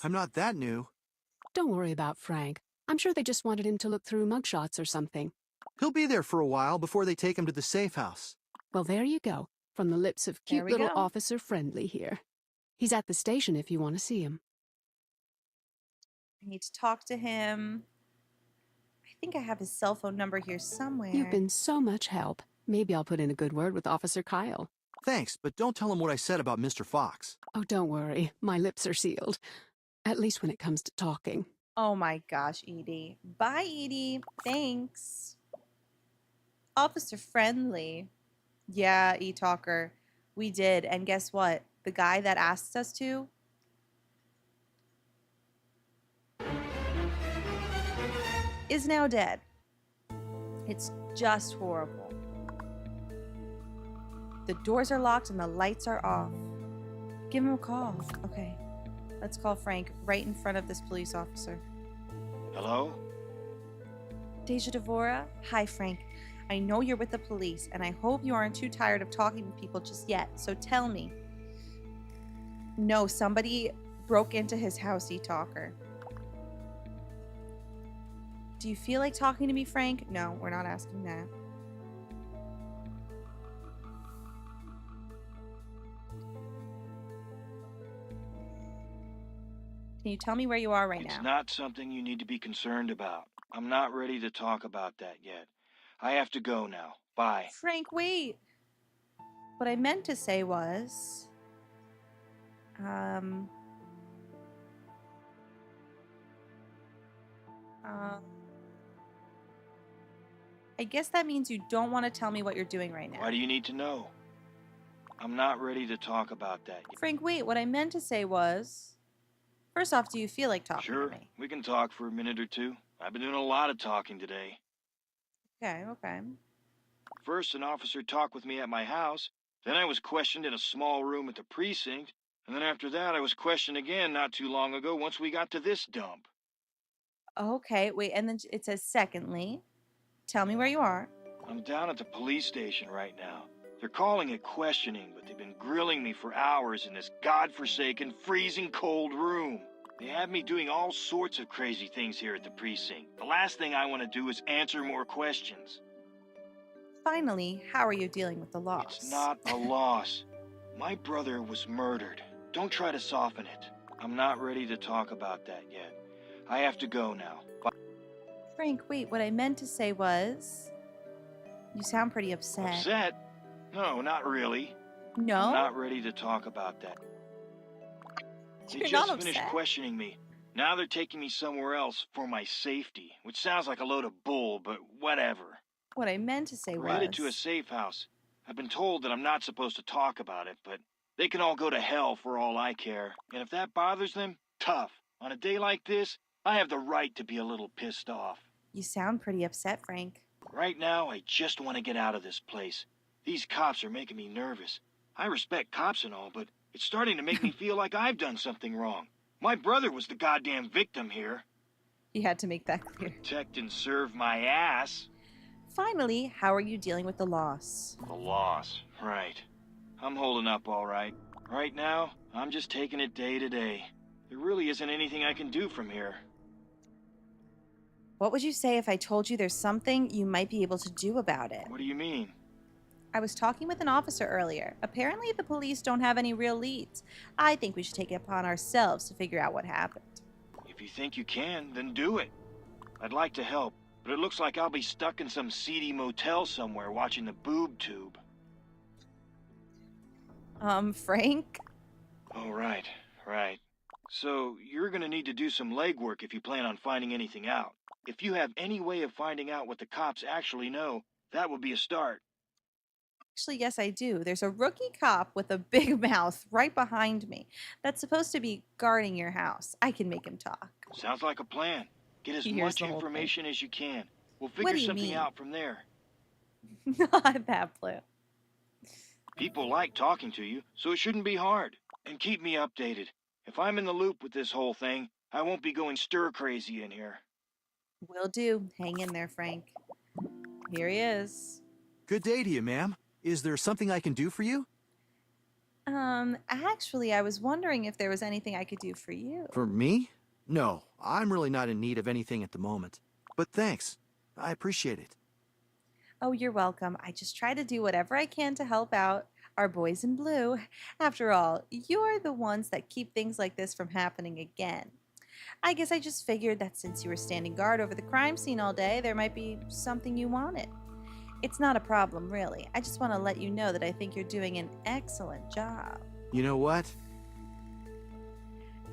I'm not that new. Don't worry about Frank. I'm sure they just wanted him to look through mugshots or something. He'll be there for a while before they take him to the safe house. Well, there you go. From the lips of cute little go. Officer Friendly here. He's at the station if you want to see him. I need to talk to him. I think I have his cell phone number here somewhere. You've been so much help. Maybe I'll put in a good word with Officer Kyle. Thanks, but don't tell him what I said about Mr. Fox. Oh, don't worry. My lips are sealed. At least when it comes to talking. Oh my gosh, Edie. Bye, Edie. Thanks. Officer Friendly. Yeah, E-Talker. We did. And guess what? The guy that asked us to is now dead. It's just horrible. The doors are locked and the lights are off. Give him a call. Okay. Let's call Frank right in front of this police officer. Hello? Deja Devora? Hi, Frank. I know you're with the police, and I hope you aren't too tired of talking to people just yet, so tell me. No, somebody broke into his house, E-Talker. Do you feel like talking to me, Frank? No, we're not asking that. Can you tell me where you are right now? It's not something you need to be concerned about. I'm not ready to talk about that yet. I have to go now. Bye. Frank, wait. What I meant to say was... I guess that means you don't want to tell me what you're doing right now. Why do you need to know? I'm not ready to talk about that yet. Frank, wait. What I meant to say was... First off, do you feel like talking Sure, to me? we can talk for a minute or two. I've been doing a lot of talking today. Okay. First, an officer talked with me at my house. Then I was questioned in a small room at the precinct. And then after that, I was questioned again not too long ago once we got to this dump. Okay, wait. And then it says, secondly, tell me where you are. I'm down at the police station right now. They're calling it questioning, but they've been grilling me for hours in this godforsaken, freezing cold room. They have me doing all sorts of crazy things here at the precinct. The last thing I want to do is answer more questions. Finally, how are you dealing with the loss? It's not a loss. My brother was murdered. Don't try to soften it. I'm not ready to talk about that yet. I have to go now. Bye. Frank, wait, what I meant to say was... You sound pretty upset. Upset? No, not really. No? I'm not ready to talk about that. They You're just not finished upset? questioning me. Now they're taking me somewhere else for my safety, which sounds like a load of bull, but whatever. What I meant to say We're was... headed to a safe house. I've been told that I'm not supposed to talk about it, but they can all go to hell for all I care. And if that bothers them, tough. On a day like this, I have the right to be a little pissed off. You sound pretty upset, Frank. Right now, I just want to get out of this place. These cops are making me nervous. I respect cops and all, but it's starting to make me feel like I've done something wrong. My brother was the goddamn victim here. You had to make that clear. Protect and serve my ass. Finally, how are you dealing with the loss? The loss, right. I'm holding up all right. Right now, I'm just taking it day to day. There really isn't anything I can do from here. What would you say if I told you there's something you might be able to do about it? What do you mean? I was talking with an officer earlier. Apparently the police don't have any real leads. I think we should take it upon ourselves to figure out what happened. If you think you can, then do it. I'd like to help, but it looks like I'll be stuck in some seedy motel somewhere watching the boob tube. Frank? Oh, right. So, you're gonna need to do some legwork if you plan on finding anything out. If you have any way of finding out what the cops actually know, that would be a start. Actually, yes, I do. There's a rookie cop with a big mouth right behind me that's supposed to be guarding your house. I can make him talk. Sounds like a plan. Get as He hears much the whole information as you can. We'll What figure do you something mean? out from there. Not that blue. People like talking to you, so it shouldn't be hard. And keep me updated. If I'm in the loop with this whole thing, I won't be going stir-crazy in here. Will do. Hang in there, Frank. Here he is. Good day to you, ma'am. Is there something I can do for you? Actually, I was wondering if there was anything I could do for you. For me? No, I'm really not in need of anything at the moment. But thanks. I appreciate it. Oh, you're welcome. I just try to do whatever I can to help out our boys in blue. After all, you're the ones that keep things like this from happening again. I guess I just figured that since you were standing guard over the crime scene all day, there might be something you wanted. It's not a problem, really. I just want to let you know that I think you're doing an excellent job. You know what?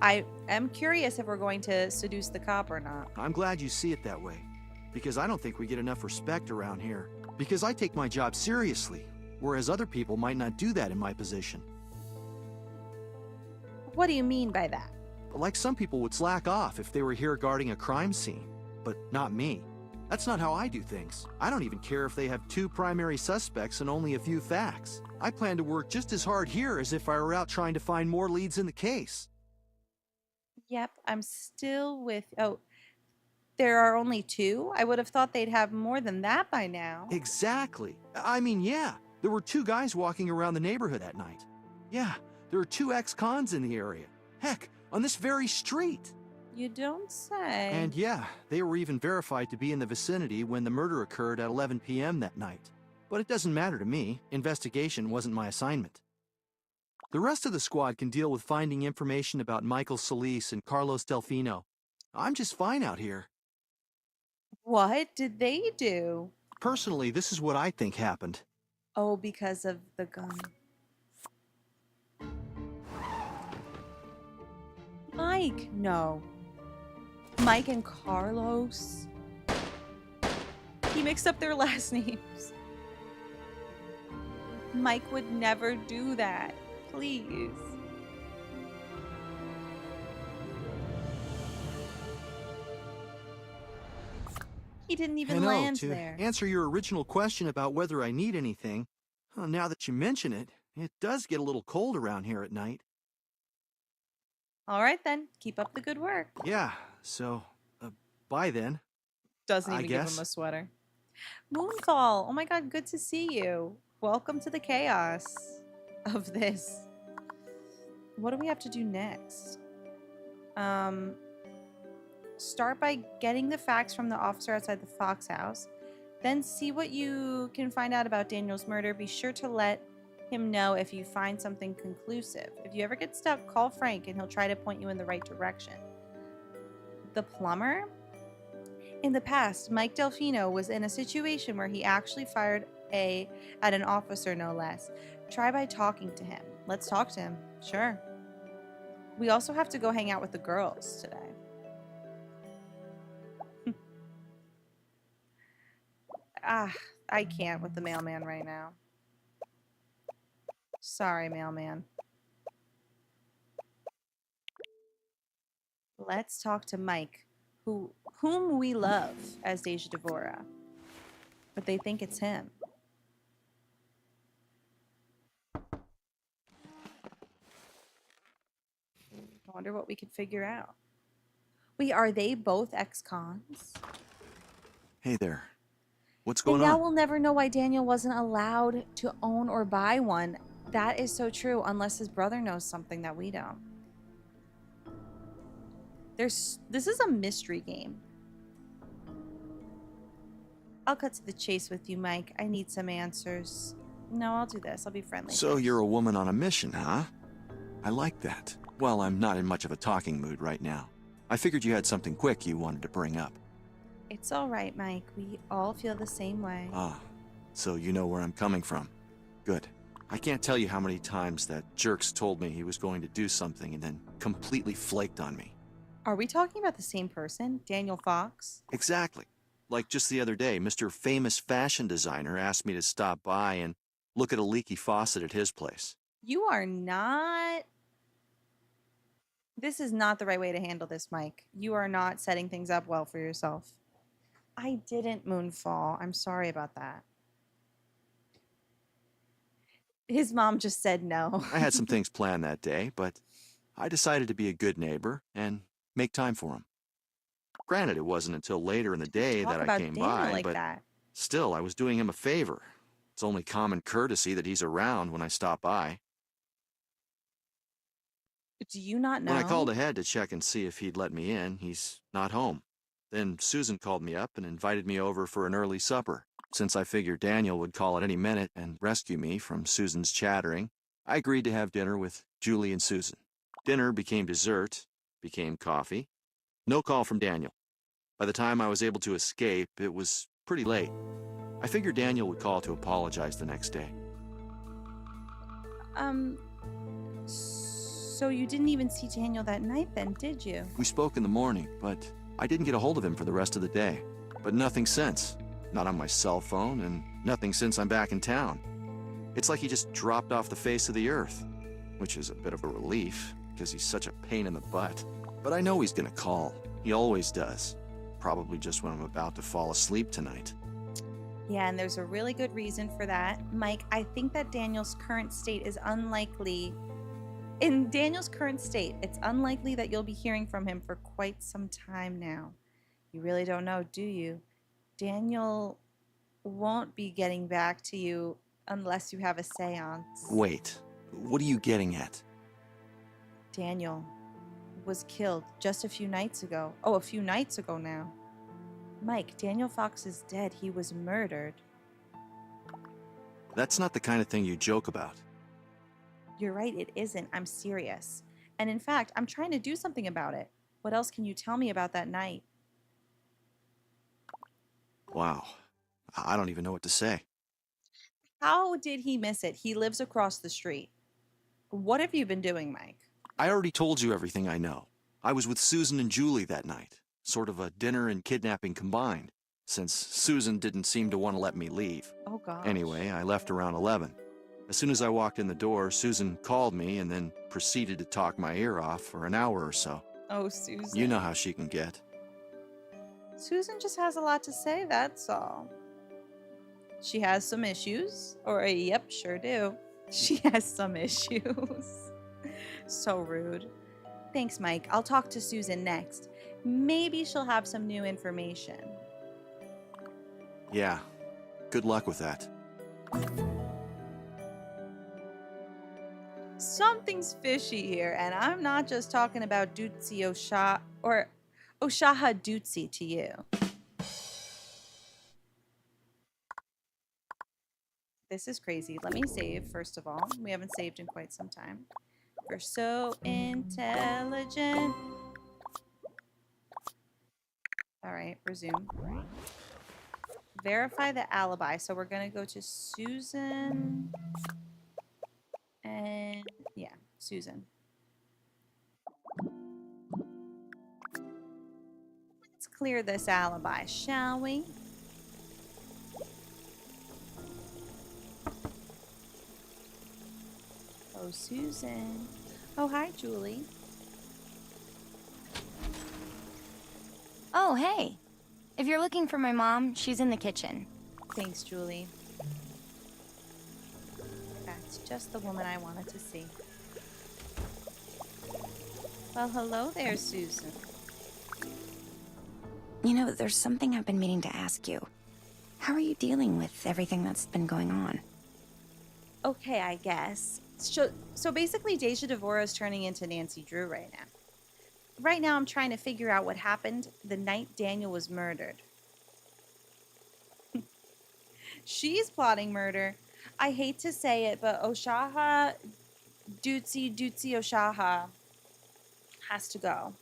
I am curious if we're going to seduce the cop or not. I'm glad you see it that way. Because I don't think we get enough respect around here. Because I take my job seriously, whereas other people might not do that in my position. What do you mean by that? Like some people would slack off if they were here guarding a crime scene, but not me. That's not how I do things. I don't even care if they have 2 primary suspects and only a few facts. I plan to work just as hard here as if I were out trying to find more leads in the case. Yep, I'm still with... Oh, there are only 2? I would have thought they'd have more than that by now. Exactly. I mean, yeah, there were 2 guys walking around the neighborhood that night. Yeah, there are 2 ex-cons in the area. Heck, on this very street. You don't say. And yeah, they were even verified to be in the vicinity when the murder occurred at 11 p.m. that night. But it doesn't matter to me. Investigation wasn't my assignment. The rest of the squad can deal with finding information about Michael Solis and Carlos Delfino. I'm just fine out here. What did they do? Personally, this is what I think happened. Oh, because of the gun. Mike, no. Mike and Carlos. He mixed up their last names. Mike would never do that. Please. He didn't even land to there. answer your original question about whether I need anything, well, now that you mention it, it does get a little cold around here at night. All right then, keep up the good work. Yeah, so, bye then. Doesn't I even give guess. him a sweater. Moonfall, oh my god, good to see you. Welcome to the chaos of this. What do we have to do next? Start by getting the facts from the officer outside the Fox house. Then see what you can find out about Daniel's murder. Be sure to let him know if you find something conclusive. If you ever get stuck, call Frank and he'll try to point you in the right direction. The plumber? In the past, Mike Delfino was in a situation where he actually fired at an officer, no less. Try by talking to him. Let's talk to him. Sure. We also have to go hang out with the girls today. I can't with the mailman right now. Sorry, mailman. Let's talk to Mike, whom we love as Deja Devora, but they think it's him. I wonder what we could figure out. Wait, are they both ex-cons? Hey there. What's And going now on? we'll never know why Daniel wasn't allowed to own or buy one. That is so true, unless his brother knows something that we don't. This is a mystery game. I'll cut to the chase with you, Mike. I need some answers. No, I'll do this. I'll be friendly. So you're a woman on a mission, huh? I like that. Well, I'm not in much of a talking mood right now. I figured you had something quick you wanted to bring up. It's all right, Mike. We all feel the same way. Ah, so you know where I'm coming from. Good. I can't tell you how many times that jerk's told me he was going to do something and then completely flaked on me. Are we talking about the same person? Daniel Fox? Exactly. Like just the other day, Mr. Famous Fashion Designer asked me to stop by and look at a leaky faucet at his place. You are not... This is not the right way to handle this, Mike. You are not setting things up well for yourself. I didn't moonfall. I'm sorry about that. His mom just said no. I had some things planned that day, but I decided to be a good neighbor and make time for him. Granted, it wasn't until later in the day that I came by, but still, I was doing him a favor. It's only common courtesy that he's around when I stop by. Do you not know? When I called ahead to check and see if he'd let me in, he's not home. Then Susan called me up and invited me over for an early supper. Since I figured Daniel would call at any minute and rescue me from Susan's chattering, I agreed to have dinner with Julie and Susan. Dinner became dessert, became coffee. No call from Daniel. By the time I was able to escape, it was pretty late. I figured Daniel would call to apologize the next day. So you didn't even see Daniel that night then, did you? We spoke in the morning, but I didn't get a hold of him for the rest of the day. But nothing since. Not on my cell phone, and nothing since I'm back in town. It's like he just dropped off the face of the earth, which is a bit of a relief, because he's such a pain in the butt. But I know he's gonna call. He always does. Probably just when I'm about to fall asleep tonight. Yeah, and there's a really good reason for that. Mike, I think that Daniel's current state is unlikely. In Daniel's current state, it's unlikely that you'll be hearing from him for quite some time now. You really don't know, do you? Daniel won't be getting back to you unless you have a seance. Wait, what are you getting at? Daniel was killed just a few nights ago. Oh, a few nights ago now. Mike, Daniel Fox is dead. He was murdered. That's not the kind of thing you joke about. You're right, it isn't. I'm serious. And in fact, I'm trying to do something about it. What else can you tell me about that night? Wow. I don't even know what to say. How did he miss it? He lives across the street. What have you been doing, Mike? I already told you everything I know. I was with Susan and Julie that night. Sort of a dinner and kidnapping combined, since Susan didn't seem to want to let me leave. Oh, gosh. Anyway, I left around 11. As soon as I walked in the door, Susan called me and then proceeded to talk my ear off for an hour or so. Oh, Susan. You know how she can get. Susan just has a lot to say, that's all. She has some issues. Or, yep, sure do. She has some issues. So rude. Thanks, Mike. I'll talk to Susan next. Maybe she'll have some new information. Yeah. Good luck with that. Something's fishy here, and I'm not just talking about Dootsie Osha or Oshaha Dootsie to you. This is crazy. Let me save, first of all. We haven't saved in quite some time. We're so intelligent. All right, resume. Verify the alibi. So we're going to go to Susan. And yeah, Susan. Let's clear this alibi, shall we? Oh, Susan. Oh, hi, Julie. Oh, hey. If you're looking for my mom, she's in the kitchen. Thanks, Julie. That's just the woman I wanted to see. Well, hello there, Susan. You know, there's something I've been meaning to ask you. How are you dealing with everything that's been going on? Okay, I guess. So basically, Deja Devora is turning into Nancy Drew right now. Right now, I'm trying to figure out what happened the night Daniel was murdered. She's plotting murder. I hate to say it, but Oshaha, Dootsie Oshaha, has to go.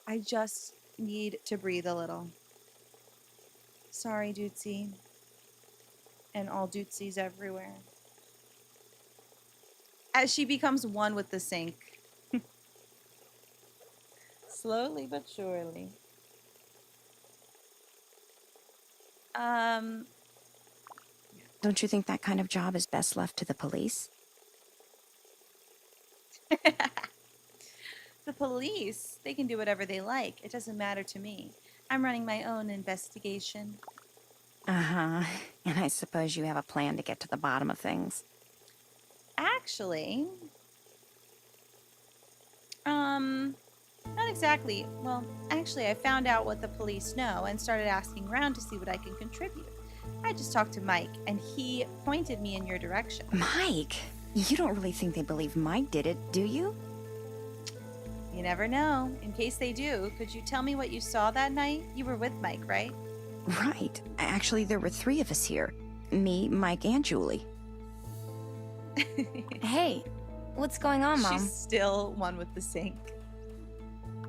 I just need to breathe a little. Sorry, Dootsie. And all Dootsies everywhere. As she becomes one with the sink. Slowly but surely. Don't you think that kind of job is best left to the police? The police, they can do whatever they like. It doesn't matter to me. I'm running my own investigation. Uh-huh. And I suppose you have a plan to get to the bottom of things. Actually, not exactly. Well, actually, I found out what the police know and started asking around to see what I can contribute. I just talked to Mike, and he pointed me in your direction. Mike? You don't really think they believe Mike did it, do you? You never know. In case they do, could you tell me what you saw that night? You were with Mike, right? Right. Actually, there were 3 of us here. Me, Mike, and Julie. Hey, what's going on, Mom? She's still one with the sink.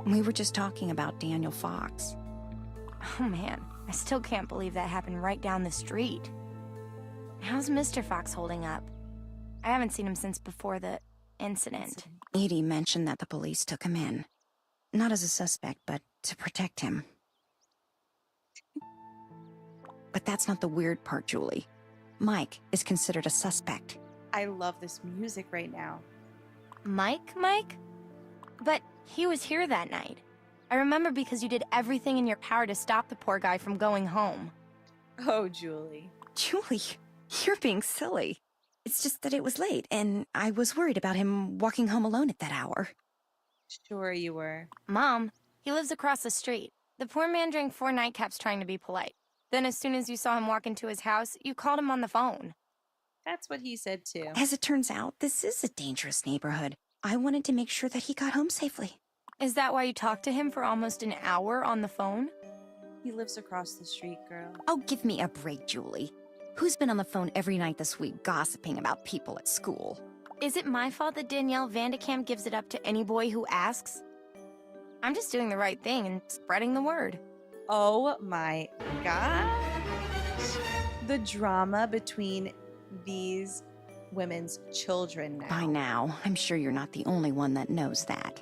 We were just talking about Daniel Fox. Oh, man. I still can't believe that happened right down the street. How's Mr. Fox holding up? I haven't seen him since before the incident. Edie mentioned that the police took him in. Not as a suspect, but to protect him. But that's not the weird part, Julie. Mike is considered a suspect. I love this music right now. Mike? But he was here that night. I remember because you did everything in your power to stop the poor guy from going home. Oh, Julie. Julie, you're being silly. It's just that it was late, and I was worried about him walking home alone at that hour. Sure you were. Mom, he lives across the street. The poor man drank 4 nightcaps trying to be polite. Then as soon as you saw him walk into his house, you called him on the phone. That's what he said, too. As it turns out, this is a dangerous neighborhood. I wanted to make sure that he got home safely. Is that why you talked to him for almost an hour on the phone? He lives across the street, girl. Oh, give me a break, Julie. Who's been on the phone every night this week gossiping about people at school? Is it my fault that Danielle Vandekamp gives it up to any boy who asks? I'm just doing the right thing and spreading the word. Oh my gosh. The drama between these women's children now. By now, I'm sure you're not the only one that knows that.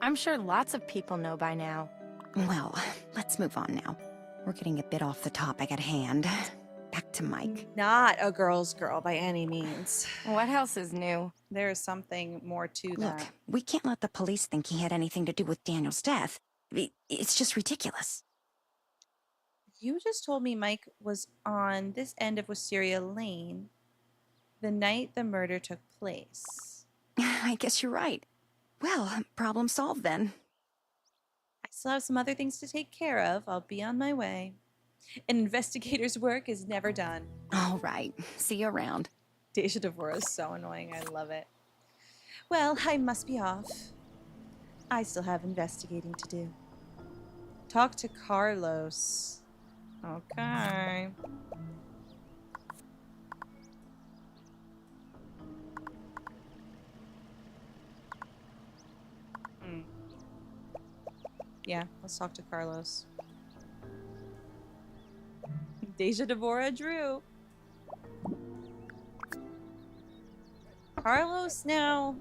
I'm sure lots of people know by now. Well, let's move on now. We're getting a bit off the topic at hand. Back to Mike. Not a girl's girl by any means. What else is new? There is something more to that. Look, we can't let the police think he had anything to do with Daniel's death. It's just ridiculous. You just told me Mike was on this end of Wisteria Lane the night the murder took place. I guess you're right. Well, problem solved then. I still have some other things to take care of. I'll be on my way. An investigator's work is never done. All right. See you around. Deja Devora is so annoying. I love it. Well, I must be off. I still have investigating to do. Talk to Carlos. Okay. Yeah, let's talk to Carlos. Deja Devora Drew. Carlos now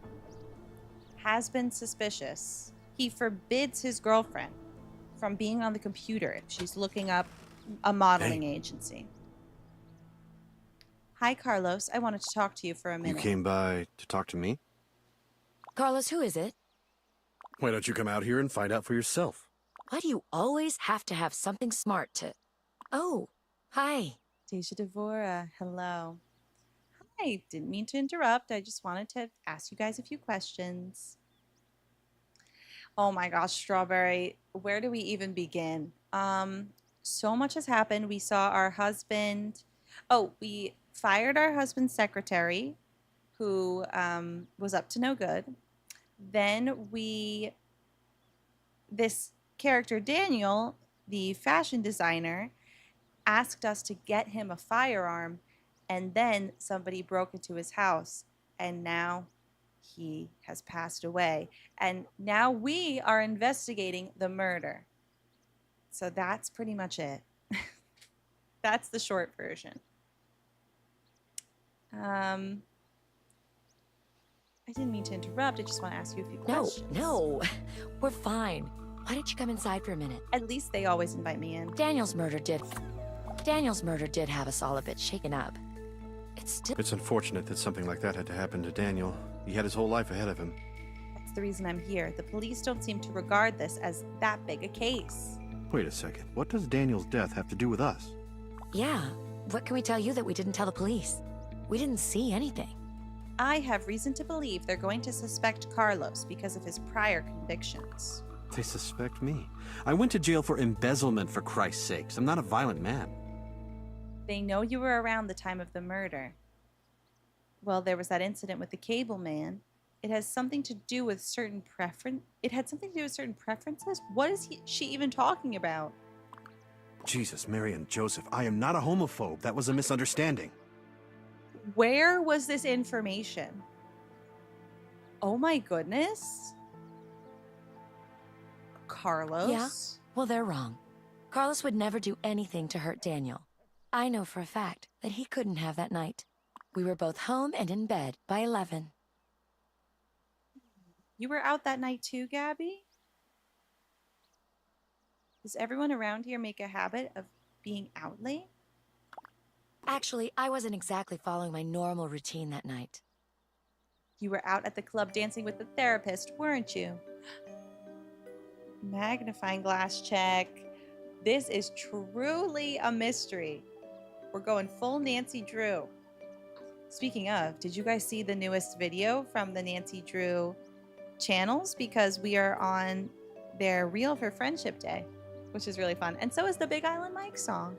has been suspicious. He forbids his girlfriend from being on the computer if she's looking up a modeling agency. Hi, Carlos. I wanted to talk to you for a You minute. came by to talk to me? Carlos, who is it? Why don't you come out here and find out for yourself? Why do you always have to have something smart to... Oh, hi. Deja Devora, hello. Hi, didn't mean to interrupt. I just wanted to ask you guys a few questions. Oh my gosh, Strawberry, where do we even begin? So much has happened. We saw our husband... Oh, we fired our husband's secretary, who was up to no good. Then this character, Daniel, the fashion designer, asked us to get him a firearm, and then somebody broke into his house, and now he has passed away. And now we are investigating the murder. So that's pretty much it. That's the short version. I didn't mean to interrupt. I just want to ask you a few questions. No, we're fine. Why don't you come inside for a minute? At least they always invite me in. Daniel's murder did have us all a bit shaken up. It's unfortunate that something like that had to happen to Daniel. He had his whole life ahead of him. That's the reason I'm here. The police don't seem to regard this as that big a case. Wait a second. What does Daniel's death have to do with us? Yeah, what can we tell you that we didn't tell the police? We didn't see anything. I have reason to believe they're going to suspect Carlos because of his prior convictions. They suspect me. I went to jail for embezzlement, for Christ's sakes. I'm not a violent man. They know you were around the time of the murder. Well, there was that incident with the cable man. It has something to do with certain preferences? What is she even talking about? Jesus, Mary and Joseph, I am not a homophobe. That was a misunderstanding. Where was this information? Oh my goodness. Carlos? Yeah, well, they're wrong. Carlos would never do anything to hurt Daniel. I know for a fact that he couldn't have that night. We were both home and in bed by 11. You were out that night too, Gabby? Does everyone around here make a habit of being out late? Actually, I wasn't exactly following my normal routine that night. You were out at the club dancing with the therapist, weren't you? Magnifying glass check. This is truly a mystery. We're going full Nancy Drew. Speaking of, did you guys see the newest video from the Nancy Drew channels? Because we are on their Reel for Friendship Day, which is really fun. And so is the Big Island Mike song.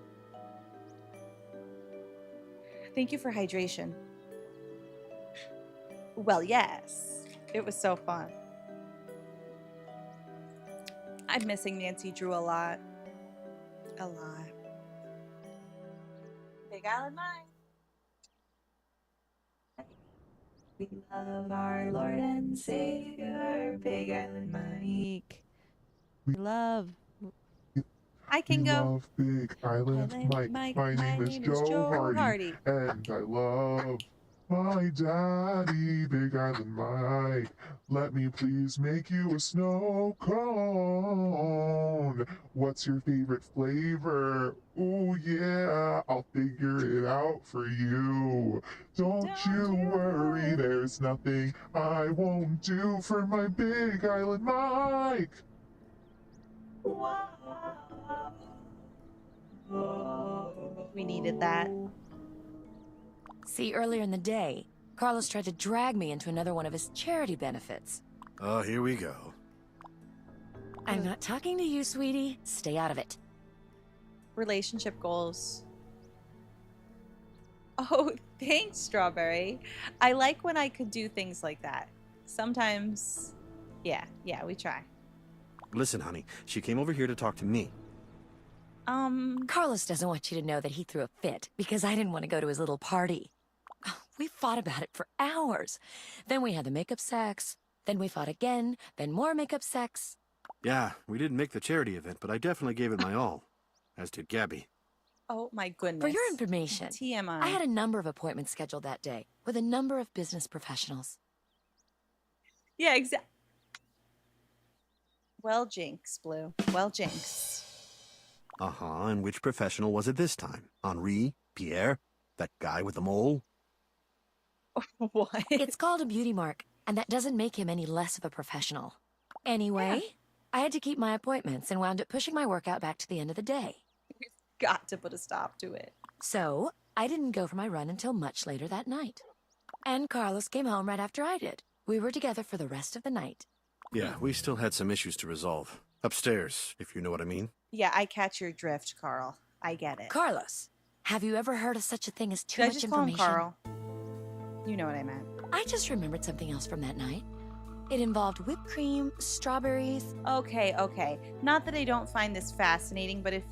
Thank you for hydration. Well, yes. It was so fun. I'm missing Nancy Drew a lot. A lot. Big Island Mike. We love our Lord and Savior, Big Island Mike. We love. I can go. Love Big Island Mike. My name is Joe Hardy, and I love my daddy, Big Island Mike. Let me please make you a snow cone. What's your favorite flavor? Oh yeah, I'll figure it out for you. Don't you worry, there's nothing I won't do for my Big Island Mike. We needed that. See, earlier in the day, Carlos tried to drag me into another one of his charity benefits. Oh, here we go. I'm not talking to you, sweetie. Stay out of it. Relationship goals. Oh, thanks, Strawberry. I like when I could do things like that. Sometimes, yeah, we try. Listen, honey, she came over here to talk to me. Carlos doesn't want you to know that he threw a fit because I didn't want to go to his little party. We fought about it for hours. Then we had the makeup sex. Then we fought again. Then more makeup sex. Yeah, we didn't make the charity event, but I definitely gave it my all. As did Gabby. Oh my goodness. For your information, TMI. I had a number of appointments scheduled that day with a number of business professionals. Yeah, exactly. Well, Jinx, Blue. Well, Jinx. Uh-huh, and which professional was it this time? Henri? Pierre? That guy with the mole? What? It's called a beauty mark, and that doesn't make him any less of a professional. Anyway, I had to keep my appointments and wound up pushing my workout back to the end of the day. Got to put a stop to it. So, I didn't go for my run until much later that night. And Carlos came home right after I did. We were together for the rest of the night. Yeah, we still had some issues to resolve. Upstairs, if you know what I mean. Yeah, I catch your drift, Carl. I get it. Carlos, have you ever heard of such a thing as too Did I much just call him information? Carl? You know what I meant. I just remembered something else from that night. It involved whipped cream, strawberries. Okay. Not that I don't find this fascinating, but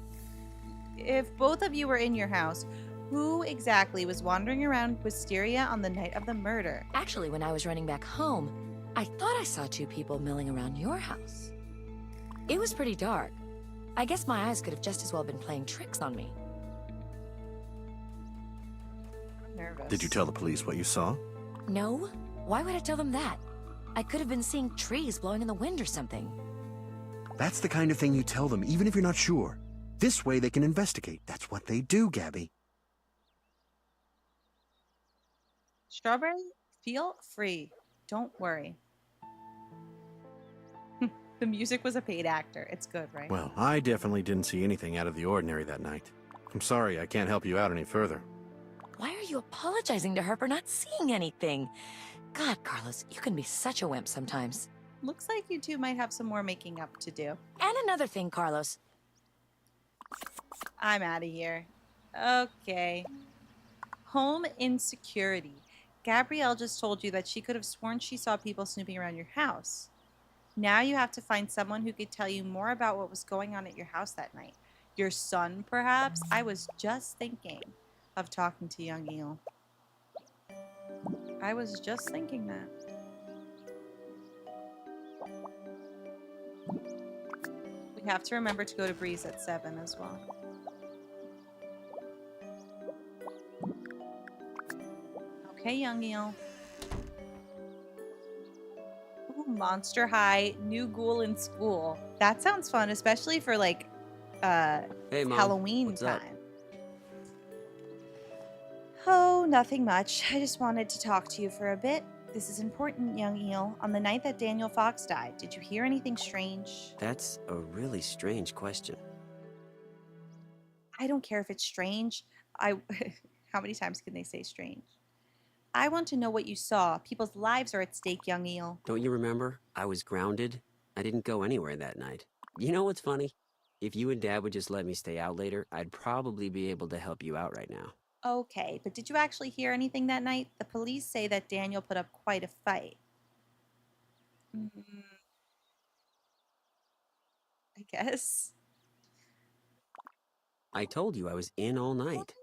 if both of you were in your house, who exactly was wandering around Wisteria on the night of the murder? Actually, when I was running back home, I thought I saw two people milling around your house. It was pretty dark. I guess my eyes could have just as well been playing tricks on me. I'm nervous. Did you tell the police what you saw? No? Why would I tell them that? I could have been seeing trees blowing in the wind or something. That's the kind of thing you tell them, even if you're not sure. This way they can investigate. That's what they do, Gabby. Strawberry, feel free. Don't worry. The music was a paid actor. It's good, right? Well, I definitely didn't see anything out of the ordinary that night. I'm sorry, I can't help you out any further. Why are you apologizing to her for not seeing anything? God, Carlos, you can be such a wimp sometimes. Looks like you two might have some more making up to do. And another thing, Carlos. I'm out of here. Okay. Home insecurity. Gabrielle just told you that she could have sworn she saw people snooping around your house. Now you have to find someone who could tell you more about what was going on at your house that night. Your son, perhaps? I was just thinking of talking to young Eel. I was just thinking that. We have to remember to go to Breeze at 7 as well. Okay, young Eel. Ooh, Monster High, new ghoul in school. That sounds fun, especially for like Hey, Mom. Halloween What's time. up? Oh, nothing much. I just wanted to talk to you for a bit. This is important, young Eel. On the night that Daniel Fox died, did you hear anything strange? That's a really strange question. I don't care if it's strange. How many times can they say strange? I want to know what you saw. People's lives are at stake, young Eel. Don't you remember? I was grounded. I didn't go anywhere that night. You know what's funny? If you and Dad would just let me stay out later, I'd probably be able to help you out right now. Okay, but did you actually hear anything that night? The police say that Daniel put up quite a fight. I guess. I told you I was in all night.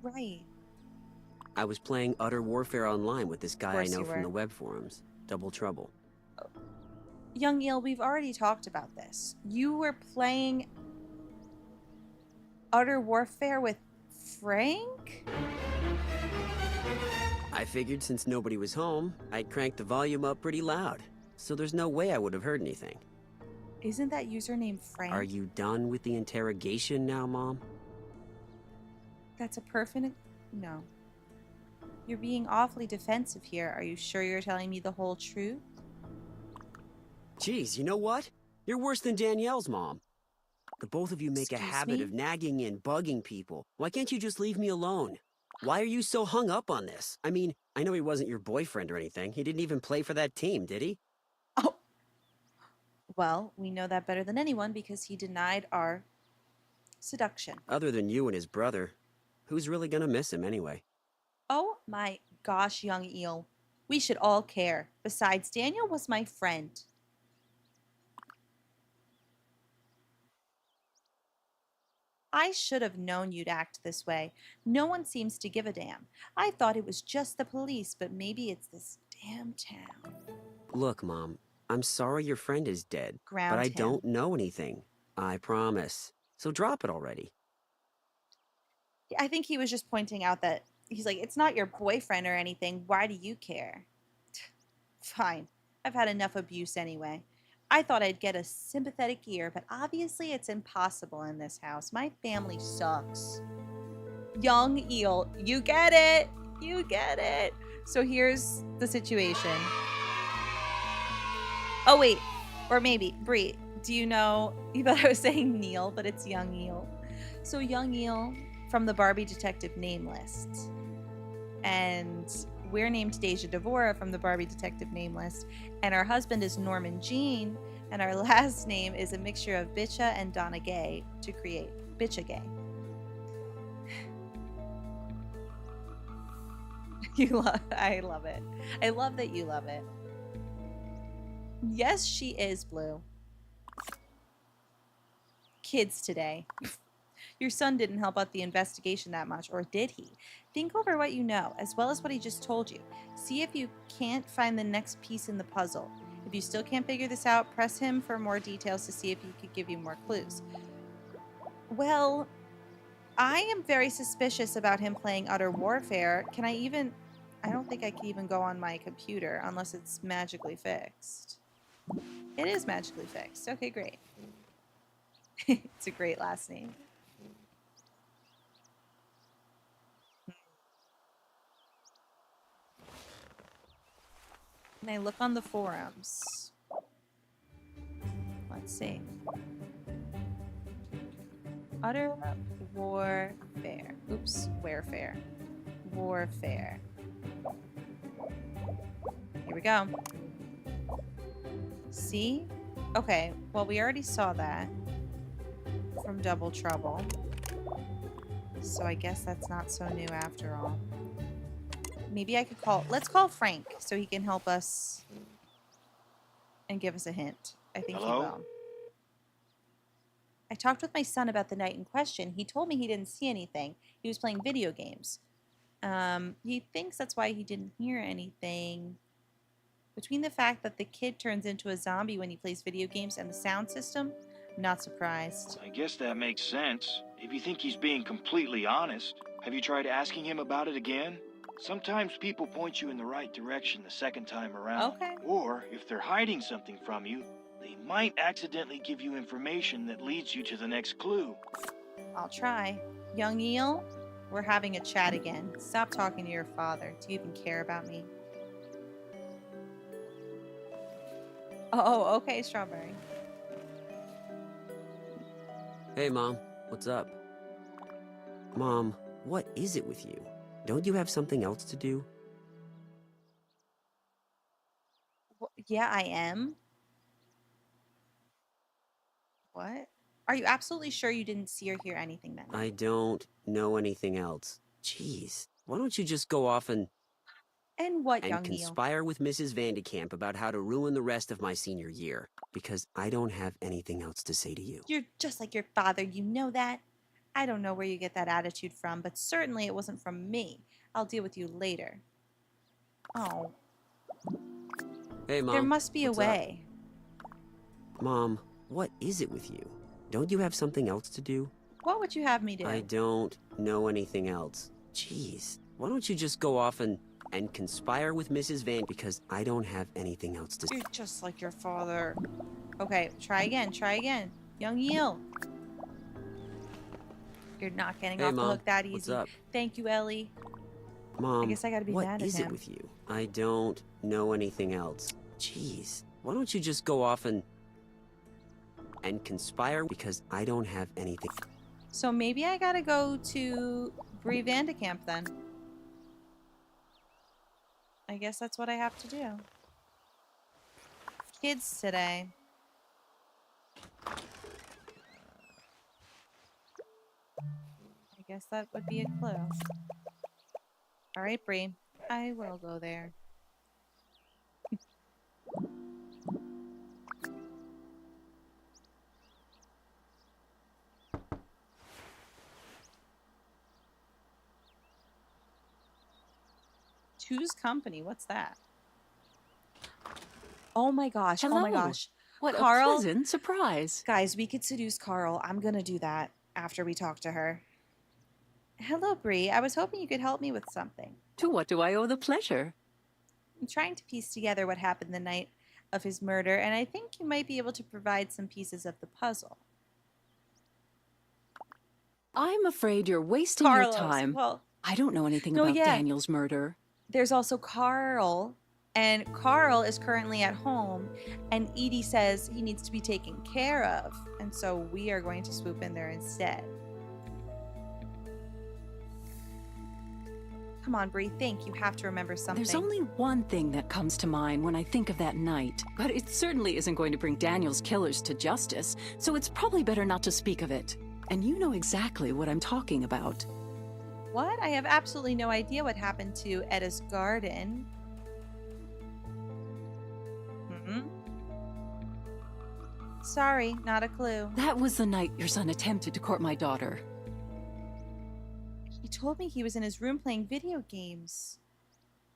Right. I was playing Utter Warfare online with this guy I course know you from were. the web forums. Double Trouble. Young Eel, we've already talked about this. You were playing Utter Warfare with Frank? I figured since nobody was home, I'd crank the volume up pretty loud. So there's no way I would have heard anything. Isn't that username Frank? Are you done with the interrogation now, Mom? That's a perfect... No. You're being awfully defensive here. Are you sure you're telling me the whole truth? Geez, you know what? You're worse than Danielle's mom. The both of you make a Excuse habit me? of nagging and bugging people. Why can't you just leave me alone? Why are you so hung up on this? I mean, I know he wasn't your boyfriend or anything. He didn't even play for that team, did he? Well, we know that better than anyone because he denied our seduction. Other than you and his brother, who's really gonna miss him anyway? Oh my gosh, young Eel. We should all care. Besides, Daniel was my friend. I should have known you'd act this way. No one seems to give a damn. I thought it was just the police, but maybe it's this damn town. Look, Mom, I'm sorry your friend is dead, but Ground I him. don't know anything. I promise. So drop it already. I think he was just pointing out that he's like, it's not your boyfriend or anything. Why do you care? Fine. I've had enough abuse anyway. I thought I'd get a sympathetic ear, but obviously it's impossible in this house. My family sucks. Young Eel, you get it. You get it. So here's the situation. Oh, wait. Or maybe, Bree, do you know, you thought I was saying Neil, but it's Young Eel. So Young Eel from the Barbie detective name list. And we're named Deja Devora from the Barbie detective name list. And our husband is Norman Jean. And our last name is a mixture of Bitcha and Donna Gay to create Bitcha Gay. I love it. I love that you love it. Yes, she is blue. Kids today. Your son didn't help out the investigation that much, or did he? Think over what you know, as well as what he just told you. See if you can't find the next piece in the puzzle. If you still can't figure this out, press him for more details to see if he could give you more clues. Well, I am very suspicious about him playing Utter Warfare. Can I even... I don't think I can even go on my computer unless it's magically fixed. It is magically fixed. Okay, great. It's a great last name. Can I look on the forums? Let's see. Utter Warfare. Oops, Warfare. Warfare. Here we go. See? Okay, well, we already saw that from Double Trouble. So I guess that's not so new after all. Maybe I could call... Let's call Frank so he can help us and give us a hint. I think he will. I talked with my son about the night in question. He told me he didn't see anything. He was playing video games. He thinks that's why he didn't hear anything. Between the fact that the kid turns into a zombie when he plays video games and the sound system, I'm not surprised. I guess that makes sense. If you think he's being completely honest, have you tried asking him about it again? Sometimes people point you in the right direction the second time around. Okay. Or, if they're hiding something from you, they might accidentally give you information that leads you to the next clue. I'll try. Young Eel, we're having a chat again. Stop talking to your father. Do you even care about me? Oh, okay, Strawberry. Hey, Mom. What's up? Mom, what is it with you? Don't you have something else to do? Yeah, I am. What? Are you absolutely sure you didn't see or hear anything then? I don't know anything else. Jeez. Why don't you just go off and what, and Young conspire with Mrs. Vandekamp about how to ruin the rest of my senior year? Because I don't have anything else to say to you. You're just like your father, you know that? I don't know where you get that attitude from, but certainly it wasn't from me. I'll deal with you later. Oh. Hey, Mom. There must be a what's up? way. Mom, what is it with you? Don't you have something else to do? What would you have me do? I don't know anything else. Jeez. Why don't you just go off and conspire with Mrs. Van, because I don't have anything else to say. You're just like your father. Okay, try again, try again. Young Eel. You're not getting off the Mom, hook that easy. what's up? Thank you, Ellie. Mom, I guess I gotta be what mad at is him. it with you? I don't know anything else. Jeez. Why don't you just go off and conspire, because I don't have anything. So maybe I gotta go to Brie Vandekamp then. I guess that's what I have to do. Kids today. I guess that would be a clue. Alright, Brie. I will go there. Two's Company. What's that? Oh my gosh. Oh my Hello. gosh. What Carl, a pleasant surprise. Guys, we could seduce Carl. I'm going to do that after we talk to her. Hello, Bree. I was hoping you could help me with something. To what do I owe the pleasure? I'm trying to piece together what happened the night of his murder, and I think you might be able to provide some pieces of the puzzle. I'm afraid you're wasting Carlos, your time. well, I don't know anything no, about yeah. Daniel's murder. There's also Carl, and Carl is currently at home, and Edie says he needs to be taken care of, and so we are going to swoop in there instead. Come on, Bree, think. You have to remember something. There's only one thing that comes to mind when I think of that night, but it certainly isn't going to bring Daniel's killers to justice, so it's probably better not to speak of it. And you know exactly what I'm talking about. What? I have absolutely no idea what happened to Edda's garden. Sorry, not a clue. That was the night your son attempted to court my daughter. He told me he was in his room playing video games.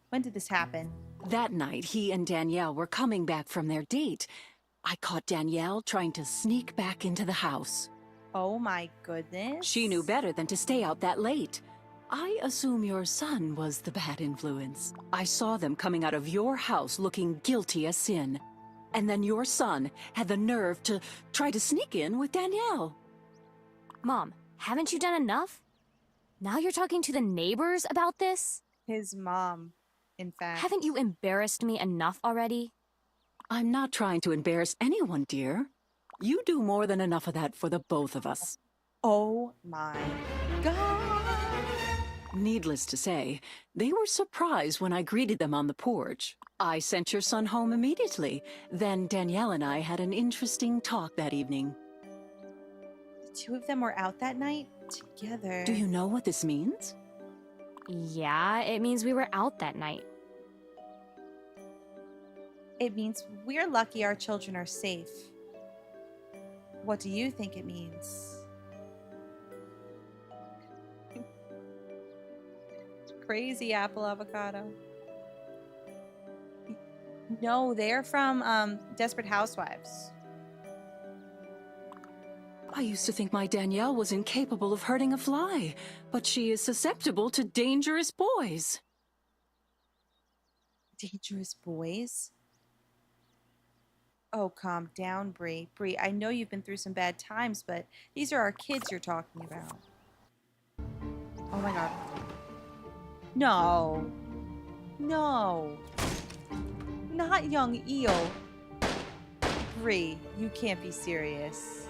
When did this happen? That night, he and Danielle were coming back from their date. I caught Danielle trying to sneak back into the house. Oh my goodness. She knew better than to stay out that late. I assume your son was the bad influence. I saw them coming out of your house looking guilty as sin. And then your son had the nerve to try to sneak in with Danielle. Mom, haven't you done enough? Now you're talking to the neighbors about this? His mom, in fact. Haven't you embarrassed me enough already? I'm not trying to embarrass anyone, dear. You do more than enough of that for the both of us. Oh my God. Needless to say, they were surprised when I greeted them on the porch. I sent your son home immediately. Then Danielle and I had an interesting talk that evening. The two of them were out that night together. Do you know what this means? Yeah, it means we were out that night. It means we're lucky our children are safe. What do you think it means? Crazy apple avocado. No, they're from Desperate Housewives. I used to think my Danielle was incapable of hurting a fly, but she is susceptible to dangerous boys. Dangerous boys? Oh, calm down, Bree. Bree, I know you've been through some bad times, but these are our kids you're talking about. Oh my God. No. No. Not young Eel. Bree, you can't be serious.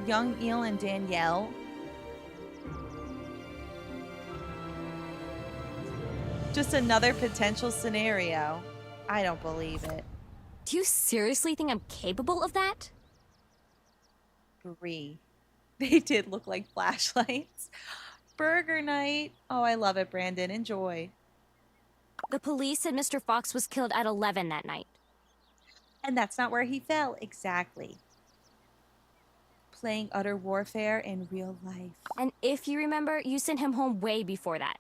Young Eel and Danielle? Just another potential scenario. I don't believe it. Do you seriously think I'm capable of that? Bree. They did look like flashlights. Burger night. Oh, I love it, Brandon. Enjoy. The police said Mr. Fox was killed at 11 that night. And that's not where he fell, exactly. Playing utter warfare in real life. And if you remember, you sent him home way before that.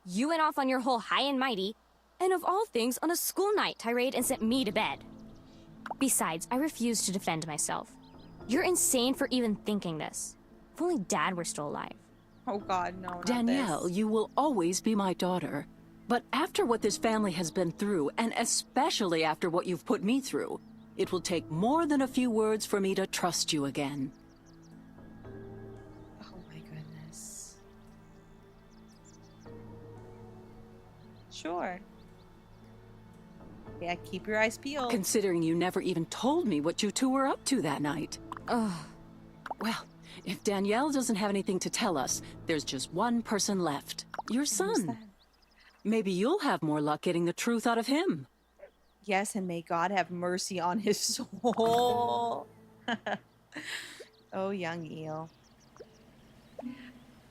You went off on your whole high and mighty, and of all things, on a school night tirade and sent me to bed. Besides, I refuse to defend myself. You're insane for even thinking this. If only Dad were still alive. Oh God, no, not Danielle, this. you will always be my daughter. But after what this family has been through, and especially after what you've put me through, it will take more than a few words for me to trust you again. Oh my goodness. Sure. Yeah, keep your eyes peeled. Considering you never even told me what you two were up to that night. Ugh. Well, if Danielle doesn't have anything to tell us, there's just one person left. Your son. Maybe you'll have more luck getting the truth out of him. Yes, and may God have mercy on his soul. Oh, young Eel.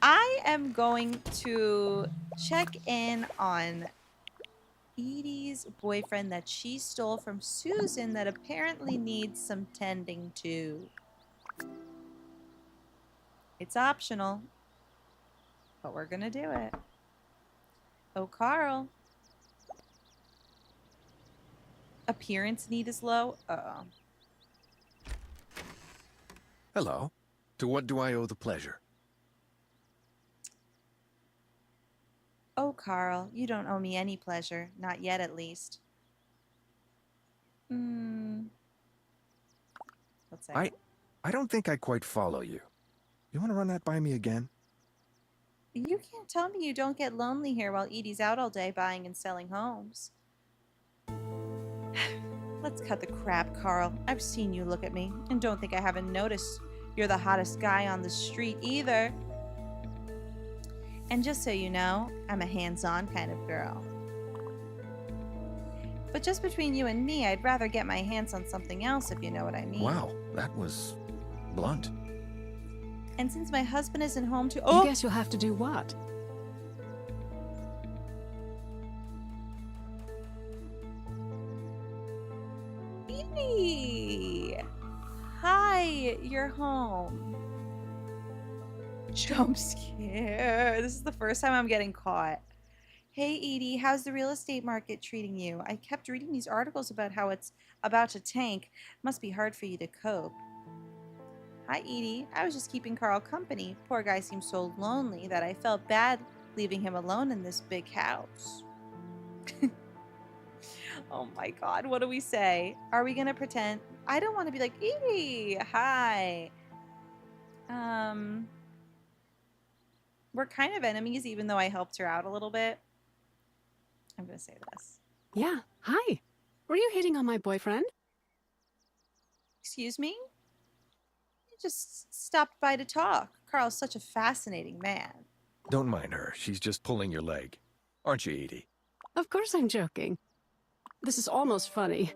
I am going to check in on Edie's boyfriend that she stole from Susan that apparently needs some tending to. It's optional, but we're gonna do it. Oh, Carl. Appearance need is low. Uh-oh. Hello. To what do I owe the pleasure? Oh, Carl, you don't owe me any pleasure. Not yet, at least. Let's say. I don't think I quite follow you. You want to run that by me again? You can't tell me you don't get lonely here while Edie's out all day buying and selling homes. Let's cut the crap, Carl. I've seen you look at me, and don't think I haven't noticed you're the hottest guy on the street either. And just so you know, I'm a hands-on kind of girl. But just between you and me, I'd rather get my hands on something else, if you know what I mean. Wow, that was blunt. And since my husband isn't home to— I guess you'll have to do what? Edie! Hi, you're home. Jump scare. This is the first time I'm getting caught. Hey, Edie, how's the real estate market treating you? I kept reading these articles about how it's about to tank. Must be hard for you to cope. Hi, Edie. I was just keeping Carl company. Poor guy seems so lonely that I felt bad leaving him alone in this big house. Oh my God, what do we say? Are we gonna pretend? I don't want to be like, Edie, hi. We're kind of enemies, even though I helped her out a little bit. I'm gonna say this. Yeah, hi. Were you hitting on my boyfriend? Excuse me? You just stopped by to talk. Carl's such a fascinating man. Don't mind her. She's just pulling your leg. Aren't you, Edie? Of course I'm joking. This is almost funny.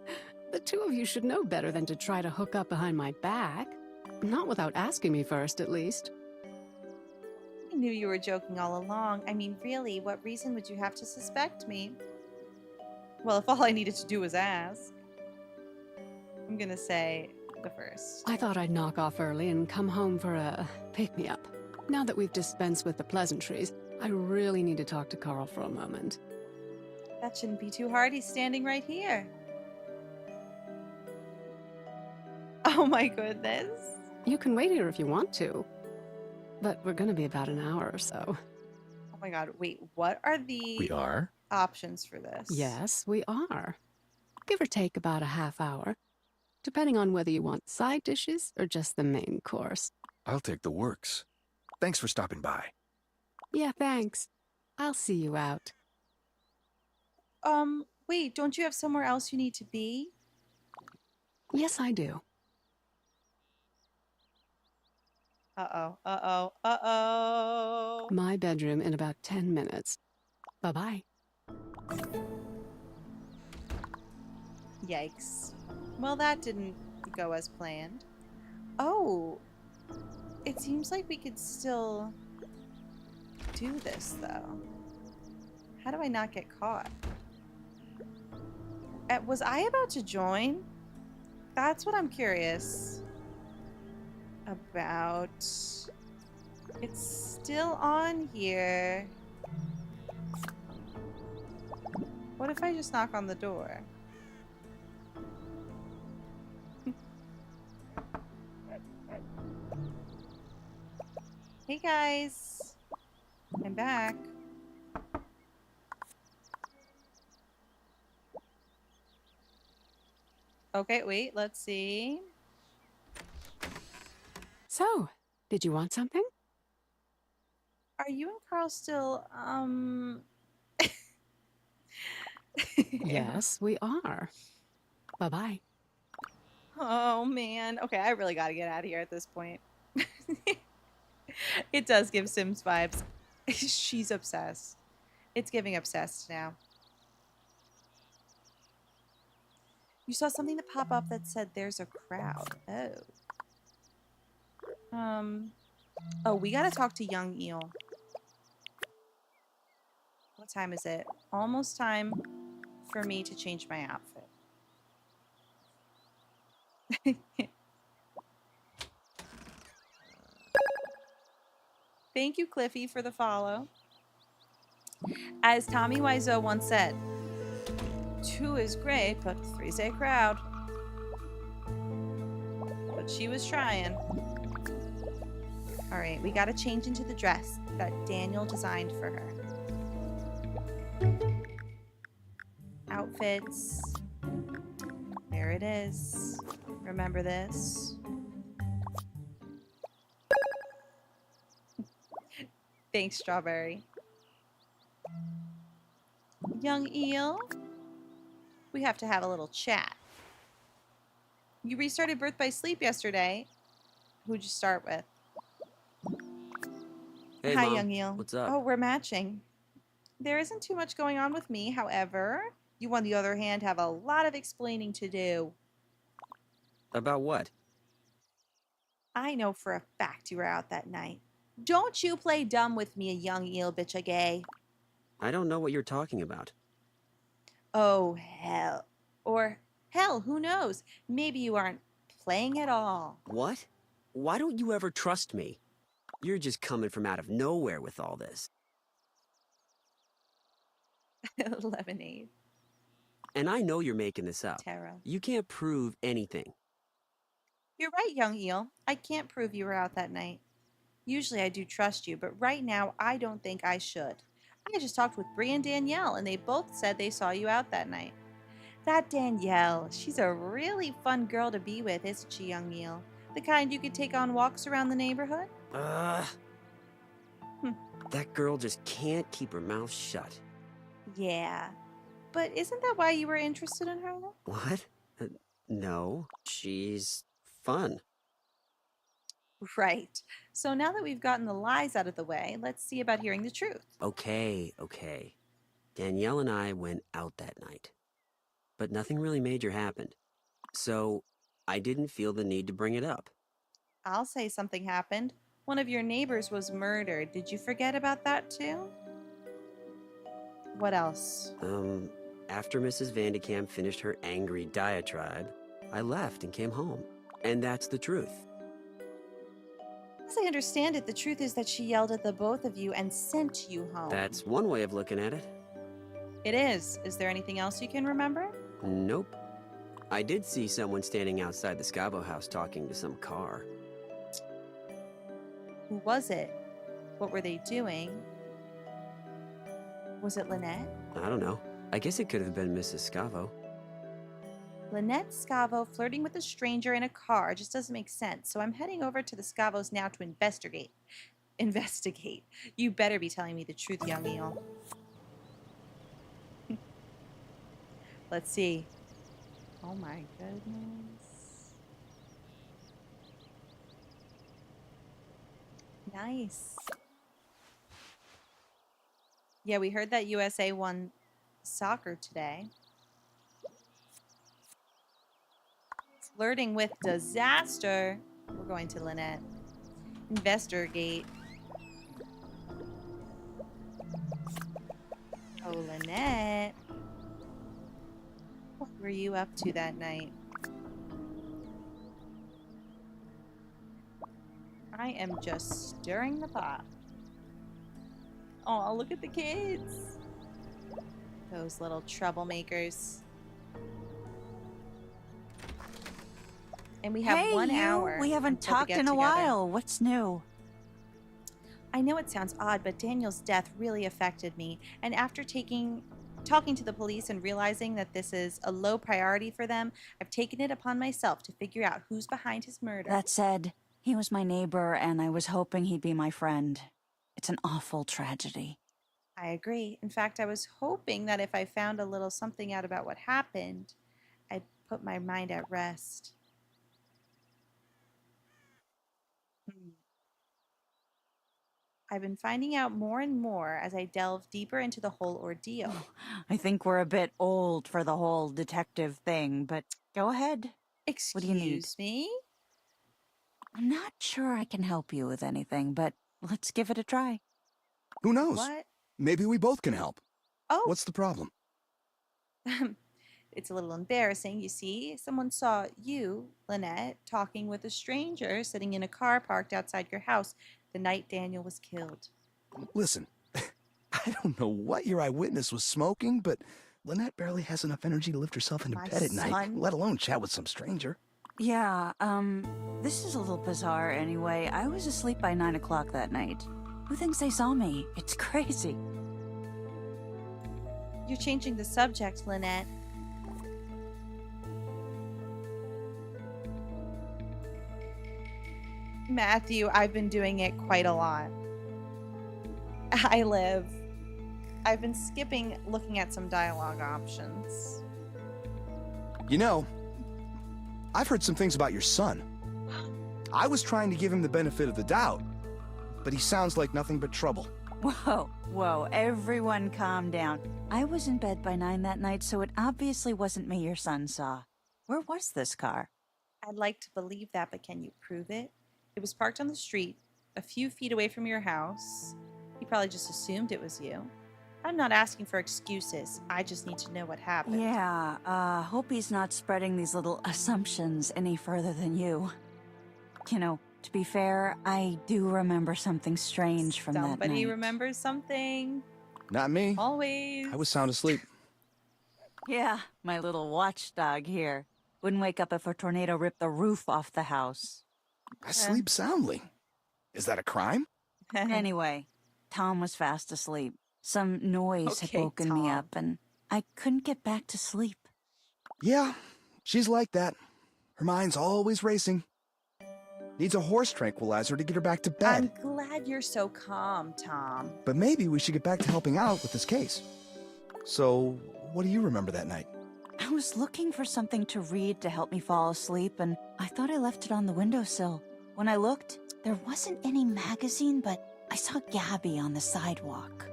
The two of you should know better than to try to hook up behind my back. Not without asking me first, at least. I knew you were joking all along. I mean, really, what reason would you have to suspect me? Well, if all I needed to do was ask. I'm gonna say the first. I thought I'd knock off early and come home for a pick-me-up. Now that we've dispensed with the pleasantries, I really need to talk to Carl for a moment. That shouldn't be too hard. He's standing right here. Oh my goodness. You can wait here if you want to. But we're gonna be about an hour or so. Oh my God, wait, what are the We are? options for this? Yes, we are. Give or take about a half hour, depending on whether you want side dishes or just the main course. I'll take the works. Thanks for stopping by. Yeah, thanks. I'll see you out. Wait, don't you have somewhere else you need to be? Yes, I do. Uh-oh, uh-oh, uh-oh. My bedroom in about 10 minutes. Bye-bye. Yikes. Well, that didn't go as planned. Oh, it seems like we could still do this, though. How do I not get caught? Was I about to join? That's what I'm curious about. It's still on here. What if I just knock on the door? Hey guys, I'm back. Okay, wait, let's see. So, did you want something? Are you and Carl still, Yes, we are. Bye-bye. Oh man. Okay, I really gotta get out of here at this point. It does give Sims vibes. She's obsessed. It's giving obsessed now. You saw something that pop up that said there's a crowd. Oh, we gotta talk to young Eel. What time is it? Almost time for me to change my outfit. Thank you, Cliffy, for the follow. As Tommy Wiseau once said, 2 is great, but 3's a crowd. But she was trying. All right, we got to change into the dress that Daniel designed for her. Outfits. There it is. Remember this. Thanks, Strawberry. Young Eel, we have to have a little chat. You restarted Birth by Sleep yesterday. Who'd you start with? Hey, Hi, Mom. Young Eel. What's up? Oh, we're matching. There isn't too much going on with me, however. You, on the other hand, have a lot of explaining to do. About what? I know for a fact you were out that night. Don't you play dumb with me, a young eel bitch a gay. I don't know what you're talking about. Oh, hell. Or, hell, who knows? Maybe you aren't playing at all. What? Why don't you ever trust me? You're just coming from out of nowhere with all this. Lemonade. And I know you're making this up. Tara. You can't prove anything. You're right, young eel. I can't prove you were out that night. Usually I do trust you, but right now I don't think I should. I just talked with Bree and Danielle, and they both said they saw you out that night. That Danielle, she's a really fun girl to be with, isn't she, young eel? The kind you could take on walks around the neighborhood? That girl just can't keep her mouth shut. Yeah. But isn't that why you were interested in her? What? No, she's fun. Right. So now that we've gotten the lies out of the way, let's see about hearing the truth. Okay. Danielle and I went out that night. But nothing really major happened. So I didn't feel the need to bring it up. I'll say something happened. One of your neighbors was murdered. Did you forget about that too? What else? After Mrs. Vandekamp finished her angry diatribe, I left and came home. And that's the truth. As I understand it, the truth is that she yelled at the both of you and sent you home. That's one way of looking at it. It is. Is there anything else you can remember? Nope. I did see someone standing outside the Scavo house talking to some car. Who was it? What were they doing? Was it Lynette? I don't know. I guess it could have been Mrs. Scavo. Lynette Scavo flirting with a stranger in a car just doesn't make sense, so I'm heading over to the Scavos now to investigate. Investigate. You better be telling me the truth, young eel. Let's see. Oh my goodness. Nice. Yeah, we heard that USA won soccer today. Flirting with disaster. We're going to Lynette. Investigate. Oh, Lynette. What were you up to that night? I am just stirring the pot. Oh, look at the kids. Those little troublemakers. And we have 1 hour. We haven't talked in a while. What's new? I know it sounds odd, but Daniel's death really affected me. And after talking to the police and realizing that this is a low priority for them, I've taken it upon myself to figure out who's behind his murder. That said, he was my neighbor, and I was hoping he'd be my friend. It's an awful tragedy. I agree. In fact, I was hoping that if I found a little something out about what happened, I'd put my mind at rest. I've been finding out more and more as I delve deeper into the whole ordeal. I think we're a bit old for the whole detective thing, but go ahead. What do you need? Excuse me? I'm not sure I can help you with anything, but let's give it a try. Who knows? What? Maybe we both can help. Oh. What's the problem? It's a little embarrassing, you see. Someone saw you, Lynette, talking with a stranger sitting in a car parked outside your house the night Daniel was killed. Listen, I I don't know what your eyewitness was smoking, but Lynette barely has enough energy to lift herself into bed at night, let alone chat with some stranger. Yeah, this is a little bizarre anyway. I was asleep by 9 o'clock that night. Who thinks they saw me? It's crazy. You're changing the subject, Lynette. Matthew, I've been doing it quite a lot. I've been skipping looking at some dialogue options. You know, I've heard some things about your son. I was trying to give him the benefit of the doubt, but he sounds like nothing but trouble. Whoa, everyone calm down. I was in bed by 9 that night, so it obviously wasn't me your son saw. Where was this car? I'd like to believe that, but can you prove it? It was parked on the street, a few feet away from your house. He probably just assumed it was you. I'm not asking for excuses. I just need to know what happened. Yeah, hope he's not spreading these little assumptions any further than you. You know, to be fair, I do remember something strange from that night. Somebody remembers something. Not me. Always. I was sound asleep. Yeah, my little watchdog here. Wouldn't wake up if a tornado ripped the roof off the house. I sleep soundly. Is that a crime? Anyway, Tom was fast asleep. Some noise had Okay, woken me up, and I couldn't get back to sleep. Yeah, she's like that. Her mind's always racing. Needs a horse tranquilizer to get her back to bed. I'm glad you're so calm, Tom. But maybe we should get back to helping out with this case. So, what do you remember that night? I was looking for something to read to help me fall asleep, and I thought I left it on the windowsill. When I looked, there wasn't any magazine, but I saw Gabby on the sidewalk.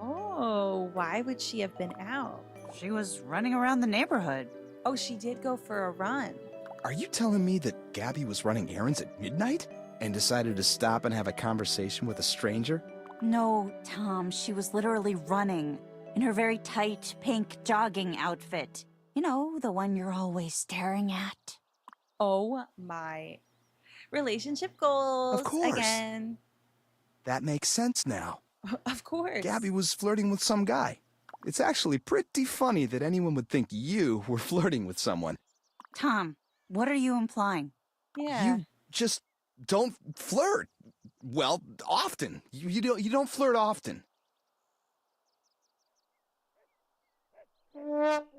Oh, why would she have been out? She was running around the neighborhood. Oh, she did go for a run. Are you telling me that Gabby was running errands at midnight and decided to stop and have a conversation with a stranger? No, Tom, she was literally running in her very tight pink jogging outfit. You know, the one you're always staring at. Oh my. Relationship goals. Of course. Again. That makes sense now. Of course. Gabby was flirting with some guy. It's actually pretty funny that anyone would think you were flirting with someone. Tom, what are you implying? Yeah. You just don't flirt. Well, often. You don't flirt often.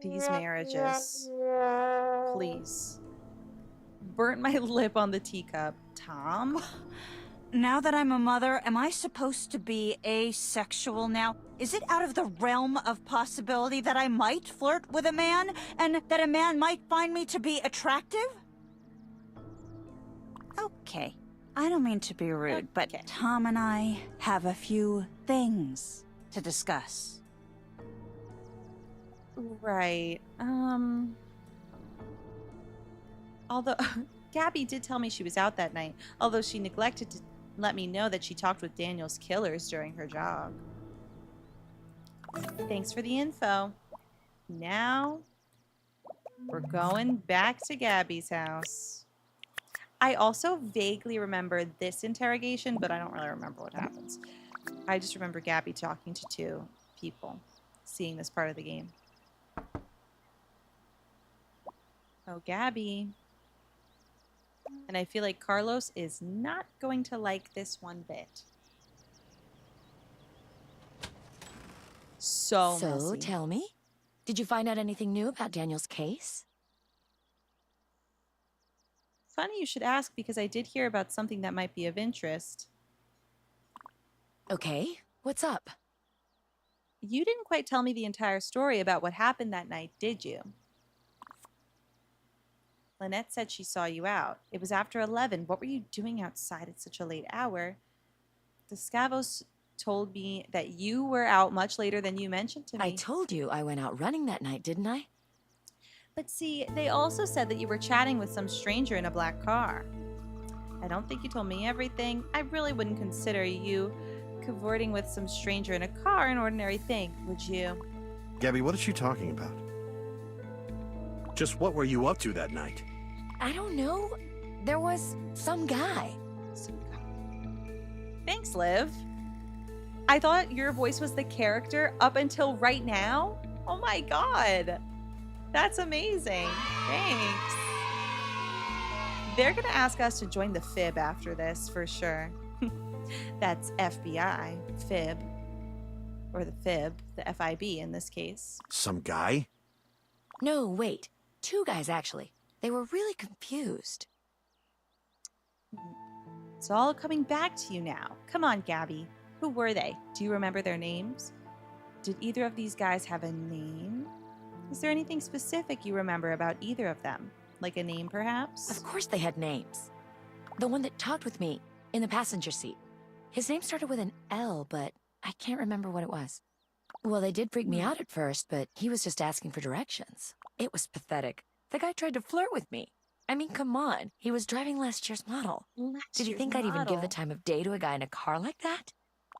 These marriages. Please. Burnt my lip on the teacup. Tom? Now that I'm a mother, am I supposed to be asexual now? Is it out of the realm of possibility that I might flirt with a man, and that a man might find me to be attractive? Okay. I don't mean to be rude, but Tom and I have a few things to discuss. Right. Although, Gabby did tell me she was out that night, although she neglected to let me know that she talked with Daniel's killers during her jog. Thanks for the info. Now, we're going back to Gabby's house. I also vaguely remember this interrogation, but I don't really remember what happens. I just remember Gabby talking to two people, seeing this part of the game. Oh, Gabby. And I feel like Carlos is not going to like this one bit. So messy. Tell me, did you find out anything new about Daniel's case? Funny you should ask, because I did hear about something that might be of interest. Okay, what's up? You didn't quite tell me the entire story about what happened that night, did you? Lynette said she saw you out. It was after 11. What were you doing outside at such a late hour? The Scavos told me that you were out much later than you mentioned to me. I told you I went out running that night, didn't I? But see, they also said that you were chatting with some stranger in a black car. I don't think you told me everything. I really wouldn't consider you cavorting with some stranger in a car an ordinary thing, would you? Gabby, what is she talking about? Just what were you up to that night? I don't know. There was some guy. Thanks, Liv. I thought your voice was the character up until right now. Oh my god. That's amazing. Thanks. They're going to ask us to join the FIB after this for sure. That's FBI, FIB. Or the FIB, the FIB in this case. Some guy? No, wait. 2 guys, actually. They were really confused. It's all coming back to you now. Come on, Gabby. Who were they? Do you remember their names? Did either of these guys have a name? Is there anything specific you remember about either of them? Like a name, perhaps? Of course they had names. The one that talked with me in the passenger seat. His name started with an L, but I can't remember what it was. Well, they did freak me out at first, but he was just asking for directions. It was pathetic. The guy tried to flirt with me. I mean, come on. He was driving last year's model. Did you think I'd even give the time of day to a guy in a car like that?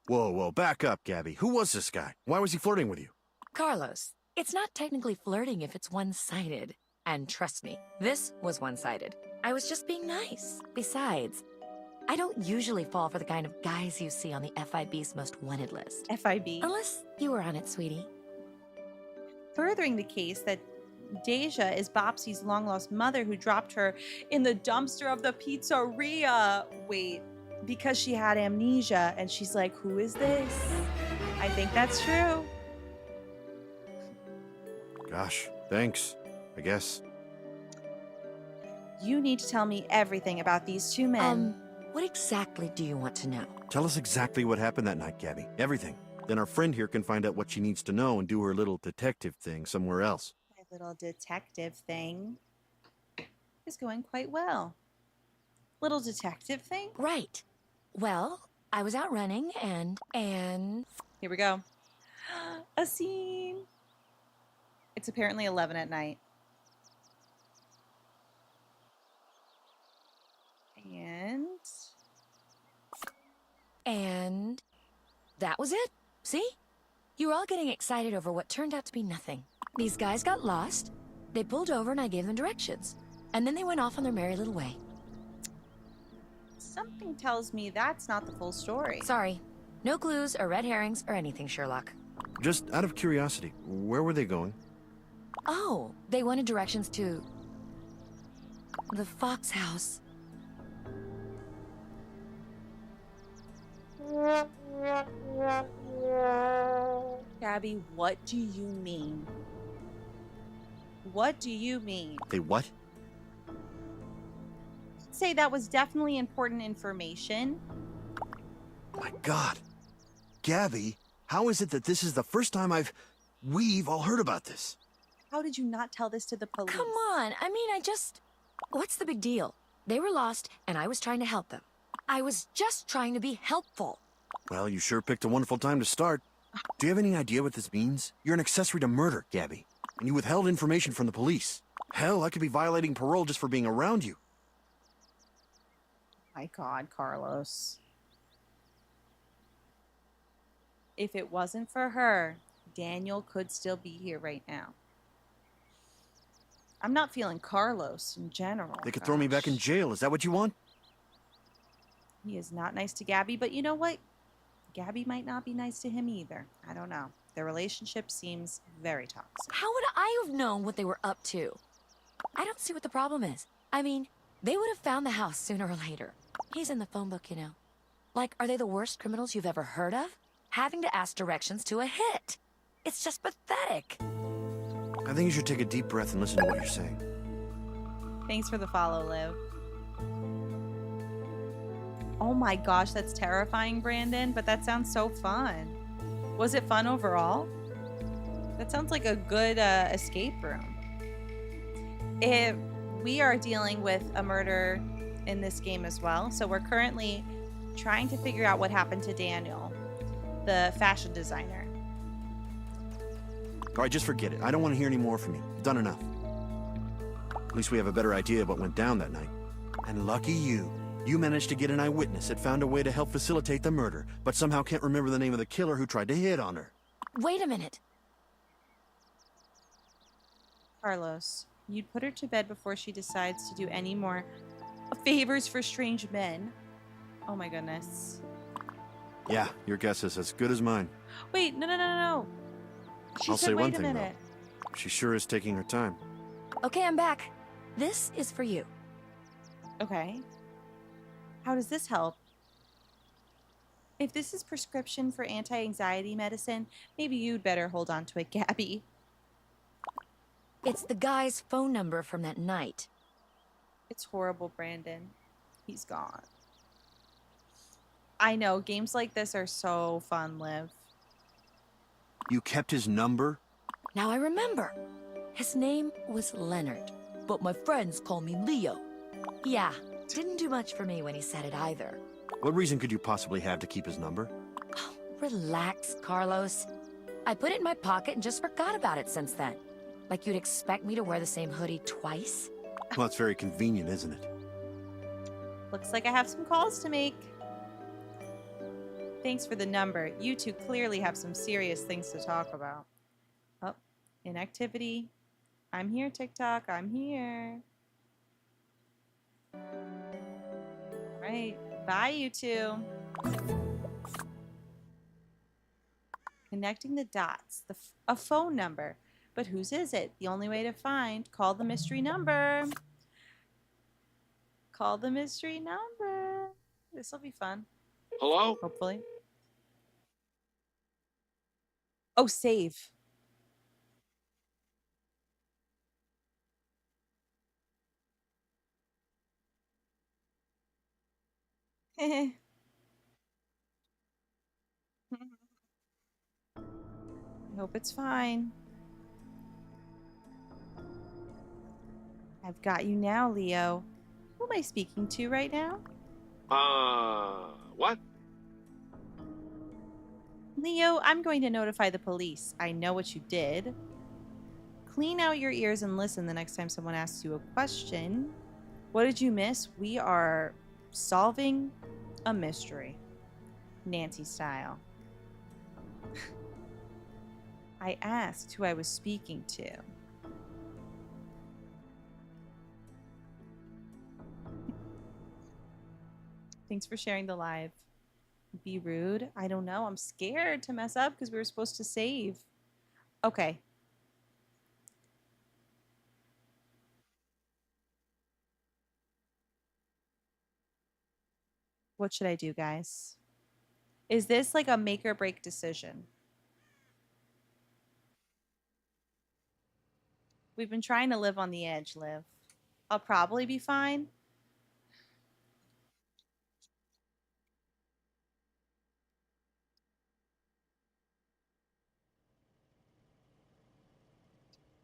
Whoa, back up, Gabby. Who was this guy? Why was he flirting with you? Carlos, it's not technically flirting if it's one-sided. And trust me, this was one-sided. I was just being nice. Besides, I don't usually fall for the kind of guys you see on the FIB's most wanted list. FIB? Unless you were on it, sweetie. Furthering the case that Deja is Bopsy's long-lost mother who dropped her in the dumpster of the pizzeria. Wait, because she had amnesia and she's like, who is this? I think that's true. Gosh, thanks, I guess. You need to tell me everything about these 2 men. What exactly do you want to know? Tell us exactly what happened that night, Gabby. Everything. Then our friend here can find out what she needs to know and do her little detective thing somewhere else. My little detective thing is going quite well. Little detective thing? Right. Well, I was out running and... Here we go. A scene. It's apparently 11 at night. And that was it. See? You were all getting excited over what turned out to be nothing. These guys got lost. They pulled over and I gave them directions. And then they went off on their merry little way. Something tells me that's not the full story. Sorry. No clues or red herrings or anything, Sherlock. Just out of curiosity, where were they going? Oh, they wanted directions to... the Fox house. Gabby, what do you mean? What do you mean? They what? Say that was definitely important information. My God. Gabby, how is it that this is the first time we've all heard about this? How did you not tell this to the police? Come on, I mean, what's the big deal? They were lost, and I was trying to help them. I was just trying to be helpful. Well, you sure picked a wonderful time to start. Do you have any idea what this means? You're an accessory to murder, Gabby. And you withheld information from the police. Hell, I could be violating parole just for being around you. My God, Carlos. If it wasn't for her, Daniel could still be here right now. I'm not feeling Carlos in general. They could throw me back in jail. Is that what you want? He is not nice to Gabby, but you know what? Gabby might not be nice to him either. I don't know. Their relationship seems very toxic. How would I have known what they were up to? I don't see what the problem is. I mean, they would have found the house sooner or later. He's in the phone book, you know. Like, are they the worst criminals you've ever heard of? Having to ask directions to a hit. It's just pathetic. I think you should take a deep breath and listen to what you're saying. Thanks for the follow, Liv. Oh my gosh, that's terrifying, Brandon, but that sounds so fun. Was it fun overall? That sounds like a good escape room. We are dealing with a murder in this game as well, so we're currently trying to figure out what happened to Daniel, the fashion designer. All right, just forget it. I don't want to hear any more from you. You've done enough. At least we have a better idea of what went down that night. And lucky you. You managed to get an eyewitness that found a way to help facilitate the murder, but somehow can't remember the name of the killer who tried to hit on her. Wait a minute. Carlos, you'd put her to bed before she decides to do any more favors for strange men. Oh my goodness. Yeah, your guess is as good as mine. Wait, no. She I'll said, say wait one a thing, minute. though. She sure is taking her time. Okay, I'm back. This is for you. Okay. How does this help? If this is prescription for anti-anxiety medicine, maybe you'd better hold on to it, Gabby. It's the guy's phone number from that night. It's horrible, Brandon. He's gone. I know, games like this are so fun, Liv. You kept his number? Now I remember. His name was Leonard, but my friends call me Leo. Yeah, didn't do much for me when he said it either. What reason could you possibly have to keep his number? Oh, relax, Carlos. I put it in my pocket and just forgot about it since then. Like you'd expect me to wear the same hoodie twice? Well, it's very convenient, isn't it? Looks like I have some calls to make. Thanks for the number. You two clearly have some serious things to talk about. Oh, inactivity. I'm here, TikTok. I'm here. All right. Bye, you two. Connecting the dots. A phone number. But whose is it? The only way to find. Call the mystery number. Call the mystery number. This will be fun. Hello? Hopefully. Oh, save. I hope it's fine. I've got you now, Leo. Who am I speaking to right now? What? Leo, I'm going to notify the police. I know what you did. Clean out your ears and listen the next time someone asks you a question. What did you miss? We are solving a mystery. Nancy style. I asked who I was speaking to. Thanks for sharing the live. Be rude? I don't know. I'm scared to mess up because we were supposed to save. Okay. What should I do, guys? Is this like a make or break decision? We've been trying to live on the edge, Liv. I'll probably be fine.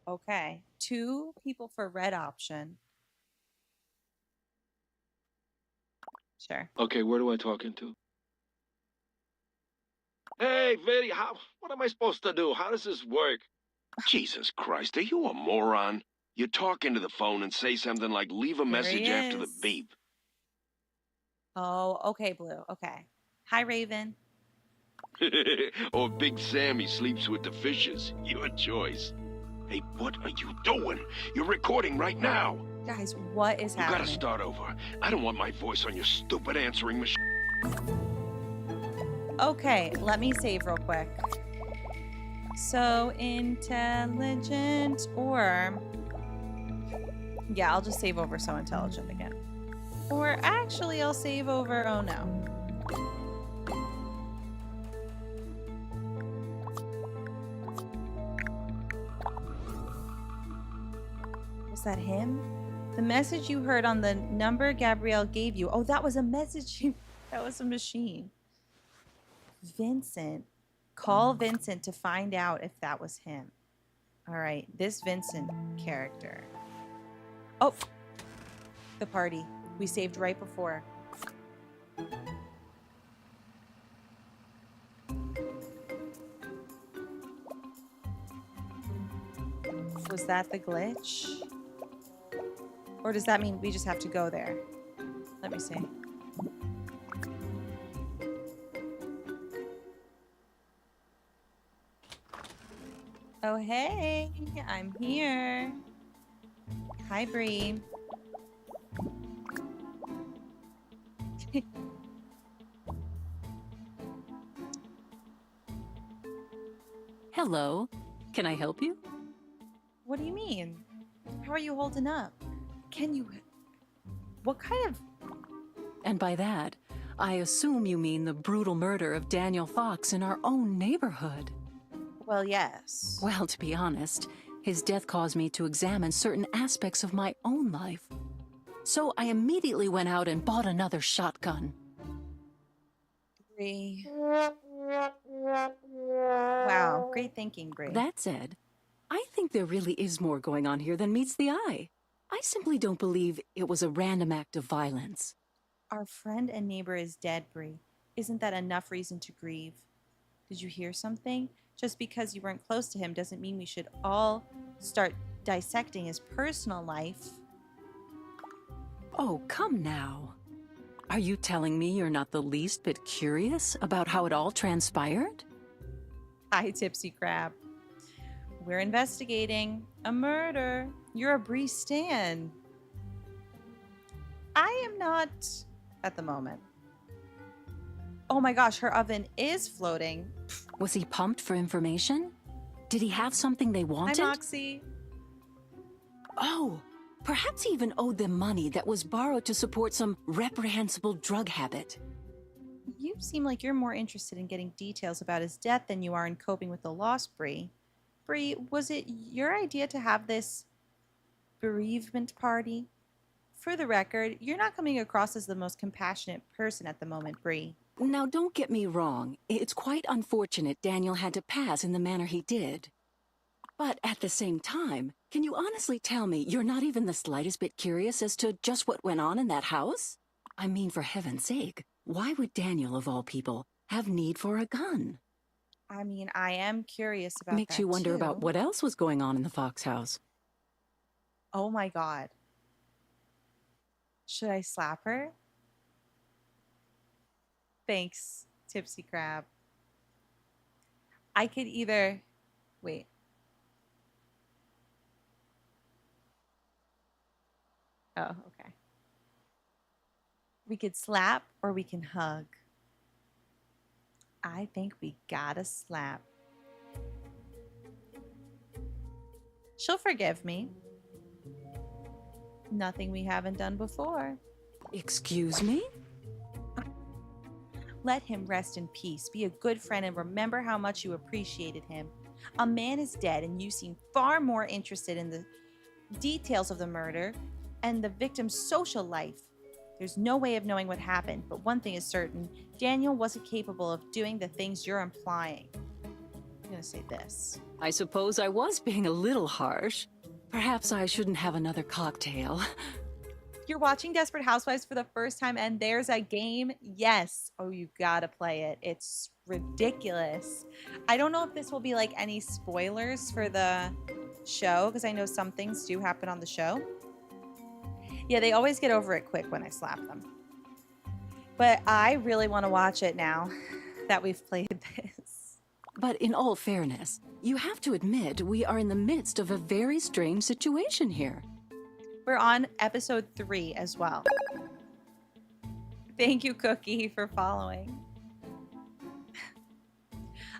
Okay. 2 people for red option. Sure. Okay, where do I talk into? Hey, Vinny, what am I supposed to do? How does this work? Jesus Christ, are you a moron? You talk into the phone and say something like, leave a message after the beep. Oh, okay, Blue. Okay. Hi, Raven. Or Big Sammy sleeps with the fishes. Your choice. Hey, what are you doing? You're recording right now. Guys, what is happening? You gotta start over. I don't want my voice on your stupid answering machine. Okay, let me save real quick. So intelligent or... Yeah, I'll just save over so intelligent again. Or actually, I'll save over... Oh, no. Was that him? The message you heard on the number Gabrielle gave you. Oh, that was a message. That was a machine. Vincent. Call Vincent to find out if that was him. All right, this Vincent character. Oh, the party. We saved right before. Was that the glitch? Or does that mean we just have to go there? Let me see. Oh, hey, I'm here. Hi, Bree. Hello. Can I help you? What do you mean? How are you holding up? Can you... What kind of... And by that, I assume you mean the brutal murder of Daniel Fox in our own neighborhood. Well, yes. Well, to be honest, his death caused me to examine certain aspects of my own life. So I immediately went out and bought another shotgun. Bree. Wow, great thinking, Bree. That said, I think there really is more going on here than meets the eye. I simply don't believe it was a random act of violence. Our friend and neighbor is dead, Bree. Isn't that enough reason to grieve? Did you hear something? Just because you weren't close to him doesn't mean we should all start dissecting his personal life. Oh, come now. Are you telling me you're not the least bit curious about how it all transpired? Hi, Tipsy Crab. We're investigating a murder. You're a Bree stan. I am not at the moment. Oh my gosh, her oven is floating. Was he pumped for information? Did he have something they wanted? Hi, Moxie. Oh, perhaps he even owed them money that was borrowed to support some reprehensible drug habit. You seem like you're more interested in getting details about his death than you are in coping with the loss, Bree. Bree, was it your idea to have this bereavement party? For the record, you're not coming across as the most compassionate person at the moment, Bree. Now, don't get me wrong. It's quite unfortunate Daniel had to pass in the manner he did. But at the same time, can you honestly tell me you're not even the slightest bit curious as to just what went on in that house? I mean, for heaven's sake, why would Daniel, of all people, have need for a gun? I mean, I am curious about that, Makes you wonder too. about what else was going on in the Fox house. Oh my god. Should I slap her? Thanks, Tipsy Crab. I could either... Wait. Oh, okay. We could slap or we can hug. I think we gotta slap. She'll forgive me. Nothing we haven't done before. Excuse me? Let him rest in peace. Be a good friend and remember how much you appreciated him. A man is dead and you seem far more interested in the details of the murder and the victim's social life. There's no way of knowing what happened, but one thing is certain. Daniel wasn't capable of doing the things you're implying. I'm gonna say this. I suppose I was being a little harsh. Perhaps I shouldn't have another cocktail. You're watching Desperate Housewives for the first time and there's a game? Yes. Oh, you gotta play it. It's ridiculous. I don't know if this will be like any spoilers for the show because I know some things do happen on the show. Yeah, they always get over it quick when I slap them. But I really want to watch it now that we've played this. But in all fairness, you have to admit we are in the midst of a very strange situation here. We're on episode 3 as well. Thank you, Cookie, for following.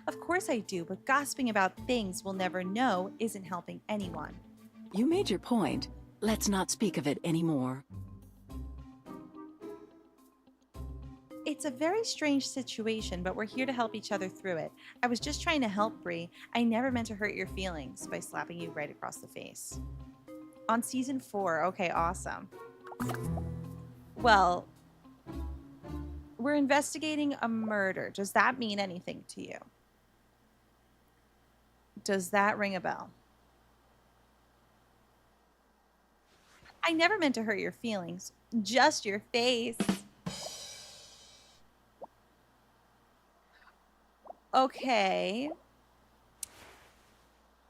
Of course I do, but gossiping about things we'll never know isn't helping anyone. You made your point. Let's not speak of it anymore. It's a very strange situation, but we're here to help each other through it. I was just trying to help, Bree. I never meant to hurt your feelings by slapping you right across the face. On season 4, okay, awesome. Well, we're investigating a murder. Does that mean anything to you? Does that ring a bell? I never meant to hurt your feelings, just your face. Okay.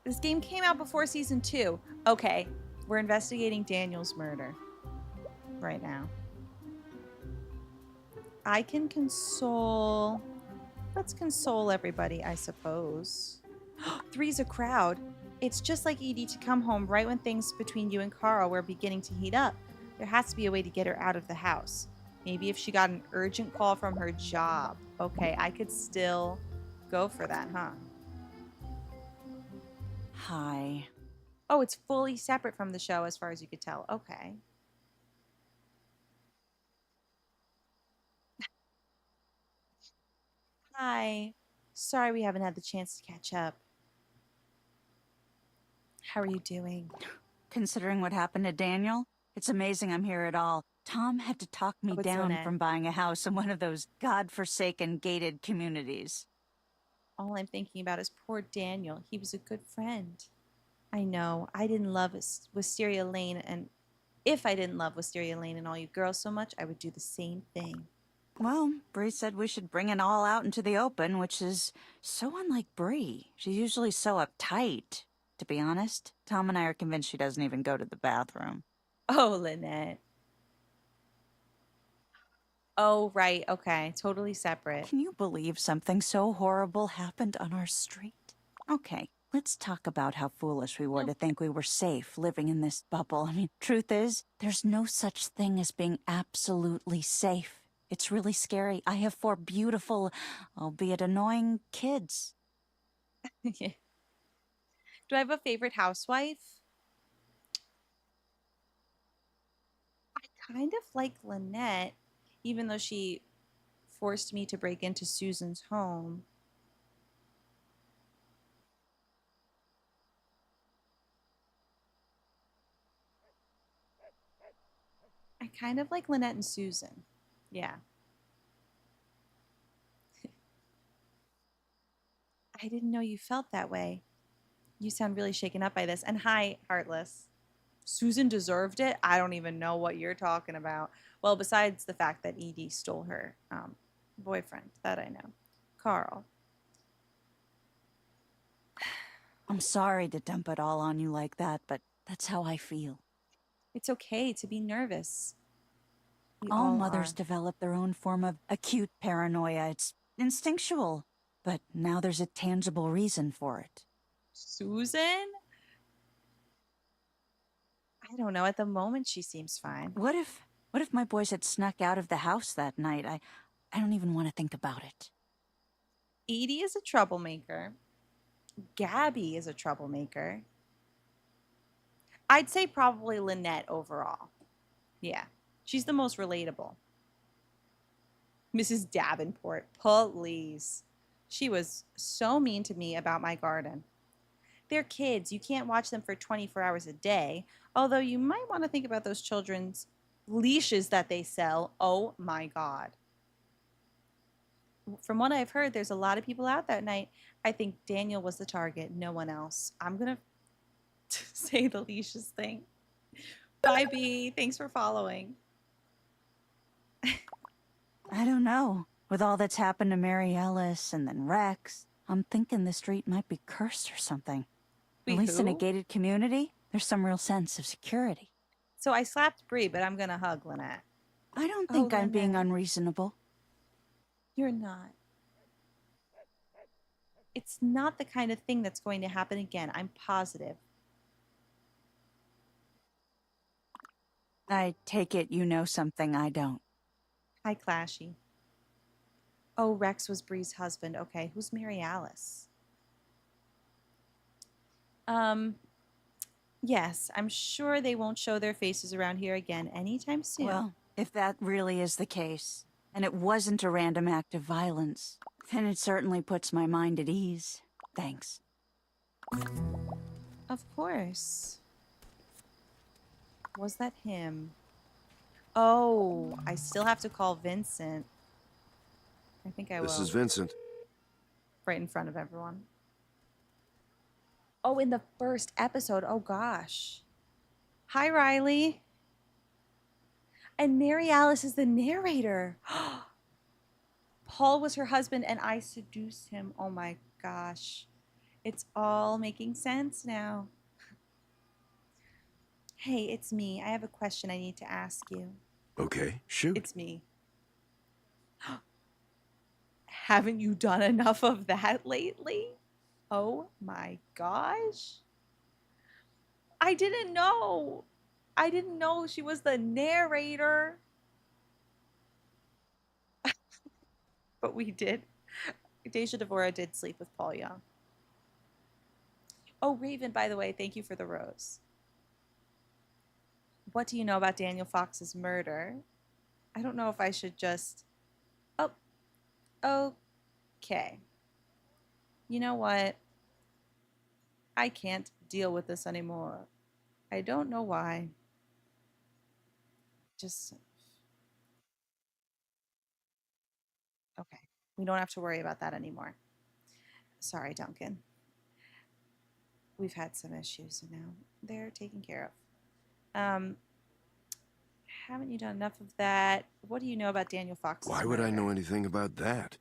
This game came out before season 2. Okay, we're investigating Daniel's murder right now. I can console... Let's console everybody, I suppose. 3's a crowd. It's just like Edie to come home right when things between you and Carl were beginning to heat up. There has to be a way to get her out of the house. Maybe if she got an urgent call from her job. Okay, I could still go for that, huh? Hi. Oh, it's fully separate from the show as far as you could tell. Okay. Hi. Sorry we haven't had the chance to catch up. How are you doing? Considering what happened to Daniel, it's amazing I'm here at all. Tom had to talk me Oh, it's down Lynette. from buying a house in one of those godforsaken gated communities. All I'm thinking about is poor Daniel. He was a good friend. I know. I didn't love Wisteria Lane, and if I didn't love Wisteria Lane and all you girls so much, I would do the same thing. Well, Bree said we should bring it all out into the open, which is so unlike Bree. She's usually so uptight. To be honest, Tom and I are convinced she doesn't even go to the bathroom. Oh, Lynette. Oh, right. Okay. Totally separate. Can you believe something so horrible happened on our street? Okay, let's talk about how foolish we were to think we were safe living in this bubble. I mean, truth is, there's no such thing as being absolutely safe. It's really scary. I have 4 beautiful, albeit annoying, kids. Do I have a favorite housewife? I kind of like Lynette, even though she forced me to break into Susan's home. I kind of like Lynette and Susan. Yeah. I didn't know you felt that way. You sound really shaken up by this. And hi, Heartless. Susan deserved it? I don't even know what you're talking about. Well, besides the fact that Edie stole her boyfriend, that I know. Carl. I'm sorry to dump it all on you like that, but that's how I feel. It's okay to be nervous. We All all mothers are. develop their own form of acute paranoia. It's instinctual. But now there's a tangible reason for it. Susan? I don't know. At the moment, she seems fine. What if my boys had snuck out of the house that night? I don't even want to think about it. Edie is a troublemaker. Gabby is a troublemaker. I'd say probably Lynette overall. Yeah. She's the most relatable. Mrs. Davenport, please. She was so mean to me about my garden. They're kids. You can't watch them for 24 hours a day. Although you might want to think about those children's leashes that they sell. Oh my God. From what I've heard, there's a lot of people out that night. I think Daniel was the target, no one else. I'm going to say the leashes thing. Bye, B. Thanks for following. I don't know. With all that's happened to Mary Ellis and then Rex, I'm thinking the street might be cursed or something. Wait, At least in a who? gated community, there's some real sense of security. So I slapped Brie, but I'm going to hug Lynette. I don't think I'm being Lynette. unreasonable. You're not. It's not the kind of thing that's going to happen again. I'm positive. I take it you know something I don't. Hi, Clashy. Oh, Rex was Bree's husband. Okay, who's Mary Alice? Yes, I'm sure they won't show their faces around here again anytime soon. Well, if that really is the case, and it wasn't a random act of violence, then it certainly puts my mind at ease. Thanks. Of course. Was that him? Oh, I still have to call Vincent. I think I will. This is Vincent. Right in front of everyone. Oh, in the first episode. Oh, gosh. Hi, Riley. And Mary Alice is the narrator. Paul was her husband and I seduced him. Oh, my gosh. It's all making sense now. Hey, it's me. I have a question I need to ask you. Okay, shoot. It's me. Haven't you done enough of that lately? Oh my gosh. I didn't know. I didn't know she was the narrator. But we did. Deja Devora did sleep with Paul Young. Oh, Raven, by the way, thank you for the rose. What do you know about Daniel Fox's murder? I don't know if I should just... Oh, okay. You know what? I can't deal with this anymore. I don't know why. Just... Okay. We don't have to worry about that anymore. Sorry, Duncan. We've had some issues, and now they're taken care of. Haven't you done enough of that? What do you know about Daniel Fox's Why would I murder? know anything about that?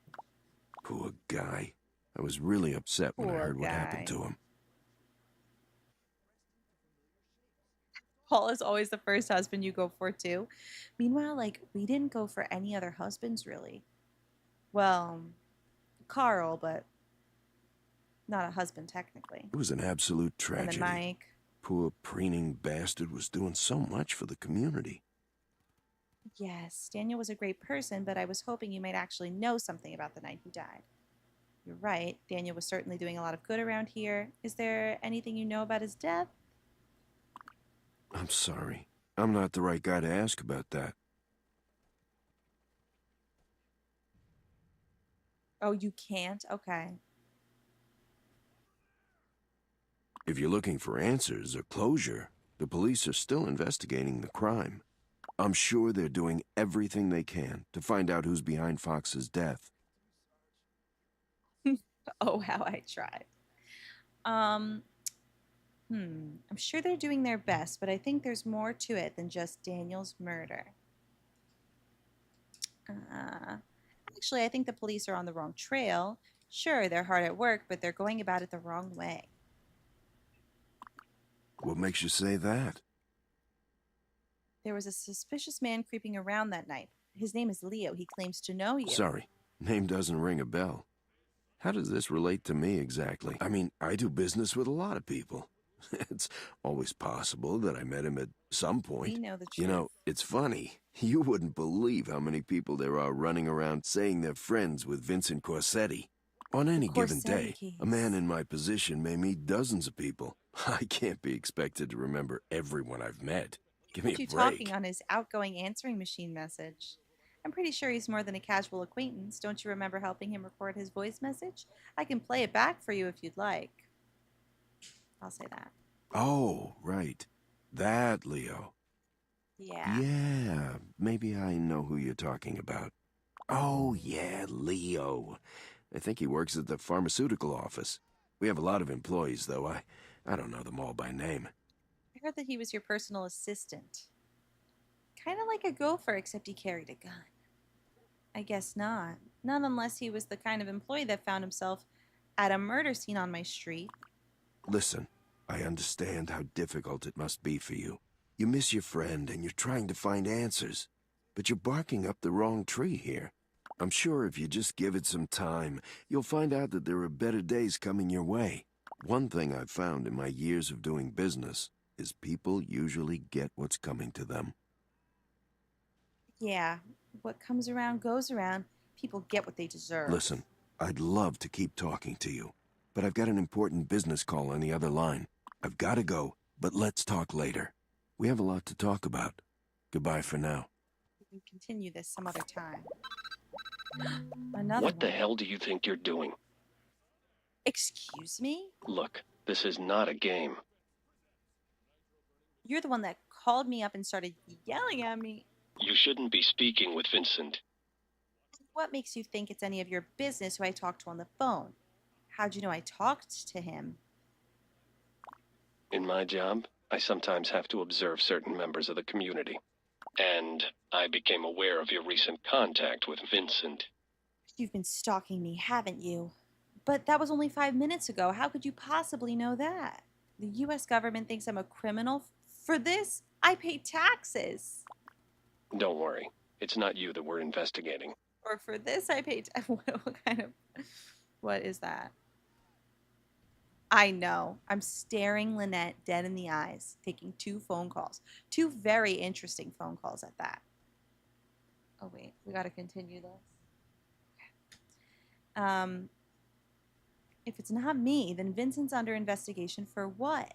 Poor guy. I was really upset when I heard what happened to him. Paul is always the first husband you go for, too. Meanwhile, like, we didn't go for any other husbands, really. Well, Carl, but not a husband, technically. It was an absolute And tragedy. then Mike. Poor preening bastard was doing so much for the community. Yes, Daniel was a great person, but I was hoping you might actually know something about the night he died. You're right, Daniel was certainly doing a lot of good around here. Is there anything you know about his death? I'm sorry. I'm not the right guy to ask about that. Oh, you can't? Okay. If you're looking for answers or closure, the police are still investigating the crime. I'm sure they're doing everything they can to find out who's behind Fox's death. Oh, how I tried. I'm sure they're doing their best, but I think there's more to it than just Daniel's murder. Actually, I think the police are on the wrong trail. Sure, they're hard at work, but they're going about it the wrong way. What makes you say that? There was a suspicious man creeping around that night. His name is Leo. He claims to know you. Sorry, name doesn't ring a bell. How does this relate to me exactly? I mean, I do business with a lot of people. It's always possible that I met him at some point. We know the truth. You know, it's funny. You wouldn't believe how many people there are running around saying they're friends with Vincent Corsetti. On any given day, a man in my position may meet dozens of people. I can't be expected to remember everyone I've met. Give me a You break. talking on his outgoing answering machine message. I'm pretty sure he's more than a casual acquaintance. Don't you remember helping him record his voice message? I can play it back for you if you'd like. I'll say that. Oh, right. That Leo. Yeah. Yeah, maybe I know who you're talking about. Oh, yeah, Leo. I think he works at the pharmaceutical office. We have a lot of employees, though. I don't know them all by name. I heard that he was your personal assistant. Kind of like a gopher, except he carried a gun. I guess not. Not unless he was the kind of employee that found himself at a murder scene on my street. Listen, I understand how difficult it must be for you. You miss your friend and you're trying to find answers. But you're barking up the wrong tree here. I'm sure if you just give it some time, you'll find out that there are better days coming your way. One thing I've found in my years of doing business is people usually get what's coming to them. Yeah, what comes around goes around. People get what they deserve. Listen, I'd love to keep talking to you, but I've got an important business call on the other line. I've got to go, but let's talk later. We have a lot to talk about. Goodbye for now. We can continue this some other time. Another What the one. hell do you think you're doing? Excuse me? Look, this is not a game. You're the one that called me up and started yelling at me. You shouldn't be speaking with Vincent. What makes you think it's any of your business who I talked to on the phone? How'd you know I talked to him? In my job, I sometimes have to observe certain members of the community. And I became aware of your recent contact with Vincent. You've been stalking me, haven't you? But that was only 5 minutes ago. How could you possibly know that? The U.S. government thinks I'm a criminal. For this, I pay taxes. Don't worry, it's not you that we're investigating. Or for this, I pay what is that? I know. I'm staring Lynette dead in the eyes, taking 2 phone calls. 2 very interesting phone calls at that. Oh, wait. We got to continue this. If it's not me, then Vincent's under investigation for what?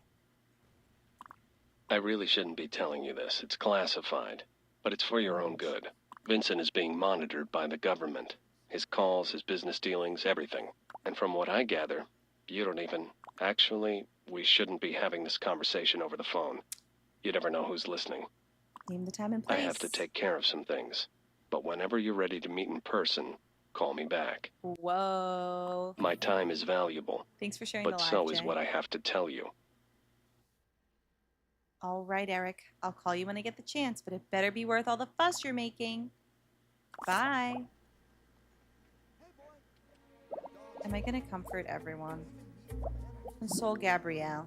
I really shouldn't be telling you this. It's classified. But it's for your own good. Vincent is being monitored by the government. His calls, his business dealings, everything. And from what I gather, you don't even... Actually, we shouldn't be having this conversation over the phone. You never know who's listening. Name the time and place. I have to take care of some things. But whenever you're ready to meet in person, call me back. Whoa. My time is valuable. Thanks for sharing but the live, so is Jay. what I have to tell you. All right, Eric. I'll call you when I get the chance, but it better be worth all the fuss you're making. Bye. Am I going to comfort everyone? Console Gabrielle.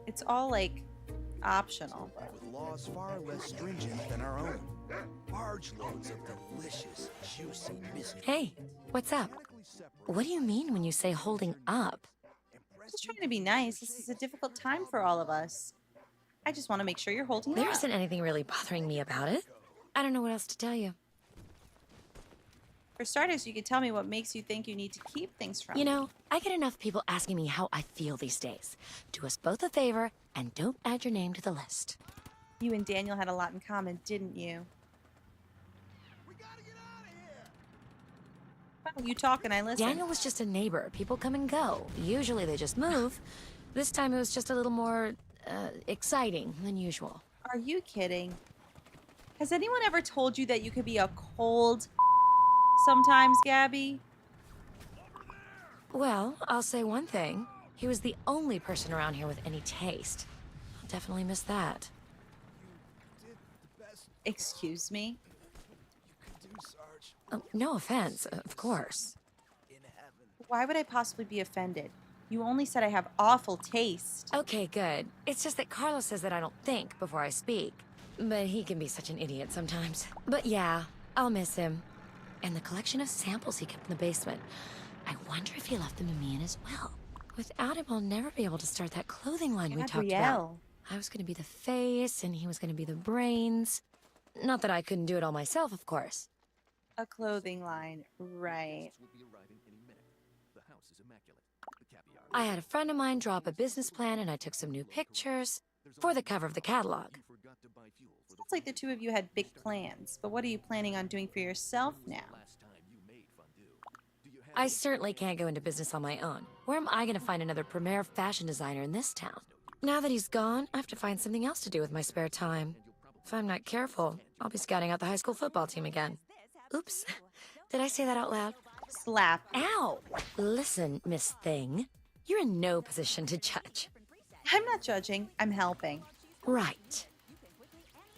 It's all, like, optional. With laws far less stringent than our own. Barge loads of delicious, juicy biscuits. Hey, what's up? What do you mean when you say holding up? Just trying to be nice. This is a difficult time for all of us. I just want to make sure you're holding There up. isn't anything really bothering me about it. I don't know what else to tell you. For starters, you could tell me what makes you think you need to keep things from You me. know, I get enough people asking me how I feel these days. Do us both a favor and don't add your name to the list. You and Daniel had a lot in common, didn't you? Well, you talk and I listen. Daniel was just a neighbor. People come and go. Usually they just move. This time it was just a little more exciting than usual. Are you kidding? Has anyone ever told you that you could be a cold sometimes, Gabby? Well, I'll say one thing. He was the only person around here with any taste. I'll definitely miss that. Excuse me? Oh, no offense, of course. Why would I possibly be offended? You only said I have awful taste. Okay, good. It's just that Carlos says that I don't think before I speak. But he can be such an idiot sometimes. But yeah, I'll miss him. And the collection of samples he kept in the basement. I wonder if he left them to me in his will. Without him, I'll never be able to start that clothing line we talked about. I was going to be the face, and he was going to be the brains. Not that I couldn't do it all myself, of course. A clothing line, right. I had a friend of mine draw up a business plan, and I took some new pictures for the cover of the catalog. Sounds like the two of you had big plans, but what are you planning on doing for yourself now? I certainly can't go into business on my own. Where am I going to find another premier fashion designer in this town? Now that he's gone, I have to find something else to do with my spare time. If I'm not careful, I'll be scouting out the high school football team again. Oops. Did I say that out loud? Slap. Ow! Listen, Miss Thing. You're in no position to judge. I'm not judging. I'm helping. Right.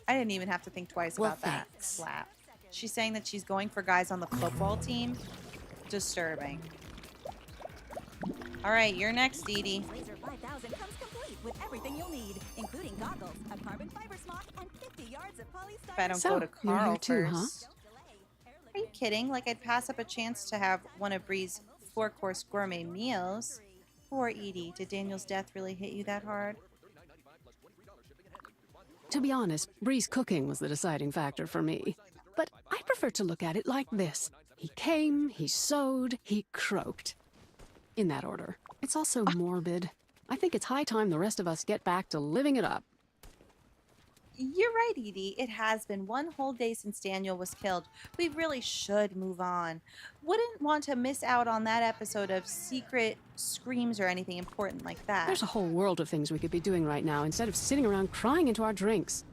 I didn't even have to think twice about that. Slap. She's saying that she's going for guys on the football team. Disturbing. All right, you're next, Dee Dee. Razor 5000 comes complete with everything you'll need, including goggles, a carbon fiber smock, and 50 yards of polystyrene. If I don't So, go to you're Carl here too, huh? first. Are you kidding? Like I'd pass up a chance to have one of Bree's 4-course gourmet meals. Poor Edie. Did Daniel's death really hit you that hard? To be honest, Bree's cooking was the deciding factor for me. But I prefer to look at it like this. He came, he sewed, he croaked. In that order. It's also morbid. I think it's high time the rest of us get back to living it up. You're right, Edie. It has been one whole day since Daniel was killed. We really should move on. Wouldn't want to miss out on that episode of Secret Screams or anything important like that. There's a whole world of things we could be doing right now instead of sitting around crying into our drinks.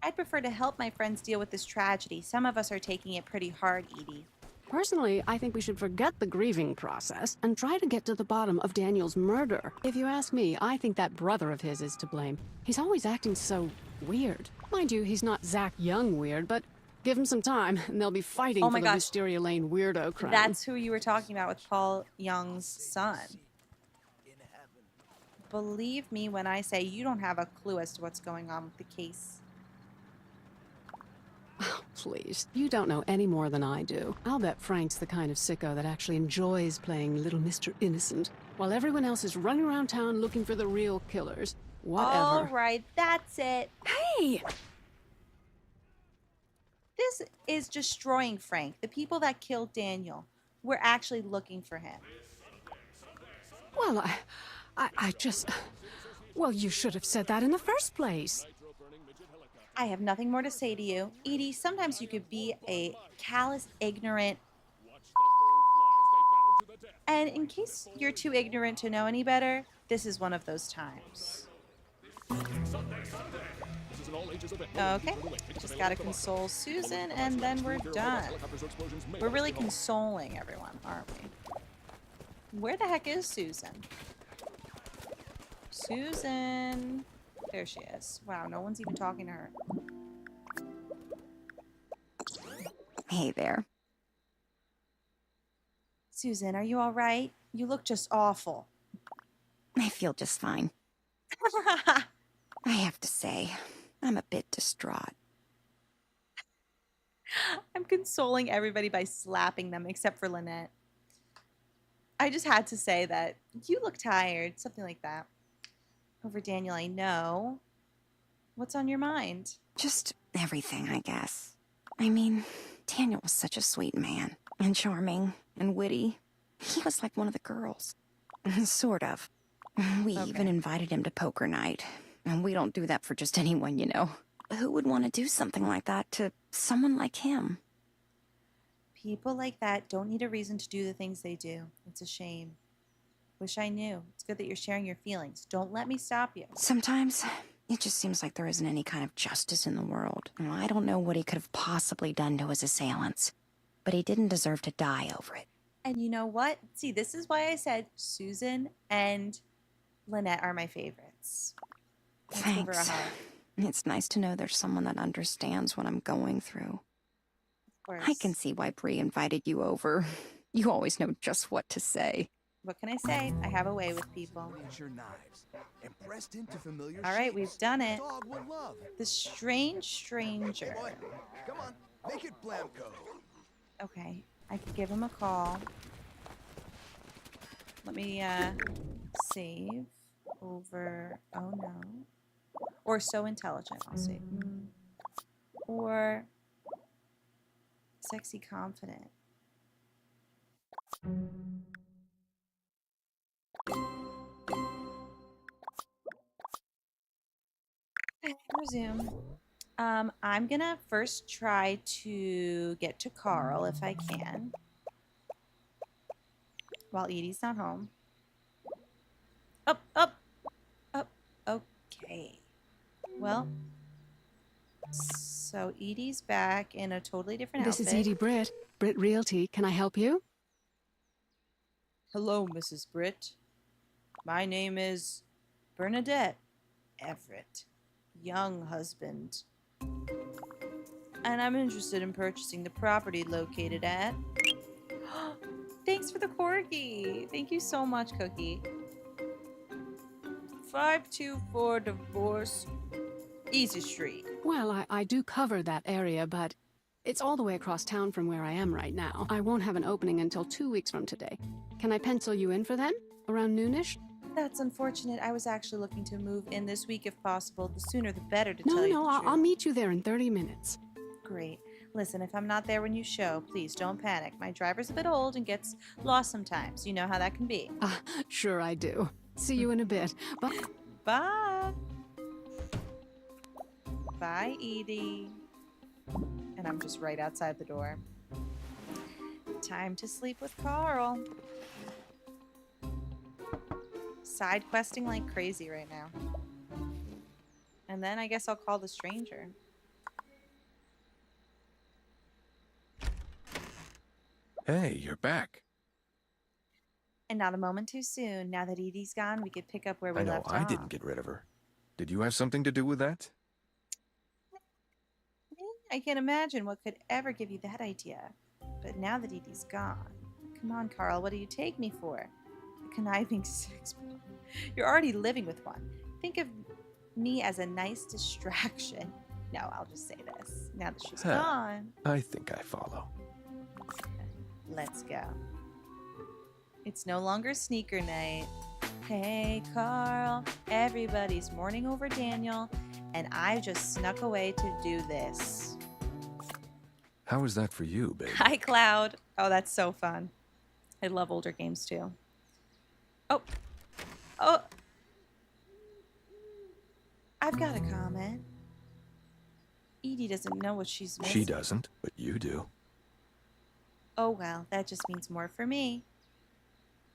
I'd prefer to help my friends deal with this tragedy. Some of us are taking it pretty hard, Edie. Personally, I think we should forget the grieving process and try to get to the bottom of Daniel's murder. If you ask me, I think that brother of his is to blame. He's always acting so weird. Mind you, he's not Zach Young weird, but give him some time and they'll be fighting Oh for my the gosh. Wisteria Lane weirdo crown. That's who you were talking about with Paul Young's son. Believe me when I say you don't have a clue as to what's going on with the case. Please, you don't know any more than I do. I'll bet Frank's the kind of sicko that actually enjoys playing Little Mr. Innocent, while everyone else is running around town looking for the real killers. Whatever. All right, that's it. Hey! This is destroying Frank, the people that killed Daniel. We're actually looking for him. Well, I just... Well, you should have said that in the first place. I have nothing more to say to you. Edie, sometimes you could be a callous, ignorant... And in case you're too ignorant to know any better, this is one of those times. Okay, just gotta console Susan, and then we're done. We're really consoling everyone, aren't we? Where the heck is Susan? Susan! There she is. Wow, no one's even talking to her. Hey there. Susan, are you all right? You look just awful. I feel just fine. I have to say, I'm a bit distraught. I'm consoling everybody by slapping them, except for Lynette. I just had to say that you look tired, something like that. Over Daniel, I know. What's on your mind? Just everything, I guess. I mean, Daniel was such a sweet man, and charming, and witty. He was like one of the girls. Sort of. We even invited him to poker night. And we don't do that for just anyone, you know. Who would want to do something like that to someone like him? People like that don't need a reason to do the things they do. It's a shame. Wish I knew. It's good that you're sharing your feelings. Don't let me stop you. Sometimes it just seems like there isn't any kind of justice in the world. I don't know what he could have possibly done to his assailants, but he didn't deserve to die over it. And you know what? See, this is why I said Susan and Lynette are my favorites. Let's give her a Thanks. hug. It's nice to know there's someone that understands what I'm going through. Of course. I can see why Bree invited you over. You always know just what to say. What can I say? I have a way with people. All right, we've done it. The strange stranger. Come on, make it Blamco. Okay, I could give him a call. Let me save over. Oh no. Or so intelligent. I'll save. Or sexy confident. Resume. I'm gonna first try to get to Carl if I can, while Edie's not home. Up. Okay. Well, so Edie's back in a totally different outfit. This is Edie Britt. Britt Realty. Can I help you? Hello, Mrs. Britt. My name is Bernadette Everett, young husband. And I'm interested in purchasing the property located at... Thanks for the corgi. Thank you so much, Cookie. 524 Divorce Easy Street. Well, I do cover that area, but it's all the way across town from where I am right now. I won't have an opening until 2 weeks from today. Can I pencil you in for then? Around noonish? That's unfortunate. I was actually looking to move in this week if possible. The sooner the better, to No, tell you no, the truth. I'll meet you there in 30 minutes. Great. Listen, if I'm not there when you show, please don't panic. My driver's a bit old and gets lost sometimes. You know how that can be. Sure I do. See you in a bit. Bye. Bye. Bye, Edie. And I'm just right outside the door. Time to sleep with Carl. Side questing like crazy right now. And then I guess I'll call the stranger. Hey, you're back. And not a moment too soon. Now that Edie's gone, we could pick up where we I know left I off. didn't get rid of her. Did you have something to do with that? I can't imagine what could ever give you that idea. But now that Edie's gone, come on, Carl, what do you take me for? A conniving six. You're already living with one. Think of me as a nice distraction. No, I'll just say this. Now that she's gone, I think I follow. let's go. It's no longer sneaker night. Hey, Carl, everybody's mourning over Daniel, and I just snuck away to do this. How is that for you, baby? Hi, Cloud. Oh, that's so fun. I love older games too. Oh. Oh. I've got a comment. Edie doesn't know what she's missing. She doesn't, but you do. Oh well, that just means more for me.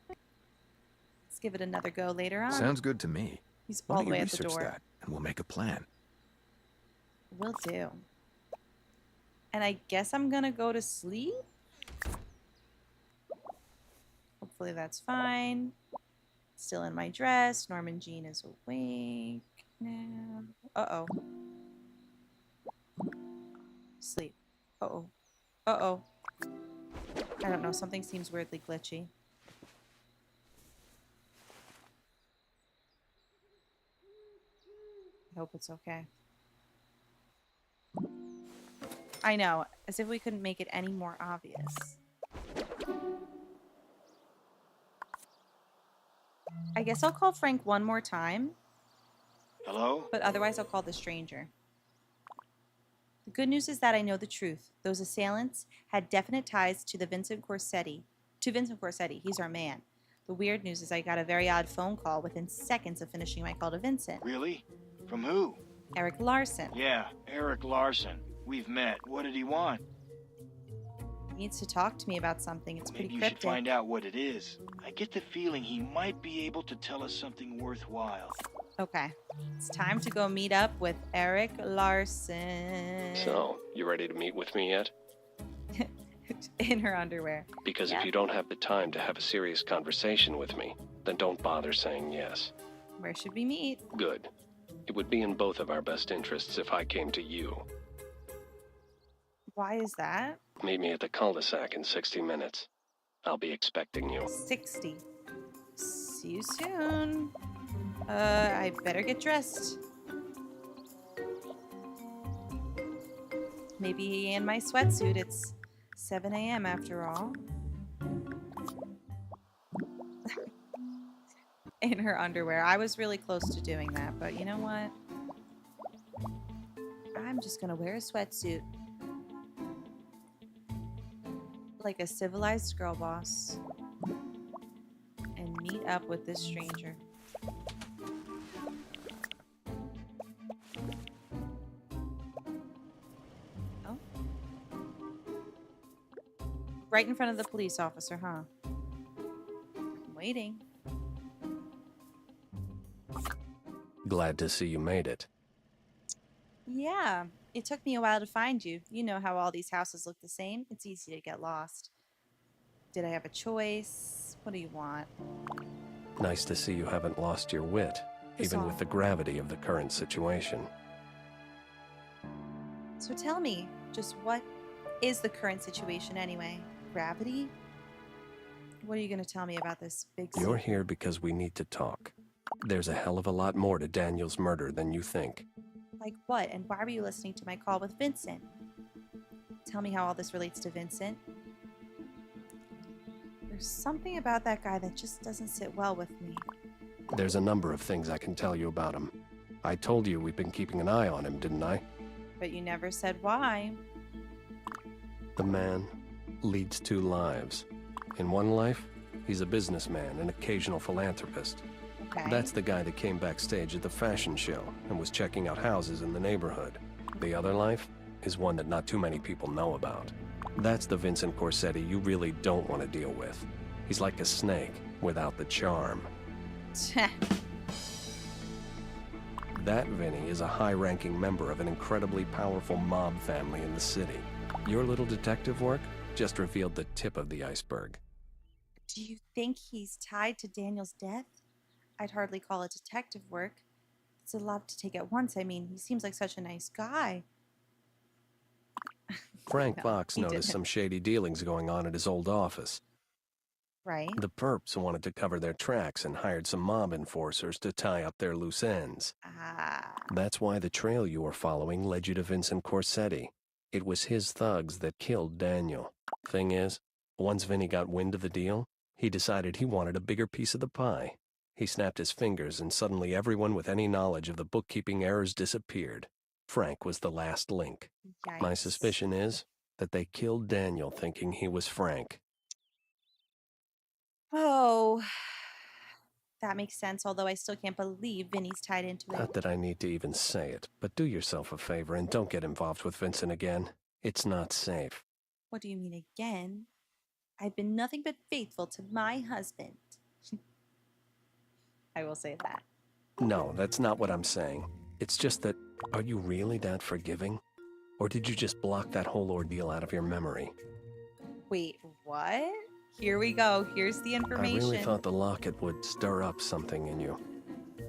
Let's give it another go later on. Sounds good to me. He's Why all don't the you way at the research door. that, and we'll make a plan. Will do. And I guess I'm gonna go to sleep? Hopefully that's fine. Still in my dress. Norman Jean is awake now. Uh-oh. Sleep. Uh-oh. Uh-oh. I don't know. Something seems weirdly glitchy. I hope it's okay. I know. As if we couldn't make it any more obvious. I guess I'll call Frank one more time. Hello? But otherwise I'll call the stranger. The good news is that I know the truth. Those assailants had definite ties to Vincent Corsetti. He's our man. The weird news is I got a very odd phone call within seconds of finishing my call to Vincent. Really? From who? Eric Larson. Yeah, Eric Larson. We've met. What did he want? He needs to talk to me about something. It's pretty Maybe you cryptic. should find out what it is. I get the feeling he might be able to tell us something worthwhile. Okay. It's time to go meet up with Eric Larson. So, you ready to meet with me yet? In her underwear. Because Yeah. if you don't have the time to have a serious conversation with me, then don't bother saying yes. Where should we meet? Good. It would be in both of our best interests if I came to you. Why is that? Meet me at the cul-de-sac in 60 minutes. I'll be expecting you. 60. See you soon. I better get dressed. Maybe in my sweatsuit. It's 7 a.m. after all. In her underwear. I was really close to doing that, but you know what? I'm just gonna wear a sweatsuit. Like a civilized girl boss. And meet up with this stranger. Oh. Right in front of the police officer, huh? I'm waiting. Glad to see you made it. Yeah, it took me a while to find you. You know how all these houses look the same. It's easy to get lost. Did I have a choice? What do you want? Nice to see you haven't lost your wit, even with the gravity of the current situation. So tell me, just what is the current situation anyway? Gravity? What are you going to tell me about this big You're here because we need to talk. There's a hell of a lot more to Daniel's murder than you think. Like what? And why were you listening to my call with Vincent? Tell me how all this relates to Vincent. There's something about that guy that just doesn't sit well with me. There's a number of things I can tell you about him. I told you we've been keeping an eye on him, didn't I? But you never said why. The man leads two lives. In one life, he's a businessman, an occasional philanthropist. Okay. That's the guy that came backstage at the fashion show and was checking out houses in the neighborhood. The other life is one that not too many people know about. That's the Vincent Corsetti you really don't want to deal with. He's like a snake without the charm. That Vinny is a high-ranking member of an incredibly powerful mob family in the city. Your little detective work just revealed the tip of the iceberg. Do you think he's tied to Daniel's death? I'd hardly call it detective work. It's a lot to take at once. I mean, he seems like such a nice guy. Frank No, Fox he noticed didn't. some shady dealings going on at his old office. Right? The perps wanted to cover their tracks and hired some mob enforcers to tie up their loose ends. Ah. That's why the trail you were following led you to Vincent Corsetti. It was his thugs that killed Daniel. Thing is, once Vinny got wind of the deal, he decided he wanted a bigger piece of the pie. He snapped his fingers and suddenly everyone with any knowledge of the bookkeeping errors disappeared. Frank was the last link. My suspicion is that they killed Daniel thinking he was Frank. Oh, that makes sense, although I still can't believe Vinny's tied into it. Not that I need to even say it, but do yourself a favor and don't get involved with Vincent again. It's not safe. What do you mean again? I've been nothing but faithful to my husband. I will say that. No, that's not what I'm saying. It's just that, are you really that forgiving? Or did you just block that whole ordeal out of your memory? Wait, what? Here we go. Here's the information. I really thought the locket would stir up something in you.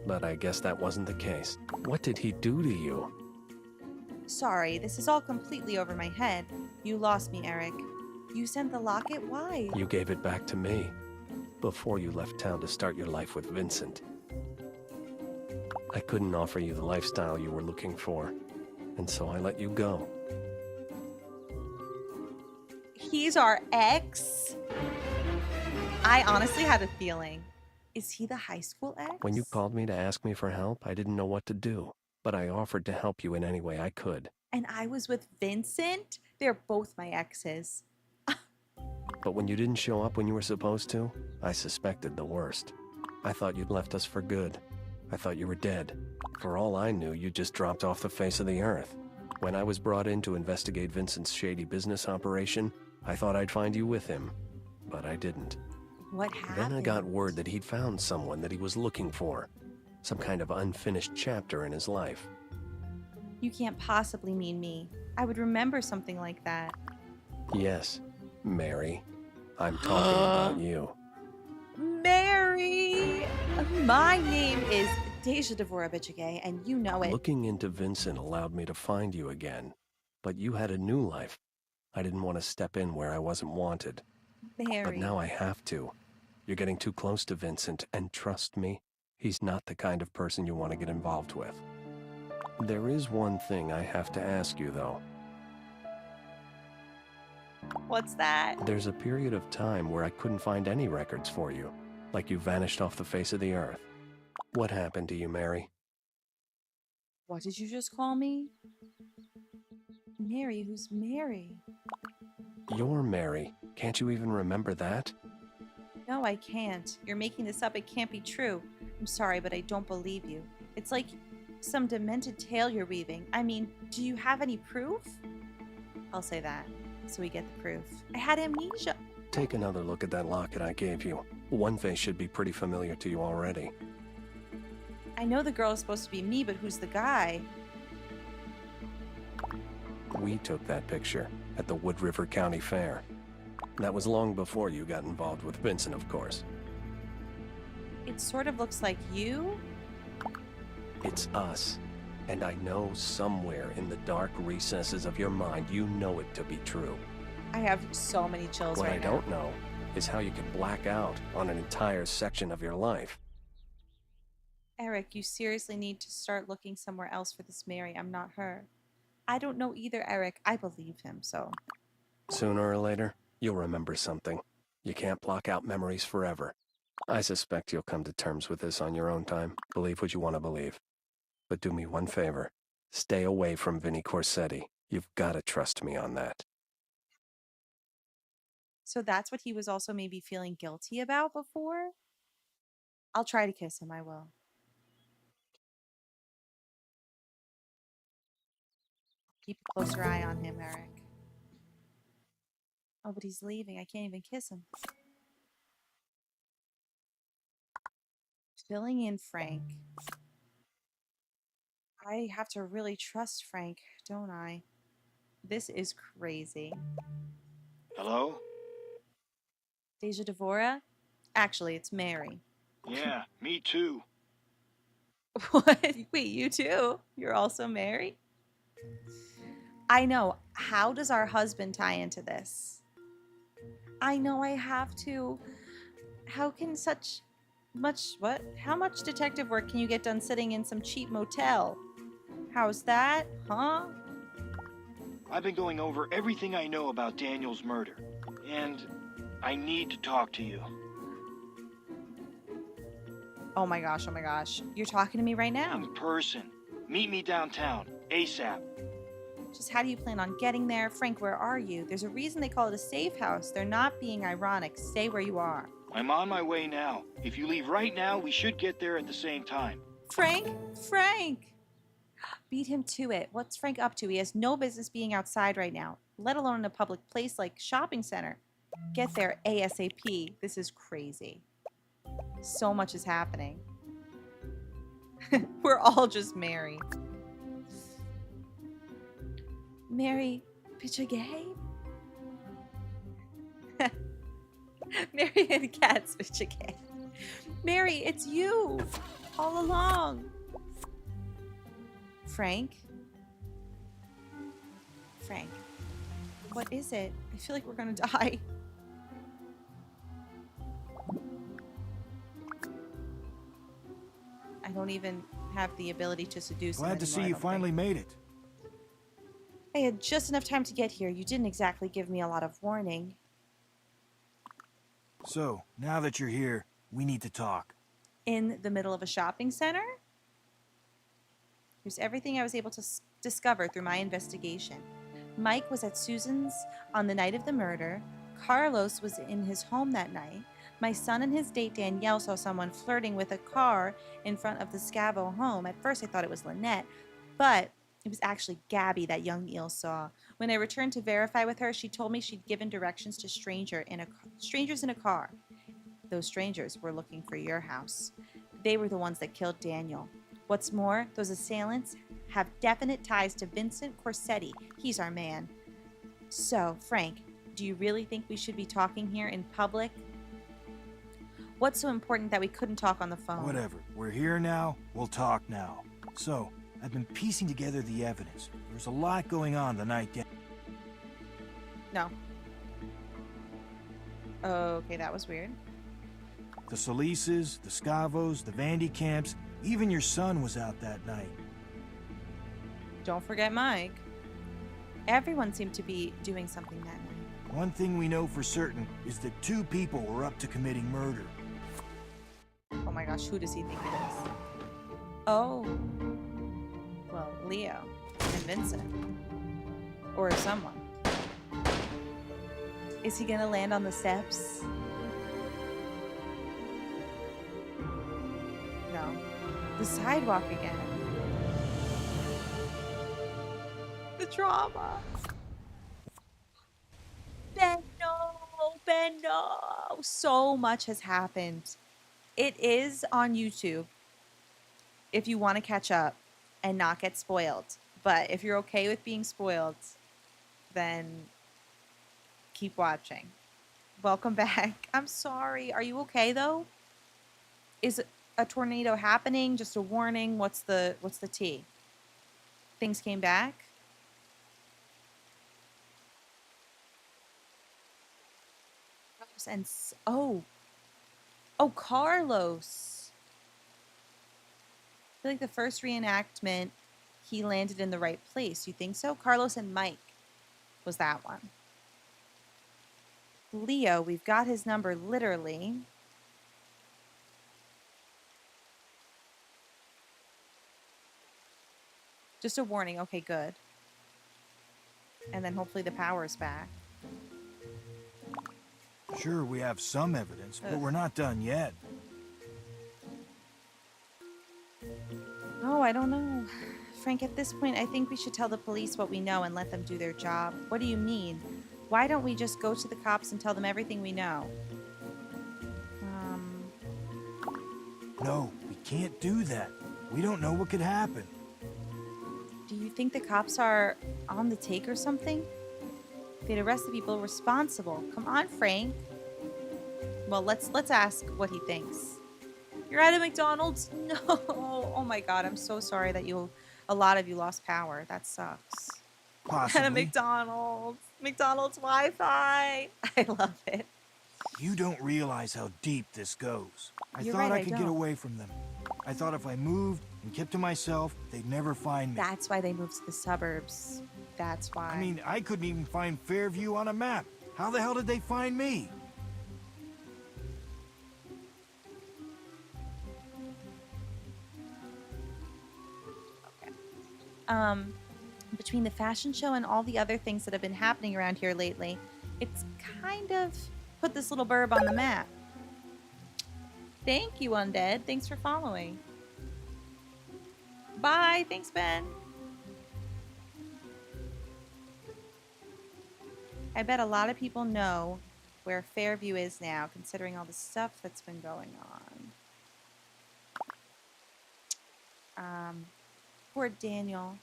But I guess that wasn't the case. What did he do to you? Sorry, this is all completely over my head. You lost me, Eric. You sent the locket? Why? You gave it back to me before you left town to start your life with Vincent. I couldn't offer you the lifestyle you were looking for, and so I let you go. He's our ex? I honestly had a feeling. Is he the high school ex? When you called me to ask me for help, I didn't know what to do, but I offered to help you in any way I could. And I was with Vincent? They're both my exes. But when you didn't show up when you were supposed to, I suspected the worst. I thought you'd left us for good. I thought you were dead. For all I knew, you just dropped off the face of the earth. When I was brought in to investigate Vincent's shady business operation, I thought I'd find you with him, but I didn't. What happened? Then I got word that he'd found someone that he was looking for. Some kind of unfinished chapter in his life. You can't possibly mean me. I would remember something like that. Yes, Mary. I'm talking about you. Mary! My name is Deja Devora Bichigay, and you know it. Looking into Vincent allowed me to find you again, but you had a new life. I didn't want to step in where I wasn't wanted. Mary. But now I have to. You're getting too close to Vincent, and trust me, he's not the kind of person you want to get involved with. There is one thing I have to ask you, though. What's that? There's a period of time where I couldn't find any records for you, like you vanished off the face of the earth. What happened to you, Mary? What did you just call me? Mary? Who's Mary? You're Mary. Can't you even remember that? No, I can't. You're making this up. It can't be true. I'm sorry, but I don't believe you. It's like some demented tale you're weaving. I mean, do you have any proof? I'll say that, so we get the proof. I had amnesia. Take another look at that locket I gave you. One face should be pretty familiar to you already. I know the girl is supposed to be me, but who's the guy? We took that picture at the Wood River County Fair. That was long before you got involved with Vincent, of course. It sort of looks like you? It's us. And I know somewhere in the dark recesses of your mind, you know it to be true. I have so many chills What I right now. don't know is how you can black out on an entire section of your life. Eric, you seriously need to start looking somewhere else for this Mary. I'm not her. I don't know either, Eric. I believe him, so. Sooner or later, you'll remember something. You can't block out memories forever. I suspect you'll come to terms with this on your own time. Believe what you want to believe. But do me one favor. Stay away from Vinny Corsetti. You've got to trust me on that. So that's what he was also maybe feeling guilty about before? I'll try to kiss him, I will. Keep a closer eye on him, Eric. Oh, but he's leaving. I can't even kiss him. Filling in Frank. I have to really trust Frank, don't I? This is crazy. Hello? Deja Devora? Actually, it's Mary. Yeah, me too. What? Wait, you too? You're also Mary? I know. How does our husband tie into this? I know I have to. How can such much, what? How much detective work can you get done sitting in some cheap motel? How's that? Huh? I've been going over everything I know about Daniel's murder, and I need to talk to you. Oh my gosh, oh my gosh. You're talking to me right now. In person. Meet me downtown, ASAP. Just how do you plan on getting there? Frank, where are you? There's a reason they call it a safe house. They're not being ironic. Stay where you are. I'm on my way now. If you leave right now, we should get there at the same time. Frank! Frank! Beat him to it. What's Frank up to? He has no business being outside right now, let alone in a public place like shopping center. Get there ASAP. This is crazy. So much is happening. We're all just Mary. Mary Pichagay? Mary and Cats Pichagay. Mary, it's you! All along. Frank? Frank. What is it? I feel like we're gonna die. I don't even have the ability to seduce him Glad to see you finally made it. I had just enough time to get here. You didn't exactly give me a lot of warning. So, now that you're here, we need to talk. In the middle of a shopping center? Here's everything I was able to discover through my investigation. Mike was at Susan's on the night of the murder. Carlos was in his home that night. My son and his date Danielle saw someone flirting with a car in front of the Scavo home. At first I thought it was Lynette, but it was actually Gabby that young eel saw. When I returned to verify with her, she told me she'd given directions to strangers in a car. Those strangers were looking for your house. They were the ones that killed Daniel. What's more, those assailants have definite ties to Vincent Corsetti. He's our man. So, Frank, do you really think we should be talking here in public? What's so important that we couldn't talk on the phone? Whatever. We're here now. We'll talk now. So, I've been piecing together the evidence. There's a lot going on the night down. No. Okay, that was weird. The Solises, the Scavos, the Vandy Camps, even your son was out that night. Don't forget Mike. Everyone seemed to be doing something that night. One thing we know for certain is that 2 people were up to committing murder. Oh my gosh, who does he think it is? Oh. Well, Leo and Vincent. Or someone. Is he gonna land on the steps? No. The sidewalk again. The drama. Ben, no! Ben, no! So much has happened. It is on YouTube if you want to catch up and not get spoiled. But if you're okay with being spoiled, then keep watching. Welcome back. I'm sorry. Are you okay though? Is a tornado happening? Just a warning? What's the tea? Things came back? And oh, Carlos. I feel like the first reenactment, he landed in the right place. You think so? Carlos and Mike was that one. Leo, we've got his number literally. Just a warning. Okay, good. And then hopefully the power's back. Sure, we have some evidence, but we're not done yet. Oh, I don't know. Frank, at this point, I think we should tell the police what we know and let them do their job. What do you mean? Why don't we just go to the cops and tell them everything we know? No, we can't do that. We don't know what could happen. Do you think the cops are on the take or something? They'd arrest the people responsible. Come on, Frank. Well, let's ask what he thinks. You're at a McDonald's? No. Oh my God, I'm so sorry that a lot of you lost power. That sucks. Possibly. At a McDonald's. McDonald's Wi-Fi. I love it. You don't realize how deep this goes. I You're thought right, I could get away from them. I thought if I moved and kept to myself, they'd never find me. That's why they moved to the suburbs. That's why. I mean, I couldn't even find Fairview on a map. How the hell did they find me? Between the fashion show and all the other things that have been happening around here lately, it's kind of put this little burb on the map. Thank you, Undead. Thanks for following. Bye. Thanks, Ben. I bet a lot of people know where Fairview is now, considering all the stuff that's been going on. Poor Daniel.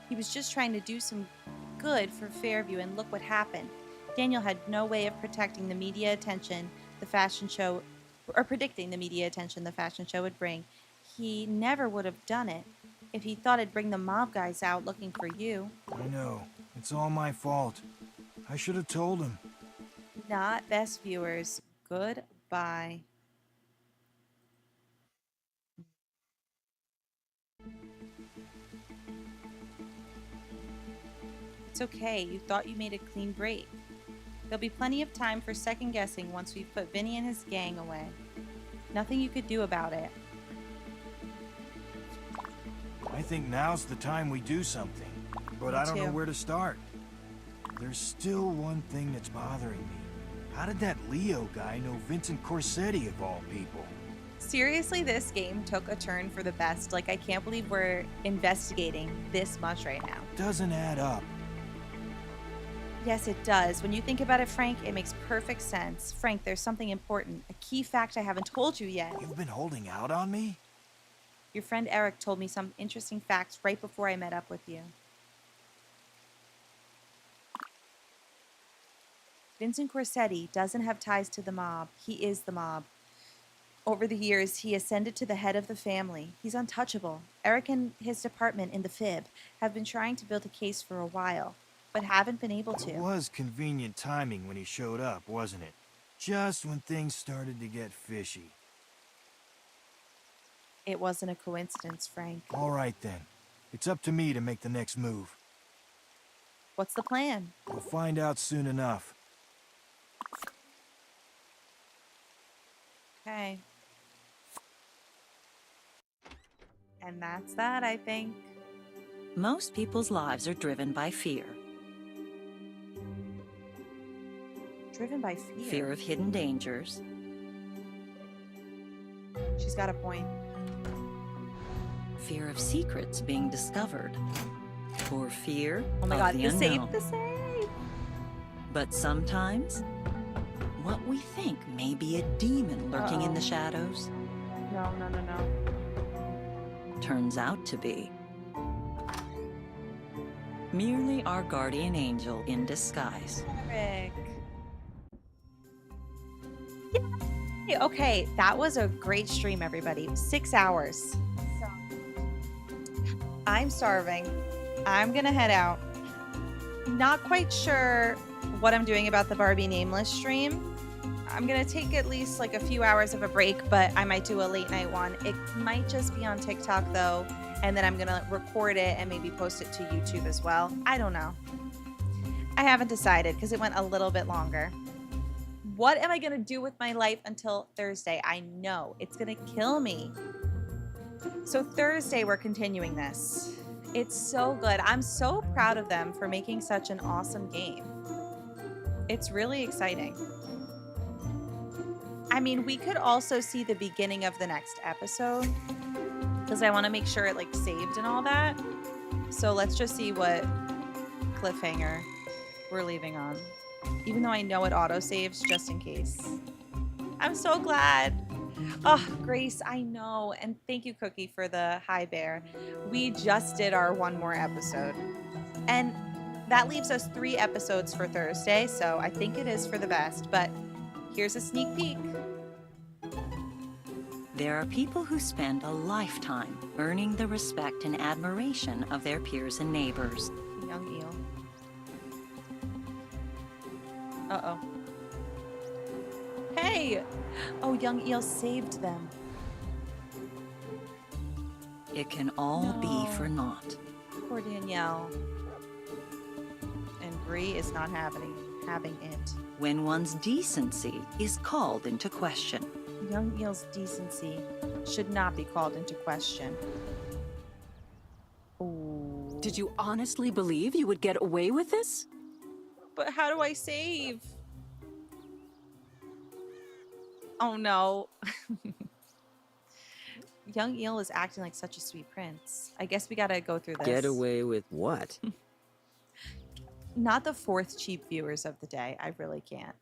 He was just trying to do some good for Fairview, and look what happened. Daniel had no way of protecting the media attention the fashion show, or predicting the media attention the fashion show would bring. He never would have done it if he thought it'd bring the mob guys out looking for you. I know. It's all my fault. I should have told him. Not best viewers. Goodbye. It's okay. You thought you made a clean break. There'll be plenty of time for second guessing once we've put Vinny and his gang away. Nothing you could do about it. I think now's the time we do something, but I don't know where to start. There's still one thing that's bothering me. How did that Leo guy know Vincent Corsetti of all people? Seriously, this game took a turn for the best. Like, I can't believe we're investigating this much right now. Doesn't add up. Yes, it does. When you think about it, Frank, it makes perfect sense. Frank, there's something important. A key fact I haven't told you yet. You've been holding out on me? Your friend Eric told me some interesting facts right before I met up with you. Vincent Corsetti doesn't have ties to the mob. He is the mob. Over the years, he ascended to the head of the family. He's untouchable. Eric and his department in the Fib have been trying to build a case for a while, but haven't been able to. It was convenient timing when he showed up, wasn't it? Just when things started to get fishy. It wasn't a coincidence, Frank. All right, then. It's up to me to make the next move. What's the plan? We'll find out soon enough. Okay. And that's that, I think. Most people's lives are driven by fear. Driven by fear? Fear of hidden dangers. She's got a point. Fear of secrets being discovered. Or fear oh my of God, the the unknown. safe, the safe! But sometimes, what we think may be a demon lurking in the shadows No. turns out to be merely our guardian angel in disguise. Eric. Yay! Okay, that was a great stream, everybody. 6 hours. I'm starving. I'm gonna head out. Not quite sure what I'm doing about the Barbie Nameless stream. I'm gonna take at least like a few hours of a break, but I might do a late night one. It might just be on TikTok though, and then I'm gonna record it and maybe post it to YouTube as well. I don't know. I haven't decided because it went a little bit longer. What am I gonna do with my life until Thursday? I know it's gonna kill me. So Thursday we're continuing this. It's so good. I'm so proud of them for making such an awesome game. It's really exciting. I mean, we could also see the beginning of the next episode because I want to make sure it like saved and all that. So let's just see what cliffhanger we're leaving on. Even though I know it auto saves just in case. I'm so glad. Oh, Grace, I know. And thank you, Cookie, for the hi bear. We just did our one more episode. And that leaves us 3 episodes for Thursday, so I think it is for the best. But here's a sneak peek. There are people who spend a lifetime earning the respect and admiration of their peers and neighbors. Young eel. Uh-oh. Hey! Oh, young eel saved them. It can all be for naught. Poor Danielle. And Bree is not having it. When one's decency is called into question. Young eel's decency should not be called into question. Ooh. Did you honestly believe you would get away with this? But how do I save? Oh no. Young Eel is acting like such a sweet prince. I guess we gotta go through this. Get away with what? Not the fourth cheap viewers of the day. I really can't.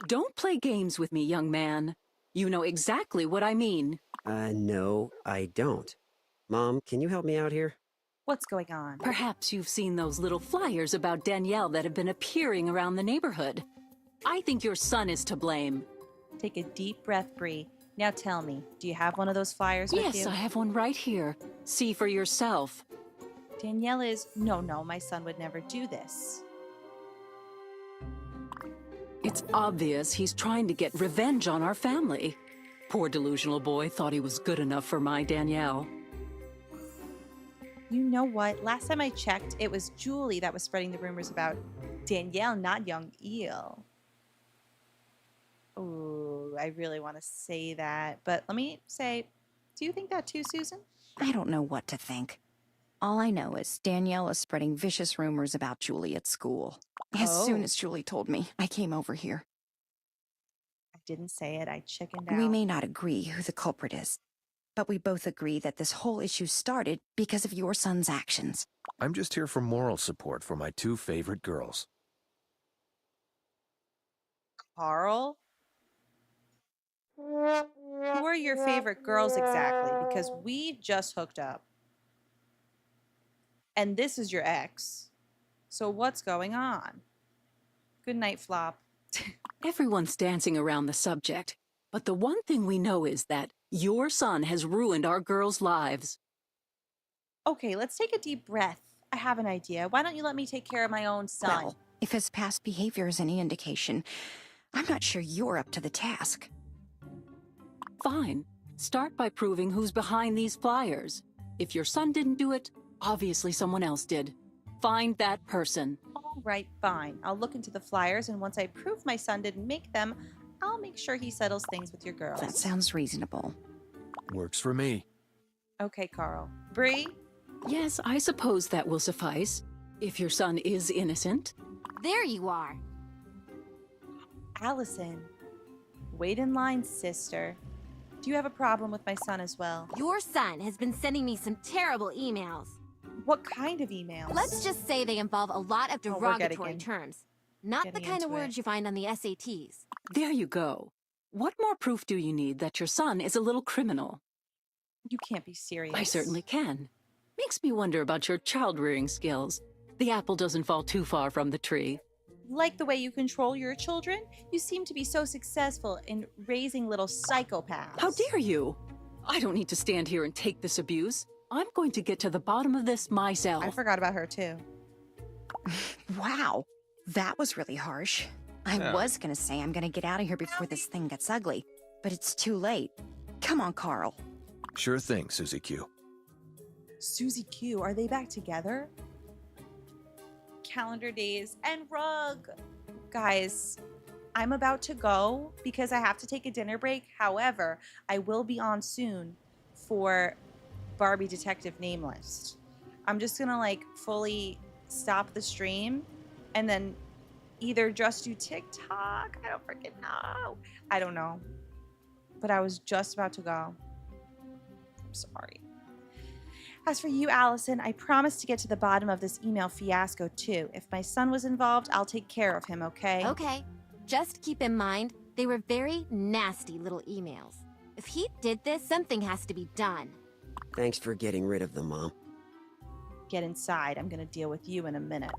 Don't play games with me, young man. You know exactly what I mean. No, I don't. Mom, can you help me out here? What's going on? Perhaps you've seen those little flyers about Danielle that have been appearing around the neighborhood. I think your son is to blame. Take a deep breath, Bree. Now tell me, do you have one of those flyers with you? Yes, I have one right here. See for yourself. Danielle is... No, my son would never do this. It's obvious he's trying to get revenge on our family. Poor delusional boy thought he was good enough for my Danielle. You know what? Last time I checked, it was Julie that was spreading the rumors about Danielle, not young Eel. Oh, I really want to say that. But let me say, do you think that too, Susan? I don't know what to think. All I know is Danielle is spreading vicious rumors about Julie at school. As soon as Julie told me, I came over here. I didn't say it. I chickened out. We may not agree who the culprit is, but we both agree that this whole issue started because of your son's actions. I'm just here for moral support for my two favorite girls. Carl? Who are your favorite girls exactly? Because we just hooked up. And this is your ex. So what's going on? Good night, Flop. Everyone's dancing around the subject, but the one thing we know is that your son has ruined our girls' lives. Okay, let's take a deep breath. I have an idea. Why don't you let me take care of my own son? Well, if his past behavior is any indication, I'm not sure you're up to the task. Fine. Start by proving who's behind these flyers. If your son didn't do it, obviously someone else did. Find that person. All right, fine. I'll look into the flyers, and once I prove my son didn't make them, I'll make sure he settles things with your girls. That sounds reasonable. Works for me. Okay, Carl. Bree? Yes, I suppose that will suffice. If your son is innocent. There you are. Allison. Wait in line, sister. Do you have a problem with my son as well? Your son has been sending me some terrible emails. What kind of emails? Let's just say they involve a lot of derogatory terms. Not the kind of words you find on the SATs. There you go. What more proof do you need that your son is a little criminal? You can't be serious. I certainly can. Makes me wonder about your child-rearing skills. The apple doesn't fall too far from the tree. Like the way you control your children? You seem to be so successful in raising little psychopaths. How dare you? I don't need to stand here and take this abuse. I'm going to get to the bottom of this myself. I forgot about her, too. Wow, that was really harsh. I was gonna say I'm gonna get out of here before this thing gets ugly, but it's too late. Come on, Carl. Sure thing, Susie Q. Susie Q, are they back together? Calendar days and rug. Guys, I'm about to go because I have to take a dinner break. However, I will be on soon for Barbie Detective Name List. I'm just gonna like fully stop the stream and then either just do TikTok. I don't freaking know. I don't know. But I was just about to go. I'm sorry. As for you, Allison, I promise to get to the bottom of this email fiasco too. If my son was involved, I'll take care of him, okay? Okay. Just keep in mind, they were very nasty little emails. If he did this, something has to be done. Thanks for getting rid of them, Mom. Get inside. I'm going to deal with you in a minute.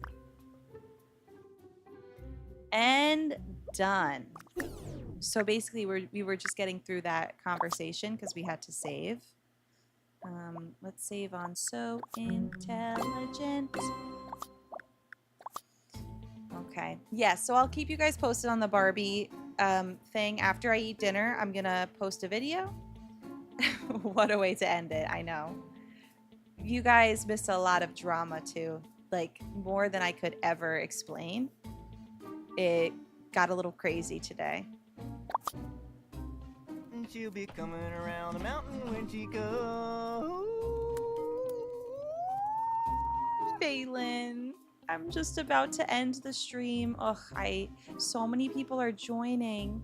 And done. So basically, we were just getting through that conversation because we had to save. Let's save on So Intelligent. Okay. Yeah, so I'll keep you guys posted on the Barbie thing. After I eat dinner, I'm going to post a video. What a way to end it, I know. You guys missed a lot of drama too. Like, more than I could ever explain. It got a little crazy today. she'll be coming around the mountain when she goes. Phelan, I'm just about to end the stream. Ugh, so many people are joining.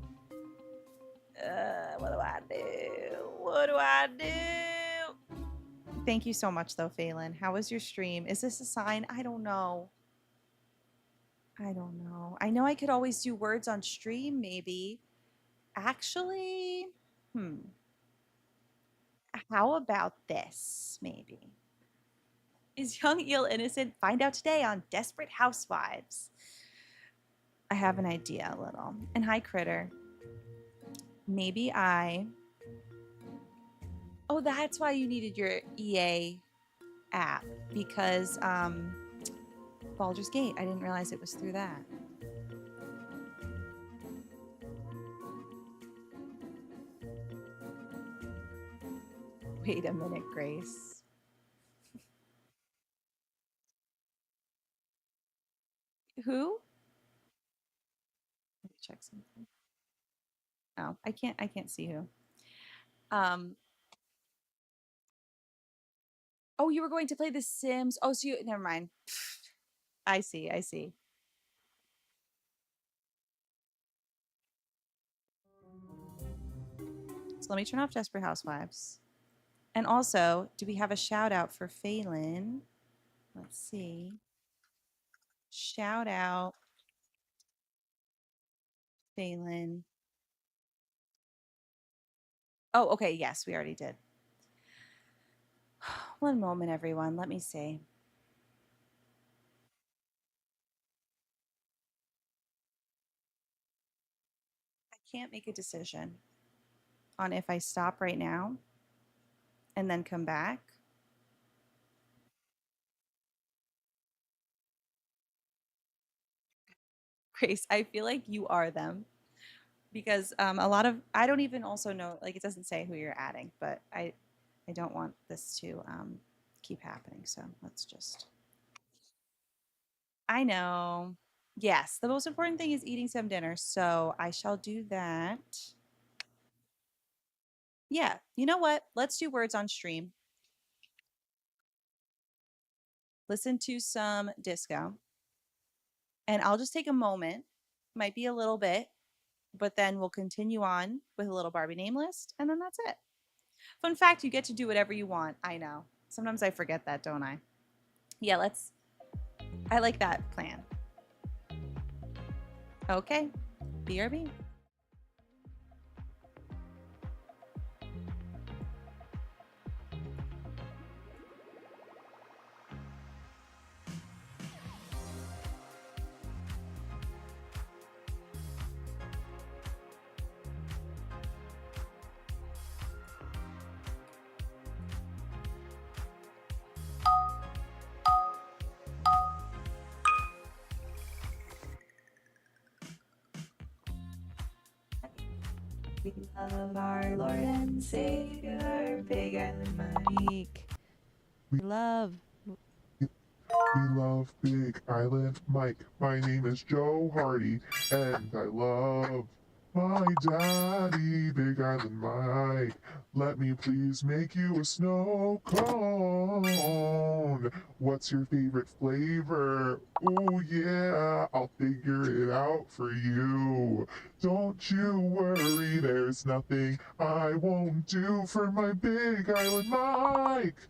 What do I do? What do I do? Thank you so much, though, Phelan. How was your stream? Is this a sign? I don't know. I don't know. I know I could always do words on stream, maybe. Actually, how about this, maybe? Is young eel innocent? Find out today on Desperate Housewives. I have an idea a little. And hi, Critter. Maybe Oh, that's why you needed your EA app. Because, Baldur's Gate. I didn't realize it was through that. Wait a minute, Grace. Who? Let me check something. Oh, I can't see who. Oh, you were going to play The Sims. Oh, so never mind. I see. So let me turn off Desperate Housewives. And also, do we have a shout out for Phelan? Let's see. Shout out Phelan. Oh, okay. Yes, we already did. One moment, everyone. Let me see. I can't make a decision on if I stop right now and then come back. Grace, I feel like you are them because a lot of I don't even also know, like, it doesn't say who you're adding, but I don't want this to keep happening, so let's just. I know. Yes, the most important thing is eating some dinner, so I shall do that. Yeah, you know what? Let's do words on stream. Listen to some disco, and I'll just take a moment. Might be a little bit, but then we'll continue on with a little Barbie name list, and then that's it. Fun fact, you get to do whatever you want. I know. Sometimes I forget that, don't I? Yeah, I like that plan. Okay. BRB. We love our Lord and Savior, Big Island Mike. We love Big Island Mike. My name is Joe Hardy, and I love my daddy, Big Island Mike. Let me please make you a snow cone. What's your favorite flavor? Oh yeah, I'll figure it out for you. Don't you worry, there's nothing I won't do for my Big Island Mike.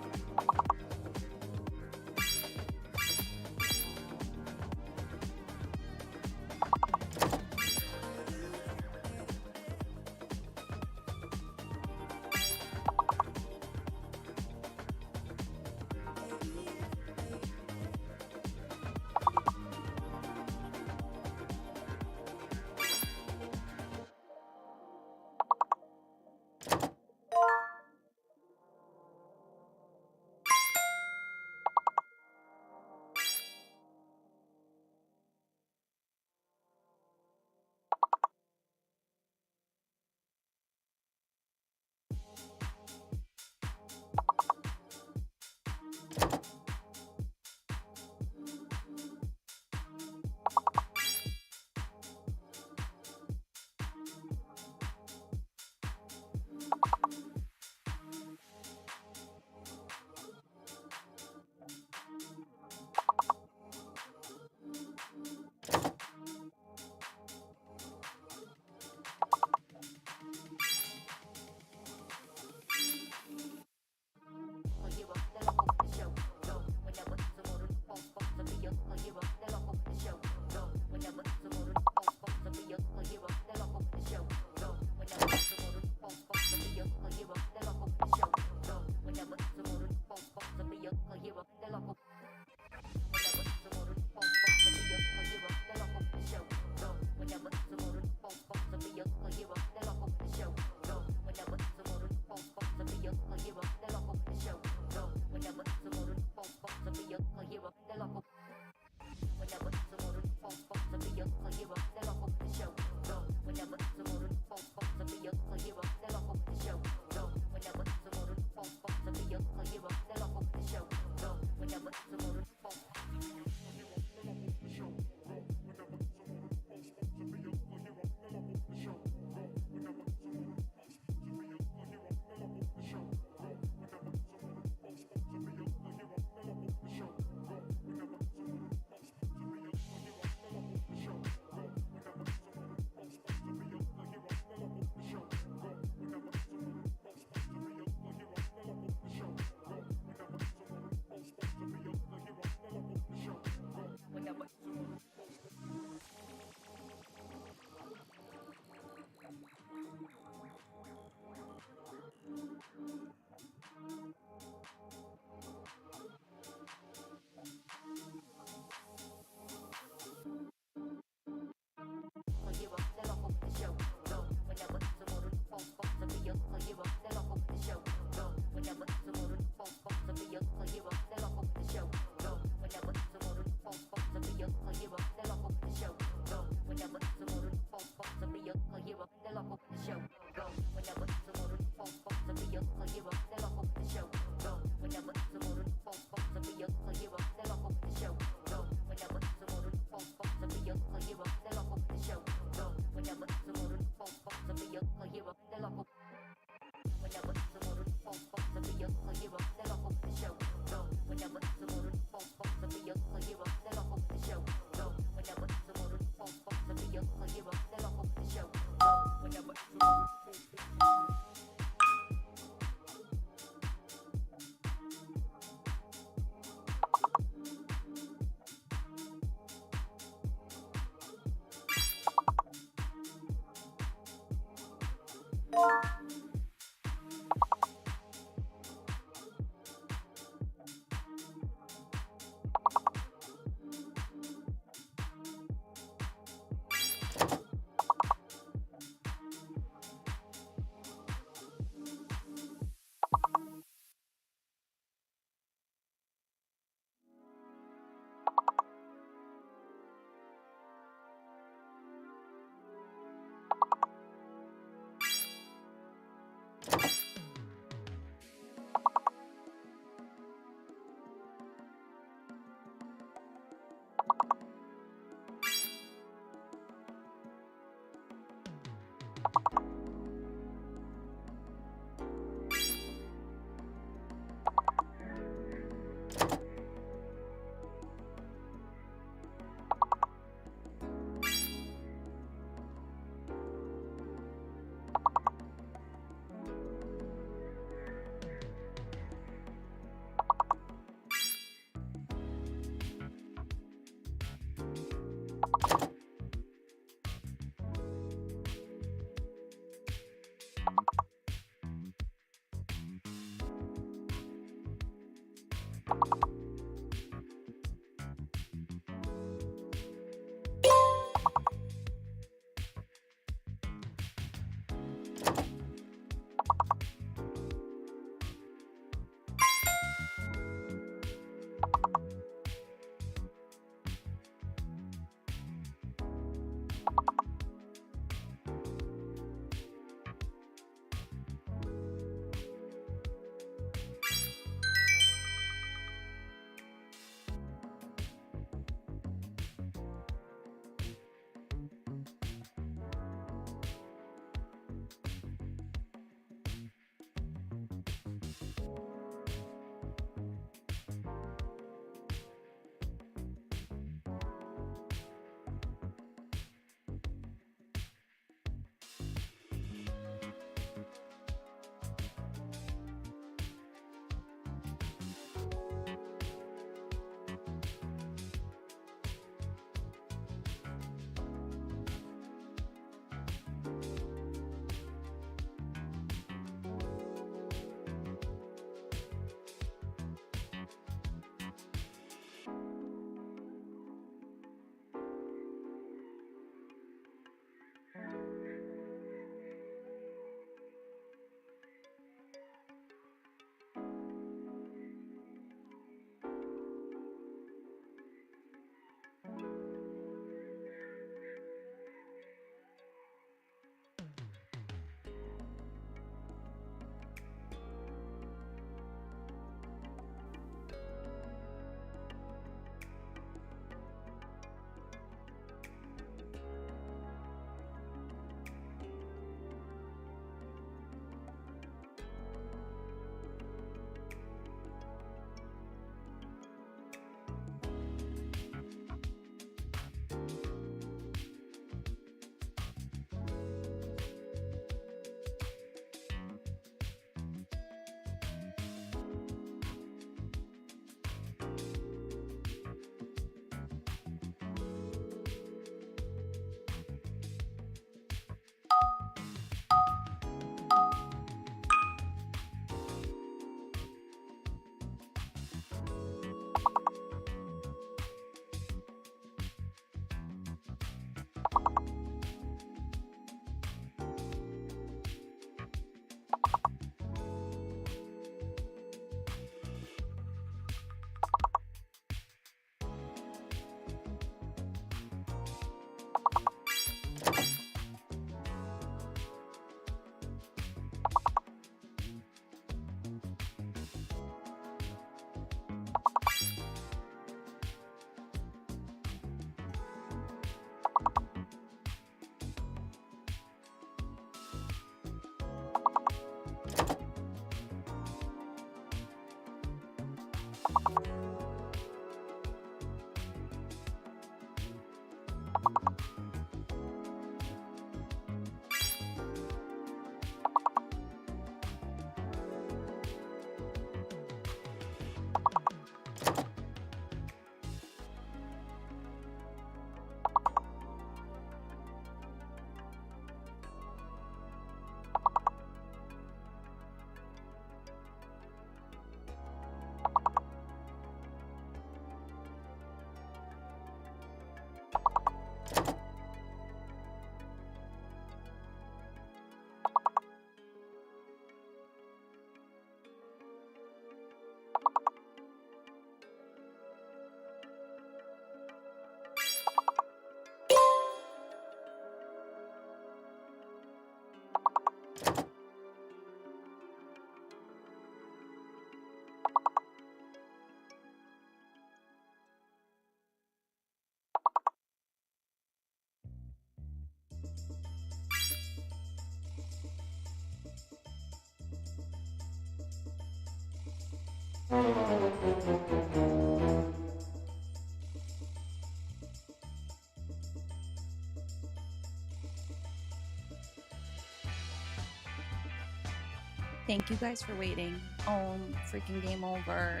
Thank you guys for waiting. Oh, freaking game over.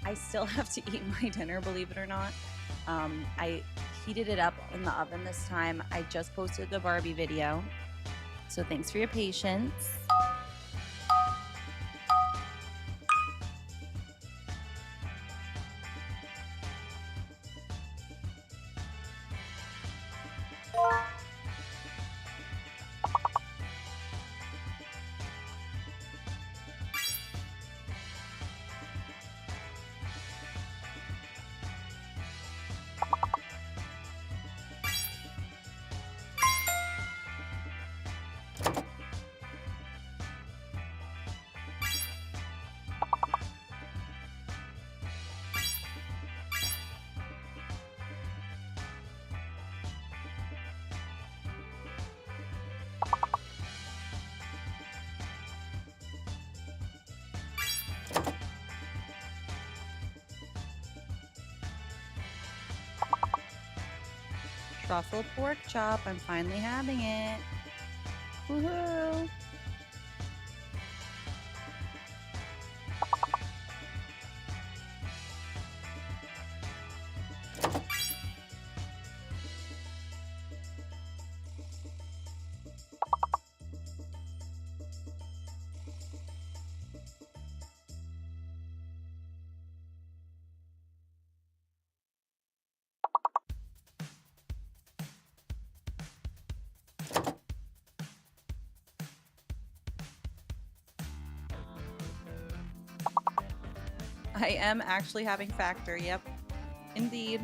I still have to eat my dinner, believe it or not. I heated it up in the oven this time. I just posted the Barbie video. So thanks for your patience. Truffle pork chop. I'm finally having it. Woohoo! I am actually having Factor. Yep, indeed.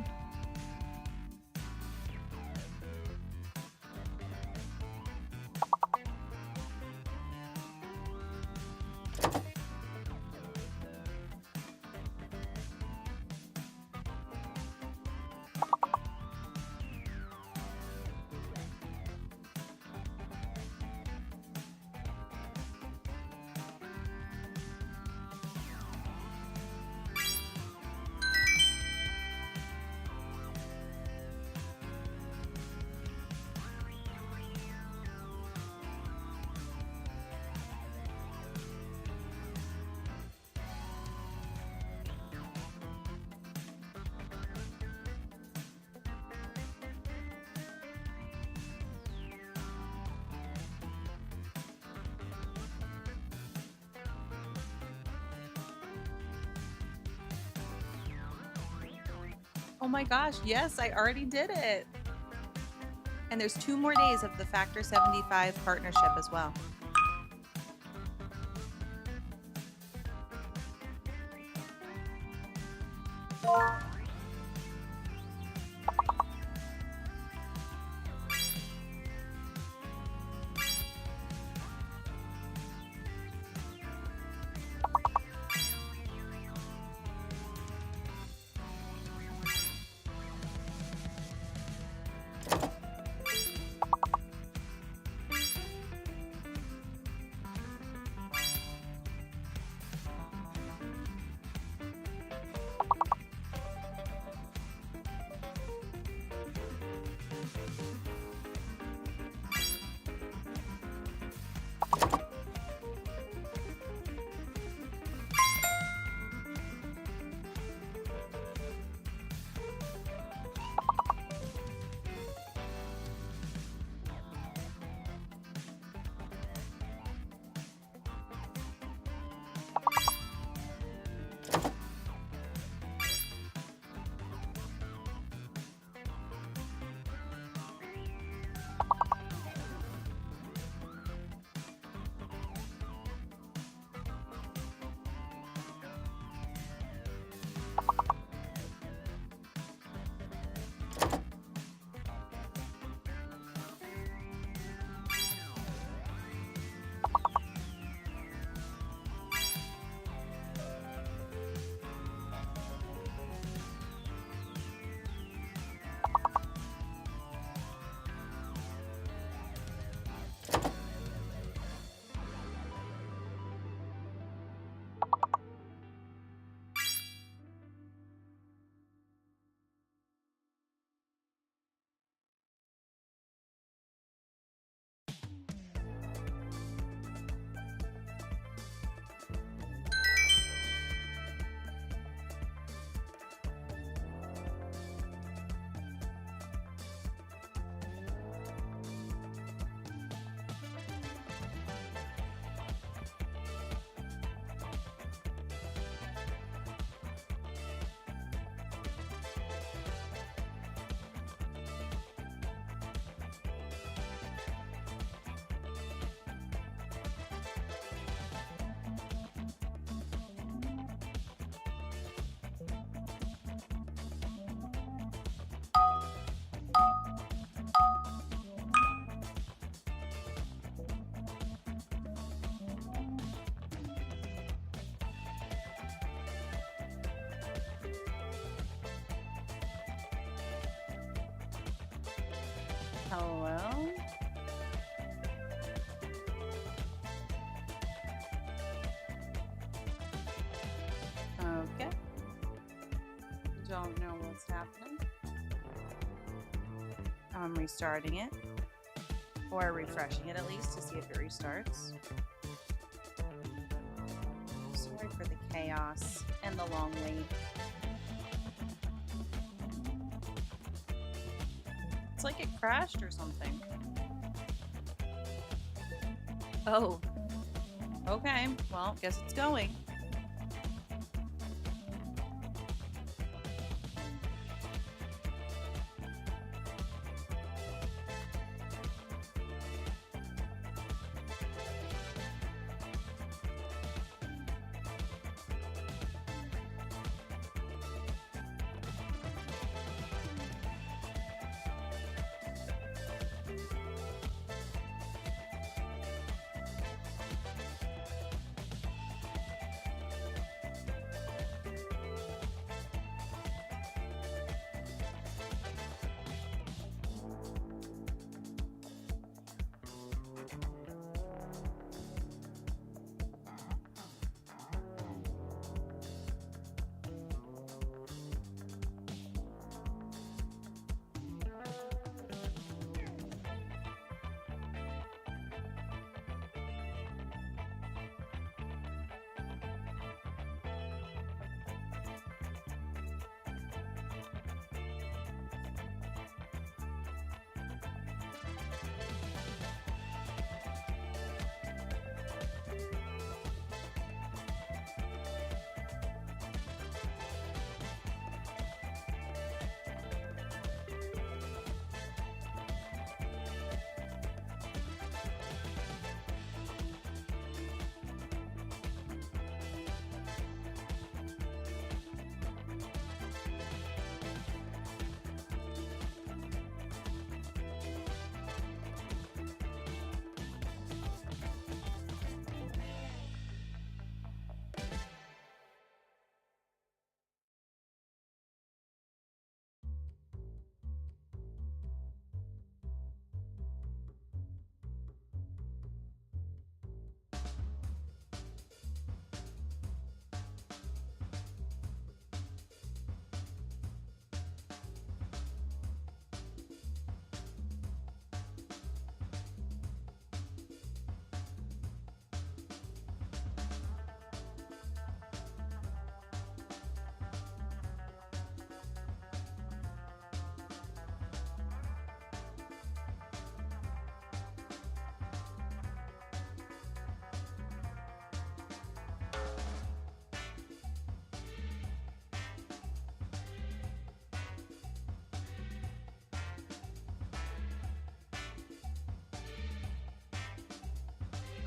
Oh my gosh, yes, I already did it. And there's 2 more days of the Factor 75 partnership as well. Hello? Okay. Don't know what's happening. I'm restarting it. Or refreshing it at least to see if it restarts. Sorry for the chaos and the long wait. It's like it crashed or something. Oh. Okay. Well, guess it's going.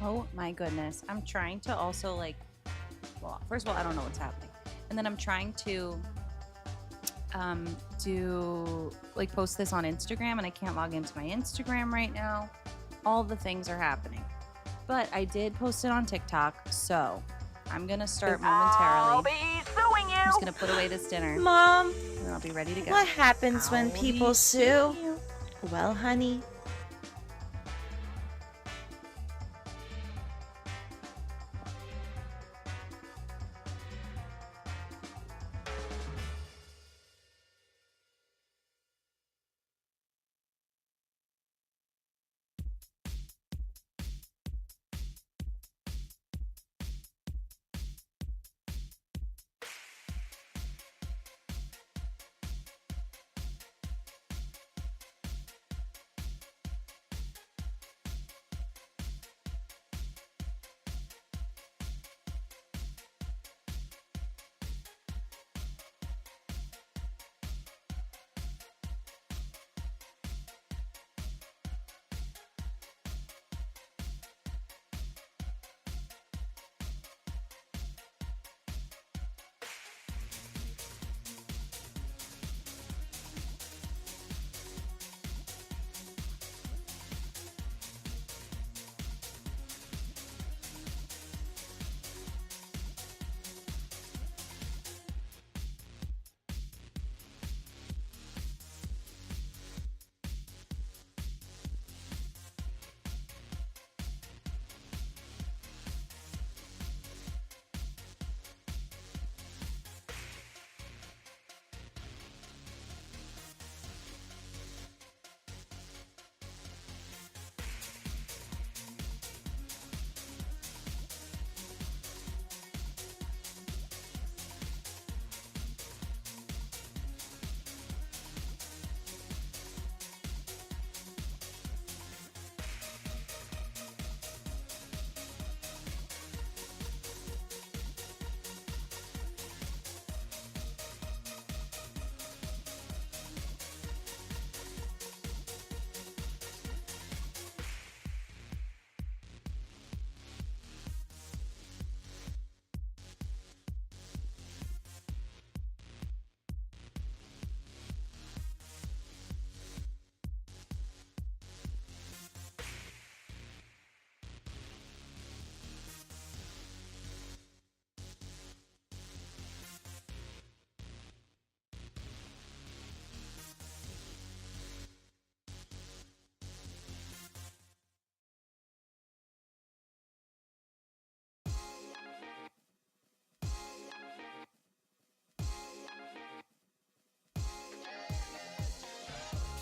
Oh my goodness. I'm trying to also like, well, first of all, I don't know what's happening. And then I'm trying to post this on Instagram and I can't log into my Instagram right now. All the things are happening. But I did post it on TikTok, so I'm gonna start momentarily. I'll be suing you. I'm just gonna put away this dinner. Mom, and I'll be ready to go. what happens when people sue? Well, honey,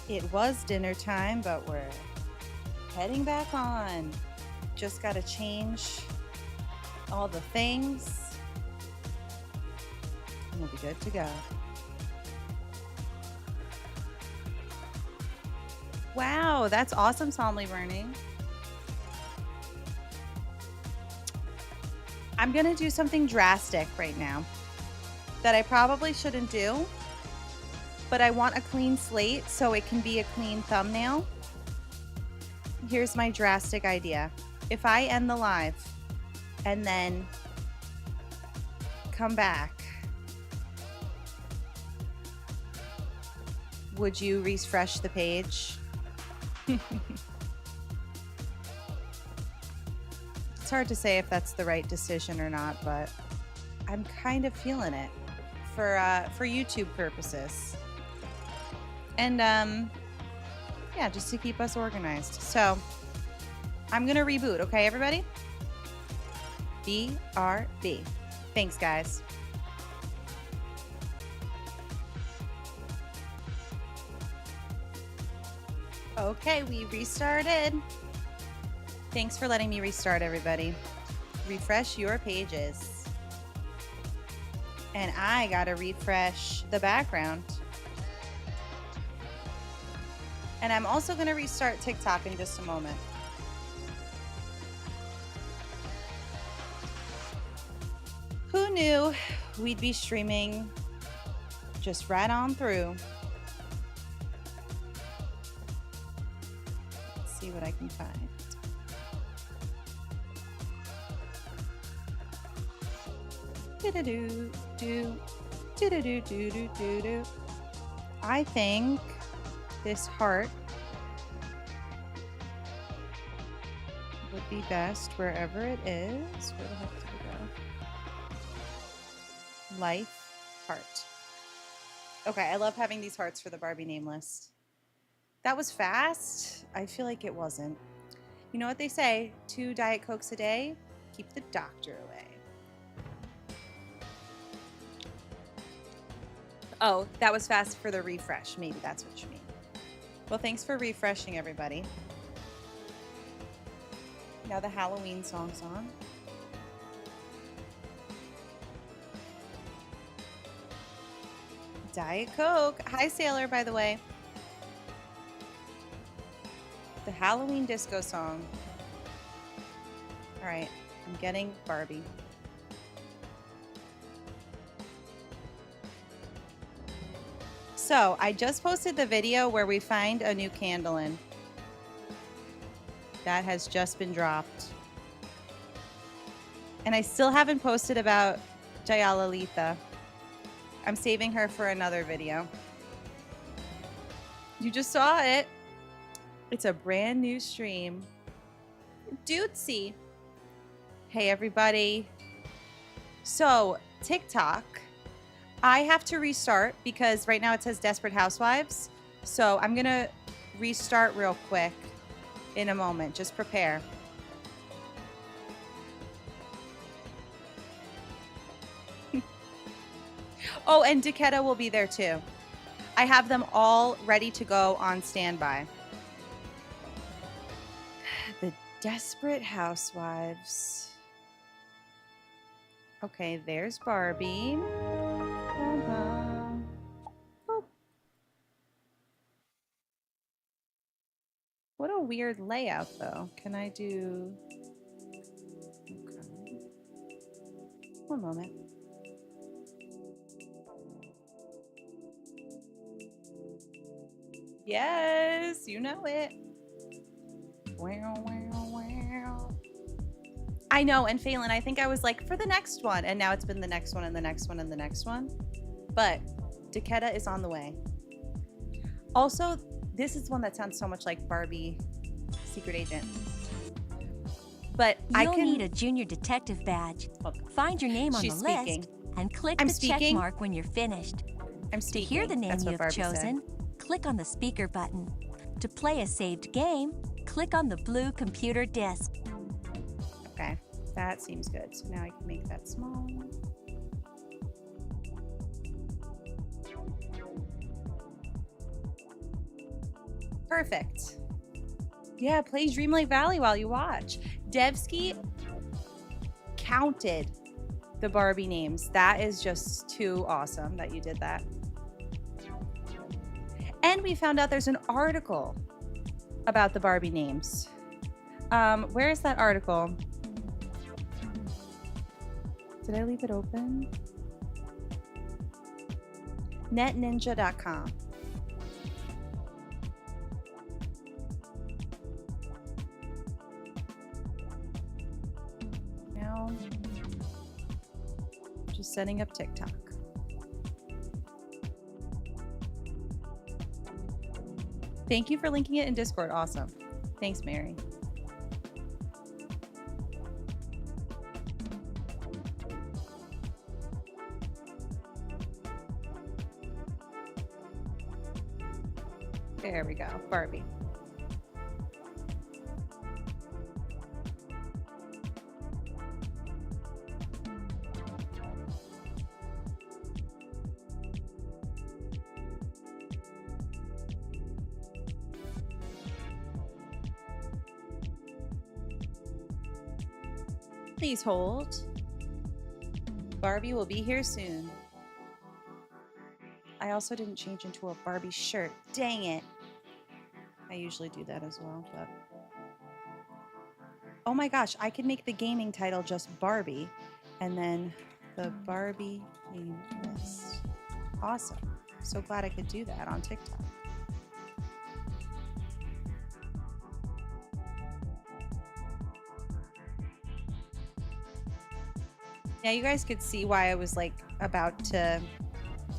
It was dinner time, but we're heading back on. Just gotta change all the things. And we'll be good to go. Wow, that's awesome, Somely Burning. I'm gonna do something drastic right now that I probably shouldn't do, but I want a clean slate so it can be a clean thumbnail. Here's my drastic idea. If I end the live and then come back, would you refresh the page? It's hard to say if that's the right decision or not, but I'm kind of feeling it for YouTube purposes. And yeah, just to keep us organized. So I'm gonna reboot, okay, everybody? BRB. Thanks, guys. Okay, we restarted. Thanks for letting me restart, everybody. Refresh your pages. And I gotta refresh the background. And I'm also gonna restart TikTok in just a moment. Who knew we'd be streaming just right on through? Let's see what I can find. I think this heart would be best wherever it is. Where the heck did it go? Life, heart. Okay, I love having these hearts for the Barbie name list. That was fast. I feel like it wasn't. You know what they say? 2 Diet Cokes a day, keep the doctor away. Oh, that was fast for the refresh. Maybe that's what you mean. Well, thanks for refreshing, everybody. Now the Halloween song's on. Diet Coke. Hi, Sailor, by the way. The Halloween disco song. All right, I'm getting Barbie. So I just posted the video where we find a new candle in. That has just been dropped. And I still haven't posted about Jayalalitha. I'm saving her for another video. You just saw it. It's a brand new stream. Dudesy. Hey, everybody. So, TikTok. I have to restart because right now it says Desperate Housewives. So I'm going to restart real quick in a moment. Just prepare. Oh, and Dakota will be there too. I have them all ready to go on standby. The Desperate Housewives. Okay, there's Barbie. What a weird layout, though. Can I do... Okay. One moment. Yes, you know it. Wow, wow, wow. I know, and Phelan, I think I was like, for the next one, and now it's been the next one and the next one and the next one. But Dakota is on the way. Also, this is one that sounds so much like Barbie Secret Agent. But You'll need a junior detective badge. Find your name on the list and click the check mark when you're finished. I'm speaking. To hear the name That's what you've Barbie chosen, click on the speaker button. To play a saved game, click on the blue computer disk. Okay, that seems good. So now I can make that small. Perfect. Yeah, play Dreamlight Valley while you watch. Devsky counted the Barbie names. That is just too awesome that you did that. And we found out there's an article about the Barbie names. Where is that article? Did I leave it open? netninja.com. Now, just setting up TikTok. Thank you for linking it in Discord. Awesome. Thanks, Mary. There we go. Barbie. Please hold. Barbie will be here soon. I also didn't change into a Barbie shirt. Dang it. I usually do that as well, but... Oh my gosh, I could make the gaming title just Barbie, and then the Barbie game list. Awesome. So glad I could do that on TikTok. Now you guys could see why I was like about to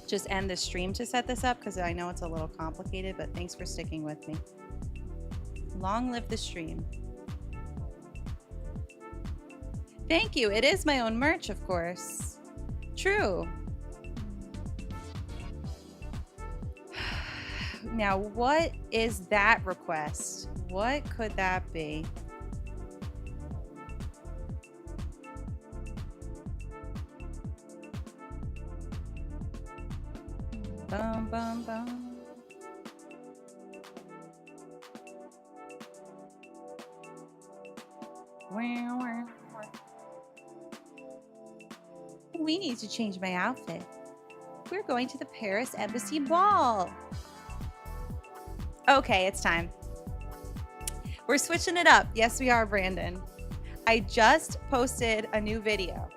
just end the stream to set this up, because I know it's a little complicated, but thanks for sticking with me. Long live the stream. Thank you. It is my own merch, of course. True. Now, what is that request? What could that be? Bum, bum, bum. We need to change my outfit. We're going to the Paris Embassy Ball. Okay, it's time. We're switching it up. Yes, we are, Brandon. I just posted a new video.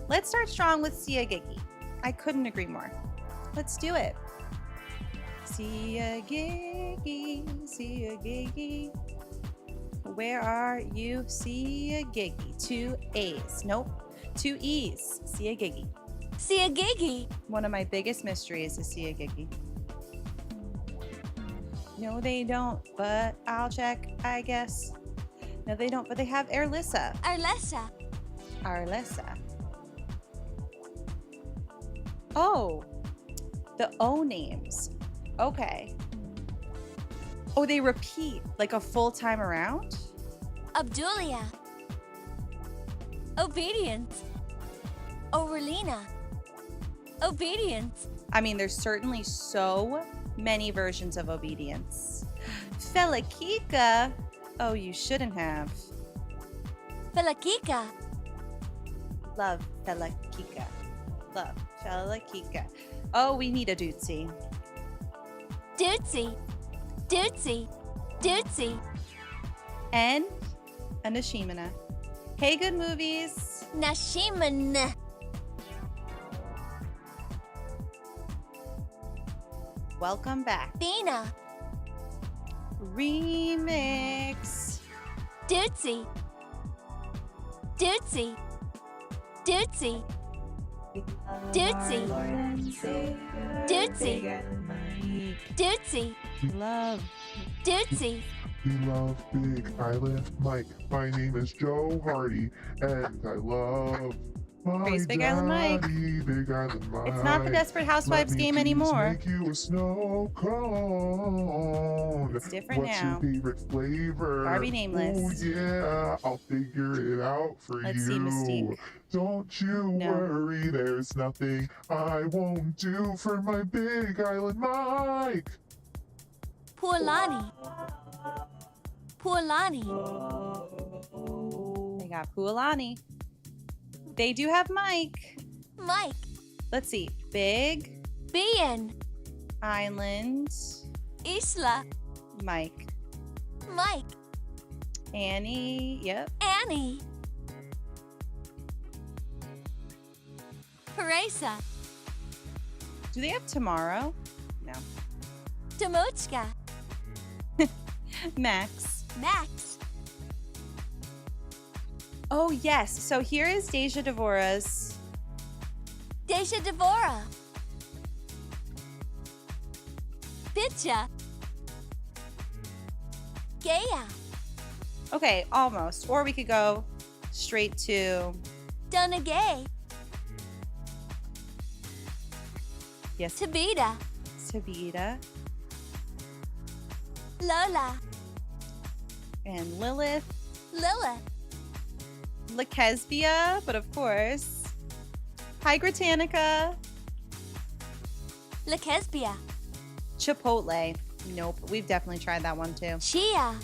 Let's start strong with Sia Gigi. I couldn't agree more. Let's do it. Sia Gigi, Sia Gigi. Where are you, Sia Gigi? 2 A's. Nope. 2 E's. Sia Gigi. Sia Gigi. One of my biggest mysteries is Sia Gigi. No, they don't, but I'll check, I guess. No, they don't, but they have Arlissa. Arlessa. Arlessa. Oh, the O names. Okay. Oh, they repeat like a full time around? Obdulia. Obedience. Aurelina. Obedience. I mean, there's certainly so many versions of obedience. Felakika. Oh, you shouldn't have. Felakika. Love Felakika. Love Felakika. Oh, we need a Dootsie. Dootsie. Dootsie. Dootsie. And a Nashimana. Hey, good movies. Nashimana. Welcome back. Dina. Remix. Dootsie. Dootsie. Dootsie. Dootsie. Dootsie. Dootsie. Love. Dootsie. We love Big Island Mike. My name is Joe Hardy, and I love my Praise Big Island Mike. daddy, Big Island Mike. It's not the Desperate Housewives game anymore. Make you a snow cone. It's different What's now. your favorite flavor? Barbie nameless. Oh yeah, I'll figure it out for Let's you. see Mystique. Don't you worry, there's nothing I won't do for my Big Island Mike. Pualani. Pualani. They got Pualani. They do have Mike. Mike. Let's see. Big. Bien. Island. Isla. Mike. Mike. Annie. Yep. Annie. Teresa. Do they have tomorrow? No. Demochka. Max. Max. Oh, yes. So here is Deja Devora's. Deja Devora. Pitcha. Gaia. Okay, almost. Or we could go straight to. Donna Gay. Yes. Tabita. Tabita. Lola. And Lilith. Lilith. Lakesbia, but of course. Hi, Britannica. Lakesbia. Chipotle. Nope. We've definitely tried that one too. Chia.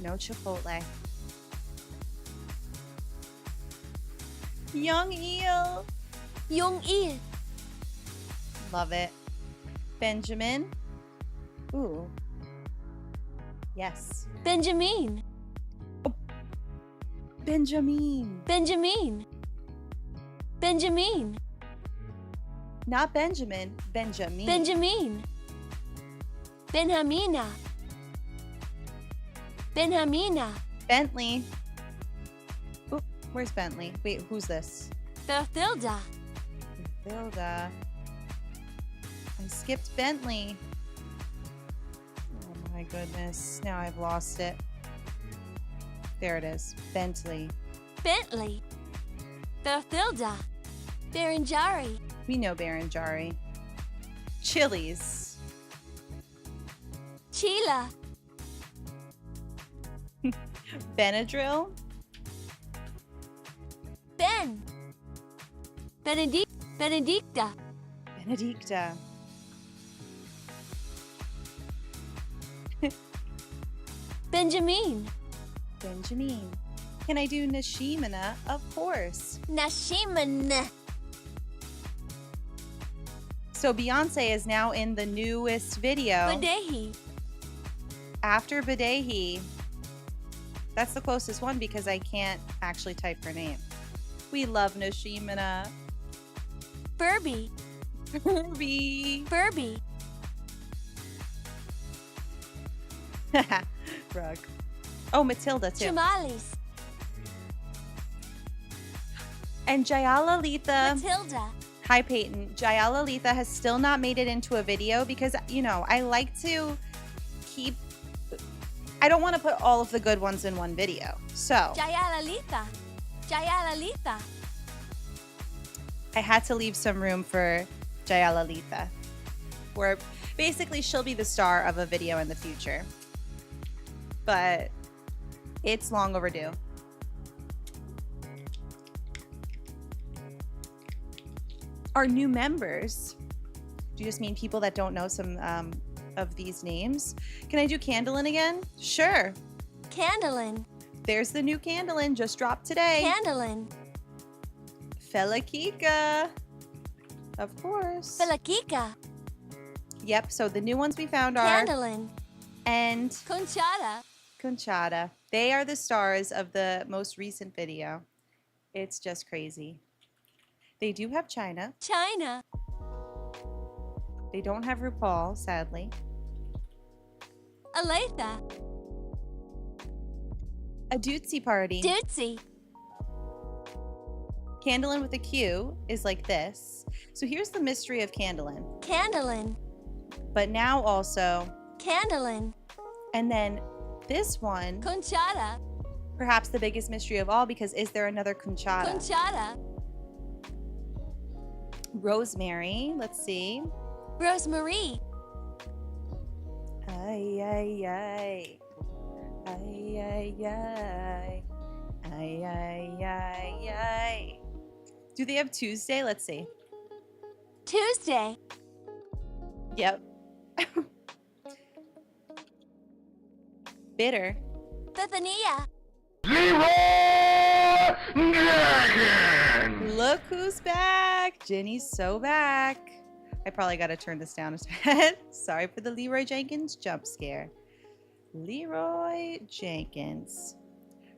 No Chipotle. Young Eel. Young Eel. Love it. Benjamin. Ooh. Yes. Benjamin. Oh. Benjamin. Benjamin. Benjamin. Not Benjamin. Benjamin. Benjamin. Benjamina. Benjamina. Bentley. Ooh, where's Bentley? Wait, who's this? Berthilda. Berthilda. I skipped Bentley. Oh my goodness. Now I've lost it. There it is. Bentley. Bentley. Berthilda. Berenjari. We know Berenjari. Chili's. Sheila. Benadryl. Ben. Benedicta. Benedicta. Benjamin. Benjamin. Can I do Nashimina? Of course. Nashimana. So Beyonce is now in the newest video. Badehi. After Badehi. That's the closest one because I can't actually type her name. We love Nashimina. Barbie. Barbie. Barbie. Rug. Oh, Matilda too. Chamales. And Jayalalalitha. Matilda. Hi, Peyton. Jayalalalitha has still not made it into a video because, you know, I like to keep... I don't want to put all of the good ones in one video. So... Jayalalalitha. Jayalalalitha. I had to leave some room for Jayalalalitha. Where basically she'll be the star of a video in the future. But it's long overdue. Our new members, do you just mean people that don't know some of these names? Can I do Candlin again? Sure. Candlin. There's the new Candlin, just dropped today. Candlin. Felakika. Of course. Felakika. Yep, so the new ones we found are... Candlin. And... Conchata. Conchata. They are the stars of the most recent video. It's just crazy. They do have China. China. They don't have RuPaul, sadly. Aletha. A Dootsie party. Dootsie. Candlin with a Q is like this. So here's the mystery of Candlin. Candlin. But now also... Candlin. And then this one... Conchata. Perhaps the biggest mystery of all because is there another Conchata? Conchata. Rosemary. Let's see. Rosemarie. Ay, ay, ay. Ay, ay, ay. Ay, ay, ay, ay. Do they have Tuesday? Let's see. Tuesday. Yep. Bitter. Bethania. Look who's back. Ginny's so back. I probably got to turn this down a bit. Sorry for the Leroy Jenkins jump scare. Leroy Jenkins.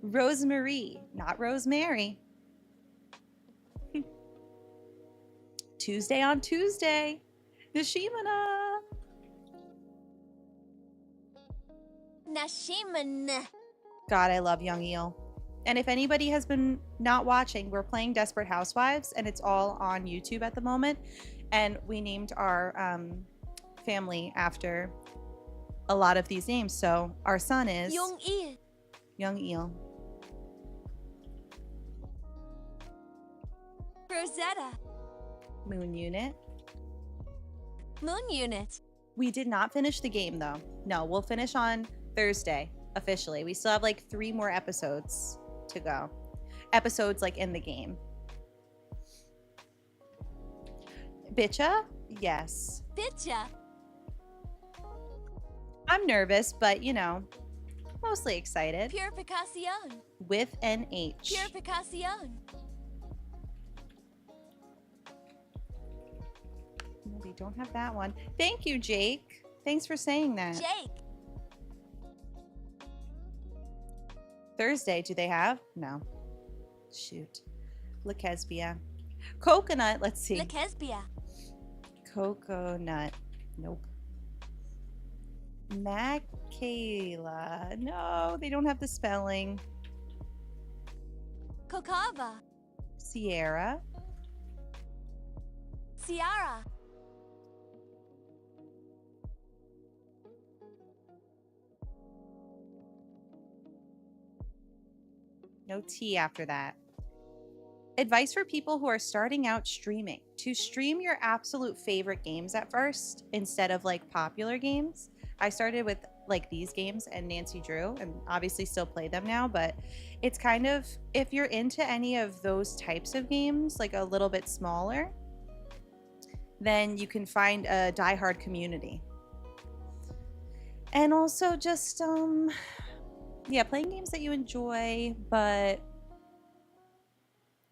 Rosemary, not Rosemary. Tuesday on Tuesday. Nishimana. Nashimana. God, I love Young Eel. And if anybody has been not watching, we're playing Desperate Housewives, and it's all on YouTube at the moment. And we named our family after a lot of these names. So our son is Young Eel. Young Eel. Rosetta. Moon Unit. Moon Unit. We did not finish the game though. No, we'll finish on Thursday officially. We still have like 3 more episodes to go. Episodes like in the game. Bitcha? Yes. Bitcha. I'm nervous, but you know, mostly excited. Purificación. With an H. Purificación. No, we don't have that one. Thank you, Jake. Thanks for saying that. Jake. Thursday, do they have? No. Shoot. Lakesbia. Coconut, let's see. Lakesbia. Coconut. Nope. Macala. No, they don't have the spelling. Cocava. Sierra. Ciara. No T after that. Advice for people who are starting out streaming. To stream your absolute favorite games at first instead of like popular games. I started with like these games and Nancy Drew and obviously still play them now, but it's kind of, if you're into any of those types of games, like a little bit smaller, then you can find a diehard community. And also just, yeah, playing games that you enjoy, but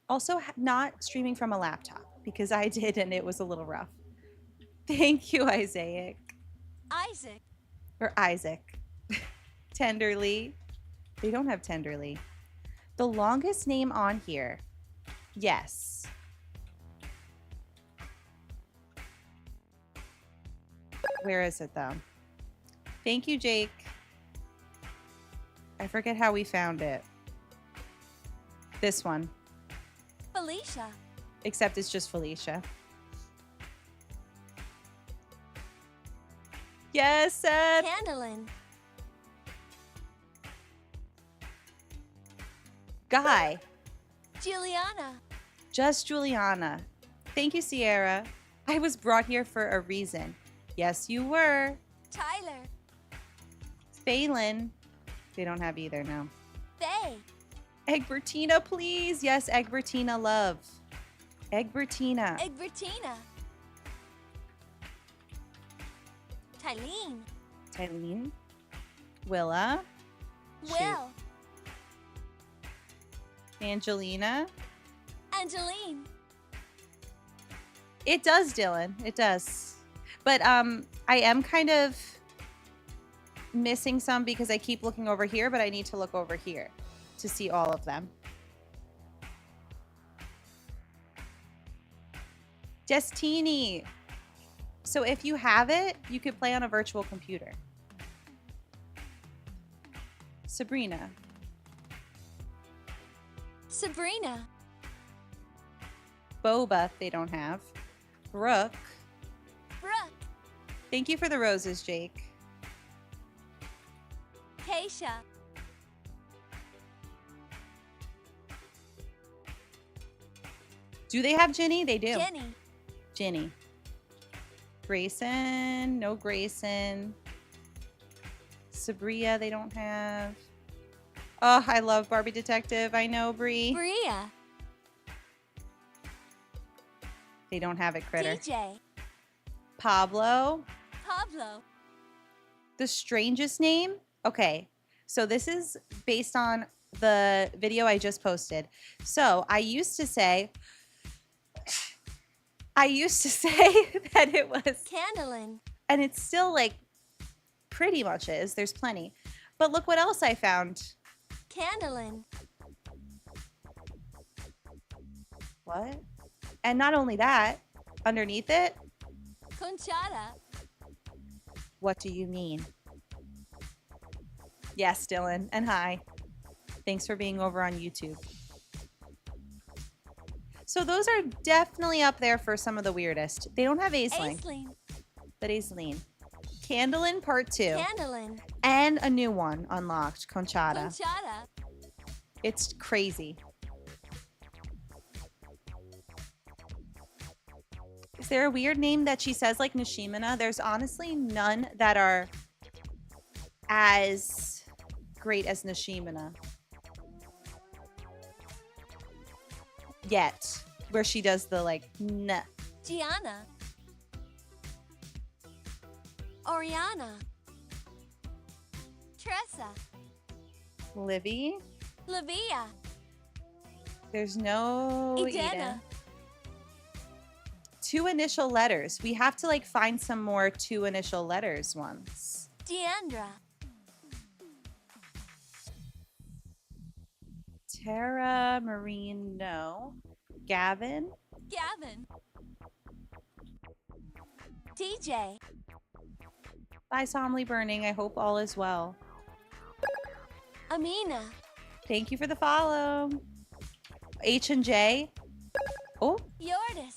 also not streaming from a laptop, because I did and it was a little rough. Thank you, Isaac. Isaac. Or Isaac. Tenderly. They don't have Tenderly. The longest name on here. Yes. Where is it though? Thank you, Jake. I forget how we found it. This one. Felicia. Except it's just Felicia. Yes, Seth. Candlin. Guy. Juliana. Just Juliana. Thank you, Sierra. I was brought here for a reason. Yes, you were. Tyler. Phelan. They don't have either, no. Faye. Egbertina, please. Yes, Egbertina, love. Egbertina. Egbertina. Tylene. Tylene. Willa. Will. Angelina. Angeline. It does, Dylan. It does. But I am kind of missing some because I keep looking over here, but I need to look over here to see all of them. Destiny. So if you have it, you could play on a virtual computer. Sabrina. Sabrina. Boba, they don't have. Brooke. Brooke. Thank you for the roses, Jake. Keisha. Do they have Ginny? They do. Jenny. Ginny. Grayson. No Grayson. Sabria, they don't have. Oh, I love Barbie Detective. I know, Bree. Bria. They don't have it, Critter. DJ. Pablo. Pablo. The strangest name? Okay. So this is based on the video I just posted. So I used to say that it was Candlin. And it's still like pretty much is. There's plenty. But look what else I found. Candlin. What? And not only that, underneath it, Conchata. what do you mean? Yes, Dylan. And hi. Thanks for being over on YouTube. So those are definitely up there for some of the weirdest. They don't have Aisling. But Aisling. Candlin Part 2. Candlin. And a new one unlocked. Conchata. Conchata. It's crazy. Is there a weird name that she says like Nishimina? There's honestly none that are as great as Nishimina. Yet. Where she does the like n. Gianna. Oriana. Tressa. Livy. Livia. There's no Edena. Eden. 2 initial letters. We have to like find some more 2 initial letters ones. Deandra. Tara, Marine, no. Gavin. Gavin. TJ. Bye, Somly Burning. I hope all is well. Amina. Thank you for the follow. H and J. Oh. Yordis.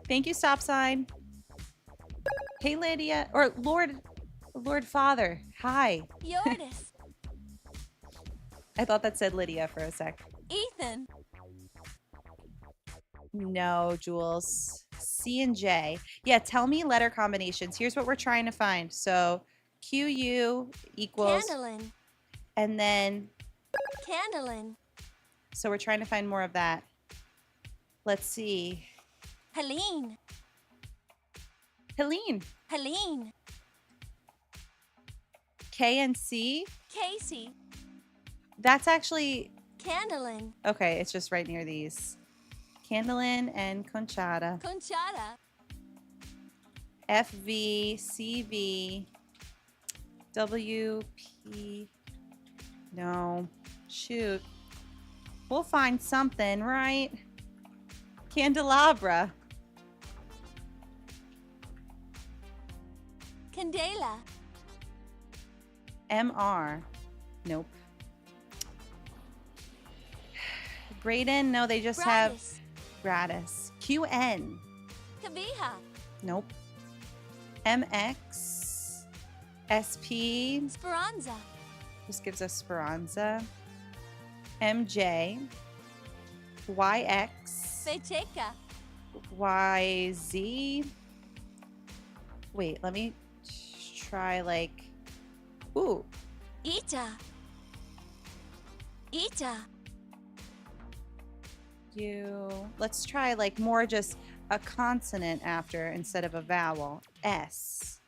Thank you, stop sign. Hey, Lydia. Or Lord Father. Hi. Yordis. I thought that said Lydia for a sec. Ethan. No, Jules. C and J. Yeah, tell me letter combinations. Here's what we're trying to find. So QU equals. Candlin. And then. Candlin. So we're trying to find more of that. Let's see. Helene. Helene. Helene. K and C. Casey. That's actually. Candlin. Okay, it's just right near these. Candlin and Conchata. Conchata. FV, CV, WP. No. Shoot. We'll find something, right? Candelabra. Candela. MR. Nope. Graydon. No, they just have Gratis. QN. Kabiha. Nope. MX. SP. Speranza. This gives us Speranza. MJ. YX. Feteca. YZ. Wait, let me try like. Ooh. Ita. Ita. Let's try like more just a consonant after instead of a vowel. S.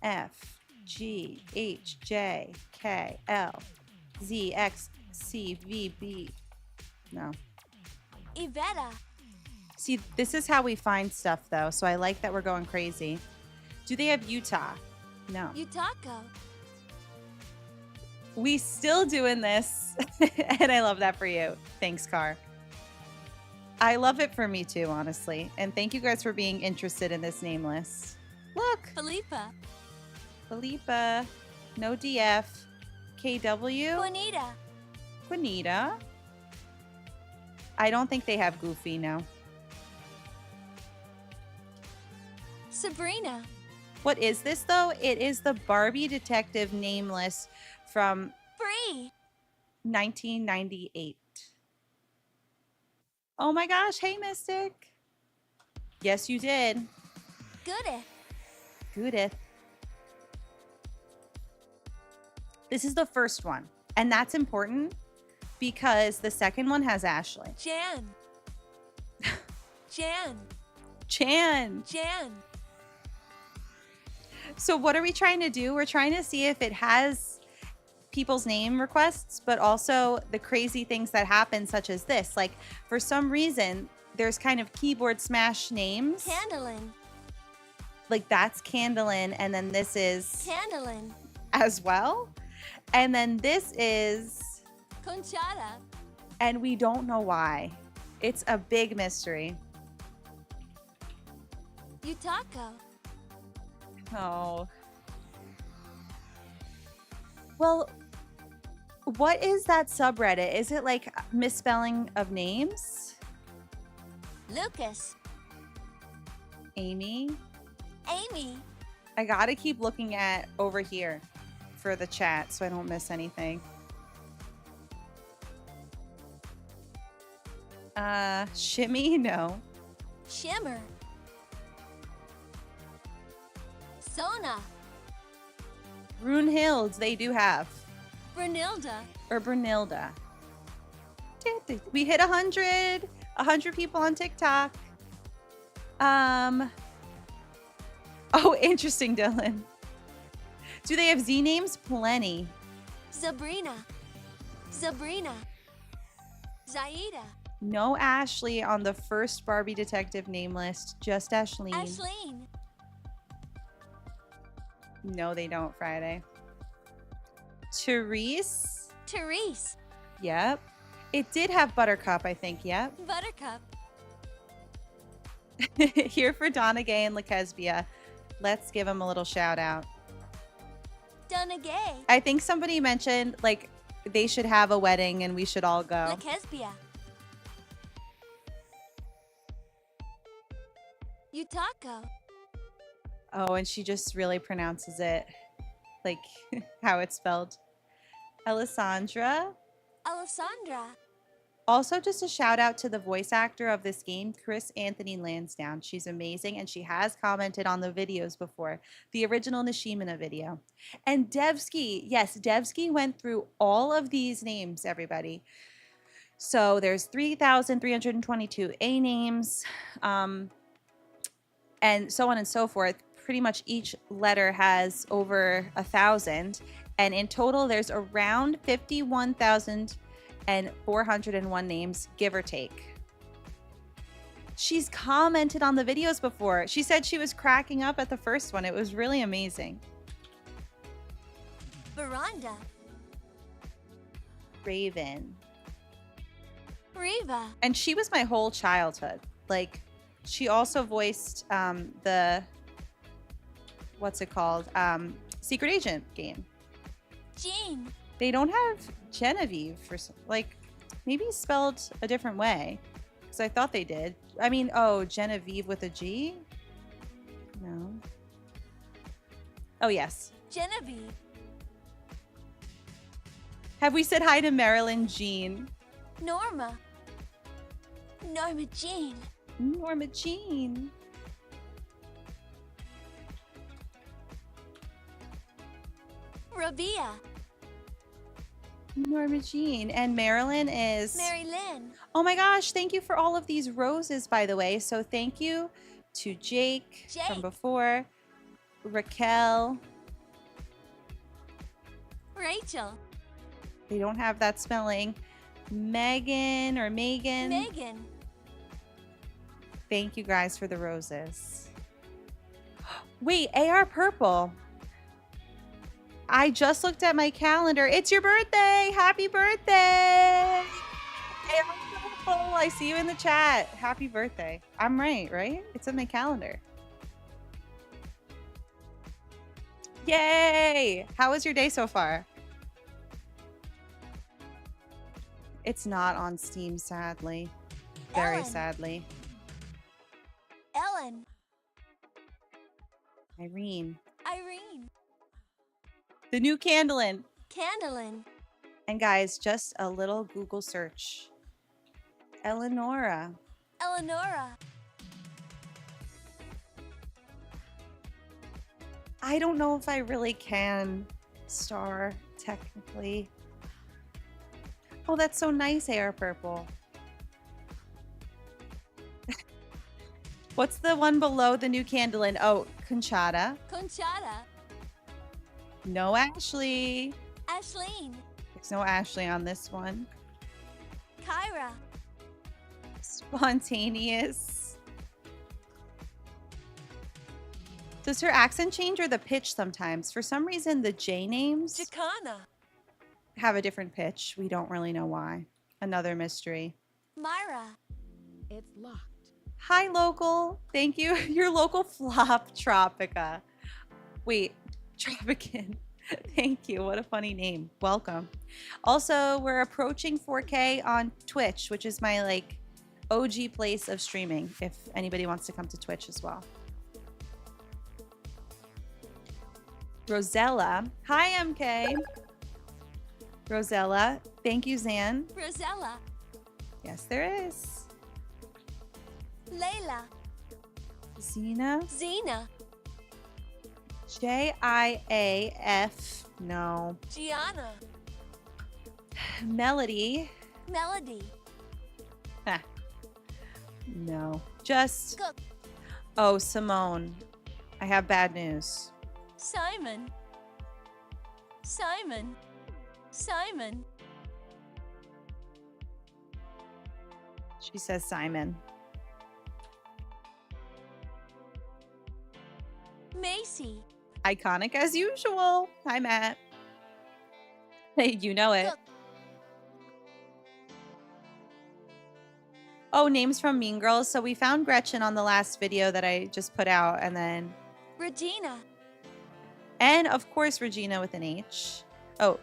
F. G. H. J. K. L. Z. X. C. V. B. No. Iveta. See, this is how we find stuff though, so I like that we're going crazy. Do they have Utah? No. Utako. We still doing this, and I love that for you. Thanks, Car. I love it for me too, honestly. And thank you guys for being interested in this name list. Look. Felipa. Felipa. No DF. KW. Juanita. Juanita. I don't think they have Goofy now. Sabrina. What is this though? It is the Barbie Detective name list from Free. 1998. Oh my gosh. Hey, Mystic. Yes, you did. Goodith. Goodith. This is the first one. And that's important because the second one has Ashley. Jan. Jan. Chan. Jan. So what are we trying to do? We're trying to see if it has people's name requests, but also the crazy things that happen, such as this. Like, for some reason, there's kind of keyboard smash names. Candlin. Like, that's Candlin, and then this is Candlin. as well. And then this is Conchata. And we don't know why. It's a big mystery. Utako. Oh. Well, what is that subreddit? Is it like misspelling of names? Lucas. Amy? Amy. I gotta keep looking at over here for the chat so I don't miss anything. Shimmy? No. Shimmer. Sona. Brunhild, they do have. Brunilda. Or Brunilda. We hit 100 people on TikTok. Oh, interesting, Dylan. Do they have Z names? Plenty. Sabrina. Sabrina. Zaida. No Ashley on the first Barbie detective name list. Just Ashleen. Ashleen. No, they don't, Friday. Therese? Therese. Yep. It did have Buttercup, I think. Yep. Buttercup. Here for Donna Gay and Lakesbia. Let's give them a little shout out. Donna Gay. I think somebody mentioned, like, they should have a wedding and we should all go. Lakesbia. Utako. Oh, and she just really pronounces it like how it's spelled. Alessandra. Alessandra. Also, just a shout out to the voice actor of this game, Chris Anthony Lansdowne. She's amazing, and she has commented on the videos before, the original Nishimina video. And Devsky, yes, Devsky went through all of these names, everybody. So there's 3,322 A names, and so on and so forth. Pretty much each letter has over 1,000, and in total, there's around 51,401 names, give or take. She's commented on the videos before. She said she was cracking up at the first one. It was really amazing. Veranda. Raven. Riva. And she was my whole childhood. Like, she also voiced the, what's it called? Secret Agent game. Jean. They don't have Genevieve for, like, maybe spelled a different way. Because I thought they did. I mean, oh, Genevieve with a G? No. Oh, yes. Genevieve. Have we said hi to Marilyn Jean? Norma. Norma Jean. Norma Jean. Rabia. Norma Jean. And Marilyn is... Mary Lynn. Oh my gosh, thank you for all of these roses, by the way. So thank you to Jake. From before. Raquel. Rachel. They don't have that spelling. Megan or Megan. Megan. Thank you guys for the roses. Wait, AR Purple. I just looked at my calendar. It's your birthday. Happy birthday. AR Purple, I see you in the chat. Happy birthday. I'm right? It's in my calendar. Yay. How was your day so far? It's not on Steam, sadly. Very Ellen. sadly. Ellen. Irene. Irene. The new Candlin. Candlin. And guys, just a little Google search. Eleonora. Eleonora. I don't know if I really can star, technically. Oh, that's so nice, AR Purple. What's the one below the new Candlin? Oh, Conchata. Conchata. No Ashley. Ashleen. There's no Ashley on this one. Kyra. Spontaneous. Does her accent change or the pitch sometimes? For some reason, the J names Jacana. have a different pitch. We don't really know why. Another mystery. Myra. It's locked. Hi, local. Thank you. Your local flop, Tropica. Wait, Tropican. Thank you. What a funny name. Welcome. Also, we're approaching 4K on Twitch, which is my like OG place of streaming, if anybody wants to come to Twitch as well. Rosella. Hi, MK. Rosella. Thank you, Zan. Rosella. Yes, there is. Layla. Zena. Zena. J-I-A-F. No. Gianna. Melody. Melody. Ah. No. Just. Cook. Oh, Simone. I have bad news. Simon. Simon. Simon. She says Simon. Macy. Iconic as usual. Hi, Matt. Hey, you know it. Cook. Oh, names from Mean Girls. So we found Gretchen on the last video that I just put out, and then... Regina. And, of course, Regina with an H. Oh,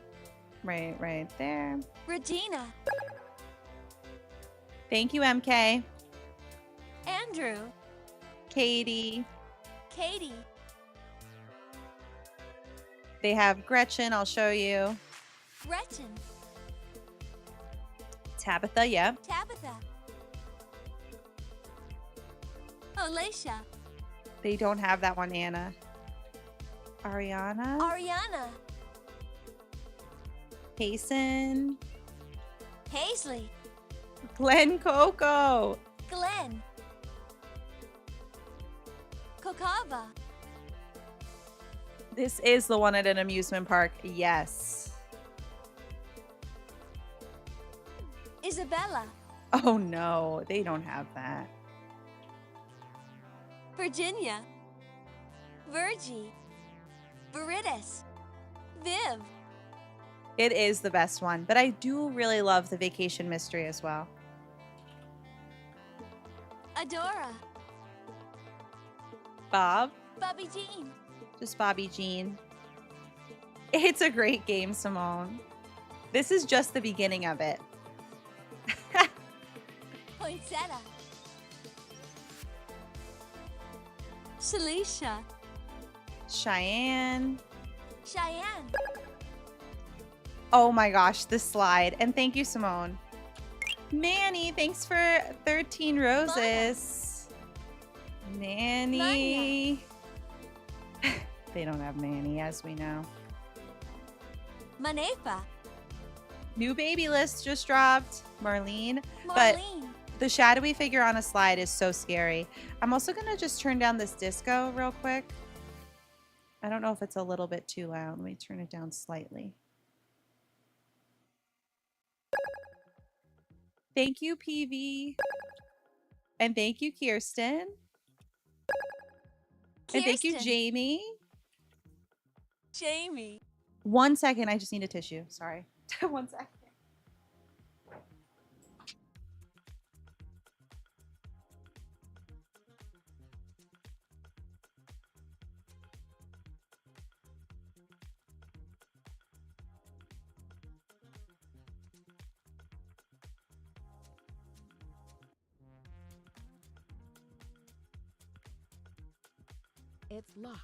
right there. Regina. Thank you, MK. Andrew. Katie. Katie. They have Gretchen. I'll show you. Gretchen. Tabitha, yeah. Tabitha. Alicia. They don't have that one, Anna. Ariana. Ariana. Payson. Paisley. Glenn Coco. Glenn. Kokava. This is the one at an amusement park. Yes. Isabella. Oh, no. They don't have that. Virginia. Virgie. Veritas. Viv. It is the best one, but I do really love the vacation mystery as well. Adora. Bob. Bobby Jean. Just Bobby Jean. It's a great game, Simone. This is just the beginning of it. Poinsettia. Shalisha. Cheyenne. Cheyenne. Oh my gosh, the slide. And thank you, Simone. Manny, thanks for 13 roses. Manny. They don't have Manny, as we know. Manefa. New baby list just dropped. Marlene. Marlene. But the shadowy figure on a slide is so scary. I'm also going to just turn down this disco real quick. I don't know if it's a little bit too loud. Let me turn it down slightly. Thank you, PV. And thank you, Kirsten. And thank you, Jamie. Jamie. 1 second. I just need a tissue. Sorry. 1 second. It's locked.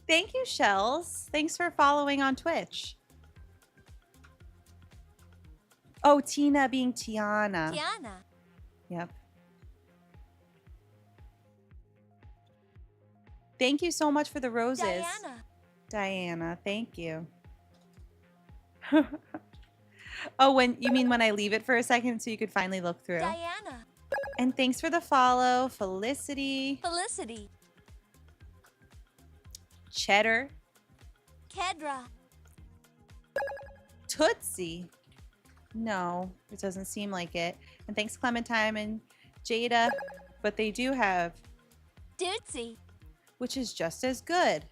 Thank you, Shells. Thanks for following on Twitch. Oh, Tina being Tiana. Tiana. Yep. Thank you so much for the roses. Diana. Diana, thank you. Oh, when you mean when I leave it for a second so you could finally look through. Diana. And thanks for the follow, Felicity. Felicity. Cheddar. Kedra. Tootsie. No, it doesn't seem like it. And thanks Clementine and Jada. But they do have Dootsie. which is just as good.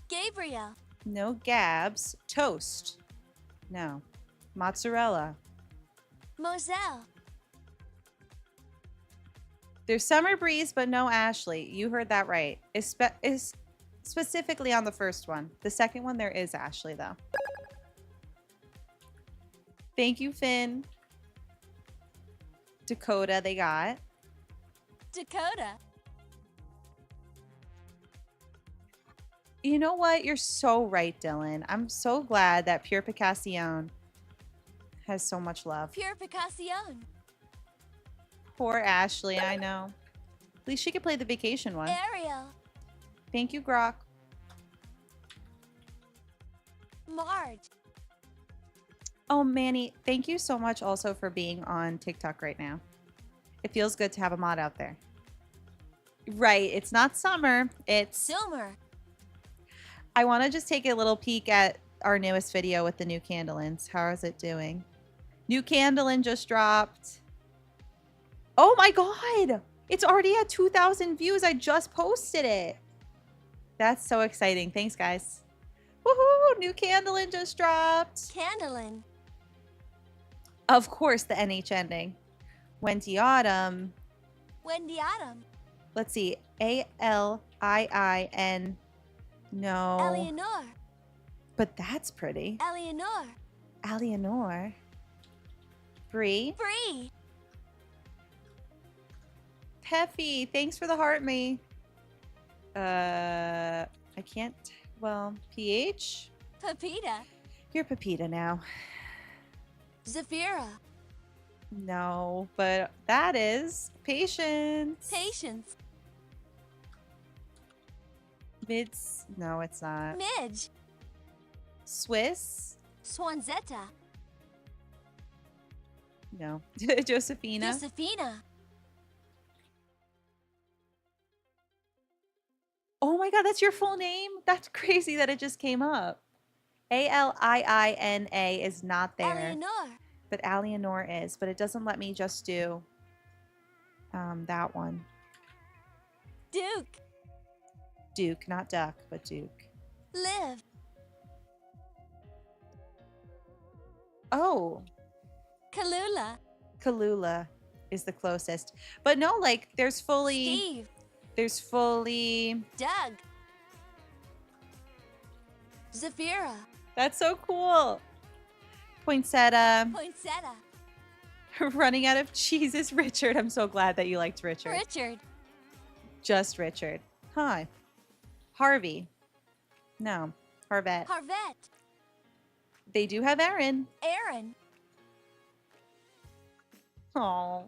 Gabriel. No Gabs. Toast. No. Mozzarella. Moselle. There's Summer Breeze, but no Ashley. You heard that right. Is specifically on the first one. The second one, there is Ashley, though. Thank you, Finn. Dakota, they got. Dakota. You know what? You're so right, Dylan. I'm so glad that Pure Picassione has so much love. Pure Picassione. Poor Ashley, I know. At least she could play the vacation one. Ariel. Thank you, Grok. Marge. Oh, Manny, thank you so much also for being on TikTok right now. It feels good to have a mod out there. Right, it's not summer, it's... Summer. I want to just take a little peek at our newest video with the new Candlins. How is it doing? New Candlin just dropped. Oh my god! It's already at 2,000 views. I just posted it. That's so exciting. Thanks, guys. Woohoo! New Candlin just dropped. Candlin. Of course, the NH ending. Wendy Autumn. Wendy Autumn. Let's see. A-L-I-I-N. No. Eleanor. But that's pretty. Eleanor. Eleanor. Bree. Bree. Teffy, thanks for the heart me. I can't. Well, PH? Pepita. You're Pepita now. Zafira. No, but that is Patience. Patience. Mids. No, it's not. Midge. Swiss. Swanzetta. No. Josephina. Josephina. Oh my god, that's your full name? That's crazy that it just came up. A-L-I-I-N-A is not there. Eleanor. But Eleanor is. But it doesn't let me just do that one. Duke. Duke, not Duck, but Duke. Liv. Oh. Kalula. Kalula is the closest. But no, like, there's fully... Steve. There's fully... Doug. Zafira. That's so cool. Poinsettia. Poinsettia. Running out of cheese is Richard. I'm so glad that you liked Richard. Richard. Just Richard. Hi. Harvey. No. Harvette. Harvette. They do have Erin. Erin. Oh.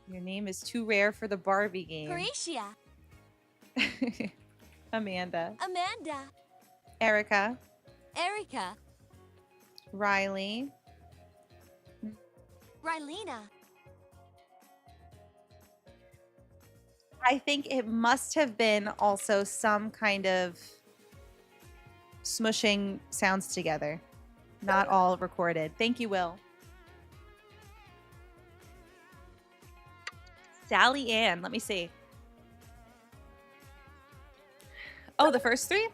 Your name is too rare for the Barbie game. Horatia. Amanda. Amanda. Erica. Erica. Riley. Rylena. I think it must have been also some kind of smushing sounds together. Not all recorded. Thank you, Will. Sally Ann. Let me see. Oh, the first three?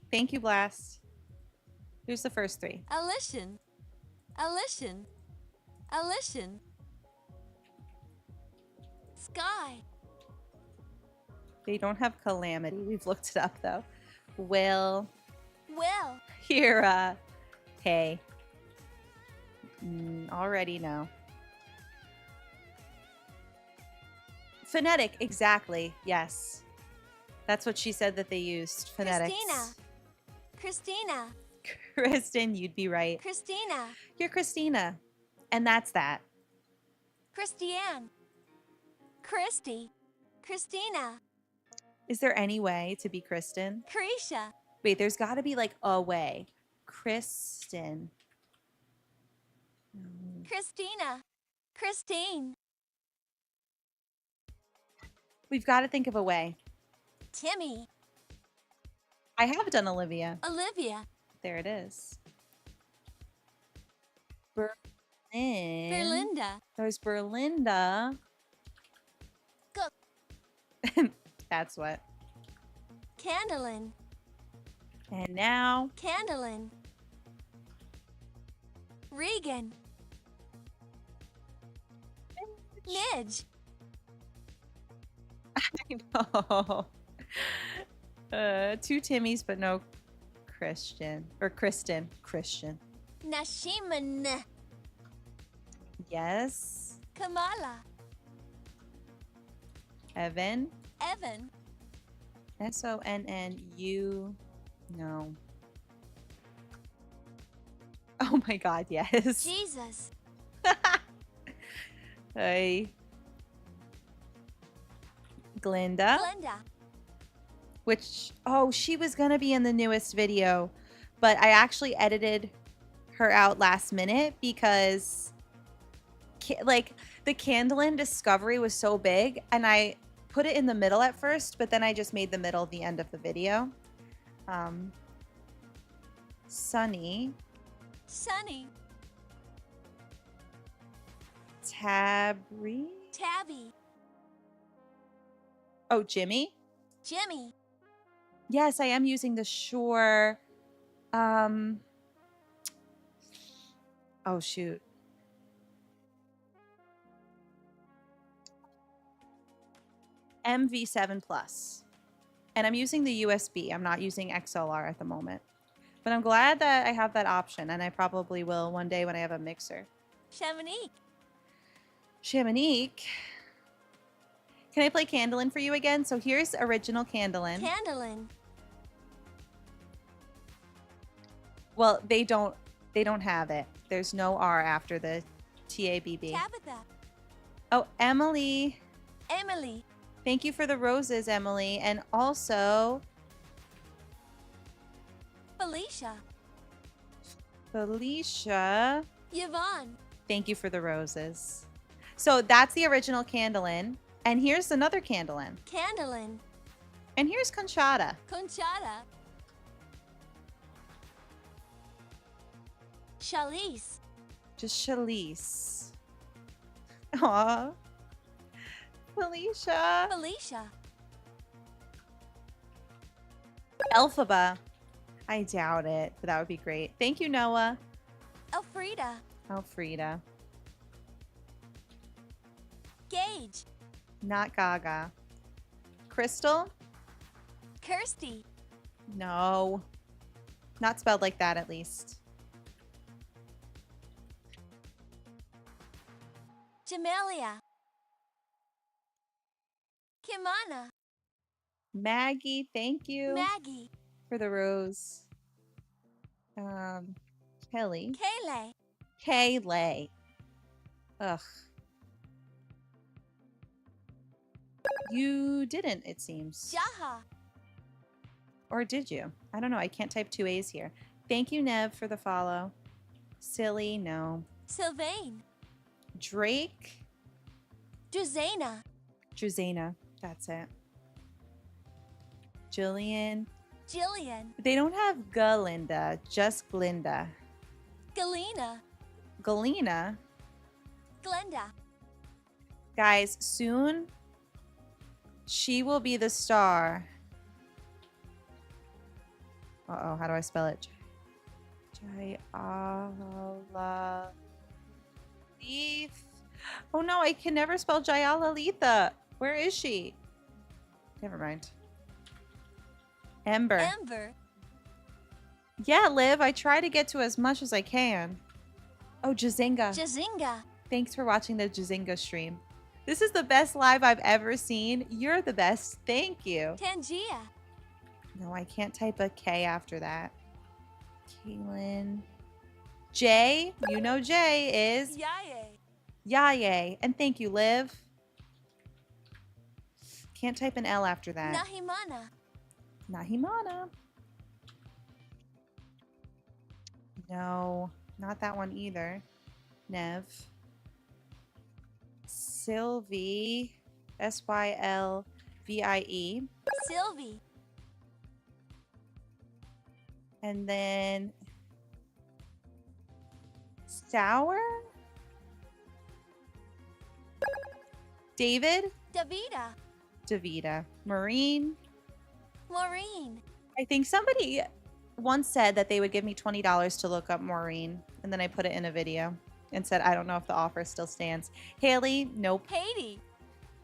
Thank you, Blast. Who's the first three? Alician. Alician. Alician. Sky. They don't have Calamity. We've looked it up, though. Will. Will. Hira. Hey. Already no. Phonetic, exactly. Yes. That's what she said that they used. Phonetics. Christina. Christina. Kristen, you'd be right. Christina. You're Christina. And that's that. Christiane. Christy. Christina. Is there any way to be Kristen? Krisha. Wait, there's got to be like a way. Kristen. Christina. Christine. We've got to think of a way. Timmy. I have done Olivia. Olivia. There it is. Berlin. Berlinda. There's Berlinda. Cook. That's what. Candlin. And now. Candlin. Regan. Midge. I know. Two Timmys, but no Christian. Or Kristen. Christian. Nashiman. Yes. Kamala. Evan. Evan. SONNU. No. Oh my God, yes. Jesus. Hey. Glinda. Glenda. Which, oh, she was going to be in the newest video, but I actually edited her out last minute because like the Candlin discovery was so big and I put it in the middle at first, but then I just made the middle the end of the video. Sunny. Sunny. Tabby. Tabby. Oh, Jimmy. Jimmy. Yes, I am using the Shure. Oh, shoot. MV7 Plus. And I'm using the USB. I'm not using XLR at the moment. But I'm glad that I have that option, and I probably will one day when I have a mixer. Chamonix. Chamonix. Can I play Candlin for you again? So here's original Candlin. Candlin. Well, they don't have it. There's no R after the TABB. Tabitha. Oh, Emily. Emily. Thank you for the roses, Emily. And also Felicia. Felicia. Yvonne. Thank you for the roses. So that's the original Candlin. And here's another Candlin. Candlin. And here's Conchata. Conchata. Chalice. Just Chalice. Aw. Felicia. Felicia. Elphaba. I doubt it, but that would be great. Thank you, Noah. Elfrida. Elfrida. Gage. Not Gaga. Crystal? Kirsty. No. Not spelled like that, at least. Jamelia. Kimana. Maggie, thank you. Maggie. For the rose. Kelly. Kaylay. Kaylay. Ugh. You didn't, it seems. Jaha. Or did you? I don't know. I can't type two A's here. Thank you, Nev, for the follow. Silly, no. Sylvain. Drake. Drizana. Drizana. That's it. Jillian. Jillian. They don't have Galinda, just Glinda. Galena. Galena. Glenda. Guys, soon she will be the star. Uh-oh, how do I spell it? Jayala. Oh no, I can never spell Jayalalitha. Where is she? Never mind. Ember. Ember. Yeah, Liv, I try to get to as much as I can. Oh, Jazinga. Jazinga. Thanks for watching the Jazinga stream. This is the best live I've ever seen. You're the best. Thank you. Tangia. No, I can't type a K after that. Kaylin. Jay. You know Jay is... Yaye. Yaye. And thank you, Liv. Can't type an L after that. Nahimana. Nahimana. No, not that one either. Nev. Sylvie. Sylvie. Sylvie. And then Sour? David? Davida. Davida. Maureen? Maureen. I think somebody once said that they would give me $20 to look up Maureen. And then I put it in a video and said, I don't know if the offer still stands. Haley? Nope. Haiti.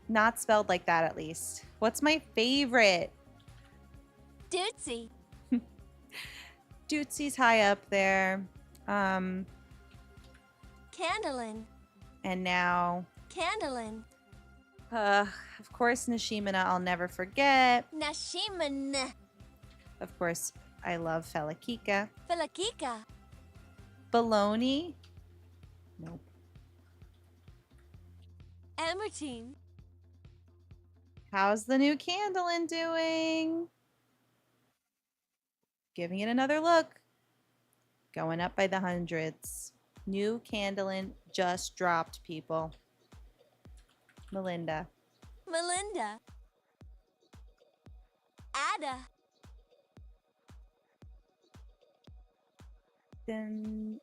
Not spelled like that, at least. What's my favorite? Dootsy. Dootsy's high up there. Candlin. And now... Candlin. Of course, Nishimina, I'll never forget. Nashiman. Of course, I love Felakika. Felakika. Baloney. Nope. Amertine. How's the new Candlin doing? Giving it another look. Going up by the hundreds. New Candlin just dropped, people. Melinda. Melinda. Ada. Then,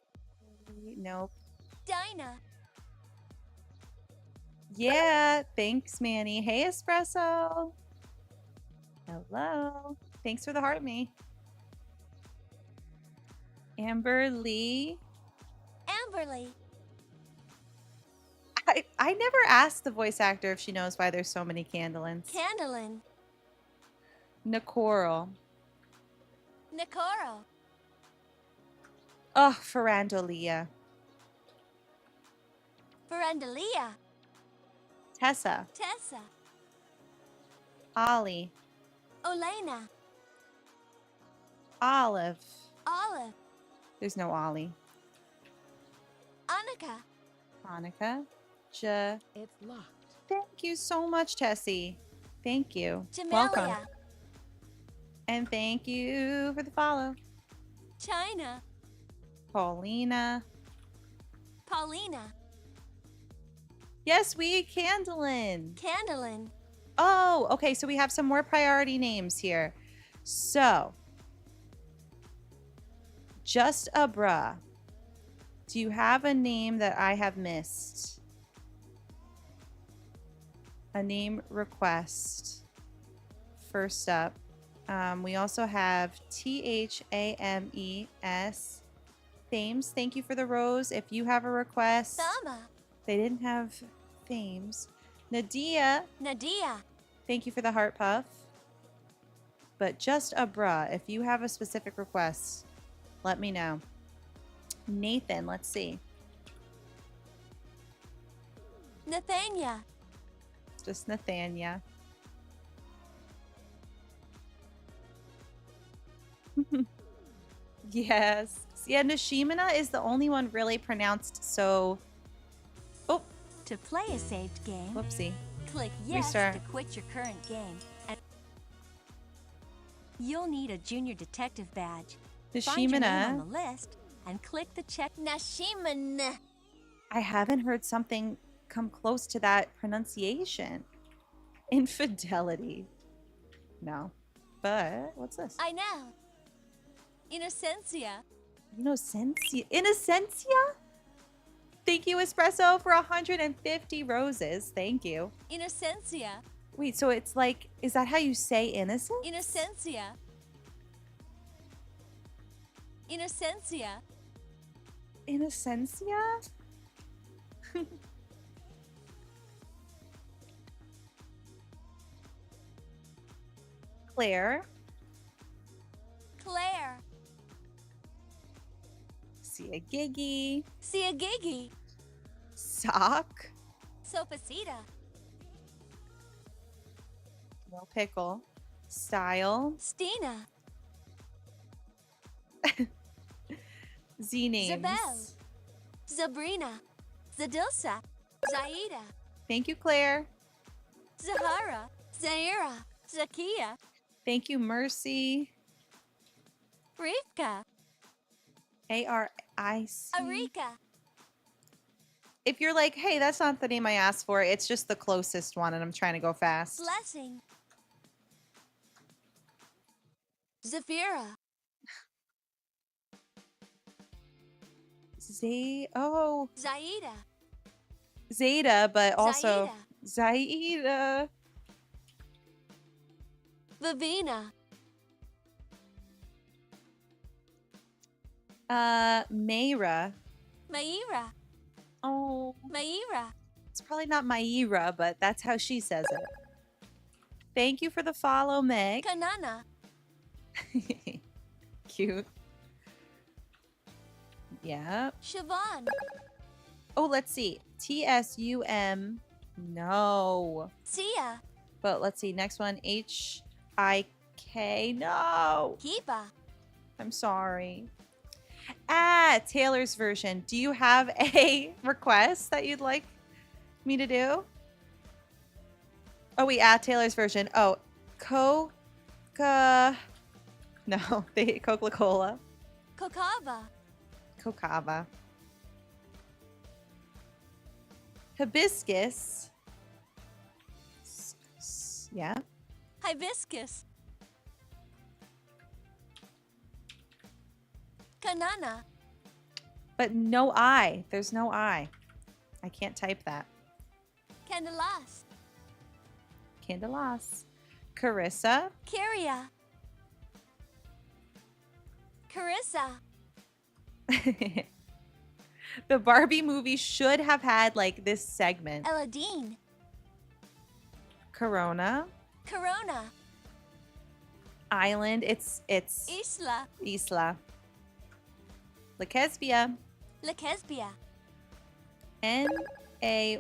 nope. Dinah. Yeah, thanks, Manny. Hey, Espresso. Hello. Thanks for the heart, me. Amber Lee. Amberly. I never asked the voice actor if she knows why there's so many Candlins. Candlin. Nakoro. Nakoro. Oh, Farandolia. Farandalia. Tessa. Tessa. Ollie. Olena. Olive. Olive. There's no Ollie. Annika. Hanukkah. It's locked. Thank you so much, Tessie. Thank you. Jamelia. Welcome. And thank you for the follow. China. Paulina. Paulina. Yes, we Candlin. Candlin. Oh, okay. So we have some more priority names here. So, Just a Bruh. Do you have a name that I have missed? A name request. First up. We also have THAMES. Thames, thank you for the rose. If you have a request. Thama. They didn't have Thames. Nadia. Nadia. Thank you for the heart puff. But Just a Bruh, if you have a specific request, let me know. Nathan, let's see. Nathania. Just Nathania. Yes. Yeah, Nishimina is the only one really pronounced so... Oh. To play a saved game, Whoopsie. click yes Restart. to quit your current game. And you'll need a junior detective badge. Find your name on the list and click the check. Nashiman. I haven't heard something come close to that pronunciation. Infidelity. No. But what's this? I know. Innocencia. Innocencia. Innocencia? Thank you, Espresso, for 150 roses. Thank you. Innocencia. Wait, so it's like, is that how you say innocent? Innocencia. Innocencia. Innocencia? Claire. Claire. Siagigi. Siagigi. Sock. Sopacita. No pickle. Style. Stina. Z names. Zabel. Zabrina. Zadilsa. Zaida. Thank you, Claire. Zahara. Zaira. Zakia. Thank you, Mercy. Rivka. A-R-I-C. Arika. If you're like, hey, that's not the name I asked for, it's just the closest one and I'm trying to go fast. Blessing. Zafira. Zaida. Zeta, but also Zaida. Vivina. Mayra. Maira. Oh. Maira. It's probably not Maira, but that's how she says it. Thank you for the follow, Meg. Kanana. Cute. Yeah. Siobhan. Oh, let's see. T-S-U-M. No. Sia. But let's see. Next one. H-I-K. No. Kiba. I'm sorry. Taylor's version. Do you have a request that you'd like me to do? Oh, we add Taylor's version. Oh, Coca. No, they Coca-Cola. Kokava. Cocava. Hibiscus. Yeah. Hibiscus. Kanana. But no I. There's no I. I can't type that. Candelas. Candelas. Carissa. Kyria. Carissa. The Barbie movie should have had like this segment. Eladine. Corona. Corona. Island. It's Isla. Isla. Lakesbia. Lakesbia. N-A-Y-E.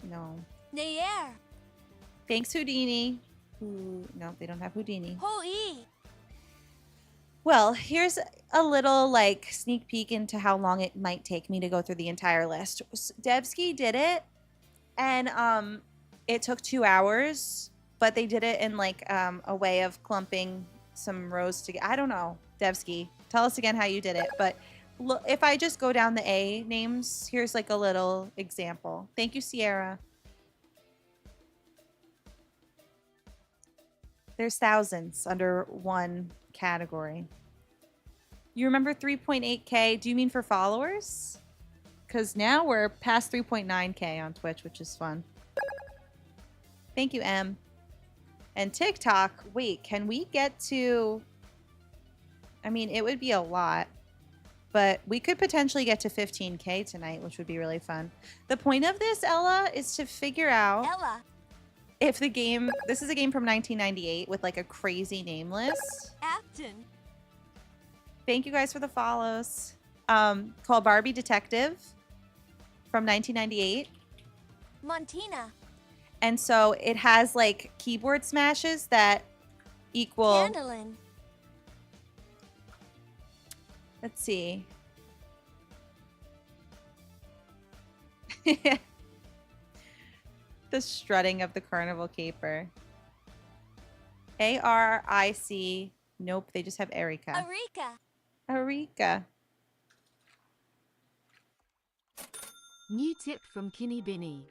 No. Nayer. Thanks, Houdini. No, they don't have Houdini. Hoi. Well, here's a little like sneak peek into how long it might take me to go through the entire list. Devsky did it, and it took 2 hours, but they did it in like a way of clumping some rows together. I don't know, Devsky. Tell us again how you did it. But look, if I just go down the A names, here's like a little example. Thank you, Sierra. There's thousands under one category. You remember 3.8K? Do you mean for followers? Because now we're past 3.9K on Twitch, which is fun. Thank you, M. And TikTok, wait, can we get to... I mean, it would be a lot, but we could potentially get to 15K tonight, which would be really fun. The point of this, Ella, is to figure out... Ella. If the game... This is a game from 1998 with like a crazy name list. Afton. Thank you guys for the follows. Called Barbie Detective from 1998. Montina. And so it has like keyboard smashes that equal... Candlin. Let's see. The strutting of the carnival caper. A-R-I-C. Nope, they just have Erica. Arika. Arika. New tip from Kinney Binny.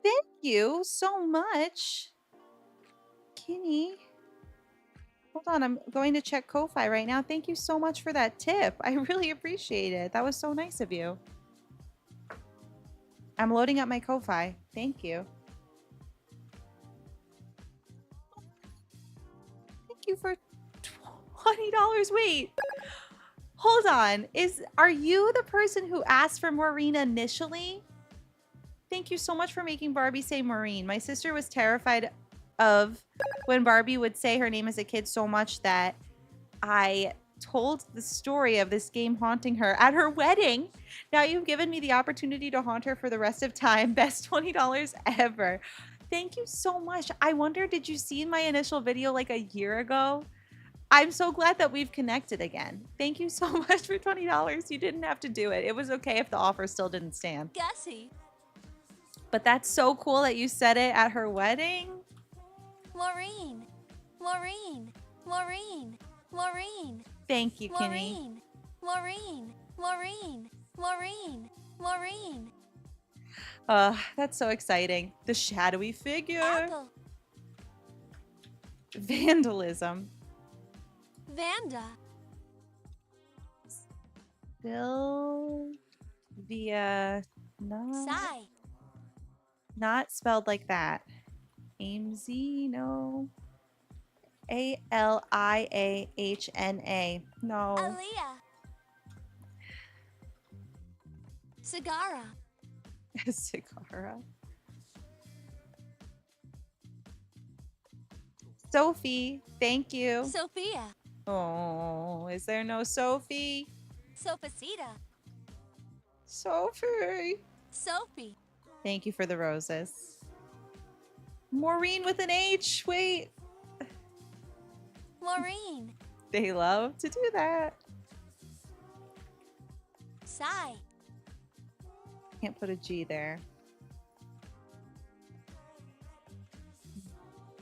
Thank you so much, Kinney. Hold on, I'm going to check Ko-Fi right now. Thank you so much for that tip. I really appreciate it. That was so nice of you. I'm loading up my Ko-Fi. Thank you. Thank you for $20. Wait. Hold on. Are you the person who asked for Maureen initially? Thank you so much for making Barbie say Maureen. My sister was terrified of when Barbie would say her name as a kid so much that I told the story of this game haunting her at her wedding. Now you've given me the opportunity to haunt her for the rest of time. Best $20 ever. Thank you so much. I wonder, did you see my initial video like a year ago? I'm so glad that we've connected again. Thank you so much for $20. You didn't have to do it. It was okay if the offer still didn't stand. Gussie. But that's so cool that you said it at her wedding. Maureen. Maureen. Maureen. Maureen. Thank you, Kenny. Maureen. Maureen. Maureen. Maureen. That's so exciting. The shadowy figure. Apple. Vandalism. Vanda. Sylvia. No. Sigh. Not spelled like that. Amesy, no. Aliahna. No. Aaliyah. Sagara. Sagara. Sophie, thank you. Sophia. Oh, is there no Sophie? Sophicita. Sophie. Sophie. Thank you for the roses. Maureen with an H. Wait. Maureen. They love to do that. Sigh. Can't put a G there.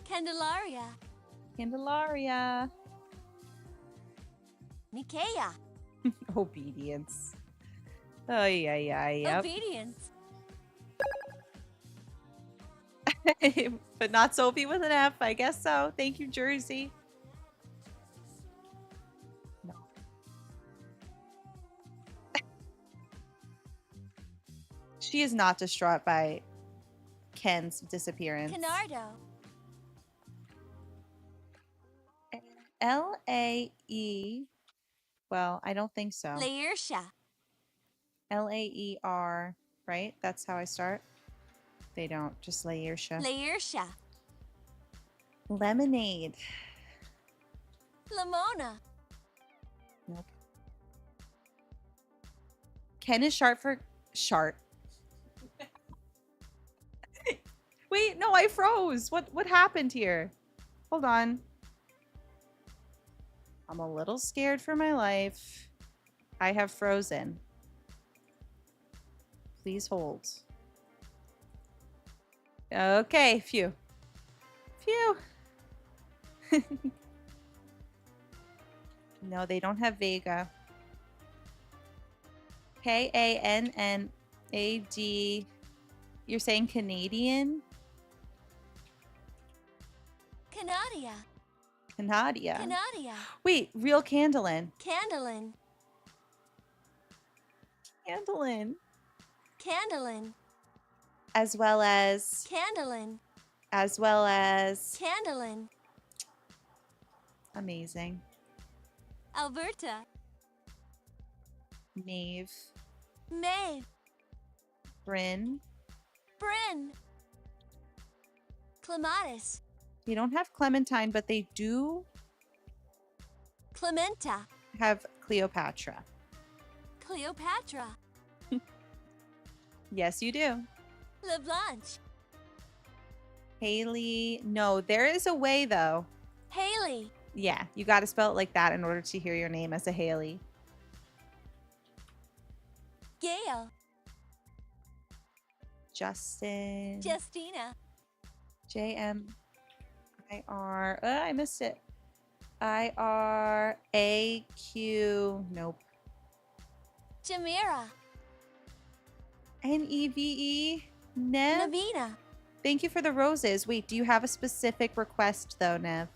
Candelaria. Candelaria. Nikea. Obedience. Oh, yeah, yep. Obedience. But not Sophie with an F. I guess so. Thank you, Jersey. No. She is not distraught by Ken's disappearance. Canardo. L-A-E. Well, I don't think so. Laersha. L-A-E-R, right? That's how I start. They don't. Just Laersha. Laersha. Lemonade. Lamona. Nope. Ken is sharp for sharp. Wait, no, I froze. What happened here? Hold on. I'm a little scared for my life. I have frozen. Please hold. Okay, phew. Phew. No, they don't have Vega. K-A-N-N-A-D. You're saying Canadian? Canadia. Canadia. Canadia. Wait, real Candlin. Candlin. Candlin. Candlin. As well as. Candlin. As well as. Candlin. Amazing. Alberta. Maeve. Maeve. Bryn. Bryn. Clematis. They don't have Clementine, but they do Clementa. have Cleopatra. Cleopatra. Yes, you do. LeBlanche. Haley. No, there is a way, though. Haley. Yeah, you got to spell it like that in order to hear your name as a Haley. Gail. Justin. Justina. J-M-I-R. I missed it. I-R-A-Q. Nope. Jamira. N-E-V-E. Nev. Navina. Thank you for the roses. Wait, do you have a specific request, though, Nev?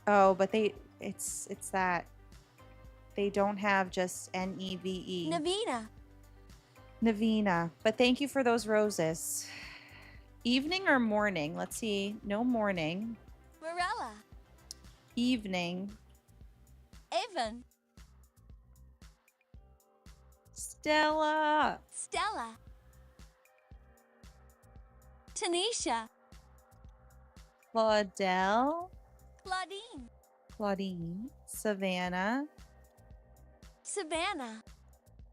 Oh, but it's that. They don't have just N-E-V-E. Navina. Navina. But thank you for those roses. Evening or morning? Let's see. No morning. Morella. Evening. Avon. Stella. Stella. Tanisha. Claudel. Claudine. Claudine. Savannah. Savannah.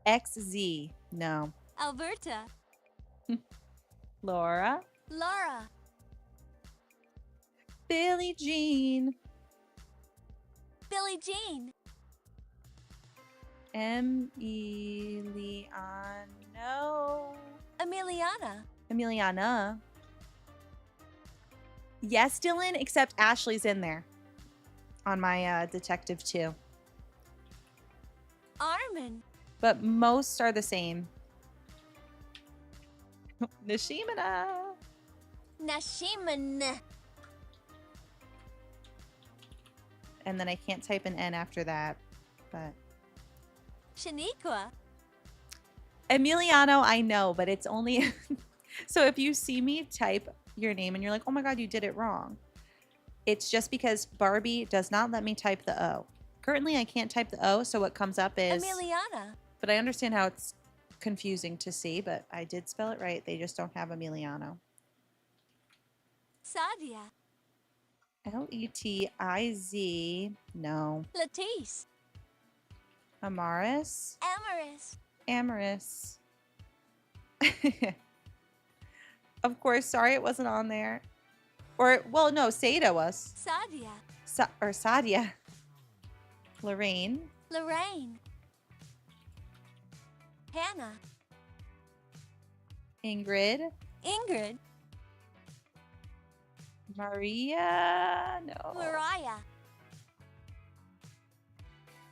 XZ. No. Alberta. Laura. Laura. Billie Jean. Billie Jean. Emiliano. Emiliana. Yes, Dylan, except Ashley's in there on my detective too. Armin. But most are the same. Nishimana. Nashiman. And then I can't type an N after that, but Shaniqua. Emiliano, I know, but it's only so if you see me type your name and you're like, oh my god, you did it wrong. It's just because Barbie does not let me type the O. Currently, I can't type the O, so what comes up is Emiliana. But I understand how it's confusing to see, but I did spell it right. They just don't have Emiliano. Sadia. Letiz. No. Latisse. Amaris. Amaris. Amaris. Of course, sorry it wasn't on there. Or, well, no, Sada was. Sadia. Sadia. Lorraine. Lorraine. Hannah. Ingrid. Ingrid. Maria. No. Mariah.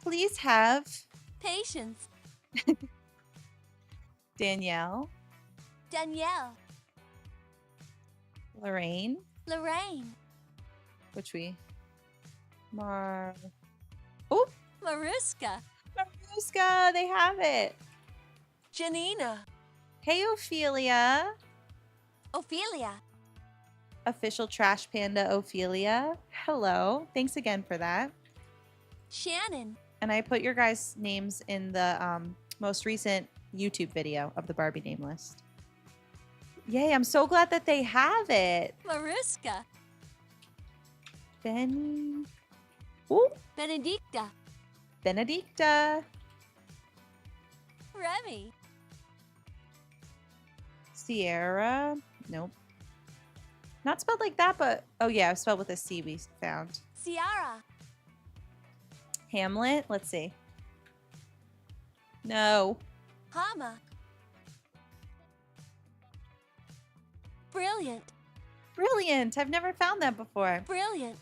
Please have Patience. Danielle. Danielle. Lorraine. Lorraine. Which we? Mariska. Mariska, they have it. Janina. Hey, Ophelia. Ophelia. Official Trash Panda Ophelia. Hello. Thanks again for that. Shannon. And I put your guys' names in the most recent YouTube video of the Barbie name list. Yay, I'm so glad that they have it. Mariska. Benedicta. Benedicta. Remy. Sierra. Nope. Not spelled like that, but oh yeah, spelled with a C we found. Ciara. Hamlet. Let's see. No. Hama. Brilliant. Brilliant. I've never found that before. Brilliant.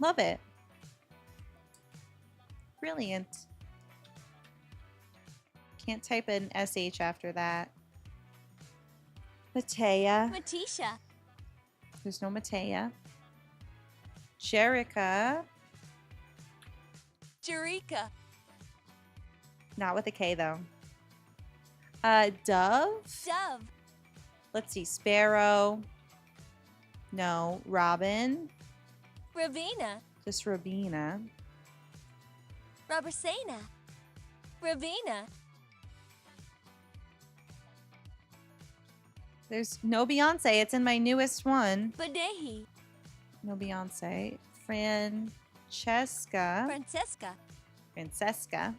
Love it. Brilliant. Can't type an SH after that. Matea. Matisha. There's no Matea. Jerica. Jerika. Not with a K though. Dove. Dove. Let's see. Sparrow. No. Robin. Ravina. Just Robina. Robertsana. Ravina. There's no Beyonce. It's in my newest one. Badehi. No Beyonce. Francesca. Francesca.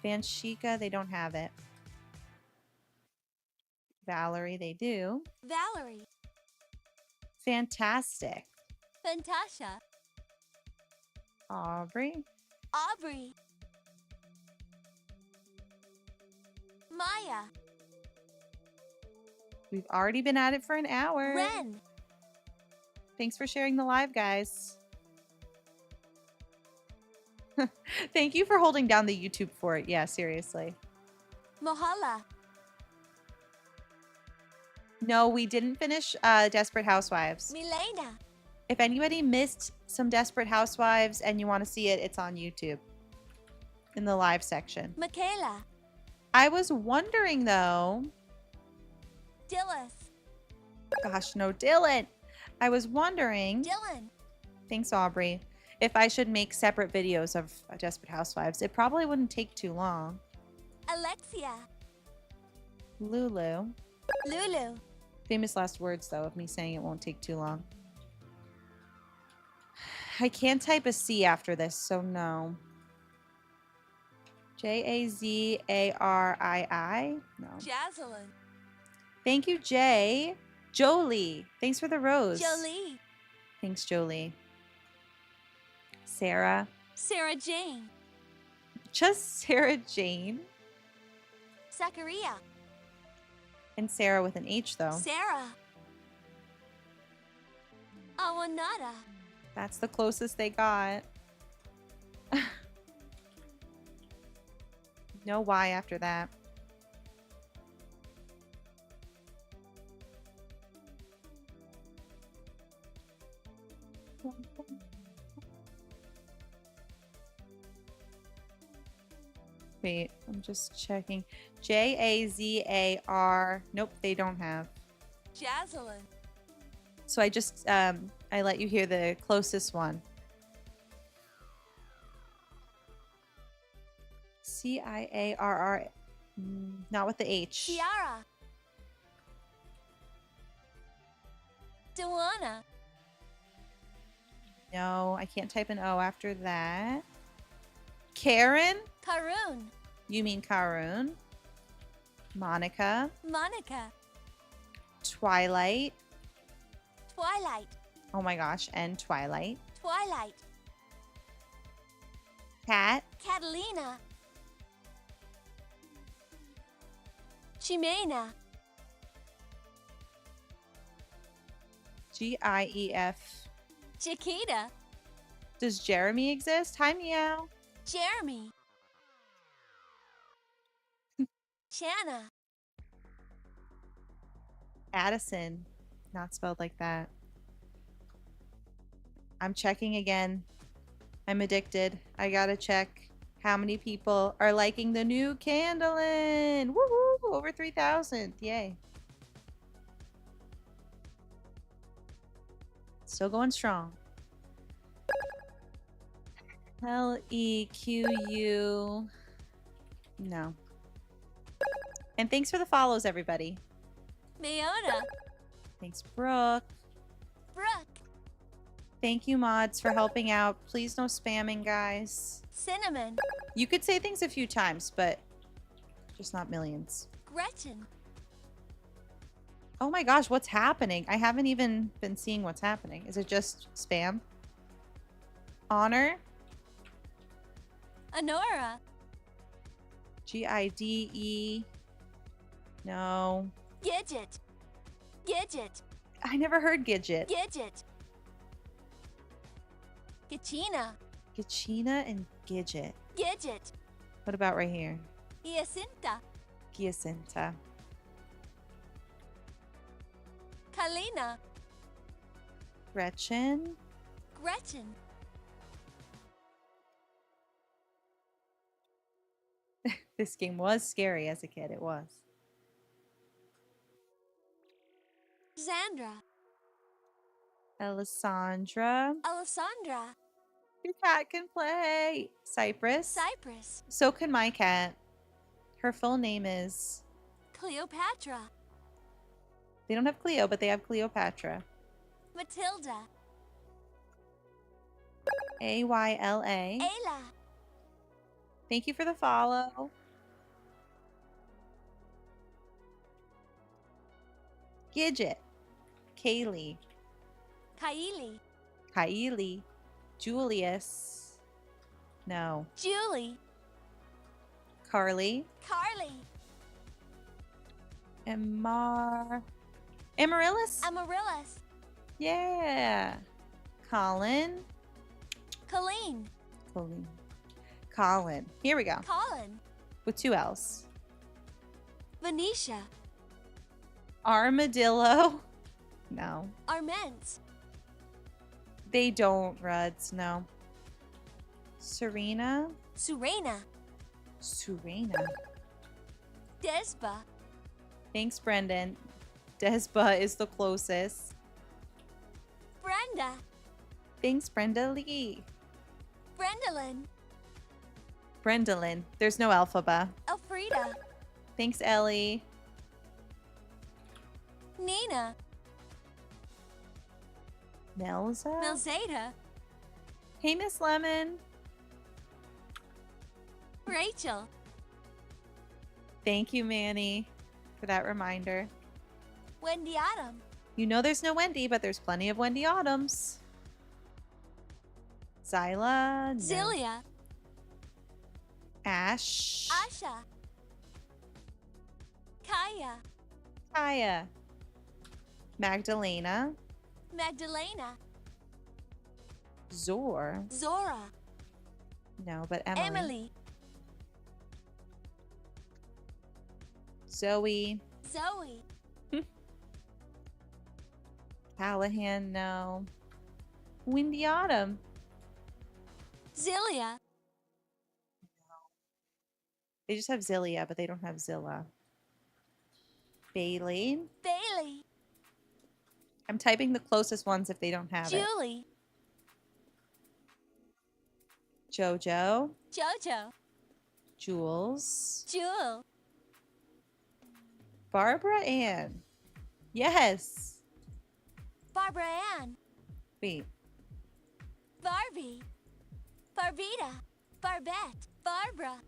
Vanshika, they don't have it. Valerie, they do. Valerie. Fantastic. Fantasha. Aubrey. Aubrey. Maya. We've already been at it for an hour. Ren. Thanks for sharing the live, guys. Thank you for holding down the YouTube for it. Yeah, seriously. Mohala. No, we didn't finish Desperate Housewives. Milena. If anybody missed some Desperate Housewives and you want to see it, it's on YouTube in the live section. Michaela. I was wondering, though. Dillis. Gosh, no, Dylan. I was wondering. Dylan. Thanks, Aubrey. If I should make separate videos of Desperate Housewives. It probably wouldn't take too long. Alexia. Lulu. Lulu. Famous last words, though, of me saying it won't take too long. I can't type a C after this, so no. Jazarii? No. Jazelyn. Thank you, Jay. Jolie. Thanks for the rose. Jolie. Thanks, Jolie. Sarah. Sarah Jane. Just Sarah Jane. Zachariah. And Sarah with an H, though. Sarah. Awanada. That's the closest they got. No Y after that. Wait, I'm just checking. Jazar. Nope, they don't have. Jazelyn. So I just I let you hear the closest one. Ciarr. Not with the H. Ciara. Dewana. No, I can't type an O after that. Karen? Karun. You mean Karun. Monica. Monica. Twilight. Twilight. Oh my gosh, and Twilight. Twilight. Cat. Catalina. Chimena. Gief. Chiquita. Does Jeremy exist? Hi, Meow. Jeremy. Shanna. Addison. Not spelled like that. I'm checking again. I'm addicted. I gotta check how many people are liking the new Candlin. Woohoo! Over 3,000. Yay. Still going strong. LEQU. No. And thanks for the follows, everybody. Mayona. Thanks, Brooke. Brooke. Thank you, mods, for helping out. Please no spamming, guys. Cinnamon. You could say things a few times, but just not millions. Gretchen. Oh my gosh, what's happening? I haven't even been seeing what's happening. Is it just spam? Honor. Honora. Gide. No. Gidget. Gidget. I never heard Gidget. Gidget. Gachina. Gachina and Gidget. Gidget. What about right here? Hyacinta. Hyacinta. Kalina. Gretchen. Gretchen. This game was scary as a kid. It was. Xandra. Alessandra. Alessandra. Your cat can play. Cypress. Cypress. So can my cat. Her full name is... Cleopatra. They don't have Cleo, but they have Cleopatra. Matilda. Ayla. Ayla. Thank you for the follow. Gidget. Kaylee. Kylie. Kylie. Julius. No. Julie. Carly. Carly. Amaryllis? Amaryllis. Yeah. Colin. Colleen. Colin. Here we go. Colin. With 2 L's. Venetia. Armadillo. No. Arments. They don't, Ruds. No. Serena. Surena. Desba. Thanks, Brendan. Desba is the closest. Brenda. Thanks, Brenda Lee. Brendolyn. There's no alphabet. Elfrida. Thanks, Ellie. Nina. Melza. Melzada. Hey, Miss Lemon. Rachel. Thank you, Manny, for that reminder. Wendy Autumn. You know there's no Wendy, but there's plenty of Wendy Autumns. Zyla. No. Zilia. Ash. Asha. Kaya. Kaya. Magdalena. Magdalena. Zor. Zora. No, but Emily. Emily. Zoe. Zoe. Callahan, no. Windy Autumn. Zillia. They just have Zillia, but they don't have Zilla. Bailey. Bailey. I'm typing the closest ones if they don't have it. Julie. Jojo. Jojo. Jules. Jewel. Barbara Ann. Yes. Barbara Ann. Wait. Barbie. Barbita. Barbette. Barbara.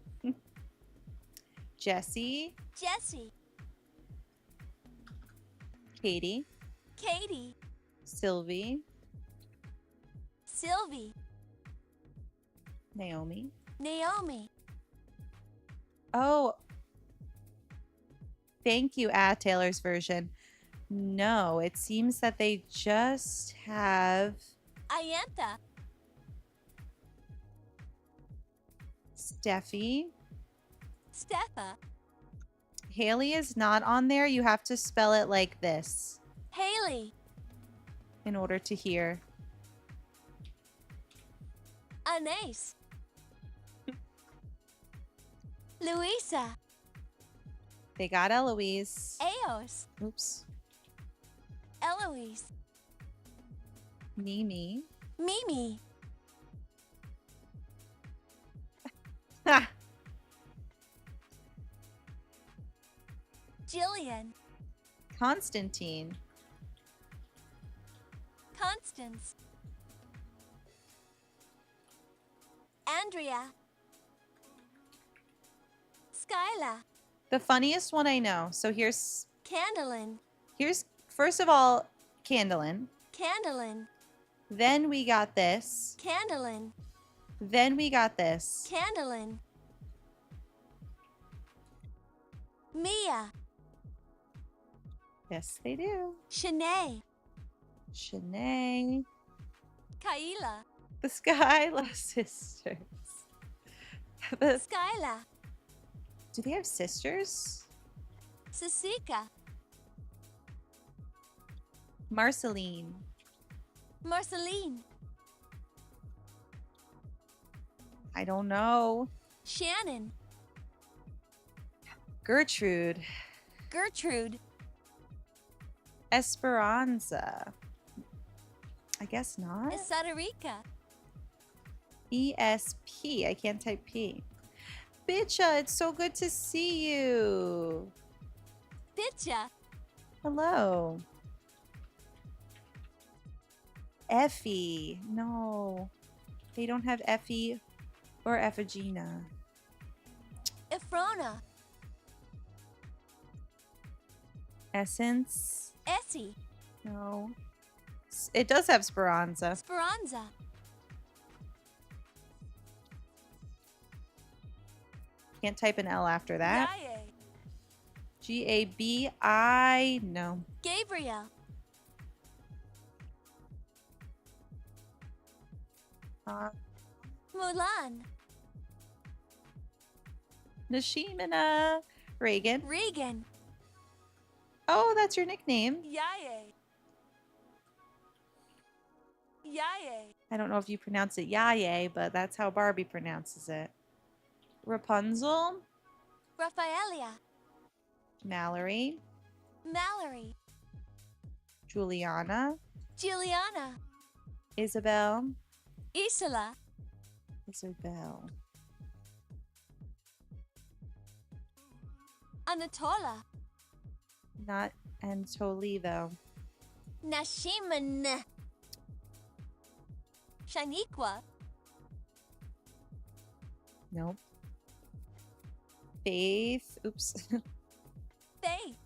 Jessie. Jessie. Katie. Katie. Sylvie. Sylvie. Naomi. Naomi. Oh. Thank you, Taylor's version. No, it seems that they just have Ayantha. Steffi. Steffa. Haley is not on there. You have to spell it like this Haley. in order to hear. Anais. Louisa. They got Eloise. Eos. Oops. Eloise. Mimi. Mimi. Ha! Jillian. Constantine. Constance. Andrea. Skyla. The funniest one I know. So here's Candlin. first of all, Candlin. Candlin. Then we got this. Candlin. Then we got this. Candlin. Mia. Yes, they do. Shanae. Shanae. Kaila. The Skyla sisters. Skyla. Do they have sisters? Sasika. Marceline. Marceline. I don't know. Shannon. Gertrude. Gertrude. Esperanza. I guess not. Esadarica. ESP. I can't type P. Bitcha, it's so good to see you. Bitcha. Hello. Effie. No. They don't have Effie or Ephigena. Efrona. Essence. Essie. No. It does have Speranza. Speranza. Can't type an L after that. Gaye. Gabi. No. Gabriel. Mulan. Nashimina. Reagan. Regan. Oh, that's your nickname. Yaye. Yaye. I don't know if you pronounce it Yaye, but that's how Barbie pronounces it. Rapunzel. Raphaelia. Mallory. Mallory. Juliana. Juliana. Isabel. Isola. Isabel. Anatola. Not Antoli, though. Nashiman. Shaniqua. Nope. Faith. Oops. Faith.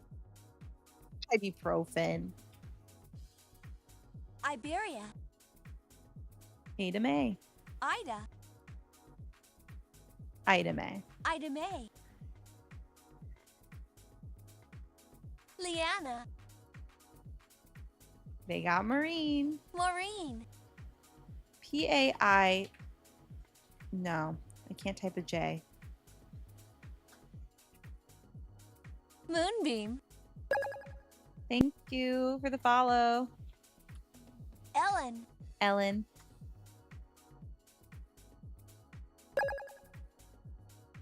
Ibuprofen. Iberia. Ada May. Ida. Ida May. Ida May. Leanna. They got Marine. Maureen. P-A-I. No, I can't type a J. Moonbeam. Thank you for the follow. Ellen. Ellen.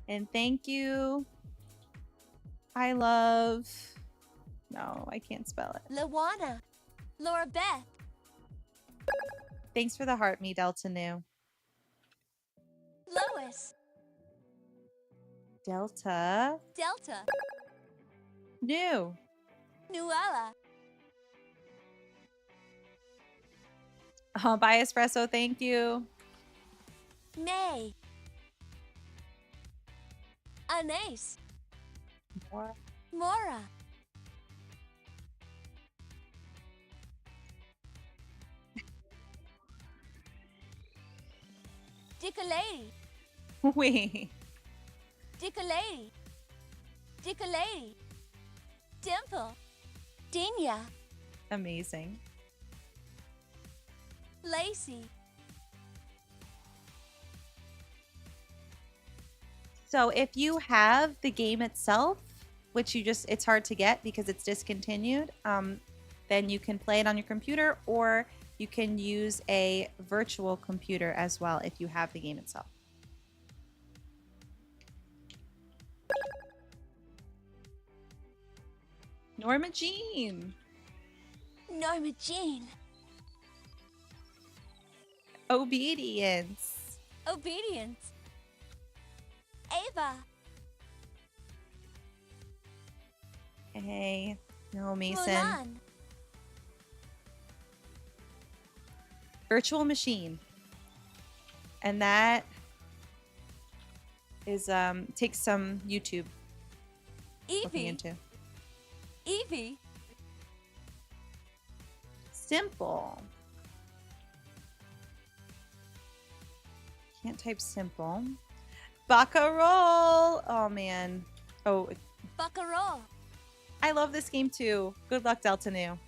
And thank you. I love. No, I can't spell it. Lawana. Laura Beth. Thanks for the heart, me Delta Nu. Lois. Delta Delta. Nu. Nuella. Bye espresso, thank you. May. Anais. Mora. Dickalady. Wait. Dickalady. Dickalady. Dimple. Dinya. Amazing. Lacey. So if you have the game itself, which it's hard to get because it's discontinued, then you can play it on your computer, or you can use a virtual computer as well if you have the game itself. Norma Jean. Norma Jean. Obedience. Obedience. Ava. Hey. No, Mason. Mulan. Virtual machine. And that is takes some YouTube looking Evie. into. Evie. Simple. Can't type simple. Baccarat. Oh man. Oh, Baccarat. I love this game too. Good luck, Delta Nu.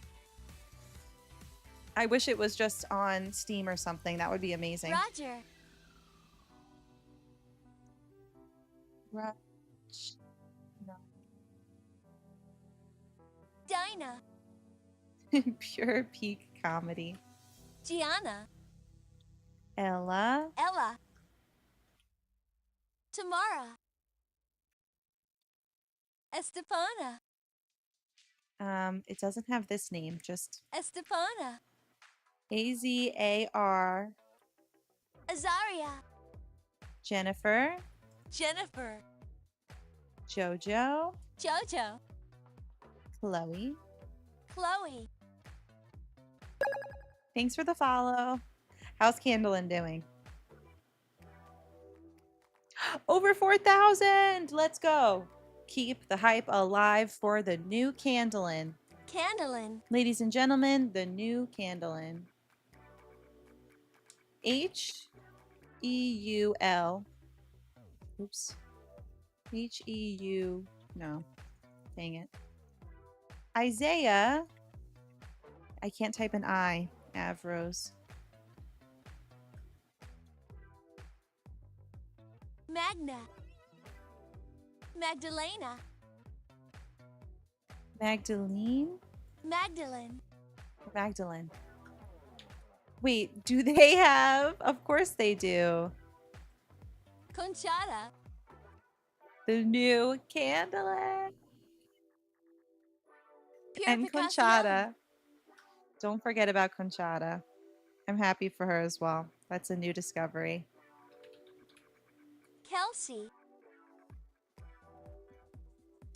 I wish it was just on Steam or something. That would be amazing. Roger. No. Dinah. Pure peak comedy. Gianna. Ella. Ella. Tamara. Estefana. It doesn't have this name, just Estefana. Azar. Azaria. Jennifer. Jennifer. Jojo. Jojo. Chloe. Chloe. Thanks for the follow. How's Candlin doing? Over 4,000! Let's go. Keep the hype alive for the new Candlin. Candlin. Ladies and gentlemen, the new Candlin. H-E-U-L. Oops. H-E-U. No. Dang it. Isaiah. I can't type an I. Avros. Magna. Magdalena. Magdalene? Magdalene. Magdalene. Wait, do they have? Of course they do. Conchata. The new Candlin. And Purificación. Conchata. Don't forget about Conchata. I'm happy for her as well. That's a new discovery. Kelsey.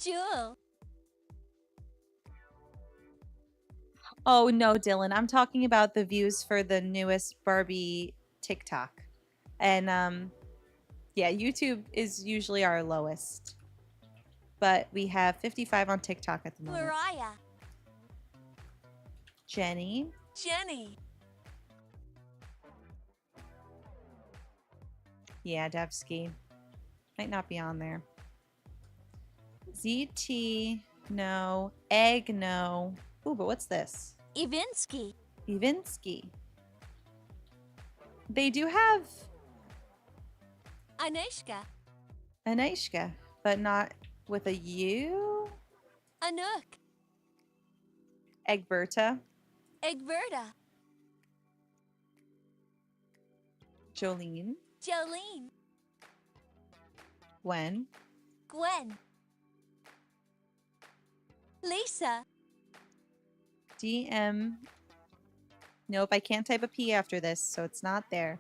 Jewel. Oh, no, Dylan. I'm talking about the views for the newest Barbie TikTok. And, yeah, YouTube is usually our lowest. But we have 55 on TikTok at the moment. Mariah. Jenny. Jenny. Yeah, Devsky. Might not be on there. ZT No. Egg, no. Ooh, but what's this? Ivinsky. Ivinsky. They do have Anushka. Anishka, but not with a U. Anouk. Egberta. Egberta. Jolene. Jolene. Gwen. Gwen. Lisa. DM. Nope, I can't type a P after this, so it's not there.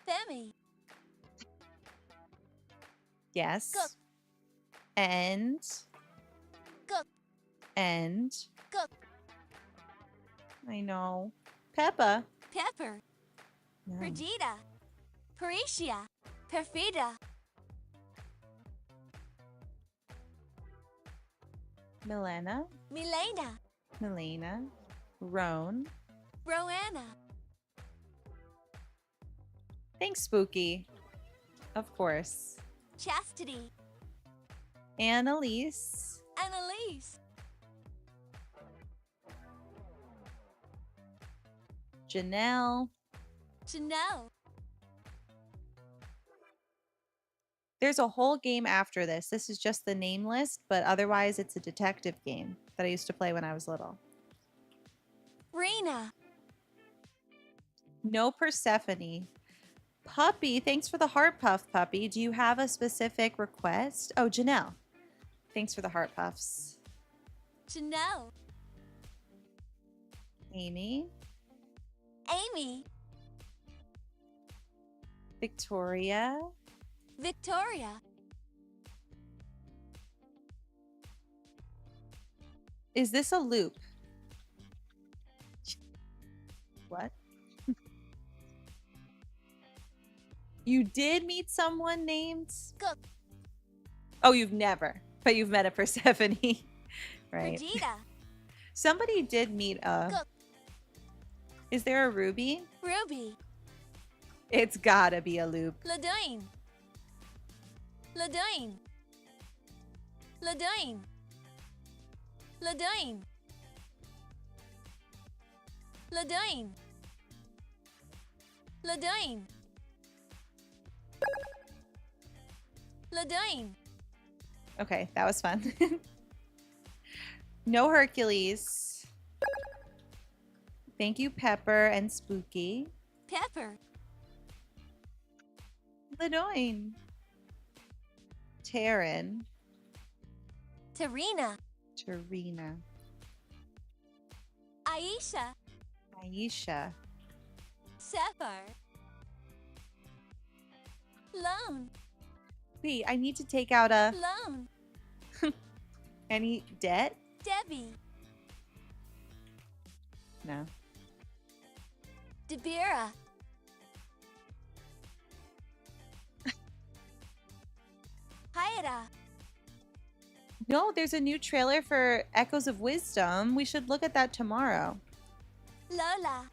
Femi. Yes. Cook. And. Cook. And. Cook. I know. Peppa. Pepper. No. Perdita. Pericia. Perfida. Milena. Milena. Milena. Roan. Roanna. Thanks, Spooky. Of course. Chastity. Annalise. Annalise. Janelle. Janelle. There's a whole game after this. This is just the name list, but otherwise it's a detective game that I used to play when I was little. Rena. No Persephone. Puppy, thanks for the heart puff, Puppy. Do you have a specific request? Oh, Janelle. Thanks for the heart puffs. Janelle. Amy. Amy. Victoria. Victoria. Is this a loop? What? You did meet someone named? Cook. Oh, you've never. But you've met a Persephone. Right. Perdita. Somebody did meet a... Cook. Is there a Ruby? Ruby. It's gotta be a loop. Ladine. Ladine. Ladine. Ladine. Ladine. Ladine. Ladine. Okay, that was fun. No Hercules. Thank you, Pepper and Spooky. Pepper. Ladoine. Taryn. Tarina. Tarina. Aisha. Aisha. Sapphire. Lone. Wait, I need to take out a... Lone. Any debt? Debbie. No. Debira. Hyada. No, there's a new trailer for Echoes of Wisdom. We should look at that tomorrow. Lola.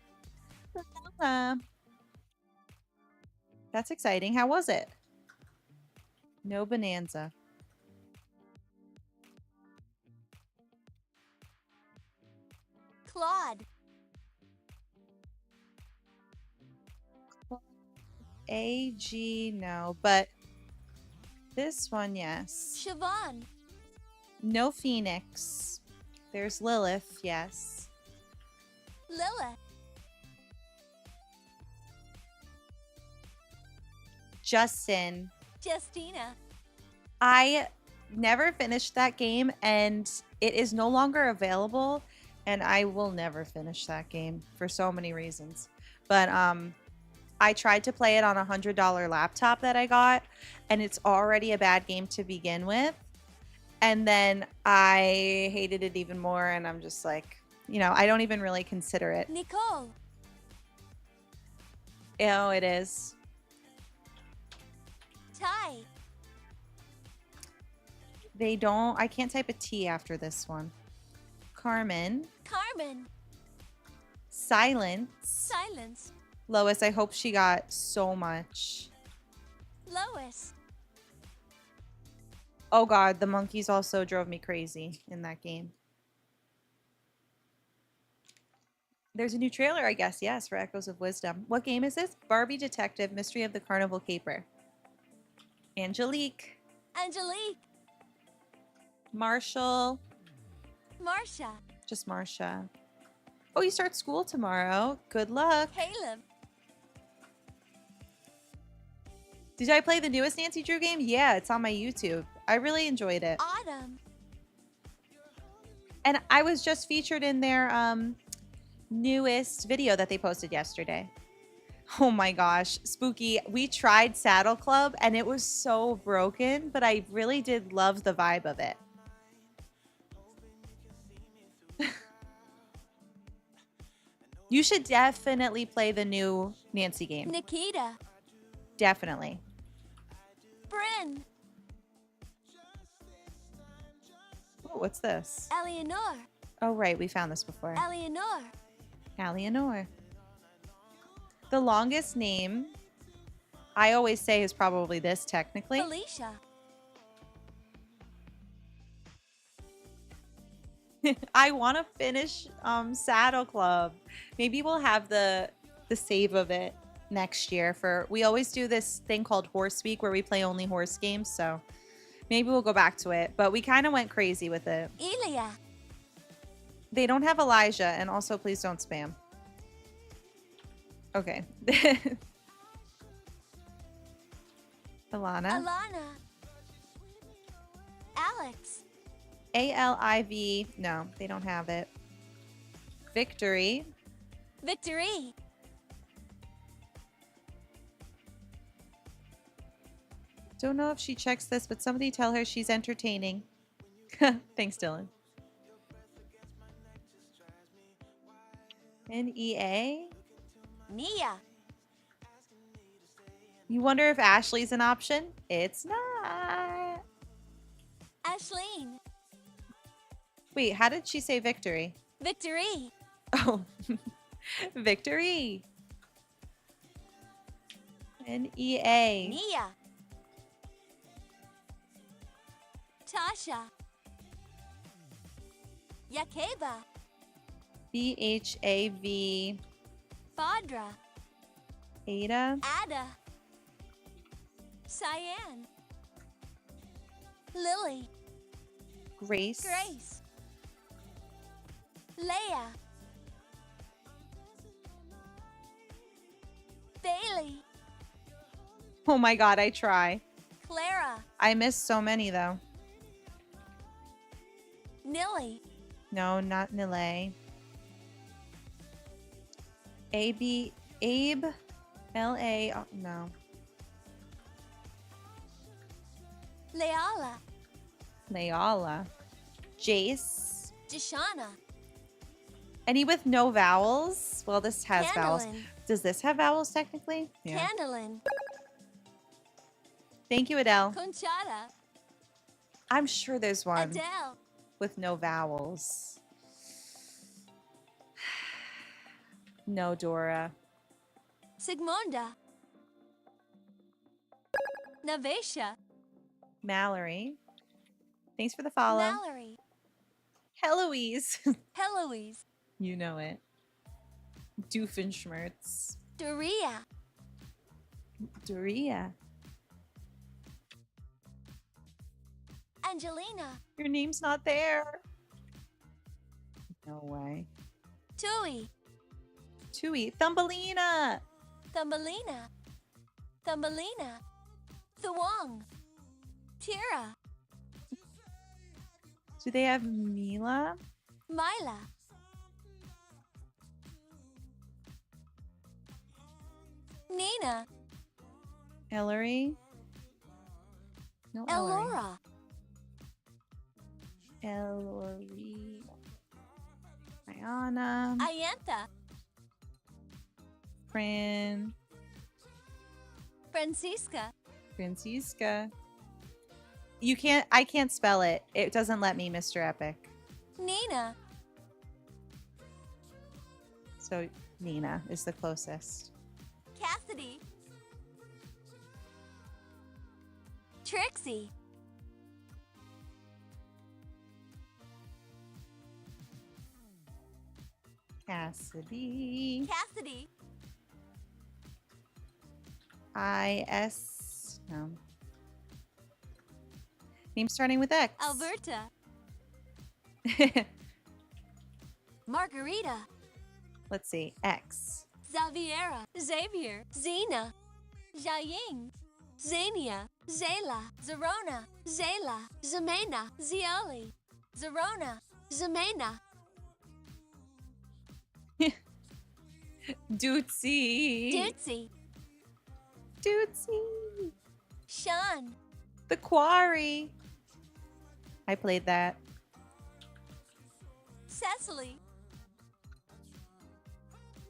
Lola. That's exciting. How was it? No Bonanza. Claude. AG, no. But this one, yes. Siobhan. No Phoenix. There's Lilith, yes. Lilith. Justin. Justina. I never finished that game and it is no longer available and I will never finish that game for so many reasons. But I tried to play it on a $100 laptop that I got and it's already a bad game to begin with. And then I hated it even more and I'm just like, you know, I don't even really consider it. Nicole. Oh, it is. Ty. They don't, I can't type a T after this one. Carmen. Carmen. Silence. Silence. Lois, I hope she got so much. Lois. Oh god, the monkeys also drove me crazy in that game. There's a new trailer, I guess, yes, for Echoes of Wisdom. What game is this? Barbie Detective, Mystery of the Carnival Caper. Angelique. Angelique. Marshall. Marcia. Just Marcia. Oh, you start school tomorrow. Good luck. Caleb. Did I play the newest Nancy Drew game? Yeah, it's on my YouTube. I really enjoyed it. Autumn. And I was just featured in their newest video that they posted yesterday. Oh my gosh, spooky. We tried Saddle Club and it was so broken, but I really did love the vibe of it. You should definitely play the new Nancy game. Nikita. Definitely. Bryn. Oh, what's this? Eleanor. Oh, right. We found this before. Eleanor. Eleanor. The longest name I always say is probably this, technically. Felicia. I want to finish Saddle Club. Maybe we'll have the save of it next year. We always do this thing called Horse Week where we play only horse games, so maybe we'll go back to it. But we kind of went crazy with it. Elia. They don't have Elijah, and also please don't spam. Okay. Alana. Alana. Alex. ALIV. No, they don't have it. Victory. Victory. Don't know if she checks this, but somebody tell her she's entertaining. Thanks, Dylan. NEA. Nia. You wonder if Ashley's an option? It's not. Ashleen. Wait, how did she say victory? Victory. Oh, victory. NEA. Nia. Tasha. Yakeva. BHAV. Badra. Ada. Ada. Cyan. Lily. Grace. Grace. Leia. Bailey. Oh my god, I try. Clara. I missed so many though. Nilly. No, not Nile. Abe. L-A. Oh, no. Leala. Leala. Jace. Jashana. Any with no vowels? Well, this has vowels. Candlin. Does this have vowels technically? Yeah. Candlin. Thank you, Adele. Conchata. I'm sure there's one Adele. with no vowels. No, Dora. Sigmunda. Navesha. Mallory. Thanks for the follow. Mallory. Heloise. Heloise. You know it. Doofenshmirtz. Doria. Doria. Angelina. Your name's not there. No way. Tui. Tui. Thumbelina. Thumbelina. Thumbelina. Thuong. Tira. Do they have Mila? Mila. Nina. Ellery? No, Elora. Ellery. Ayana. Ayantha. Fran. Francisca. Francisca. I can't spell it. It doesn't let me, Mr. Epic. Nina. So Nina is the closest. Cassidy. Trixie. Cassidy. Cassidy. I-S. No. Name starting with X. Alberta. Margarita. Let's see. X. Xaviera. Xavier. Zena. Jiaying. Xenia. Zayla. Zerona. Zayla. Zemena. Zioli. Zerona. Zemena. Dootsie. Dootsie. Dootsie. Sean. The Quarry. I played that. Cecily.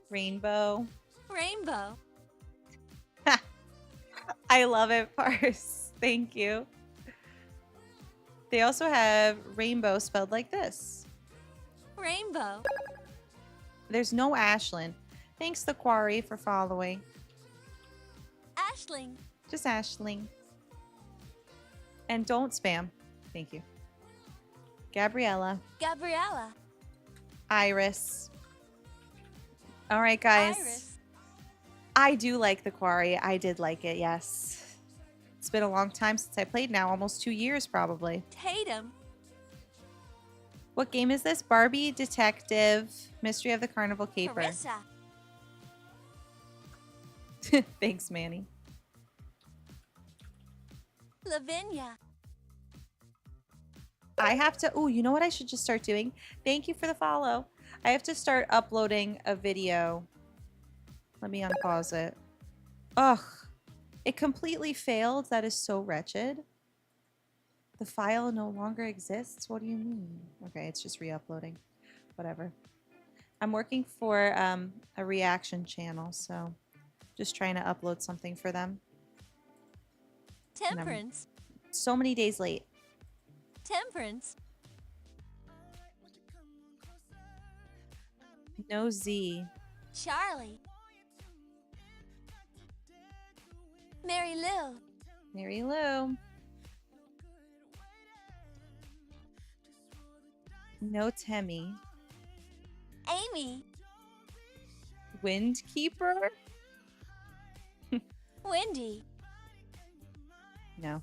Rainbow. Rainbow. I love it, Parse. Thank you. They also have rainbow spelled like this. Rainbow. There's no Ashlyn. Thanks, The Quarry, for following. Ashling. Just Ashling. And don't spam. Thank you. Gabriella. Gabriella. Iris. All right, guys. Iris. I do like The Quarry. I did like it, yes. It's been a long time since I played now. Almost 2 years, probably. Tatum. What game is this? Barbie Detective Mystery of the Carnival Caper. Carissa. Thanks, Manny. Lavinia. I have to... Oh, you know what I should just start doing? Thank you for the follow. I have to start uploading a video. Let me unpause it. Ugh. It completely failed. That is so wretched. The file no longer exists? What do you mean? Okay, it's just re-uploading. Whatever. I'm working for a reaction channel, so just trying to upload something for them. Temperance. So many days late. Temperance. No Z. Charlie. Mary Lou. Mary Lou. No Temmie. Amy. Windkeeper? Wendy. No.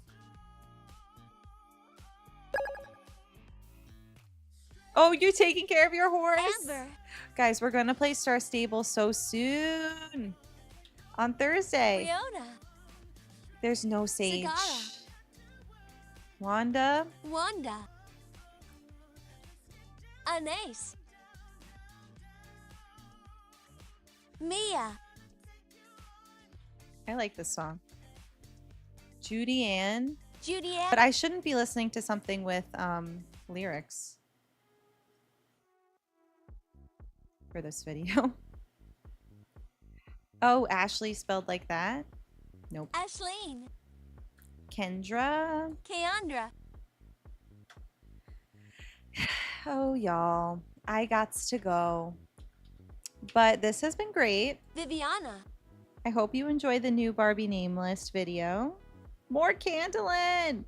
Oh, you taking care of your horse? Amber. Guys, we're going to play Star Stable so soon. On Thursday. Riona. There's no Sage. Sagara. Wanda. Wanda. Anais. Mia. I like this song. Judy Ann. Judy Ann. But I shouldn't be listening to something with lyrics for this video. Oh, Ashley spelled like that? Nope. Ashleen. Kendra. Keandra. Oh, y'all. I gots to go. But this has been great. Viviana. I hope you enjoy the new Barbie name list video. More Candlin!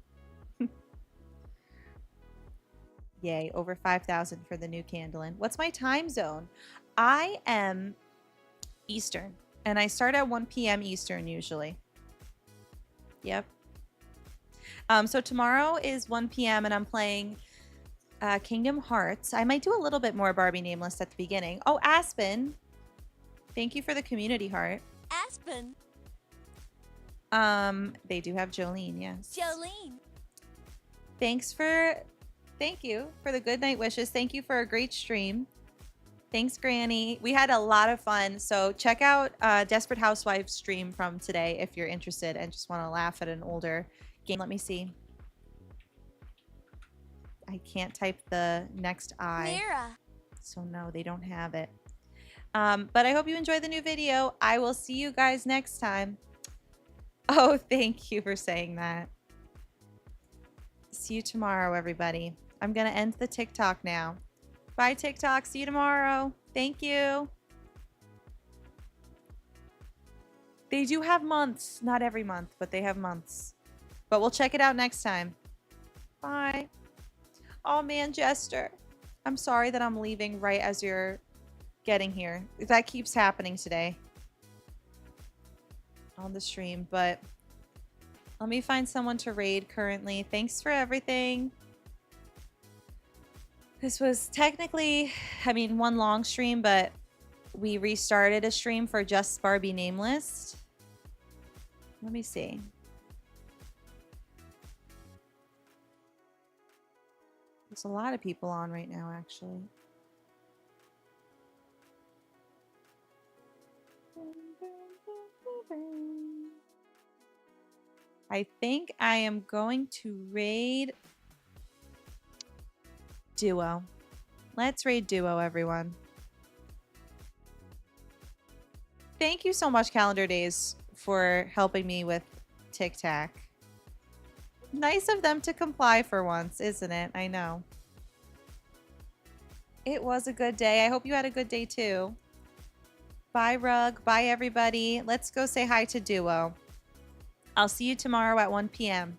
Yay, over 5,000 for the new Candlin. What's my time zone? I am Eastern, and I start at 1 p.m. Eastern usually. Yep. So tomorrow is 1 p.m. and I'm playing Kingdom Hearts. I might do a little bit more Barbie name list at the beginning. Oh, Aspen. Thank you for the community heart. Aspen. They do have Jolene, yes. Jolene. Thank you for the good night wishes. Thank you for a great stream. Thanks, Granny. We had a lot of fun. So check out Desperate Housewives stream from today if you're interested and just want to laugh at an older game. Let me see. I can't type the next I. Mira. So no, they don't have it. But I hope you enjoyed the new video. I will see you guys next time. Oh, thank you for saying that. See you tomorrow, everybody. I'm going to end the TikTok now. Bye, TikTok. See you tomorrow. Thank you. They do have months. Not every month, but they have months. But we'll check it out next time. Bye. Oh, man, Jester. I'm sorry that I'm leaving right as you're getting here. That keeps happening today on the stream, but let me find someone to raid currently. Thanks for everything. This was technically, I mean, one long stream, but we restarted a stream for just Barbie name list. Let me see. There's a lot of people on right now, actually. I think I am going to raid Duo. Let's raid Duo, everyone. Thank you so much, Calendar Days, for helping me with Tic Tac. Nice of them to comply for once, isn't it? I know. It was a good day. I hope you had a good day too. Bye, Rug. Bye, everybody. Let's go say hi to Duo. I'll see you tomorrow at 1 p.m.